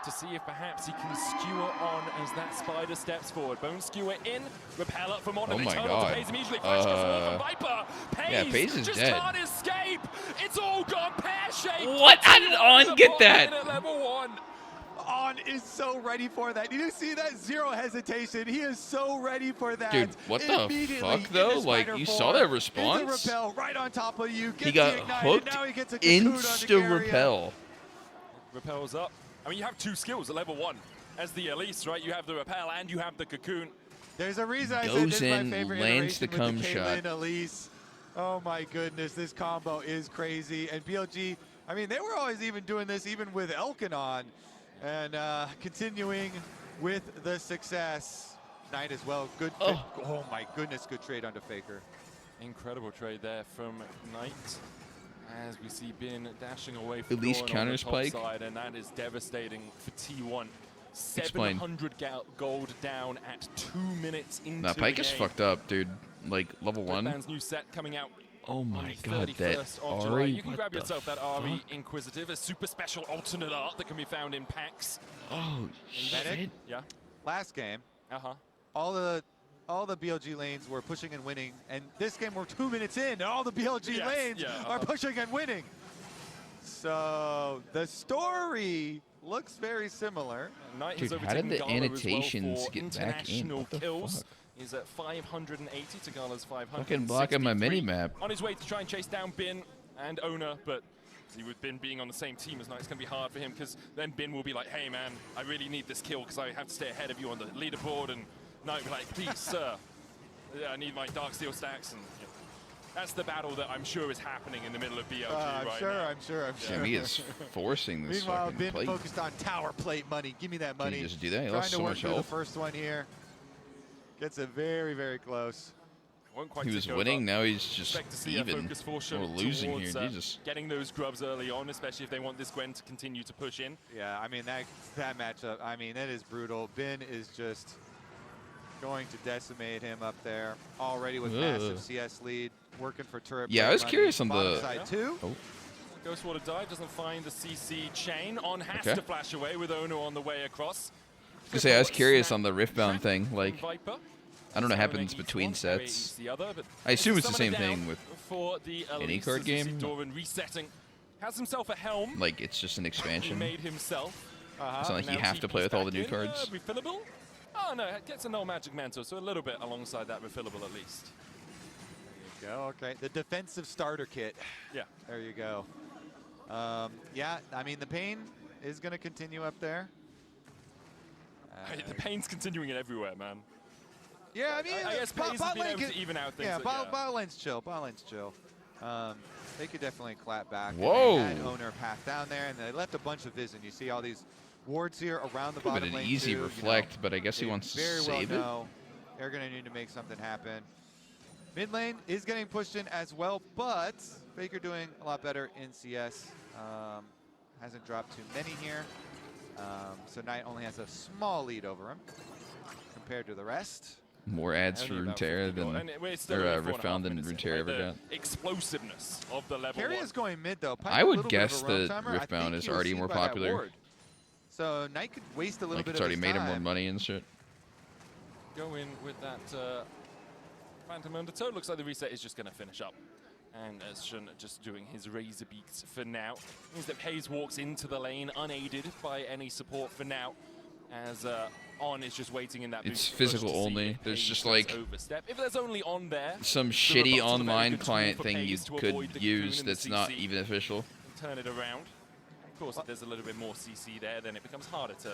to see if perhaps he can skewer on as that spider steps forward. Bone skewer in, repel up from on, and my turn God. onto Pays immediately. Flash goes all from Viper. Pays, yeah, Pays is just dead. can't escape. It's all gone pear-shaped. What? How did On get that? At level 1. On is so ready for that. Did you see that? Zero hesitation. He is so ready for that. Dude, what the fuck though? Like, you saw that response? The repel right on top of you. He got hooked. Now he gets a insta repel. Repels up. I mean, you have 2 skills at level 1 as the Elise, right? You have the repel and you have the cocoon. There's a reason I said Goes this is in, my favorite lands the iteration with cum the shot. Caitlyn Elise. Oh my goodness, this combo is crazy. And BLG, I mean, they were always even doing this even with Elkin. And continuing with the success. Knight as well. Good. Oh my goodness, good trade onto Faker. Incredible trade there from Knight. As we see Bin dashing away At from least counters Pike. Side, and that is devastating for T1. 700 gold down at 2 minutes into the game. Pike is fucked up, dude. Like, level 1. Redman's new set coming out. Oh my God, that July. Ari. You can grab yourself that Ari fuck? Inquisitive, a super special alternate art that can be found in packs. Oh shit. Yeah. Last game, all the BLG lanes were pushing and winning, and this game we're 2 minutes in, and all the BLG lanes are pushing and winning. So the story looks very similar. Knight Dude, has how did the Tagala annotations as well for get back in? international What the kills. fuck? He's at 580. Tagala's 500. Fucking blocking my mini-map. On his way to try and chase down Bin and Owner, but see, with Bin being on the same team as Knight, it's going to be hard for him because then Bin will be like, hey man, I really need this kill because I have to stay ahead of you on the leaderboard, and Knight will be like, please sir, I need my Dark Steel stacks. And you know, that's the battle that I'm sure is happening in the middle of BLG right now. I'm sure. Yeah, he is forcing this Meanwhile, fucking Bin plate. focused on tower plate money. Give me that money. Can he just do that? He Trying lost to so work much through the health. first one here. Gets it very, very close. Won't quite He was tick over. winning, now he's just Expect to see even. a focus for Or losing here, towards, Jesus. getting those grubs early on, especially if they want this Gwen to continue to push in. Yeah, I mean, that matchup, I mean, that is brutal. Bin is just going to decimate him up there. Already with massive CS lead, working for turret. Yeah, I was curious on the side too. Oh. Ghostwater dive, doesn't find the CC chain. On has to flash away with Ono on the way across. I was curious on the Riftbound thing. Like, Viper. I don't know what happens between sets. I assume it's the same thing with any card game. Doran resetting. Has himself a helm. Like, it's just an He expansion. made himself. It's not like you have to play with all the new cards. Refillable? Oh no, it gets a no magic mantle, so a little bit alongside that refillable at least. There you go. Okay, the defensive starter kit. Yeah. There you go. Yeah, I mean, the pain is going to continue up there. The pain's continuing it everywhere, man. Yeah, I mean, I guess Pays has been able to even out things. Yeah, bot lane's chill. Bot lane's chill. They could definitely clap back. Whoa. They had Owner path down there, and they left a bunch of vision. You see all these wards here around the bottom Been an lane easy too, reflect, but I guess he wants to save it. They're going to need to make something happen. Mid lane is getting pushed in as well, but Faker doing a lot better in CS. Hasn't dropped too many here. So Knight only has a small lead over him compared to the rest. More ads for Runeterra than Riftbound than Runeterra ever got. Explosiveness of the level Carry is going mid though. I would guess that Riftbound is already more popular. So Knight could waste a little bit of it's already his made him time. more money and shit. Go in with that Phantom Undertow. Looks like the reset is just going to finish up. And as Shun just doing his razor beaks for now. Means that Pays walks into the lane unaided by any support for now. As On is just waiting in that It's physical only. There's just like overstep. If there's only On there, some shitty online client thing you could use that's not even official. Turn it around. Of course, if there's a little bit more CC there, then it becomes harder to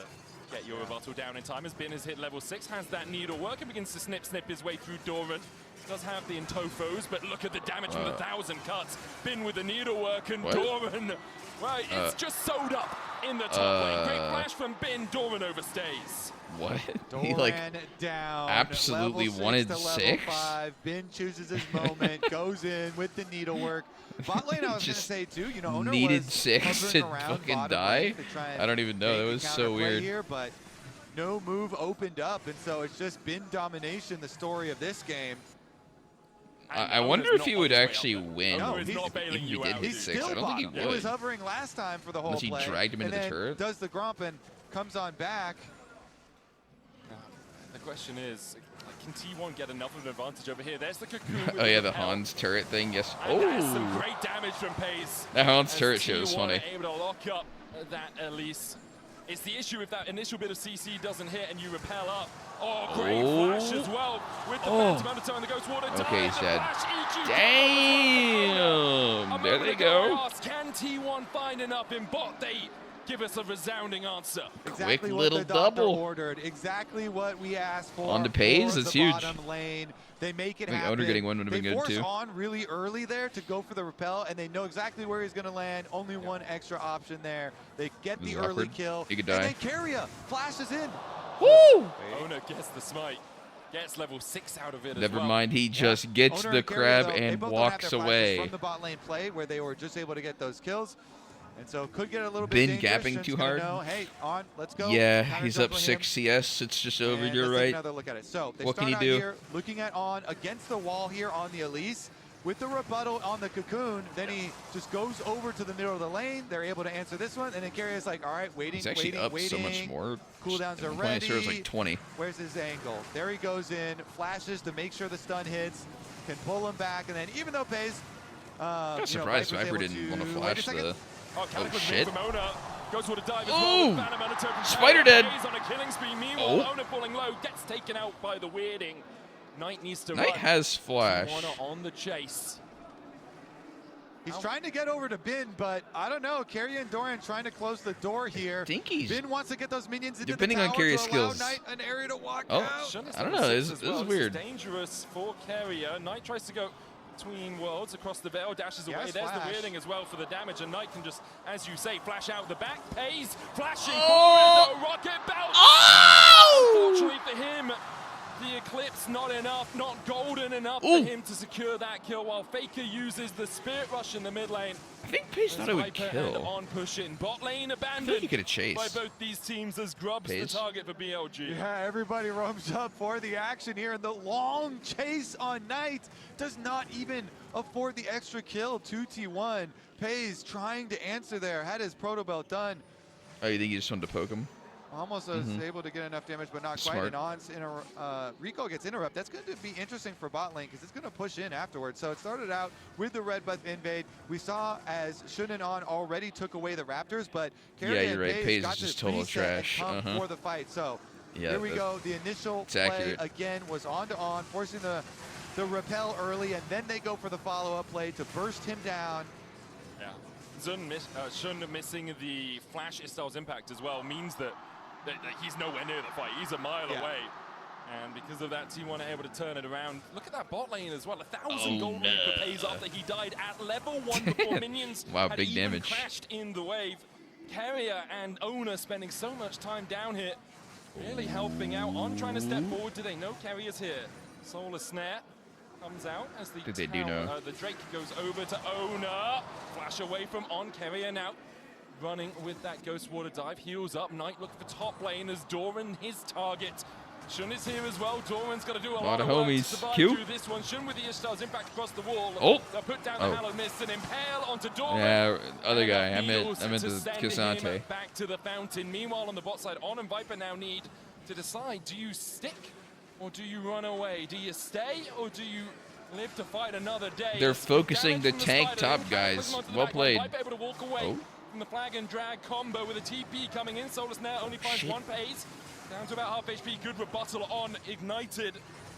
get your rebuttal down in time. As Bin has hit level 6, has that needle work and begins to snip his way through Doran. Does have the Intofos, but look at the damage from the 1,000 cuts. Bin with the needle work and Doran, right, it's just sewed up in the top lane. Great flash from Bin, Doran overstays. What? Doran He like down, absolutely wanted 6? Bin chooses his moment, goes in with the needlework. Bot lane, I was going to say too, you know, Owner needed was 6 and hovering fucking around die? to try and I don't even know. That make a was so counterplay weird. Here, but no move opened up, and so it's just Bin domination, the story of this game. I wonder if he would actually win No, if he's not if bailing he you did out, hit dude. 6. I don't think he would. He was hovering last time for the whole Unless he play. dragged him into and the then turret. does the Gromp and comes on back. The question is, can T1 get enough of an advantage over here? There's the cocoon. Oh yeah, the Hans turret thing. Yes. And there's some Oh, great damage from Pace. that Hans As turret shit was T1 funny. are able to lock up that Elise. It's the issue if that initial bit of CC doesn't hit and you repel up. Oh, great flash as well with the Phantom Undertow and the Ghost Water. Okay, he's dead. Damn! Damn! There they go. Can T1 find enough in bot? They give us a resounding answer. Exactly Quick what little the doctor double. ordered. Exactly what we asked for. On to Pays, for that's the huge. Bottom lane. They make it I think happen. Owner getting one would have been They good force too. on really early there to go for the repel, and they know exactly where he's going to land. Only one extra option there. They get This the is early awkward. kill. He could And die. then Carrier flashes in. Woo! Owner gets the smite. Gets level 6 out of it Never as well. mind, he just gets Owner the Carrier, crab though, they and both don't have walks their flashes away. from the bot lane play where they were just able to get those kills. And so could get a little Been bit dangerous. gapping Shun's too gonna hard. know, hey, on, let's go. Yeah, Counter he's up jungling 6 CS. It's just over. And You're let's take right. another look at it. So they What start can he out do? here looking at on against the wall here on the Elise. With the rebuttal on the cocoon, then he just goes over to the middle of the lane. They're able to answer this one, and then Carrier's like, all right, waiting, He's actually waiting, up waiting. so much more. Cooldowns are Playing ready. serves like 20. Where's his angle? There he goes in, flashes to make sure the stun hits, can pull him back, and then even though Pays, I'm surprised Viper didn't want to flash the. Oh, Oh shit! from Owner. Goes for a dive as Ooh! well. Phantom Undertow from Spider Carrier. dead. Pays on a killing spree. Meanwhile, Oh. Owner falling low, gets taken out by the weirding. Knight needs to Knight run. has flash. Owner on the chase. he's trying to get over to Bin, but I don't know. Carrier and Dorian trying to close the door here. I think he's. Bin wants to get those minions into Depending the on tower Carrier's to allow skills. Knight an area to walk Oh. out. Shun is I don't level know, 6 this as is well. weird. Dangerous for Carrier. Knight tries to go between worlds across the veil, dashes away. Yes, There's flash. the weirding as well for the damage, and Knight can just, as you say, flash out the back. Pays, flashing Oh! forward, the rocket bounce. Oh! Unfortunately for him, the Eclipse not enough, not golden enough Ooh. for him to secure that kill, while Faker uses the Spirit Rush in the mid lane. I think Pace thought it would Viper and kill. on push in. Bot lane I feel like abandoned he could have chased. by both these teams as Grub's Pace. the target for BLG. Yeah, everybody roams up for the action here, and the long chase on Knight does not even afford the extra kill. 2T1. Pays trying to answer there, had his proto belt done. Oh, you think he just wanted to poke him? Almost was able to get enough damage, but not quite. Smart. And Rico gets interrupt. That's going to be interesting for bot lane because it's going to push in afterwards. So it started out with the red buff invade. We saw as Shun and On already took away the Raptors, but Carrier you're right. and Pays got is just to total reset and trash. come for the fight. So Yeah, here we go. The initial it's play accurate. again was on to On, forcing the repel early, and then they go for the follow-up play to burst him down. Yeah. Shun missing the flash Istal's impact as well means that he's nowhere near the fight. He's a mile away. And because of that, T1 are able to turn it around. Look at that bot lane as well. 1,000 gold Reaper pays off that he died at level 1 before minions Wow, had big even damage. crashed in the wave. Carrier and Owner spending so much time down here, really helping out. On trying to step forward. Do they know Carrier's here? Solar Snare comes out as the They do know. the Drake goes over to Owner. Flash away from On. Carrier now running with that Ghost Water dive. Heals up. Knight looking for top lane as Doran his target. Shun is here as well. Doran's got to do a lot of work to homies. survive Q. through this one. Shun with the Ishtar's impact across the wall. Oh. They'll put down Oh. the Hallowed Mist and impale onto Doran. Yeah, other And guy. I appeals meant to the send Cassante. him back to the fountain. Meanwhile, on the bot side, On and Viper now need to decide: do you stick or do you run away? Do you stay or do you live to fight another day? They're It's focusing damage the from tank Spider. top Impact guys. puts him onto the Well back line. played. Viper able to walk away Oh. from the flag and drag combo with a TP coming in. Solar Snare only finds Shit. one Pays. Down to about half HP. Good rebuttal on Ignited.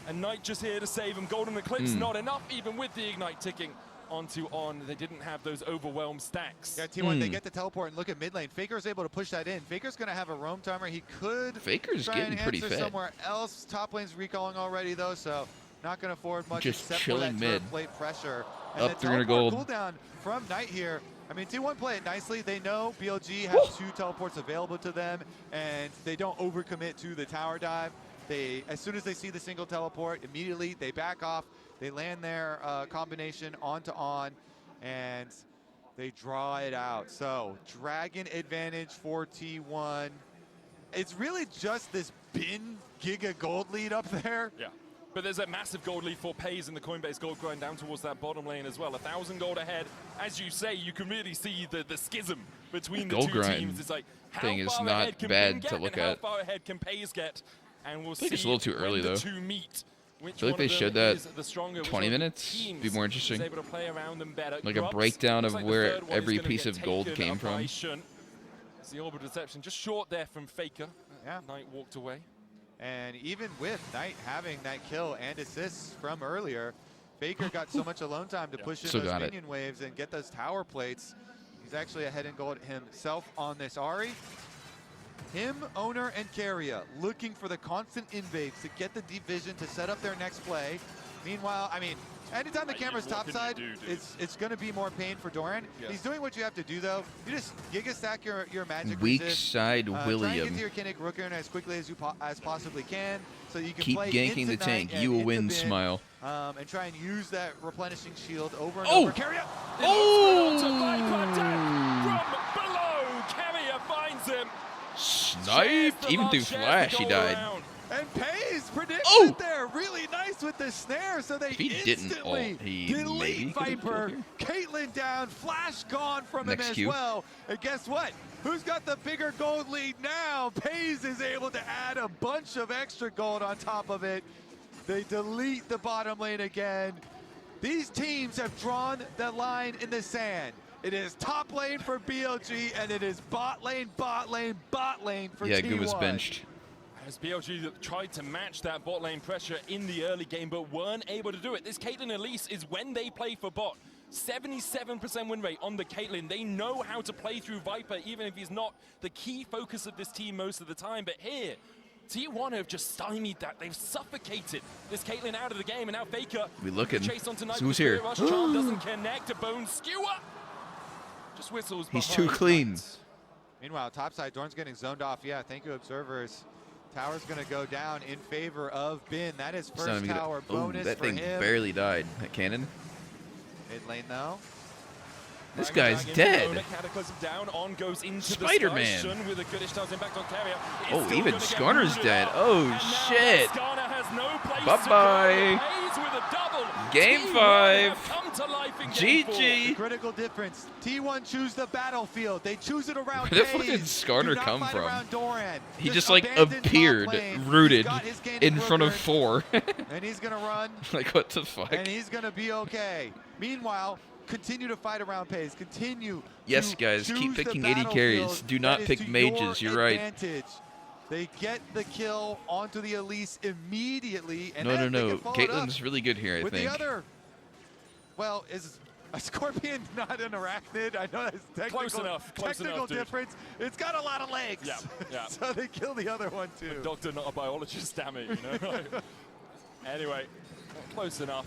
And Knight just here to save him. Golden Eclipse not enough, even with the Ignite ticking onto On. They didn't have those overwhelmed stacks. Yeah, T1, they get the teleport and look at mid lane. Faker's able to push that in. Faker's going to have a roam timer. He could Faker's try getting and pretty answer fed. somewhere else. Top lane's recalling already, though, so not going to afford much Just except for chilling that mid. turret plate pressure. And Up the 300 teleport gold. cooldown from Knight here. I mean, T1 play it nicely. They know BLG has 2 teleports available to them, and they don't overcommit to the tower dive. As soon as they see the single teleport, immediately they back off. They land their combination onto On, and they draw it out. So Dragon advantage for T1. It's really just this bin Giga gold lead up there. Yeah. But there's a massive gold lead for FaZe in the Coinbase gold grind down towards that bottom lane as well. 1,000 gold ahead. As you say, you can really see the schism between the gold two grind teams. It's like, thing is far not ahead can bad Bin to get look and at. How far ahead can FaZe get? And we'll see it's a little too early, when though. the two meet. I feel like they showed that 20 minutes. Be more interesting. Able to play around them better. Like a Grubs, breakdown of looks like the where third one is every gonna piece get of gold taken came up by from. Shun. It's the orbital deception, just short there from Faker. Yeah. Knight walked away. And even with Knight having that kill and assists from earlier, Faker got so much alone time to push in Still those got it. minion waves and get those tower plates. He's actually ahead in gold himself on this Ahri. Him, Owner, and Keria looking for the constant invades to get the division to set up their next play. Meanwhile, I mean, anytime the camera's topside, it's going to be more pain for Doran. Yes. He's doing what you have to do, though. You just Giga stack your magic Weak resist. side Try and get William. to your Kinnick Rooker as quickly as you possibly can, so you can Keep play ganking into the tank. Knight You will and win, into Bin, smile. and try and use that replenishing shield over and Oh! over. Keria! Oh! From below, Keria finds him. Sniped. Even through flash, he died. And Pays predicts Oh! it there. Really nice with the snare, so they If he didn't instantly ult, he maybe delete could've Viper. killed Caitlyn down, flash gone from Next him as Q. well. And guess what? Who's got the bigger gold lead now? Pays is able to add a bunch of extra gold on top of it. They delete the bottom lane again. These teams have drawn the line in the sand. It is top lane for BLG, and it is bot lane, bot lane, bot lane for Yeah, T1. Good was benched. As BLG tried to match that bot lane pressure in the early game, but weren't able to do it. This Caitlyn Elise is when they play for bot. 77% win rate on the Caitlyn. They know how to play through Viper, even if he's not the key focus of this team most of the time. But here, T1 have just stymied that. They've suffocated this Caitlyn out of the game, and now Faker We looking. chase on tonight. Who's here? Rush Charm doesn't connect to Bone Skewer. Just whistles. He's behind too clean. that. Meanwhile, topside, Dorn's getting zoned off. Yeah, thank you, observers. Tower's going to go down in favor of Bin. That is It's not first even tower gonna, bonus that for thing him. barely died. That cannon. Mid lane, though. This Dragon guy's Dragon, dead. Owner Cataclysm down, on goes into Spider-Man. the Shun with a goodish does impact on Keria. Oh, even Skarner's dead. Oh, shit. Skarner has no place Bye-bye. to go. Hayes with a double. Game T1 5. have come to life in game 4. GG. Critical difference. T1 choose the battlefield. They choose it around Where the Hayes. fuck did Skarner Do not come fight from? around Doran. He just like abandoned top appeared, lane. He's rooted got his Gandic in front of Rooker, 4. and he's going to run, Like, what the fuck? and he's going to be okay. Meanwhile, continue to fight around Pays. Continue Yes, to guys, keep choose the picking 80 carries. battlefield Do not that is pick to mages, your you're right. advantage. They get the kill onto the Elise immediately. And No, then no, they no. can follow it up Caitlin's really good here, I with think. the other. Well, is a scorpion not an arachnid? I know that's technical, Close enough, technical dude. difference. It's got a lot of legs. Yeah, yeah. So they kill the other one too. Doctor, not a biologist, damn it, you know? Anyway, close enough.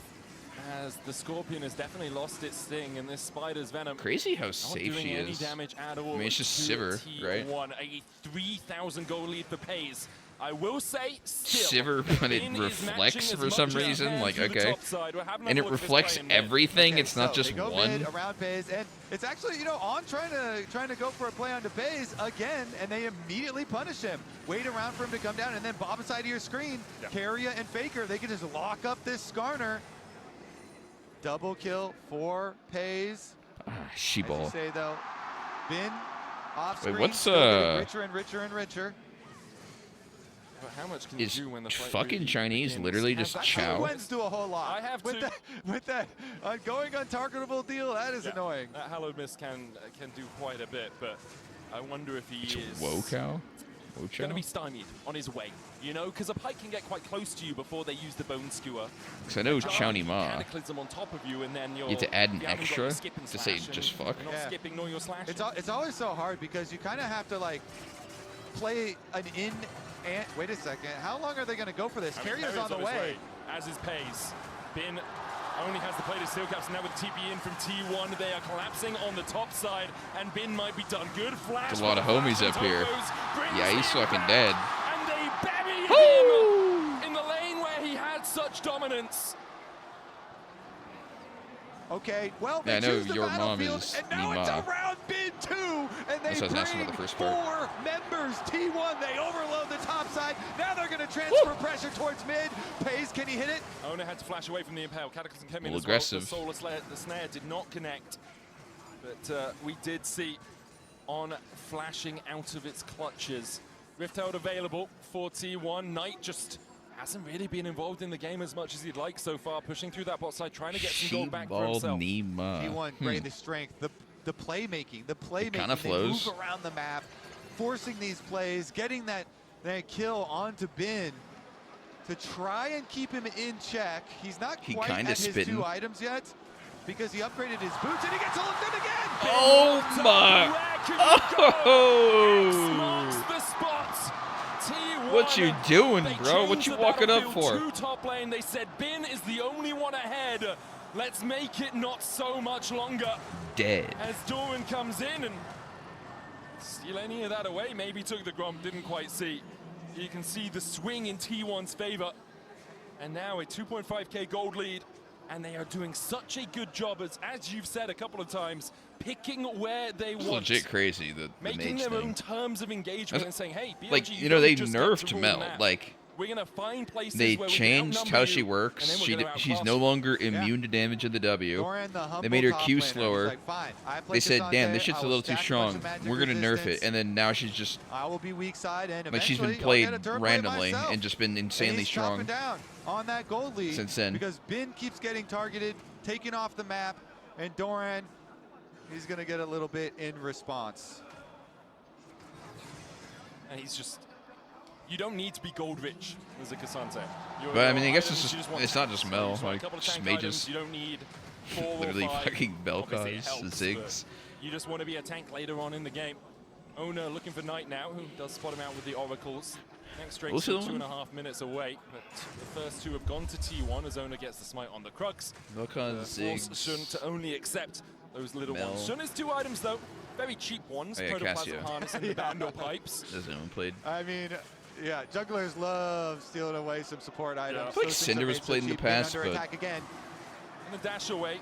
As the Scorpion has definitely lost its sting, and this Spider's Venom Crazy how not safe doing she any is. damage at all. I mean, it's just to Sivir, right? T1, a 3,000 goal lead for Pays. I will say, still, Sivir, but it Bin is reflects matching for as some much as it reason, can like, through the okay. top side. We're having a And it look at this reflects play in mid. everything. Okay, It's not so just they go one. mid around Pays, and it's actually, you know, on trying to go for a play onto Pays again, and they immediately punish him. Wait around for him to come down, and then bob aside to your screen. Yeah. Keria and Faker, they can just lock up this Skarner. Double kill for Pays. Ah, As you she-ball. say though, Bin off Wait, screen, what's, still getting richer and richer and richer. But how much can you Is do when the fight fucking really Chinese begins? literally Has just that chow? Twins do a whole lot. I have with to- that with that going untargetable deal. That is Yeah, annoying. That hallowed mist can do quite a bit, but I wonder if he is Woe cow? Woe chow? going to be stymied on his way. You know, because a pike can get quite close to you before they use the bone skewer. Because I know Giant Chowny Ma. Cataclysm on top of you, and then you're, You have to add an you haven't got extra your skip and to say slash, just and fuck? You're not Yeah. skipping nor you're slashing. It's always so hard because you kind of have to like play an in and wait a second. How long are they going to go for this? I mean, Carrier's on the his way. as is Pays. Bin only has the plate of steel caps, and now with TP in from T1, they are collapsing on the top side, and Bin might be done. Good flash. There's a lot of homies up here. Yeah, he's fucking dead. And they bury Woo! him in the lane where he had such dominance. Okay, well, Yeah, they I know choose the your mom battlefield, is and now it's Nima. around Bin 2, and they That's what I was asking bring about the first part. 4 members. T1, they overload the top side. Now they're going to transfer pressure towards mid. Pays, can he hit it? Owner had to flash away from the Impale. Cataclysm came in as aggressive. well. The snare did not connect. But we did see On flashing out of its clutches. Rift Herald available for T1. Knight just hasn't really been involved in the game as much as he'd like so far, pushing through that bot side, trying to get some gold back for himself. T1, great the strength, the playmaking, kinda flows. They move around the map, forcing these plays, getting that kill onto Bin to try and keep him in check. He's not quite at his 2 items yet because he upgraded his boots and he gets looked in again. Oh my! Oh! The spots. T1, what you doing, bro? What you walking up for? To top lane, they said Bin is the only one ahead. Let's make it not so much longer. Dead. As Doran comes in and steal any of that away. Maybe took the Gromp, didn't quite see. You can see the swing in T1's favor. And now a 2.5k gold lead. And they are doing such a good job, as you've said a couple of times, picking where they want. Legit crazy, the making mage their thing. own terms of engagement and saying, hey, BLG, like, you know, they just nerfed the Mel. map. Like, we're gonna find places they where changed how she works. She's no longer immune to damage in the W. They made her Q slower. They said, damn, this shit's a little too strong. We're gonna nerf it. And then now she's just I will be weak side, and like she's been played randomly and just been insanely strong down on that gold lead since then. Because Bin keeps getting targeted, taken off the map, and Doran, he's gonna get a little bit in response. And he's just, you don't need to be gold rich as a Cassante. But I mean, I guess it's not just Mel, like just mages. You don't need 4 literally or 5. fucking Belkais, Helps, Ziggs. You just want to be a tank later on in the game. Owner looking for Knight now, who does spot him out with the Oracles. Next Drake's 2.5 minutes away, but the first 2 have gone to T1 as Owner gets the smite on the Crux. Belkais, Ziggs. Shun to only accept those little ones. Shun has 2 items though, very cheap ones. Protoplasm Harness and the Vandal Pipes. Doesn't even played. I mean, yeah, jugglers love stealing away some support items. I feel like Cinder was played in the past, but again. And the dash away.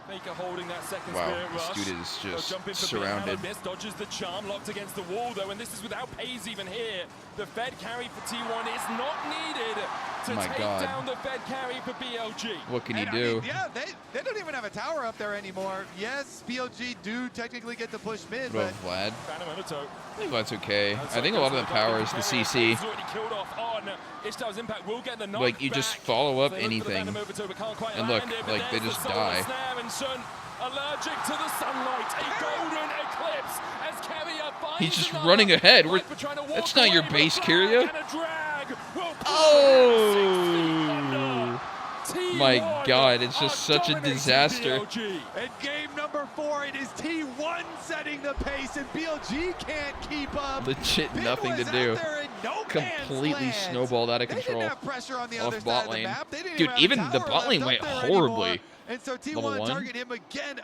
Faker holding that second wow, spirit rush. this dude is just jump in for surrounded. Miss, dodges the charm, locked against the wall though, and this is without Pays even here. The Fed carry for T1 is not needed to take down the Fed carry for BLG. What can you do? I mean, yeah, they don't even have a tower up there anymore. Yes, BLG do technically get to push mid, but Vlad. I think Vlad's okay. I think a lot of the power is the CC. Like, you just follow up anything, and look, like, they just die. Allergic to the sunlight, a golden eclipse as Carrier finds he's just running ahead. That's not your base, Kyria. Oh! My God, it's just such a disaster. And game number 4, it is T1 setting the pace, and BLG can't keep up. Legit nothing to do. Completely snowballed out of control. Off bot lane. Dude, even the bot lane went horribly. And so T1 target him again,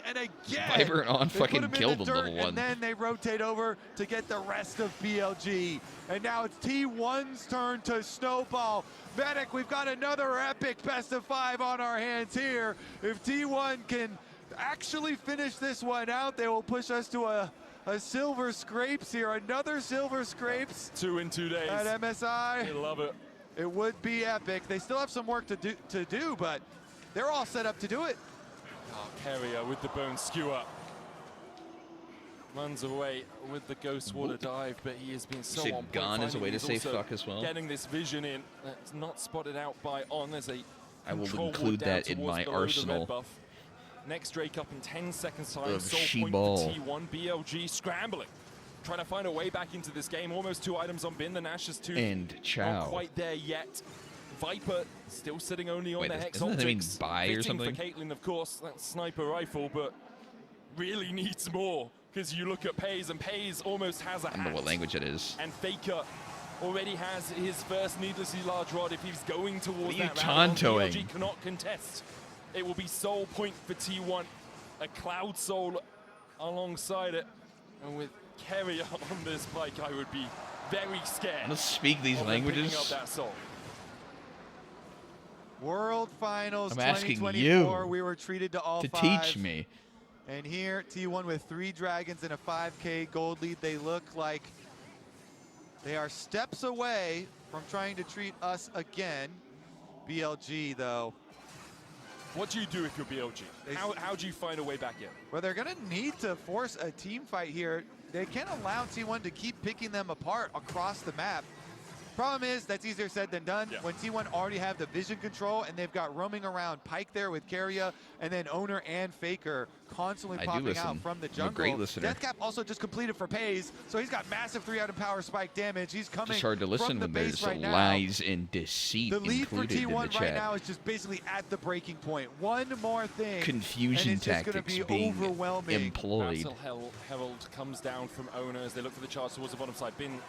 and again. Viper and On fucking killed him level 1. And then they rotate over to get the rest of BLG. And now it's T1's turn to snowball. Medic, we've got another epic best of 5 on our hands here. If T1 can actually finish this one out, they will push us to a silver scrapes here. Another silver scrapes. 2 in 2 days. At MSI. I love it. It would be epic. They still have some work to do, but they're all set up to do it. Oh, Carrier with the bone skewer. Runs away with the Ghost Water dive, but he has been so on point. Gone is a way to say fuck as well. Getting this vision in, that's not spotted out by On. There's a I will include that in my arsenal. Next Drake up in 10 seconds time. Of Soul point for T1. BLG scrambling. Trying to find a way back into this game. Almost 2 items on Bin. The Nash's 2. And Chow. Not quite there yet. Viper still sitting only on the Hex Isn't that mean Optics. buy or something? For Caitlyn, of course, that sniper rifle, but really needs more. Because you look at Pays, and Pays almost has a hat. I don't know what language it is. And Faker already has his first needlessly large rod if he's going towards that round. BLG cannot contest. It will be soul point for T1. A Cloud Soul alongside it. And with Carrier on this bike, I would be very scared. Let's speak these languages. Up that soul. World Finals I'm asking 2024. you We were treated to all to 5. teach me. And here, T1 with 3 dragons and a 5K gold lead. They look like they are steps away from trying to treat us again. BLG, though. What do you do if you're BLG? How do you find a way back in? Well, they're going to need to force a team fight here. They can't allow T1 to keep picking them apart across the map. Problem is, that's easier said than done. Yeah. When T1 already have the vision control and they've got roaming around Pike there with Carrier, and then Owner and Faker constantly popping out from the jungle. I'm a great listener. Deathcap also just completed for Pays, so he's got massive 3-item power spike damage. He's coming It's hard to listen when there's lies and deceit included in the chat. The lead for T1 right now is just basically at the breaking point. One more thing, confusion tactics being employed. Herald comes down from Owner as they look for the charge towards the bottom side. Bin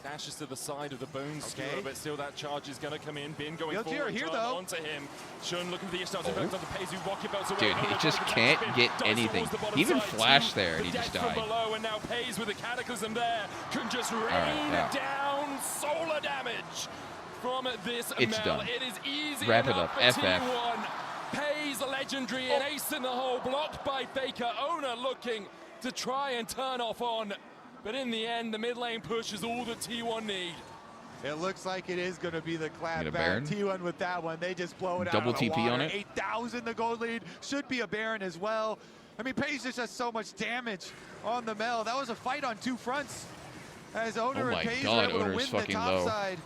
dashes to the side of the bone skewer, but still that charge is going to come in. Bin going forward here, though. Onto him. Shun looking for the Ishtar to onto Pays, who rocket belts away. Dude, he just can't get anything. He even flashed there and he just died. Below, and now Pays with the Cataclysm there can just rain down solar damage from this It's Mel. done. It is easy Wrap it enough up. for T1. Pays legendary, an ace in the hole, blocked by Faker. Owner looking to try and turn off on. But in the end, the mid lane push is all that T1 need. It looks like it is going to be the clap back. T1 with that one. They just blow it Double out of the TP water. on it. 8,000 the gold lead. Should be a Baron as well. I mean, Paige just has so much damage on the Mel. That was a fight on 2 fronts. As Owner and Paige were able to win the top side.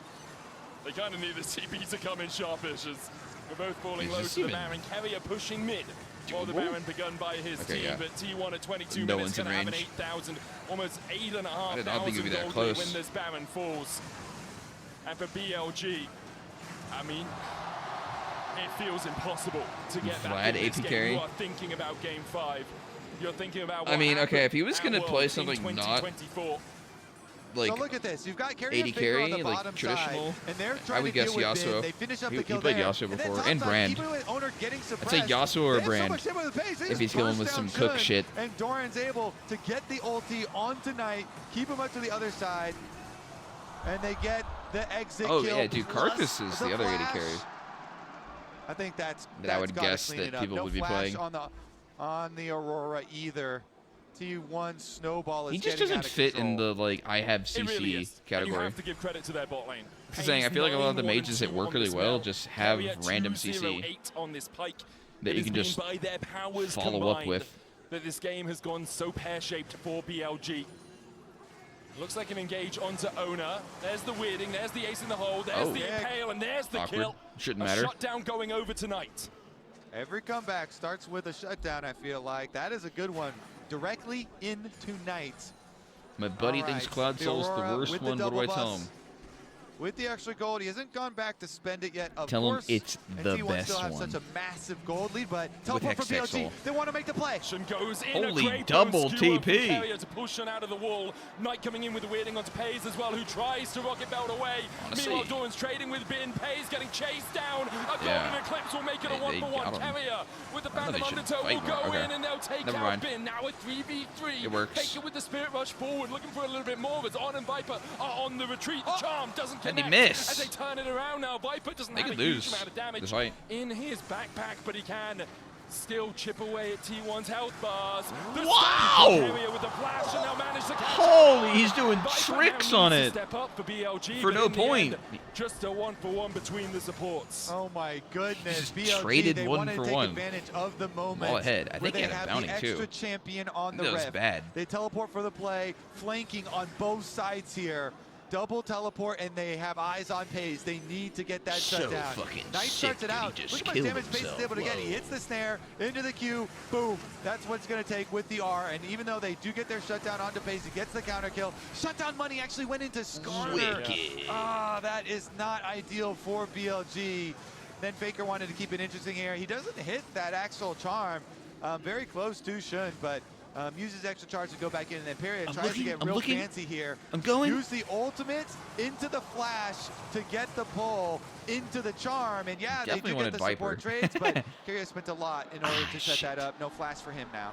They kind of need the TP to come in sharpish as we're both falling low to the Baron. Carrier pushing mid. While the Baron begun by his team, but T1 at 22 minutes going to have an 8,000, almost 8,500 gold lead when this Baron falls. And for BLG, I mean, it feels impossible to get back in this game. You are thinking about Game 5. You're thinking about what okay, if he was going to play something not like so look at this. You've got Carrier 80 carry on the like bottom traditional. Side, and they're I trying would to guess deal with Yasuo. They finish up the He kill played there. Yasuo before, and Brand. I'd say Yasuo or Brand. If he's killing with some cook shit. And Doran's able to get the ulti onto Knight, keep him up to the other side, and they get the exit kill. Oh yeah, dude, Karthus is the other 80 carry. I think that's I would guess that people would be playing. On the Aurora either. T1 Snowball is he just doesn't fit in the I have CC category. You have to give credit to their bot lane. I'm saying I feel like a lot of the mages that work really well just have random CC on this Pike that you can just follow up with. That this game has gone so pear-shaped for BLG. Looks like an engage onto Owner. There's the weirding, there's the ace in the hole, there's the impale, and there's the kill. Shouldn't matter. Shutdown going over tonight. Every comeback starts with a shutdown, I feel like. That is a good one. Directly into Knight. My buddy thinks Cloud Soul's the worst one. What do I tell him? With the extra gold, he hasn't gone back to spend it yet. Tell him it's the T1 best still have one. such a massive gold lead, but teleport from BLG. They want to make the play. Shun goes in. Holy double TP. To push Shun out of the wall. Knight coming in with the weirding onto Pays as well, who tries to rocket belt away. Honestly, meanwhile, Doran's trading with Bin. Pays getting chased down. A golden eclipse will make it a 1-for-1. Carrier with the Phantom Undertow will go in and they'll take out Bin. Now a 3v3. It works. Faker with the Spirit Rush forward, looking for a little bit more. But On and Viper are on the retreat. The charm doesn't connect. And he missed. As they turn it around now, Viper doesn't have a huge amount of damage in his backpack, but he can still chip away at T1's health bars. Wow! With the flash and now managed to catch Holy, he's doing Viper tricks on it. Step up for BLG, for no point. Just a 1-for-1 between the supports. Oh my goodness! BLG, traded they 1 for 1. Advantage of the moment. Ball ahead. I think they he had a have bounty the extra too. champion on the that was ref. bad. They teleport for the play, flanking on both sides here. Double teleport, and they have eyes on Pays. They need to get that shutdown. Knight starts it out. Look at how much damage Pays is able to get. He hits the snare into the Q. Boom. That's what it's going to take with the R. And even though they do get their shutdown onto Pays, he gets the counter kill. Shutdown money actually went into Skarner. That is not ideal for BLG. Then Faker wanted to keep it interesting here. He doesn't hit that actual charm. Very close to Shun, but uses extra charge to go back in, and then Period tries to get real fancy here. Use the ultimate into the flash to get the pull into the charm, and yeah, they do get the support trades, but Kyria spent a lot in order to set that up. No flash for him now.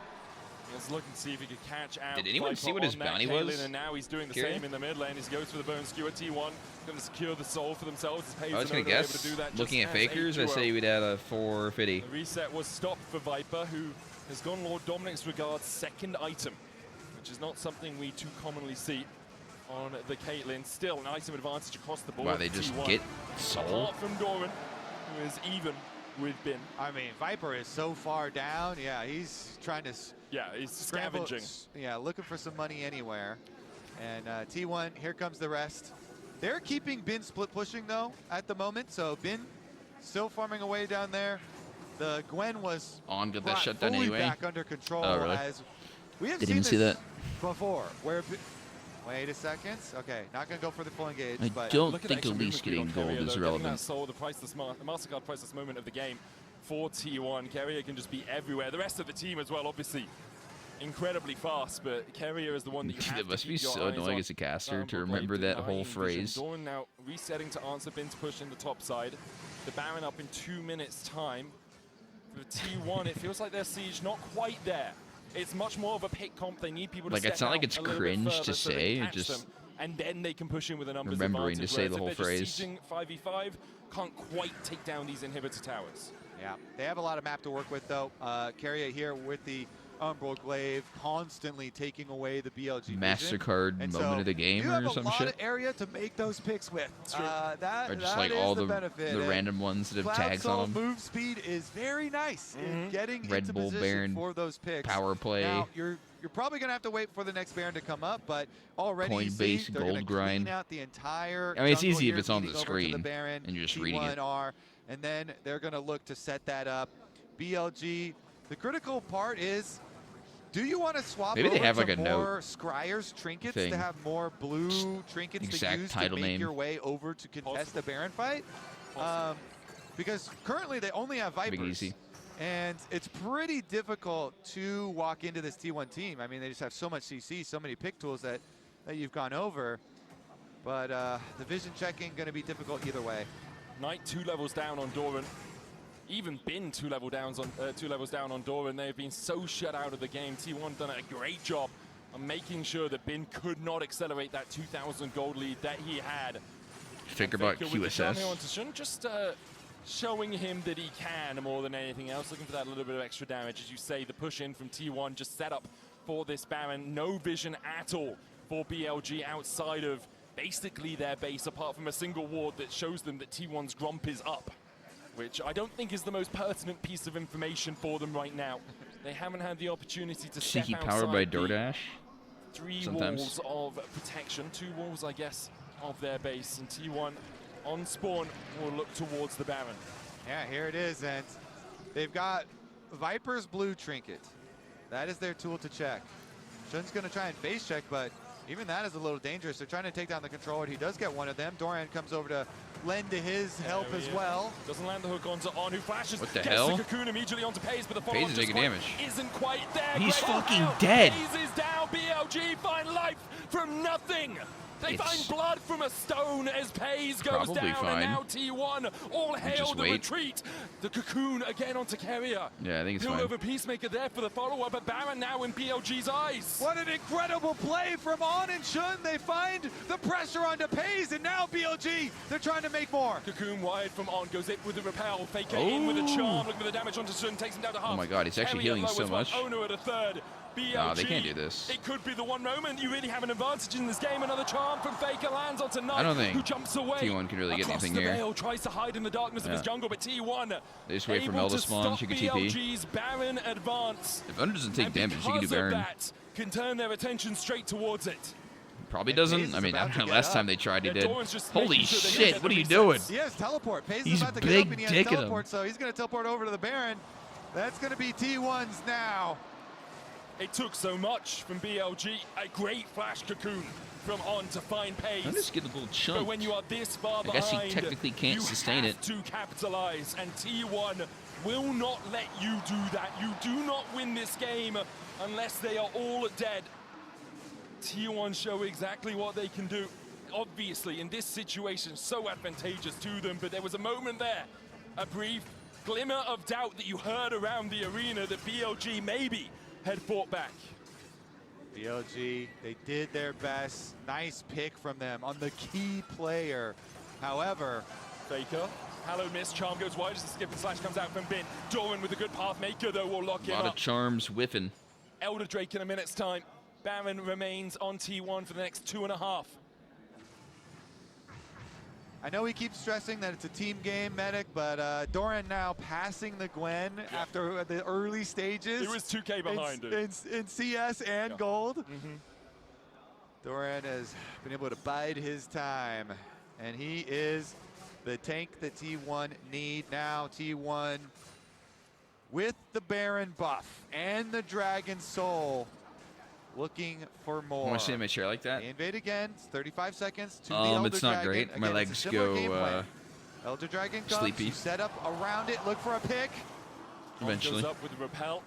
Let's look and see if he could catch out. Did anyone see what his bounty was? And now he's doing the same in the mid lane. He goes for the bone skewer. T1 going to secure the soul for themselves. I was going to guess, looking at Fakers, I say we'd add a 450. The reset was stopped for Viper, who has gone Lord Dominic's Regard's second item, which is not something we too commonly see on the Caitlyn. Still an item advantage across the board. Wow, they just get Soul. Apart from Doran, who is even with Bin. I mean, Viper is so far down. Yeah, he's trying to. Yeah, he's scavenging. Yeah, looking for some money anywhere. And T1, here comes the rest. They're keeping Bin split pushing though at the moment. So Bin still farming away down there. The Gwen was On got that shut down fully anyway. back under control. Oh, really? As we have Didn't seen even see this that. before. Where? Wait a second. Okay, not gonna go for the full engage. I but don't Look at think the extra Elise movement getting on gold Carrier, is though. relevant. Getting that soul, the MasterCard priceless moment of the game for T1. Carrier can just be everywhere. The rest of the team as well, obviously, incredibly fast, but Carrier is the one that you have It must to be keep your so eyes annoying on. as a caster to But remember that whole denying phrase. vision. Dawn now resetting to answer Bin's push in the top side. The Baron up in 2 minutes' time. For T1, it feels like their siege not quite there. It's much more of a pick comp. They need people to Like, step it's not like out it's a little bit cringe further to so they say, can it catch just them, and then they can push in with a numbers remembering to advantage, say the whereas whole if they're just phrase. sieging 5v5, can't quite take down these inhibitor towers. Yeah, they have a lot of map to work with though. Carrier here with the Umbral Glaive, constantly taking away the BLG MasterCard vision. moment of the game you have or a some lot shit. of area to make those picks with. True. That Or just that like is all the the benefit. And random ones that have Cloud tags Soul on them. move speed is very nice in getting Red into Bull position Baron for those picks. Power play. Now you're probably gonna have to wait for the next Baron to come up, but already you see Coinbase they're gold gonna grind. clean out the entire. I mean, it's jungle easy if here, it's on feeding the over to screen Baron, and you're just reading it. T1R, and then they're gonna look to set that up. BLG. The critical part is, do you want to swap Maybe they over have, to like, a note more Scryer's trinkets thing. to have more blue trinkets Exact to use title to make name. your way over to contest the Baron fight? Possible. Because currently they only have Big Vipers. easy. And it's pretty difficult to walk into this T1 team. I mean, they just have so much CC, so many pick tools that you've gone over. But the vision checking going to be difficult either way. Knight 2 levels down on Doran. Even Bin 2 levels down on Doran. They've been so shut out of the game. T1 done a great job of making sure that Bin could not accelerate that 2,000 gold lead that he had. Think about Faker with the charm here QSS. onto Shun, just showing him that he can more than anything else. Looking for that little bit of extra damage. As you say, the push in from T1 just set up for this Baron. No vision at all for BLG outside of basically their base, apart from a single ward that shows them that T1's Grump is up, which I don't think is the most pertinent piece of information for them right now. They haven't had the opportunity to step Cheeky outside powered by the DoorDash. 3 sometimes. walls of protection, 2 walls, I guess, of their base. And T1 on spawn will look towards the Baron. Yeah, here it is. And they've got Viper's blue trinket. That is their tool to check. Shun's going to try and face check, but even that is a little dangerous. They're trying to take down the controller. He does get one of them. Doran comes over to lend to his help as well. Doesn't land the hook onto On, who flashes. What the gets hell? the cocoon immediately onto Pays, but the follow-up Pays is just taking quite damage. isn't quite there. He's Great fucking out. dead. Pays is down. BLG find life from nothing. They It's find blood from a stone as Pays goes probably down, fine. and now T1 all hail just the wait. retreat. The cocoon again onto Carrier. Yeah, I think it's He'll fine. over Peacemaker there for the follow-up, but Baron now in BLG's eyes. What an incredible play from On and Shun. They find the pressure onto Pays, and now BLG, they're trying to make more. Cocoon wide from On, goes in with the repel. Faker in with a charm, looking for the damage onto Shun, takes him down to half. Oh my god, he's actually Carrier healing low so as well. much. Ono at a third. BLG, Nah, they can't do this. It could be the one moment you really have an advantage in this game. Another charm from Faker lands onto Knight, I don't think who jumps away. T1 can really get Across anything the here. veil, tries to hide in the darkness of his Yeah. jungle, but T1 They just wait for able Mel to to spawn, stop she can TP. BLG's Baron advance. If Under doesn't take And damage, he can do because of Baron. that, can turn their attention straight towards it. Probably And Pays doesn't. is I mean, I about don't to know. get Last up. time they tried, he Yeah, did. Doran's just Holy making sure they shit, get what are the you doing? resets. He has teleport. Pays is He's about to get big up, and he has dicking him. teleport, so he's going to teleport over to the Baron. That's going to be T1's now. It took so much from BLG. A great flash cocoon from On to find I'm Pays. just getting a little But chunk. when you are this far I guess he behind, technically can't you sustain have it. to capitalize, and T1 will not let you do that. You do not win this game unless they are all dead. T1 show exactly what they can do. Obviously, in this situation, so advantageous to them, but there was a moment there, a brief glimmer of doubt that you heard around the arena that BLG maybe had fought back. BLG, they did their best. Nice pick from them on the key player. However, Faker Hallowed miss, charm goes wide as the skip and slash comes out from Bin. Doran with a good path maker though will lock him up. A lot of charms whiffing. Elder Drake in a minute's time. Baron remains on T1 for the next 2.5. I know he keeps stressing that it's a team game, Medic, but Doran now passing the Gwen after the early stages. It was 2K behind in CS and Gold. Doran has been able to bide his time, and he is the tank that T1 need now. T1 with the Baron buff and the Dragon Soul, looking for more. Want to see my chair like that? They invade again. It's 35 seconds to the Elder it's not Dragon. great. Again, my legs go Elder Dragon comes. sleepy. You set up around it. Look for a pick. Eventually. Goes up with the repel.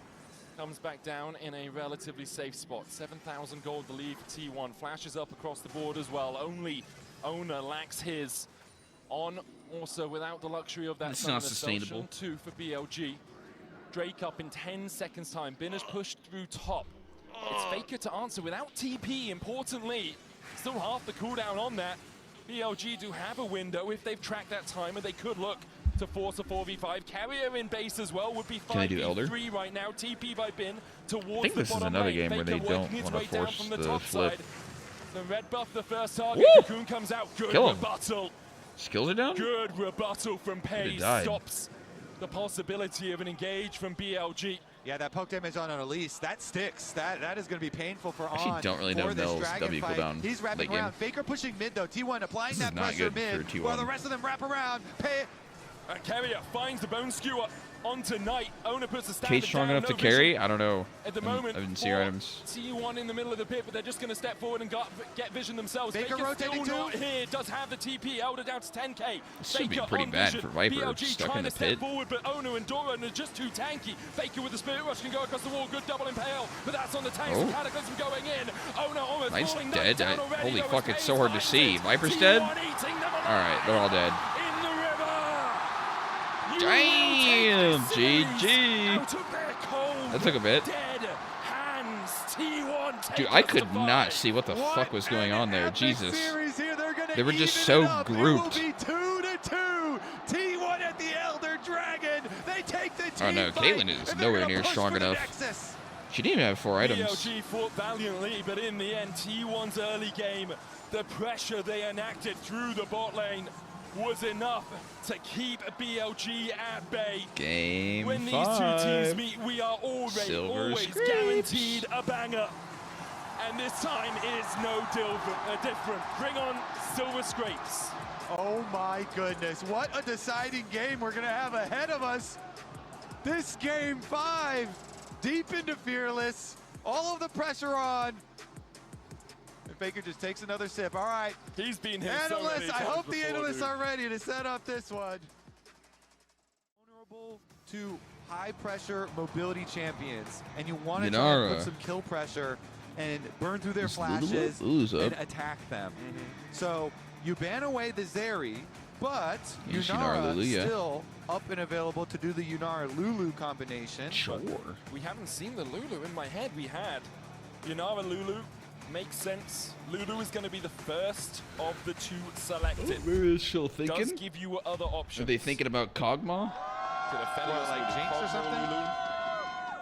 Comes back down in a relatively safe spot. 7,000 gold the lead for T1. Flashes up across the board as well. Only Owner lacks his. On also without the luxury of that. It's not sustainable. 2 for BLG. Drake up in 10 seconds time. Bin has pushed through top. It's Faker to answer without TP, importantly. Still half the cooldown on that. BLG do have a window if they've tracked that timer. They could look to force a 4v5. Carrier in base as well would be 5v3 right now. TP by Bin towards the bottom lane. I think this is another game where they don't want to force the flip. The red buff, the first target. Cocoon comes out. Good rebuttal. Skills are down? Good rebuttal from Pei. Stops the possibility of an engage from BLG. Yeah, that poke damage on Elise, that sticks. That is going to be painful for Actually, On. Don't really know Mel's W cooldown. He's wrapping around. Faker pushing mid though. T1 applying that pressure mid while the rest of them wrap around. And Carrier finds the bone skewer onto Knight. Owner puts the standard Case strong enough to carry? I don't know. At the moment, I didn't see your items. T1 in the middle of the pit, but they're just going to step forward and get vision themselves. Faker rotating still not here. Does have the TP. Elder down to 10k. This should be pretty bad for Viper. BLG Stuck in the step pit. forward, but Owner and Doran are just too tanky. Faker with the Spirit Rush can go across the wall. Good double impale, but that's on the tanks. Cataclysm going in. Owner almost Nice falling dead. already. Holy fuck, it's so hard to see. Viper's dead? Alright, they're all dead. Damn, GG. That took a bit. Dude, I could not see what the fuck was going on there. Jesus. They were just so grouped. T1 at the Elder Dragon. They take the Oh no, Caitlyn is nowhere near strong enough. She didn't even have 4 items. BLG fought valiantly, but in the end, T1's early game, the pressure they enacted through the bot lane was enough to keep BLG at bay. Game when 5. These two teams meet, we are always guaranteed a banger. And this time it is no different. Bring on Silver Scrapes. Oh my goodness, what a deciding game we're gonna have ahead of us. This game 5, deep into Fearless, all of the pressure on. Faker just takes another sip. All right. He's been here analysts, so many I hope times the analysts before, are ready to set up this one. Vulnerable to high pressure mobility champions, and you want to try and put some kill pressure and burn through their flashes and attack them. So you ban away the Zeri, but Yunara still up and available to do the Yunara Lulu combination. Sure. We haven't seen the Lulu. In my head, we had Yunara Lulu. Makes sense. Lulu is going to be the first of the 2 selected. Where is she thinking? Does give you other options. Are they thinking about Kog'Maw? Like Jinx or something? Lulu.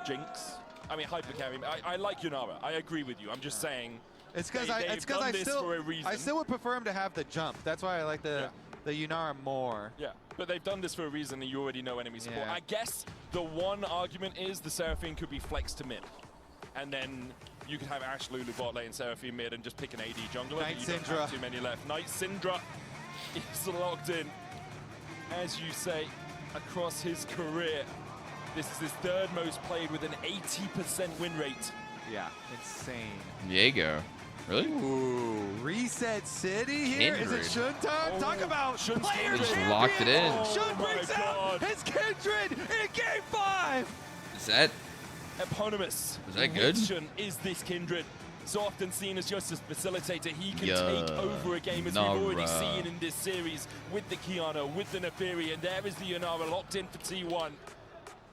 Jinx. I mean, hyper carry. I like Yunara. I agree with you. I'm just saying. It's because I still would prefer him to have the jump. That's why I like the Yunara more. Yeah, but they've done this for a reason, and you already know enemy support. I guess the one argument is the Seraphine could be flexed to mid, and then you could have Ashe, Lulu bot lane, Seraphine mid, and just pick an AD jungler. Knight but you don't have too many left. Knight Syndra is locked in, as you say, across his career. This is his 3rd most played with an 80% win rate. Yeah, insane. Diego. Really? Ooh, Reset City here. Kindred. Is it Shun time? Talk about player Just champion. locked it in. Shun brings out his Kindred in game 5. Is that Eponymous. Is that good? Shun is this Kindred. So often seen as just a facilitator. He can take over a game, as we've already seen in this series with the Kiana, with the Neferi, and there is the Yunara locked in for T1.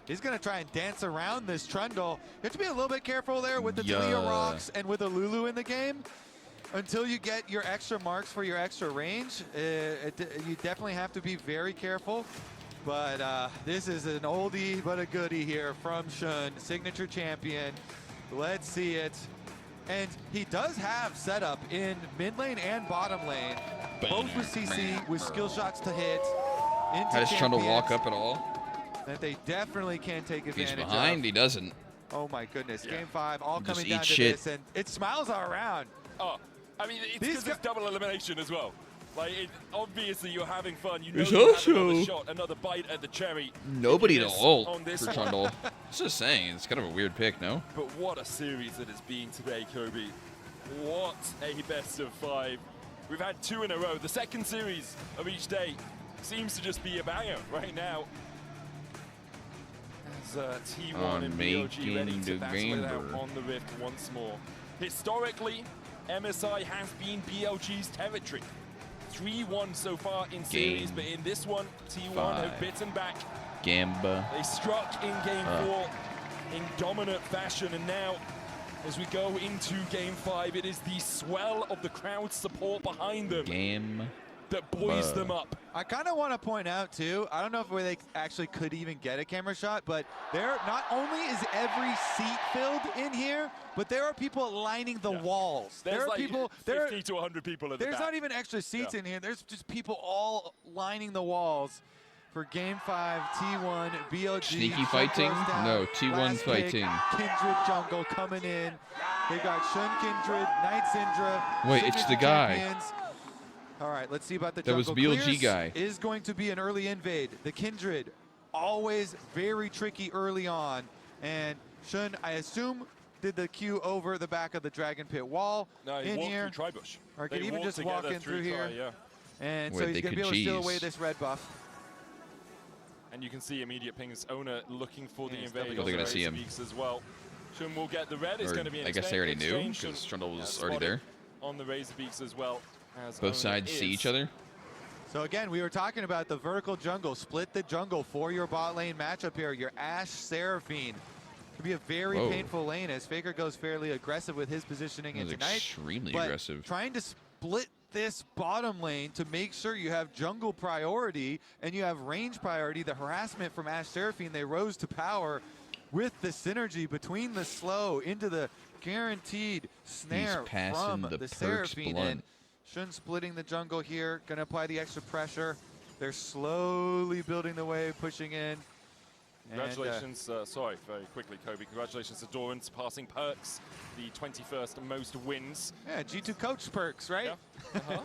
He's going to try and dance around this Trundle. You have to be a little bit careful there with the Talia rocks and with the Lulu in the game. until you get your extra marks for your extra range, you definitely have to be very careful. But this is an oldie but a goodie here from Shun, signature champion. Let's see it. And he does have setup in mid lane and bottom lane, both with CC, with skill shots to hit. I just trying to walk up at all. That they definitely can take advantage He's behind, of. He doesn't. Oh my goodness, game 5, all Just coming down eat to shit. this, and it smiles all around. Oh, I mean, it's because it's double elimination as well. Like, obviously you're having fun. You know There's you have also another shot, another bite at the cherry. nobody to ult on this for one. Trundle. Just saying, it's kind of a weird pick, no? But what a series it has been today, Kobe. What a best of 5. We've had 2 in a row. The second series of each day seems to just be a banger right now. As T1 and BLG ready to battle it out on the Rift once more. Historically, MSI has been BLG's territory. 3-1 so far in series, but in this one, T1 have bitten back. Gamba. They struck in game 4 in dominant fashion, and now, as we go into game 5, it is the swell of the crowd support behind them that buoys them up. I kind of want to point out too, I don't know if they actually could even get a camera shot, but there not only is every seat filled in here, but there are people lining the walls. There's there are like people, 50 to 100 people at the There's back. not even extra seats in here. There's just people all lining the walls for game 5, T1, BLG. Sneaky fighting? No, T1 fighting. Kindred jungle coming in. They got Shun Kindred, Knight Syndra. Wait, it's the guy. Champions. All right, let's see about the That jungle. was BLG Clears guy. Is going to be an early invade. The Kindred, always very tricky early on. And Shun, I assume, did the Q over the back of the Dragon Pit wall. No, he in walked here. through Tribush. Or could They even walked just walk together in through here. yeah. And Wait, so he's they going to be could able to steal away cheese. this red buff. And you can see immediate pings. Owner looking for the Yes, invade. they're gonna see him. As well. Shun will get the red. It's Or going to be an I guess they already knew, exchange. because Shun, Trundle was spotted already there. on the Razor Beaks as well. As Both Owner sides see is. each other. So again, we were talking about the vertical jungle. Split the jungle for your bot lane matchup here. Your Ashe Seraphine. Could be a very painful lane as Faker goes fairly aggressive with his positioning That was into Knight. extremely but aggressive. Trying to split this bottom lane to make sure you have jungle priority and you have range priority. The harassment from Ashe Seraphine, they rose to power with the synergy between the slow into the guaranteed snare passing from the the perks Seraphine. blunt. And Shun splitting the jungle here, gonna apply the extra pressure. They're slowly building the wave, pushing in. Congratulations, sorry, very quickly, Kobe. Congratulations to Dorans passing Perks, the 21st most wins. Yeah, G2 coach perks, right? Yeah.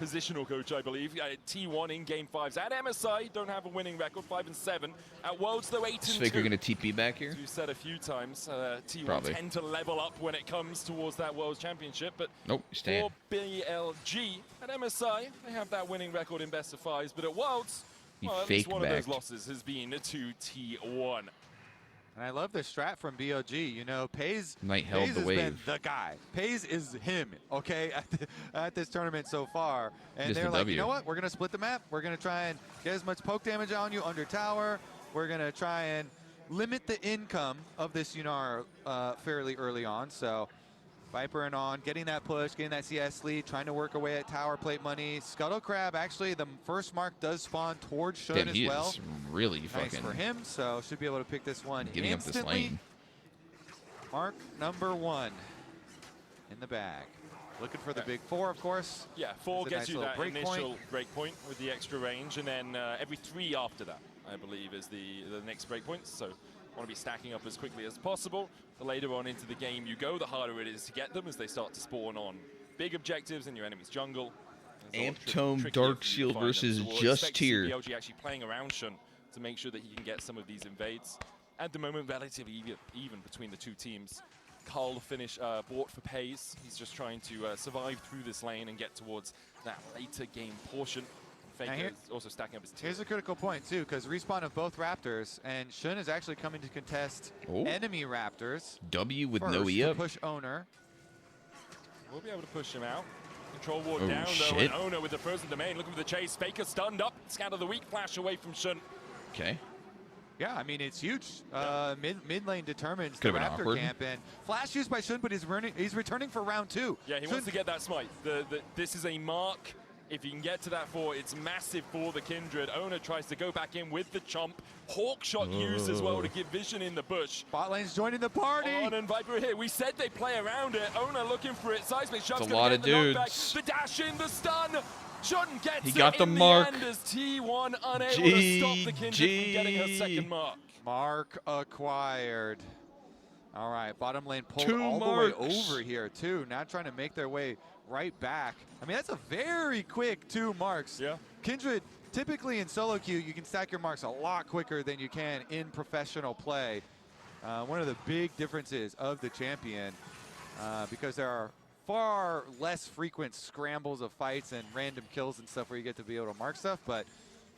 Positional coach, I believe. T1 in game 5s at MSI don't have a winning record, 5-7. At Worlds, though, 8-2. Is Faker gonna TP back here? As we've said a few times, T1 Probably. tend to level up when it comes towards that Worlds Championship, but Nope, stand. for BLG at MSI, they have that winning record in best of 5s, but at Worlds, He well, at least fake one of those backed. losses has been to T1. And I love the strat from BLG. You know, Pays, Knight held Pays the has wave. been the guy. Pays is him, okay, at this tournament so far. And Just they're the like, W. you know what? We're going to split the map. We're going to try and get as much poke damage on you under tower. We're going to try and limit the income of this Yunar fairly early on. So Viper and on, getting that push, getting that CS lead, trying to work away at tower plate money. Scuttle Crab, actually, the first mark does spawn towards Shun Damn, as he well. is really Nice fucking for him, so should be able to pick this one giving up this instantly. lane. Mark number 1 in the bag. Looking for the big 4, of course. Yeah, 4 There's a gets nice you little that break initial point. break point with the extra range, and then every 3 after that, I believe, is the next break point. So want to be stacking up as quickly as possible. The later on into the game you go, the harder it is to get them as they start to spawn on big objectives in your enemy's jungle. Amptome Dark Shield versus Just Tier. BLG actually playing around Shun to make sure that he can get some of these invades. At the moment, relatively even between the two teams. Carl bought for Pays. He's just trying to survive through this lane and get towards that later game portion. Faker is also stacking up his team. Here's a critical point, too, because respawn of both Raptors, and Shun is actually coming to contest enemy Raptors. W with first no E to up. push Owner. We'll be able to push him out. Control ward Oh, down, though, shit. and Owner with the frozen domain, looking for the chase. Faker stunned up. Scatter the weak flash away from Shun. Okay. Yeah, I mean, it's huge. Mid lane determines the Could've been Raptor awkward. camp, and flash used by Shun, but he's returning for round 2. Yeah, he wants to get that smite. This is a mark. If you can get to that 4, it's massive for the Kindred. Ona tries to go back in with the chomp. Hawk shot used as well to give vision in the bush. Bot lane's joining the party. On and Viper here. We said they play around it. Ona looking for it. Seismic Shov's It's a gonna lot get of the knockback. dudes. The dash in, the stun. Shun gets He it got the in mark. the end as T1 unable to stop the Kindred from getting her second mark. Mark acquired. All right, bottom lane pulled 2 all marks. the way over here, too. Now trying to make their way right back. I mean, that's a very quick 2 marks. Yeah. Kindred, typically in solo queue, you can stack your marks a lot quicker than you can in professional play. One of the big differences of the champion, because there are far less frequent scrambles of fights and random kills and stuff where you get to be able to mark stuff, but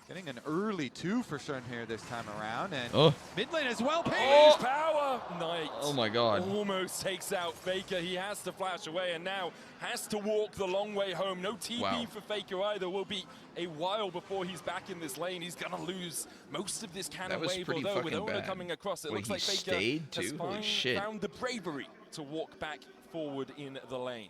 getting an early 2 for Shun here this time around, and mid lane as well. Oh, power! Knight. Oh my God. Almost takes out Faker. He has to flash away and now has to walk the long way home. No TP for Faker either. Will be a while before he's back in this lane. He's gonna lose most of this cannon wave. pretty Although with fucking Ona bad. coming across, it Wait, looks he like Faker stayed has too? Holy shit. found the bravery to walk back forward in the lane.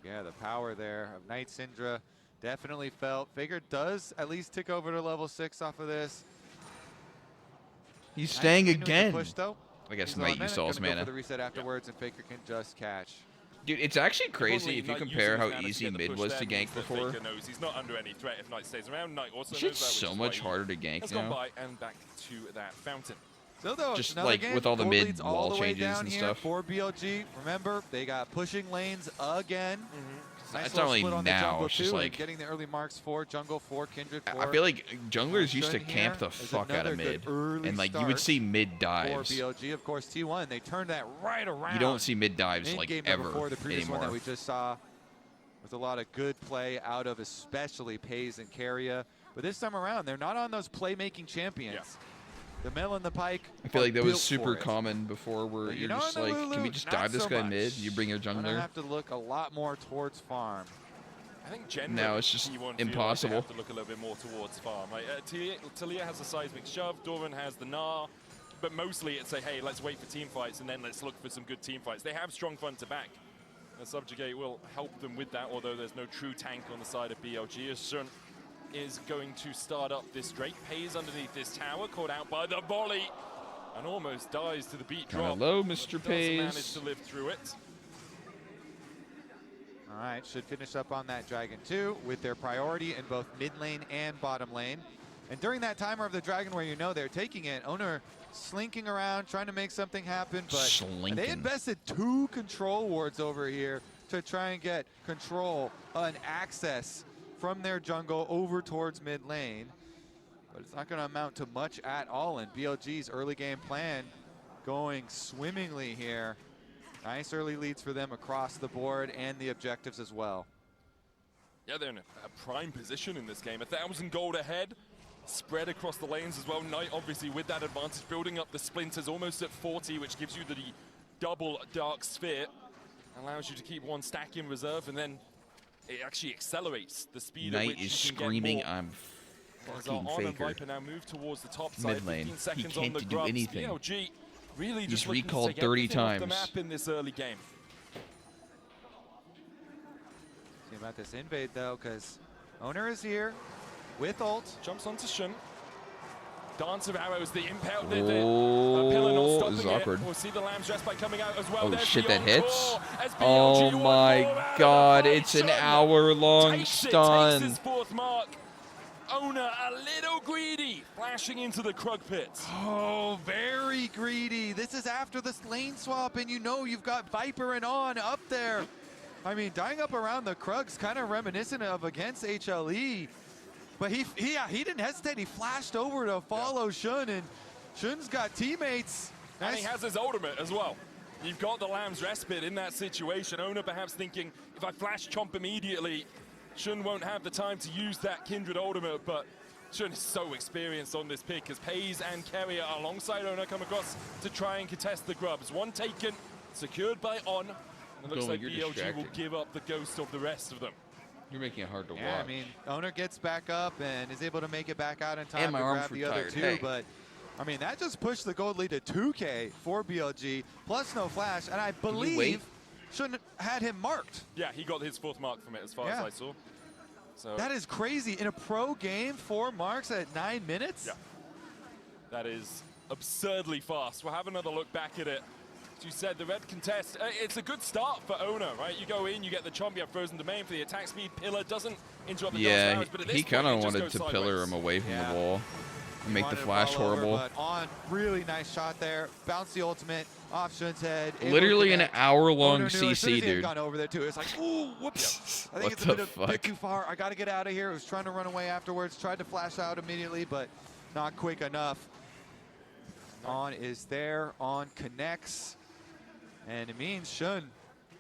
Yeah, the power there of Knight Syndra definitely felt. Faker does at least tick over to level 6 off of this. He's staying Continuing to again. Push, though. I guess He's on Knight mana, used all his gonna go mana. for the reset afterwards, and Faker can just catch. Dude, it's actually crazy if you Knight compare using how his mana to easy get the mid push was there to gank means that before. Faker knows he's not under any threat if Knight stays around. Knight also Shit's knows that, so which is much why he harder to gank has gone now. by and back to that fountain. So though, Just another like game, with all the gold mid leads all wall the way changes down and here stuff. for BLG. Remember, they got pushing lanes again. Nice It's little not only split on the now, jungle it's just too, and like- getting the early marks for jungle, for Kindred, for I feel like junglers used to Shun camp here the is fuck out of another good mid, early and like you would start see mid for dives. BLG. Of course, T1, they turned that right around. You don't see mid dives in like game ever number 4, the previous anymore. one that we just saw, with a lot of good play out of especially Pays and Carrier. But this time around, they're not on those playmaking champions. Yeah. The Mel and the Pike. I feel like that was built super for it. common before, where But you're know, just in the like, Lulu, can we just not dive this so guy much. mid? You bring your Gonna jungler. have to look a lot more towards farm. I think generally Now it's just T1 feel like impossible. They have to look a little bit more towards farm. Like Talia has a seismic shove, Doran has the Gnar, but mostly it's like, hey, let's wait for team fights and then let's look for some good team fights. They have strong front to back. And Subjugate will help them with that, although there's no true tank on the side of BLG. As Shun is going to start up this Drake. Pays underneath this tower, caught out by the volley, and almost dies to the beat drop. Hello, Mr. Does Pays. manage to live through it. All right, should finish up on that Dragon 2 with their priority in both mid lane and bottom lane. And during that timer of the Dragon where you know they're taking it, Owner slinking around, trying to make something happen, but Slinking. they invested 2 control wards over here to try and get control and access from their jungle over towards mid lane. But it's not going to amount to much at all, and BLG's early game plan going swimmingly here. Nice early leads for them across the board and the objectives as well. Yeah, they're in a prime position in this game. 1,000 gold ahead, spread across the lanes as well. Knight obviously with that advantage, building up the splinters almost at 40, which gives you the double dark sphere. Allows you to keep 1 stack in reserve, and then it actually accelerates the speed at Knight which is you can screaming, get more. I'm As fucking On and Faker. Viper now move towards the top side. Mid lane. 15 seconds He on can't the do grubs. anything. BLG really He's just looking to recalled take 30 everything off the times. map in this early game. See about this invade though, because Owner is here with ult. Jumps onto Shun. Dance of arrows, the impale, the Oh, pillar not this stopping is it. awkward. We'll see the Lamb's Dress by coming out as well. Oh There's shit, the that hits? encore as BLG Oh won my more out of god, the it's an fight. hour-long Takes stun. his 4th mark. Owner a little greedy, flashing into the Krug pit. Oh, very greedy. This is after this lane swap, and you know you've got Viper and On up there. I mean, dying up around the Krug's kind of reminiscent of against HLE. But he didn't hesitate. He flashed over to follow Shun, and Shun's got teammates. And he has his ultimate as well. You've got the Lamb's Respite in that situation. Owner perhaps thinking, if I flash Chomp immediately, Shun won't have the time to use that Kindred ultimate, but Shun is so experienced on this pick as Pays and Carrier alongside Owner come across to try and contest the grubs. 1 taken, secured by On, and it looks Dylan, like you're BLG will distracting. give up the ghost of the rest of them. You're making it hard to Yeah, watch. I mean, Owner gets back up and is able to make it back out in time And my to arm's grab the other retired. 2, Hey. but I mean, that just pushed the gold lead to 2K for BLG, plus no flash, and I believe shouldn't had him marked. Yeah, he got his 4th mark from it as far as I saw. So that is crazy. In a pro game, 4 marks at 9 minutes? Yeah. That is absurdly fast. We'll have another look back at it. As you said, the red contest, it's a good start for Owner, right? You go in, you get the chomp, you have frozen domain for the attack speed. Pillar doesn't interrupt the damage, but at this he kind of point, wanted to pillar him away from the wall. Make the to flash horrible. But on, really nice shot there. Bounce the ultimate off Shun's head. Literally an hour-long CC, dude. Gone over there too. It's like, ooh, whoops. I think it's a bit too far. I got to get out of here. I was trying to run away afterwards. Tried to flash out immediately, but not quick enough. On is there. On connects. And it means Shun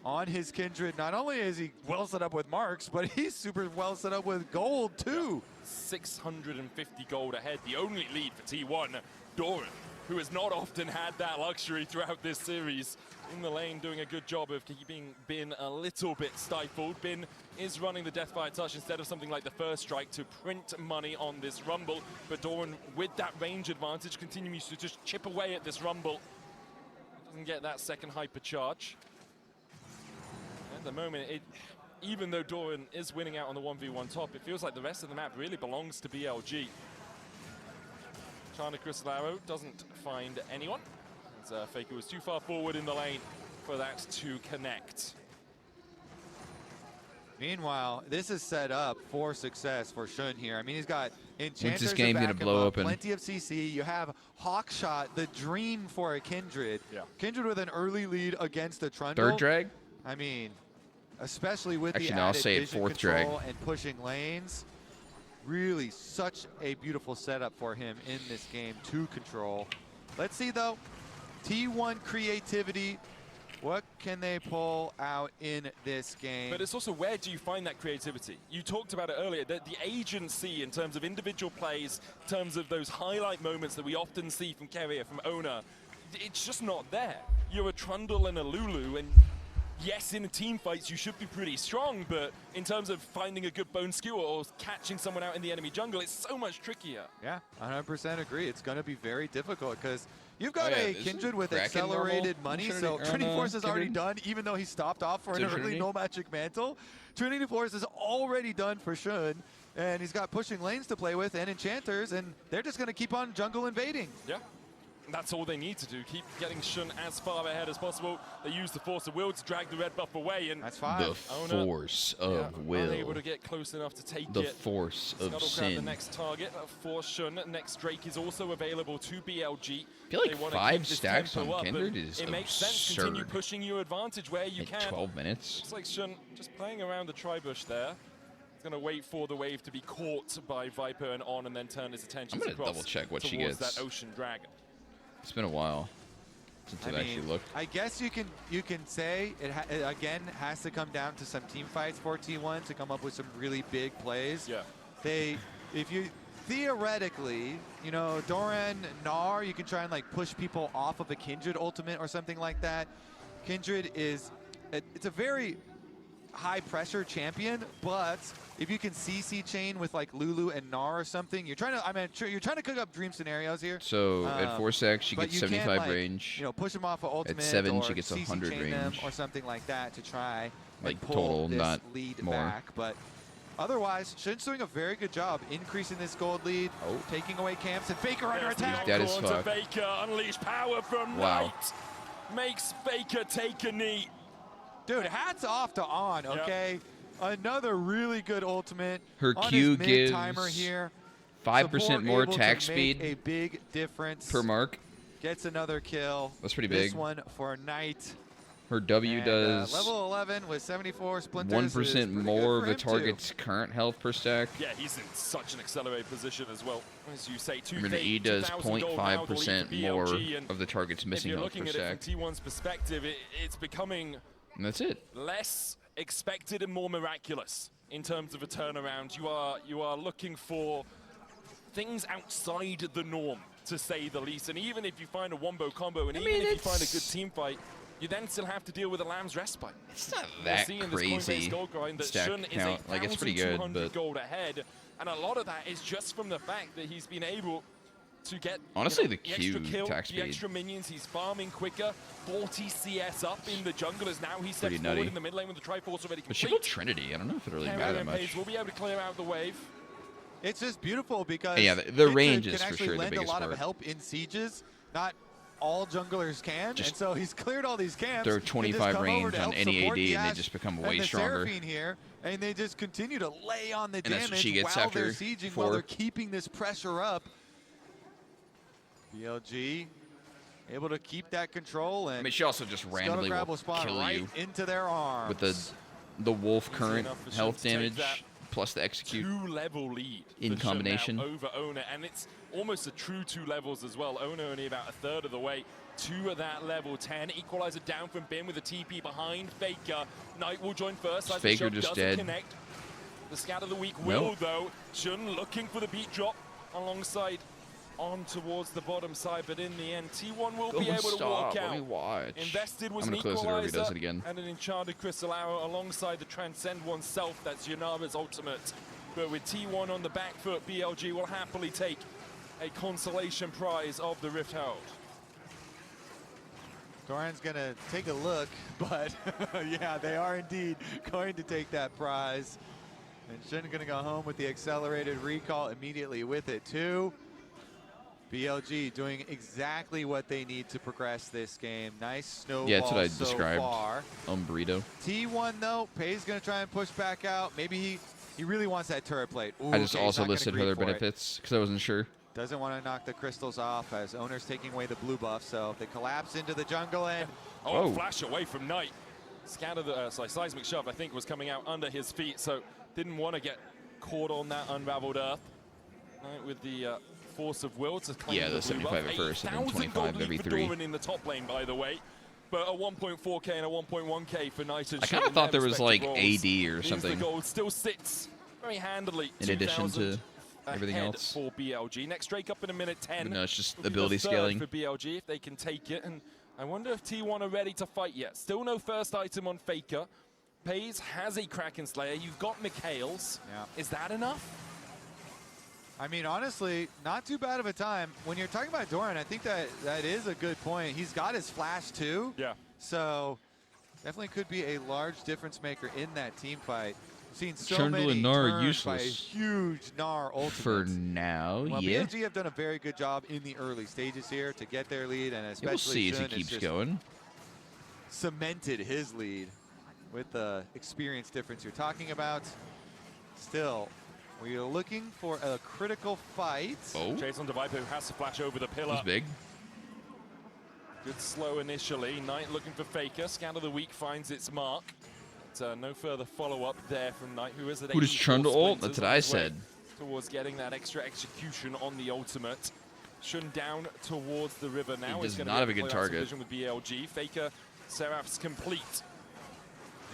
on his Kindred. Not only is he well set up with marks, but he's super well set up with gold too. 650 gold ahead. The only lead for T1. Doran, who has not often had that luxury throughout this series, in the lane doing a good job of keeping Bin a little bit stifled. Bin is running the Deathfire Touch instead of something like the first strike to print money on this Rumble. But Doran, with that range advantage, continues to just chip away at this Rumble. Doesn't get that second hyper charge. At the moment, even though Doran is winning out on the 1v1 top, it feels like the rest of the map really belongs to BLG. Chana Crystal Arrow doesn't find anyone, as Faker was too far forward in the lane for that to connect. Meanwhile, this is set up for success for Shun here. I mean, he's got Enchanters. Once this game's gonna blow open. Plenty of CC. You have Hawkshot, the dream for a Kindred. Yeah. Kindred with an early lead against a Trundle. 3rd drag? I mean, especially with Actually, the no, I'll added say it, vision 4th drag. control and pushing lanes. Really such a beautiful setup for him in this game to control. Let's see though, T1 creativity. What can they pull out in this game? But it's also, where do you find that creativity? You talked about it earlier, that the agency in terms of individual plays, in terms of those highlight moments that we often see from Carrier, from Owner, it's just not there. You're a Trundle and a Lulu, and yes, in team fights you should be pretty strong, but in terms of finding a good bone skewer or catching someone out in the enemy jungle, it's so much trickier. Yeah, 100% agree. It's going to be very difficult because you've got a Kindred with accelerated money, so Trinity Force is already done, even though he stopped off for an early no magic mantle. Trinity Force is already done for Shun, and he's got pushing lanes to play with and enchanters, and they're just going to keep on jungle invading. Yeah. That's all they need to do. Keep getting Shun as far ahead as possible. They use the Force of Will to drag the red buff away, and that's fine. The Force of Will. Unable to get close enough to take the Force of Sin. The next target for Shun. Next Drake is also available to BLG. I feel like 5 stacks on Kindred is it makes sense. Continue pushing your advantage where you can. 12 minutes. Looks like Shun just playing around the tri-bush there. He's going to wait for the wave to be caught by Viper and On, and then turn his attention across. I'm going to double check what she gets. That Ocean Dragon. It's been a while since I've actually looked. I guess you can say it again has to come down to some team fights for T1 to come up with some really big plays. Yeah. If you theoretically, you know, Doran, Gnar, you can try and like push people off of a Kindred ultimate or something like that. Kindred is it's a very high pressure champion, but if you can CC chain with like Lulu and Gnar or something, you're trying to you're trying to cook up dream scenarios here. So at 4 stacks she gets 75 like, range. You know, push them off of ultimate. At 7 or she gets 100 CC chain range them or something like that to try like and pull total, this not lead more. back. But otherwise, Shun's doing a very good job increasing this gold lead, taking away camps, and Faker under attack. That is fucked. Faker, unleash power from Night. Makes Faker take a knee. Dude, hats off to On, okay? Yep. Another really good ultimate. Her On Q his gives timer here. 5% more attack speed a big difference per mark. Gets another kill. That's pretty big. This one for Knight. Her W does level 11 with 74 splinters. 1% more of the target's current health per stack. Yeah, he's in such an accelerated position as well. As you say, Remember, E does 0.5% more of the target's missing health per stack. If you're looking at it from T1's perspective, it's becoming and that's it. Less expected and more miraculous in terms of a turnaround. You are looking for things outside the norm, to say the least. And even if you find a wombo combo, and even if you find a good team fight, you then still have to deal with a Lamb's Respite. It's not that crazy stack count. Like, it's pretty good, but gold ahead, and a lot of that is just from the fact that he's been able to get honestly the the Q extra kill, attack the speed. extra minions. He's farming quicker. 40 CS up in the jungle as now he steps Pretty forward nutty. in the mid lane with the Triforce already But she complete. built Trinity. I don't know if it really Carry mattered and much. Paige will be able to clear out the wave. It's just beautiful because Yeah, the Kindred range can is for actually sure the lend a biggest lot part. of help in sieges. Not all junglers can, Just and so he's cleared all these camps. throw and just 25 come over range to on help any support AD the and they Ashe just become and way the stronger. Seraphine here, and they just continue to lay on the And that's what damage she gets while after they're sieging, 4. while they're keeping this pressure up. BLG able to keep that control, and I mean, she also just randomly Scuttle will spawn kill right you into their arms. with the wolf current enough for Shen health to take damage that plus the execute. 2-level lead in for Shen combination. now over Ona, and it's almost a true 2 levels as well. Ona only about a third of the way to that level 10. Equalizer down from Bin with a TP behind Faker. Knight will join first. Faker just doesn't dead. Connect. The scout of the week will though. Shun looking for the beat drop alongside on towards the bottom side, but in the end, T1 will be able to walk Let me out. watch. Invested was I'm an gonna close it or he equalizer does it again. and an enchanted crystal arrow alongside the transcend oneself. That's Yanaba's ultimate. But with T1 on the back foot, BLG will happily take a consolation prize of the Rift Herald. Doran's gonna take a look, but yeah, they are indeed going to take that prize. And Shen gonna go home with the accelerated recall immediately with it too. BLG doing exactly what they need to progress this game. Nice snowball. Yeah, that's what I so described. far. Burrito. T1 though, Pei's gonna try and push back out. Maybe he really wants that turret plate. Ooh, I just okay, he's also not gonna listed her agree other for it. benefits because I wasn't sure. Doesn't want to knock the crystals off as Owner's taking away the blue buff, so they collapse into the jungle and Oh, flash away from Knight. Scatter the seismic shove, I think, was coming out under his feet, so didn't want to get caught on that unraveled earth. Knight with the force of will to claim Yeah, the blue 75 buff. at first and then 8,000 25 gold every lead for 3. Doran in the top lane, by the way. But a 1.4k and a 1.1k for Knight and I kind Shen of thought in there their was like respective roles. AD or Means something. The gold still sits very handily. In addition 2,000 to everything ahead else. for BLG. Next Drake up in a minute 10. But no, it's just Will be the ability third scaling. for BLG if they can take it. And I wonder if T1 are ready to fight yet. Still no first item on Faker. Pays has a Kraken Slayer. You've got Mikhail's. Yeah. Is that enough? I mean, honestly, not too bad of a time. When you're talking about Doran, I think that is a good point. He's got his flash too. Yeah. So definitely could be a large difference maker in that team fight. Seen so Trundle many and Gnar are turns by a useless. huge Gnar ultimate. For now, well, yeah. BLG have done a very good job in the early stages here to get their lead, and especially We'll see as he Shun has keeps just going. cemented his lead with the experience difference you're talking about. Still, we are looking for a critical fight. Oh, Chase on Viper who has to flash over the pillar. he's big. Good slow initially. Knight looking for Faker. Scan of the week finds its mark. But, no further follow-up there from Knight, who is at Who does 84 Trundle ult? splinters That's what on I his way said. Towards getting that extra execution on the ultimate. Shun down towards the river now. He He's does gonna not be have a able to good play out some target. vision with BLG. Faker, Seraph's complete.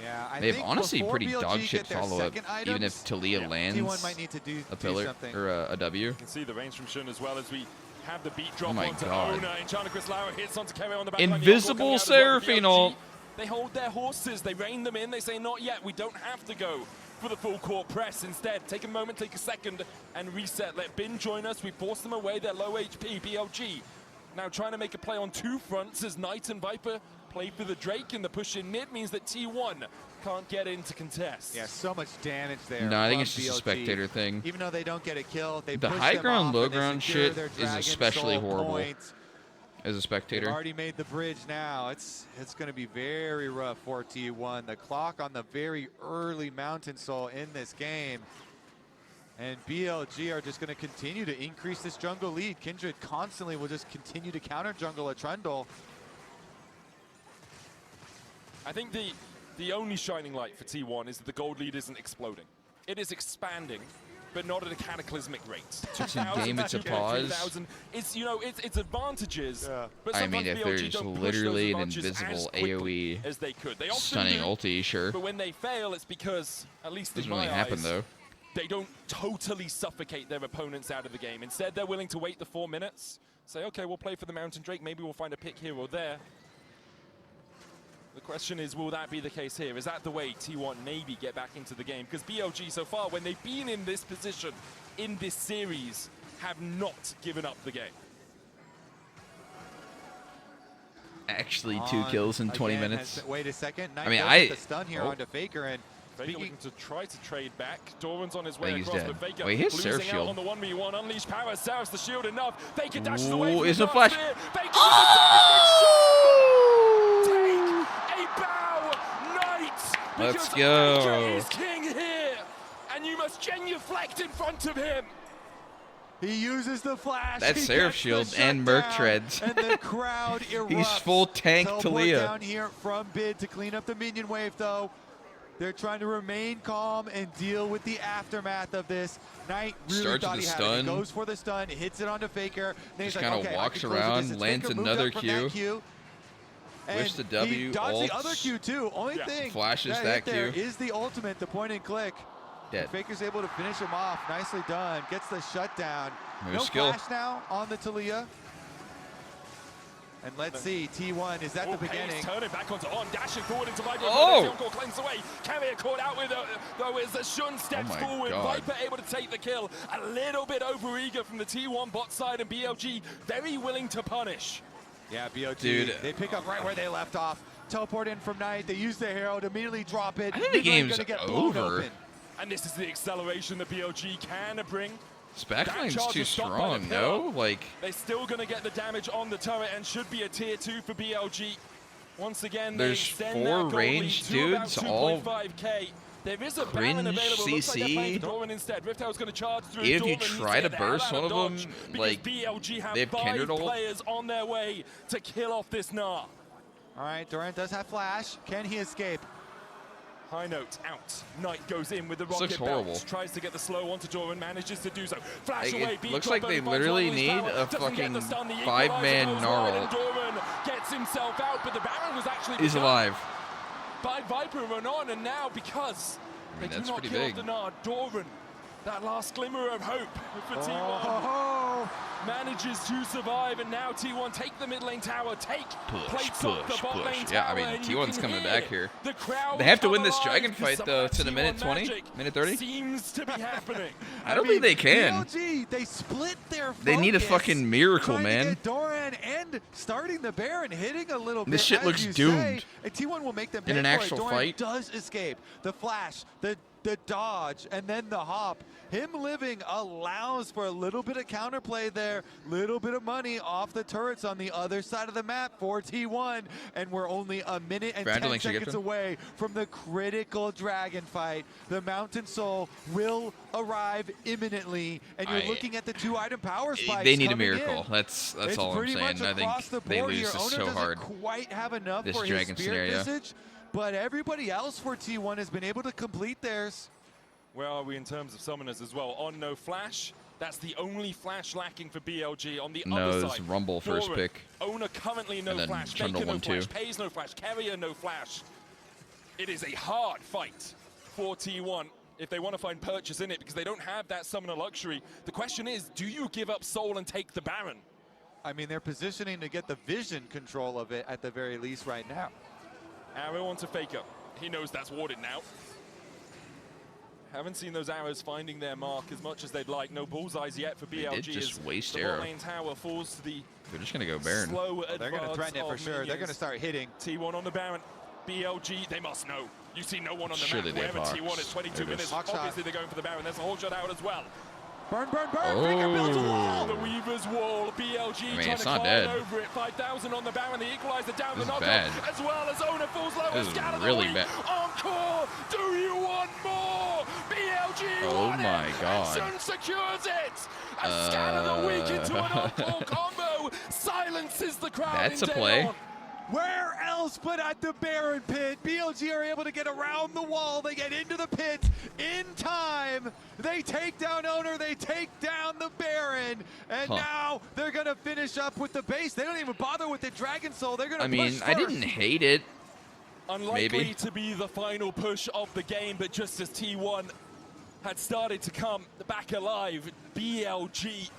Yeah, I They have think honestly before pretty BLG dog get shit their follow-up. second Even items, if Talia lands T1 might need to do a pillar something. or a W. You can see the range from Shun as well as we have the beat drop Oh my onto God. Ona. Enchanted Crystal Arrow hits onto Kerry on the back Invisible line. The coming out as well. Seraphine BLG, ult. They hold their horses. They rein them in. They say, not yet. We don't have to go for the full court press. Instead, take a moment, take a second, and reset. Let Bin join us. We force them away. They're low HP. BLG now trying to make a play on two fronts as Knight and Viper play for the Drake, and the push in mid means that T1 can't get in to contest. Yeah, so much damage there. No, I think from it's just a BLG. spectater thing. Even though they don't get a kill, they The push high them ground, off low and they ground secure shit their is Dragon especially Soul horrible. point. As a They've spectator. already made the bridge now. It's going to be very rough for T1. The clock on the very early Mountain Soul in this game. And BLG are just going to continue to increase this jungle lead. Kindred constantly will just continue to counter jungle a Trundle. I think the only shining light for T1 is that the gold lead isn't exploding. It is expanding, but not at a cataclysmic rate. Took some 2,000, damage to 2K, pause. 3,000. It's, you know, it's advantages. Yeah. But I mean, sometimes if BLG there's don't push literally those an advantages as invisible quickly AoE as they could. They often stunning do, ulti, sure. but when they fail, it's because, at least in Doesn't my really happen eyes, though. they don't totally suffocate their opponents out of the game. Instead, they're willing to wait the 4 minutes, say, okay, we'll play for the Mountain Drake. Maybe we'll find a pick here or there. The question is, will that be the case here? Is that the way T1 maybe get back into the game? Because BLG so far, when they've been in this position, in this series, have not given up the game. Actually, 2 kills in 20 minutes. Wait a second. I mean, the stun here onto Faker, and Faker looking to try to trade back. Doran's on his way he's across, dead. but Faker Wait, he hits losing Seraph out shield. on the 1v1. Unleash power, serves the shield enough. Faker dashes Ooh, away from is the no flash. Faker Oh! Take a bow, Knight! Let's Because go. Faker is king here, and you must genuflect in front of him. he uses the flash. That's he Seraph gets the shield and Merc shutdown, treads. And the crowd erupts. He's full tank Teleport Talia. down here from Bid to clean up the minion wave, though. They're trying to remain calm and deal with the aftermath of this. Knight really Starts thought with he the had it. He stun. goes for the stun, hits it onto Faker. Then he's Just like, kinda okay, walks I can close the around, distance. lands Faker moved another up from that Q. Q. Whips the And W, he dodged the ults. other Q too. Only thing Flashes that that hit there Q. is the ultimate, the point and click. Dead. Faker's able to finish him off. Nicely done. Gets the shutdown. No No skill. flash now on the Talia. And let's see, T1 is at the beginning. Turning back onto On, dashing forward into Viper. Oh! Encore cleanse away. Carrier caught out with though as the Shun steps my forward. God. Viper able to take the kill. A little bit overeager from the T1 bot side, and BLG very willing to punish. Yeah, BLG. Dude. They pick up right where they left off. Teleport in from Knight. They use their Herald, immediately drop it. I think the Mid lane game's gonna get blown over. open. And this is the acceleration that BLG can bring. This backline's charge too was stopped by strong, the pillar. no? Like, They're still going to get the damage on the turret and should be a tier 2 for BLG. Once again, they There's extend 4 that goal ranged lead to about dudes, all 2.5k. There is a cringe Baron available. Looks like they're playing CC. for Doran instead. Riftail's going to charge through. If you Doran needs try to to get the hell burst out one of them, dodge because like, BLG have they have 5 Kindred ult. players on their way to kill off this Gnar. All right, Doran does have flash. Can he escape? High note out. Knight goes in with the This looks rocket horrible. bounce. Tries to get the slow onto Doran. Manages to do so. Flash Like, away. it beat looks drop like they over literally Unleash need power. a Doesn't get fucking the stun. The 5-man equalizer goes Gnar wide, ult. and Doran gets himself out, but the Baron was actually He's begun alive. by Viper run on, and now because I mean, they do that's not pretty kill big. the Gnar, Doran, that last glimmer of hope for T1, Oh, manages to survive, and now T1 take the mid lane tower, take plates off the push, bot lane push. Yeah, I tower, mean, and you T1's can coming hear back here. the crowd They have to come win this alive dragon because fight, some though. of It's in a that minute T1 20? magic Minute 30? seems to be happening. I don't think they can. BLG, they split their They need a focus, fucking miracle, trying to man. get Doran and starting the Baron, hitting a little bit. This shit as looks you doomed. say, and T1 will make them pay In an for it. actual Doran fight. does escape. The flash, the dodge, and then the hop. Him living allows for a little bit of counterplay there, little bit of money off the turrets on the other side of the map for T1, and we're only a minute and 10 seconds away from the critical dragon fight. The Mountain Soul will arrive imminently, and you're looking at the 2 item power spikes. They need a coming miracle. in. That's It's all I'm pretty saying. much I across the think they board lose here. this Owner so doesn't hard. quite have enough This for his dragon spirit scenario. visage, but everybody else for T1 has been able to complete theirs. Where are we in terms of summoners as well? On no flash. That's the only flash lacking for BLG. On the No, other it's side, Rumble first Doran, pick. Owner currently no And then flash. turn to Faker no 1-2. flash. Pays no flash. Carrier no flash. It is a hard fight for T1 if they want to find purchase in it because they don't have that summoner luxury. The question is, do you give up Soul and take the Baron? I mean, they're positioning to get the vision control of it at the very least right now. Arrow onto Faker. He knows that's warded now. Haven't seen those arrows finding their mark as much as they'd like. No bullseyes yet for BLG. They did just as waste the arrow. bot lane tower falls to the They're just going to go Baron. slow They're going to threaten it for sure. They're going to start hitting. T1 on the Baron. BLG, they must know. You see no one on the Surely map. they have Wherever Hawks. T1 is 22 There it is. minutes. Hawk shot. Obviously, they're going for the Baron. There's a whole shot out as well. Burn, burn, burn! Faker builds a wall! The Weaver's Wall. BLG mean, trying it's to not climb dead. over it. 5,000 on the Baron. The equalizer down This the is knockout. bad. As well as Owner falls low. This is Scatter the really weak. bad. Encore. Do you want more? BLG Oh won my it. God. And Shun secures it. A scatter the weak into an encore combo. Silences the crowd. That's in a day play. one. Where else but at the Baron pit? BLG are able to get around the wall. They get into the pit in time. They take down Owner. They take down the Baron. And now they're going to finish up with the base. They don't even bother with the Dragon Soul. They're going to push first. I didn't hate it. Unlikely Maybe. to be the final push of the game, but just as T1 had started to come back alive, BLG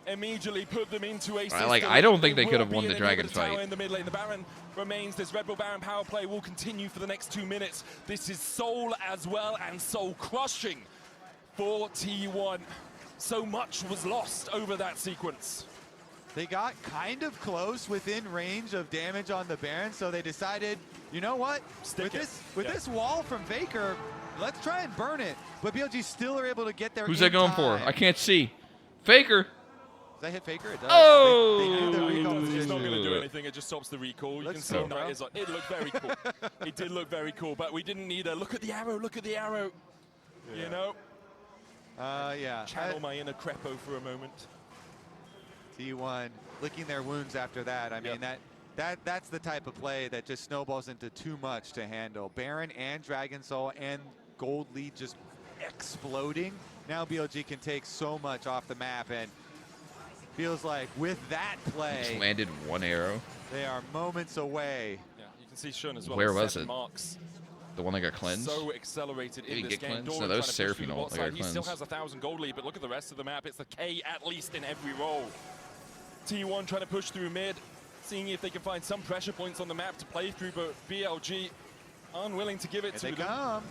immediately put them into a system. I don't think they will could have be won an the Dragon inhibitor tower fight. in the mid lane. The Baron remains. This Red Bull Baron power play will continue for the next 2 minutes. This is soul as well, and soul crushing for T1. so much was lost over that sequence. They got kind of close within range of damage on the Baron, so they decided, you know what? With this wall from Faker, let's try and burn it. But BLG still are able to get there. Who's that going for? I can't see. Faker. Does that hit Faker? It does. Oh! They knew the recall It's not position. going to do anything. It just stops the recall. You can see that is. It looked very cool. It did look very cool, but we didn't need a look at the arrow. Look at the arrow. Yeah. You know. Yeah. Channel my inner Crepo for a moment. T1 licking their wounds after that. I mean, that's the type of play that just snowballs into too much to handle. Baron and Dragon Soul and Gold lead just exploding. Now BLG can take so much off the map, and feels like with that play, Just landed one arrow. They are moments away. Yeah, you can see Shun as well. Where was it? Marks. The one that got cleansed? So accelerated in this game. No, that was Seraphine ult that got He still cleansed. has 1,000 gold lead, but look at the rest of the map. It's the K at least in every roll. T1 trying to push through mid, seeing if they can find some pressure points on the map to play through, but BLG unwilling to give it to them.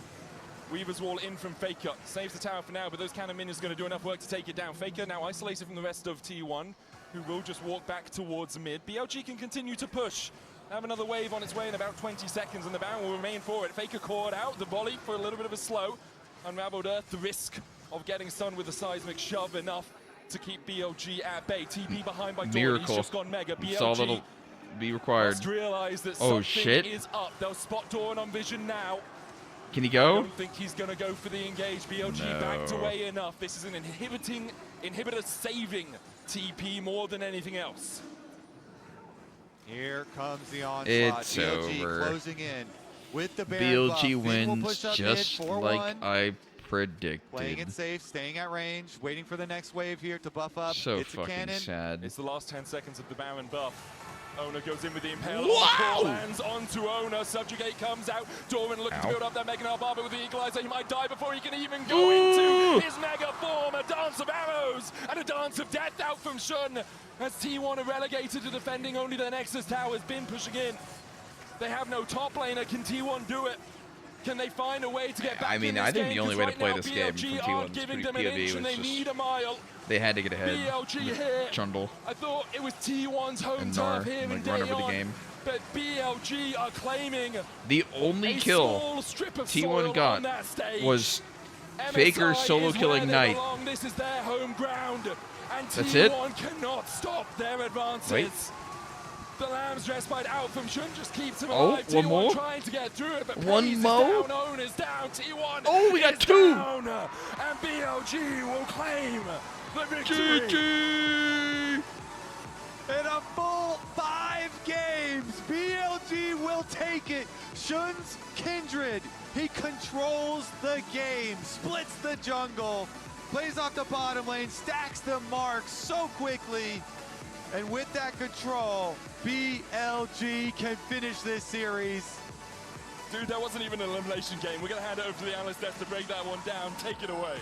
Weaver's Wall in from Faker. Saves the tower for now, but those cannon minions are going to do enough work to take it down. Faker now isolated from the rest of T1, who will just walk back towards mid. BLG can continue to push. Have another wave on its way in about 20 seconds, and the Baron will remain for it. Faker caught out the volley for a little bit of a slow. Unraveled Earth, the risk of getting stunned with a seismic shove enough to keep BLG at bay. TP behind by Doran. He's just gone mega. BLG that'll be required. must realize that Oh, something shit. is up. They'll spot Doran on vision now. Can he I go? don't think he's going to go for the engage. BLG backed away enough. This is an inhibitor saving TP more than anything else. Here comes the onslaught. It's BLG over. closing in with the Baron BLG buff. wins just like I predicted. Playing it safe, staying at range, waiting for the next wave here to buff up. So it's a fucking cannon. sad. It's the last 10 seconds of the Baron buff. Ona goes in with the Impale. Wow! Lands onto Ona. Subjugate comes out. Doran looking to build up that Mega Barber with the Equalizer. He might die before he can even go into his Mega form. A dance of arrows and a dance of death out from Shun. As T1 are relegated to defending only their Nexus Tower. Has been pushing in. They have no top laner. Can T1 do it? Can they find a way to get back I mean, in this I think game? the only way to Right play now, this game from BLG T1's aren't giving them an POV inch and was they just- need a mile. They had to get ahead. BLG here. Trundle. I thought it was T1's home And turf Nar, here in like, run over the Dayon, game. but BLG are claiming The only a kill small strip of T1 soil got on that stage. was MSI Faker solo is killing where they Knight. belong. This is their home ground, and That's T1 it? cannot stop their advances. Wait. The Lamb's respite out from Shun just keeps him Oh, alive. one T1 more? trying to get through it, but One Pace is more? down, Own is down, T1 Oh, we got is two. down, and BLG will claim the victory. GG! In a full 5 games, BLG will take it. Shun's Kindred, he controls the game, splits the jungle, plays off the bottom lane, stacks the marks so quickly. And with that control, BLG can finish this series. Dude, that wasn't even an elimination game. We're going to hand it over to the analyst desk to break that one down. Take it away.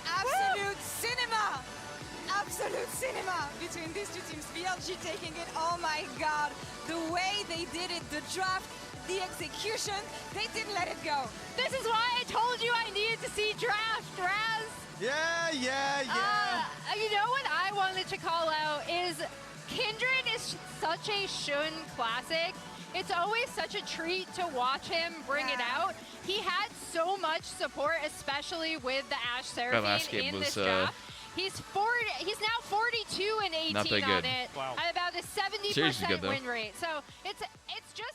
Absolute cinema! Absolute cinema between these two teams. BLG taking it, oh my god. The way they did it, the draft, the execution, they didn't let it go. This is why I told you I needed to see draft, Raz. Yeah. You know what I wanted to call out is Kindred is such a Shun classic. It's always such a treat to watch him bring it out. He had so much support, especially with the Ashe Seraphine in this draft. He's now 42 and 18 Not that on good. it, Wow. at about a 70% Seriously good, though. win rate. So it's just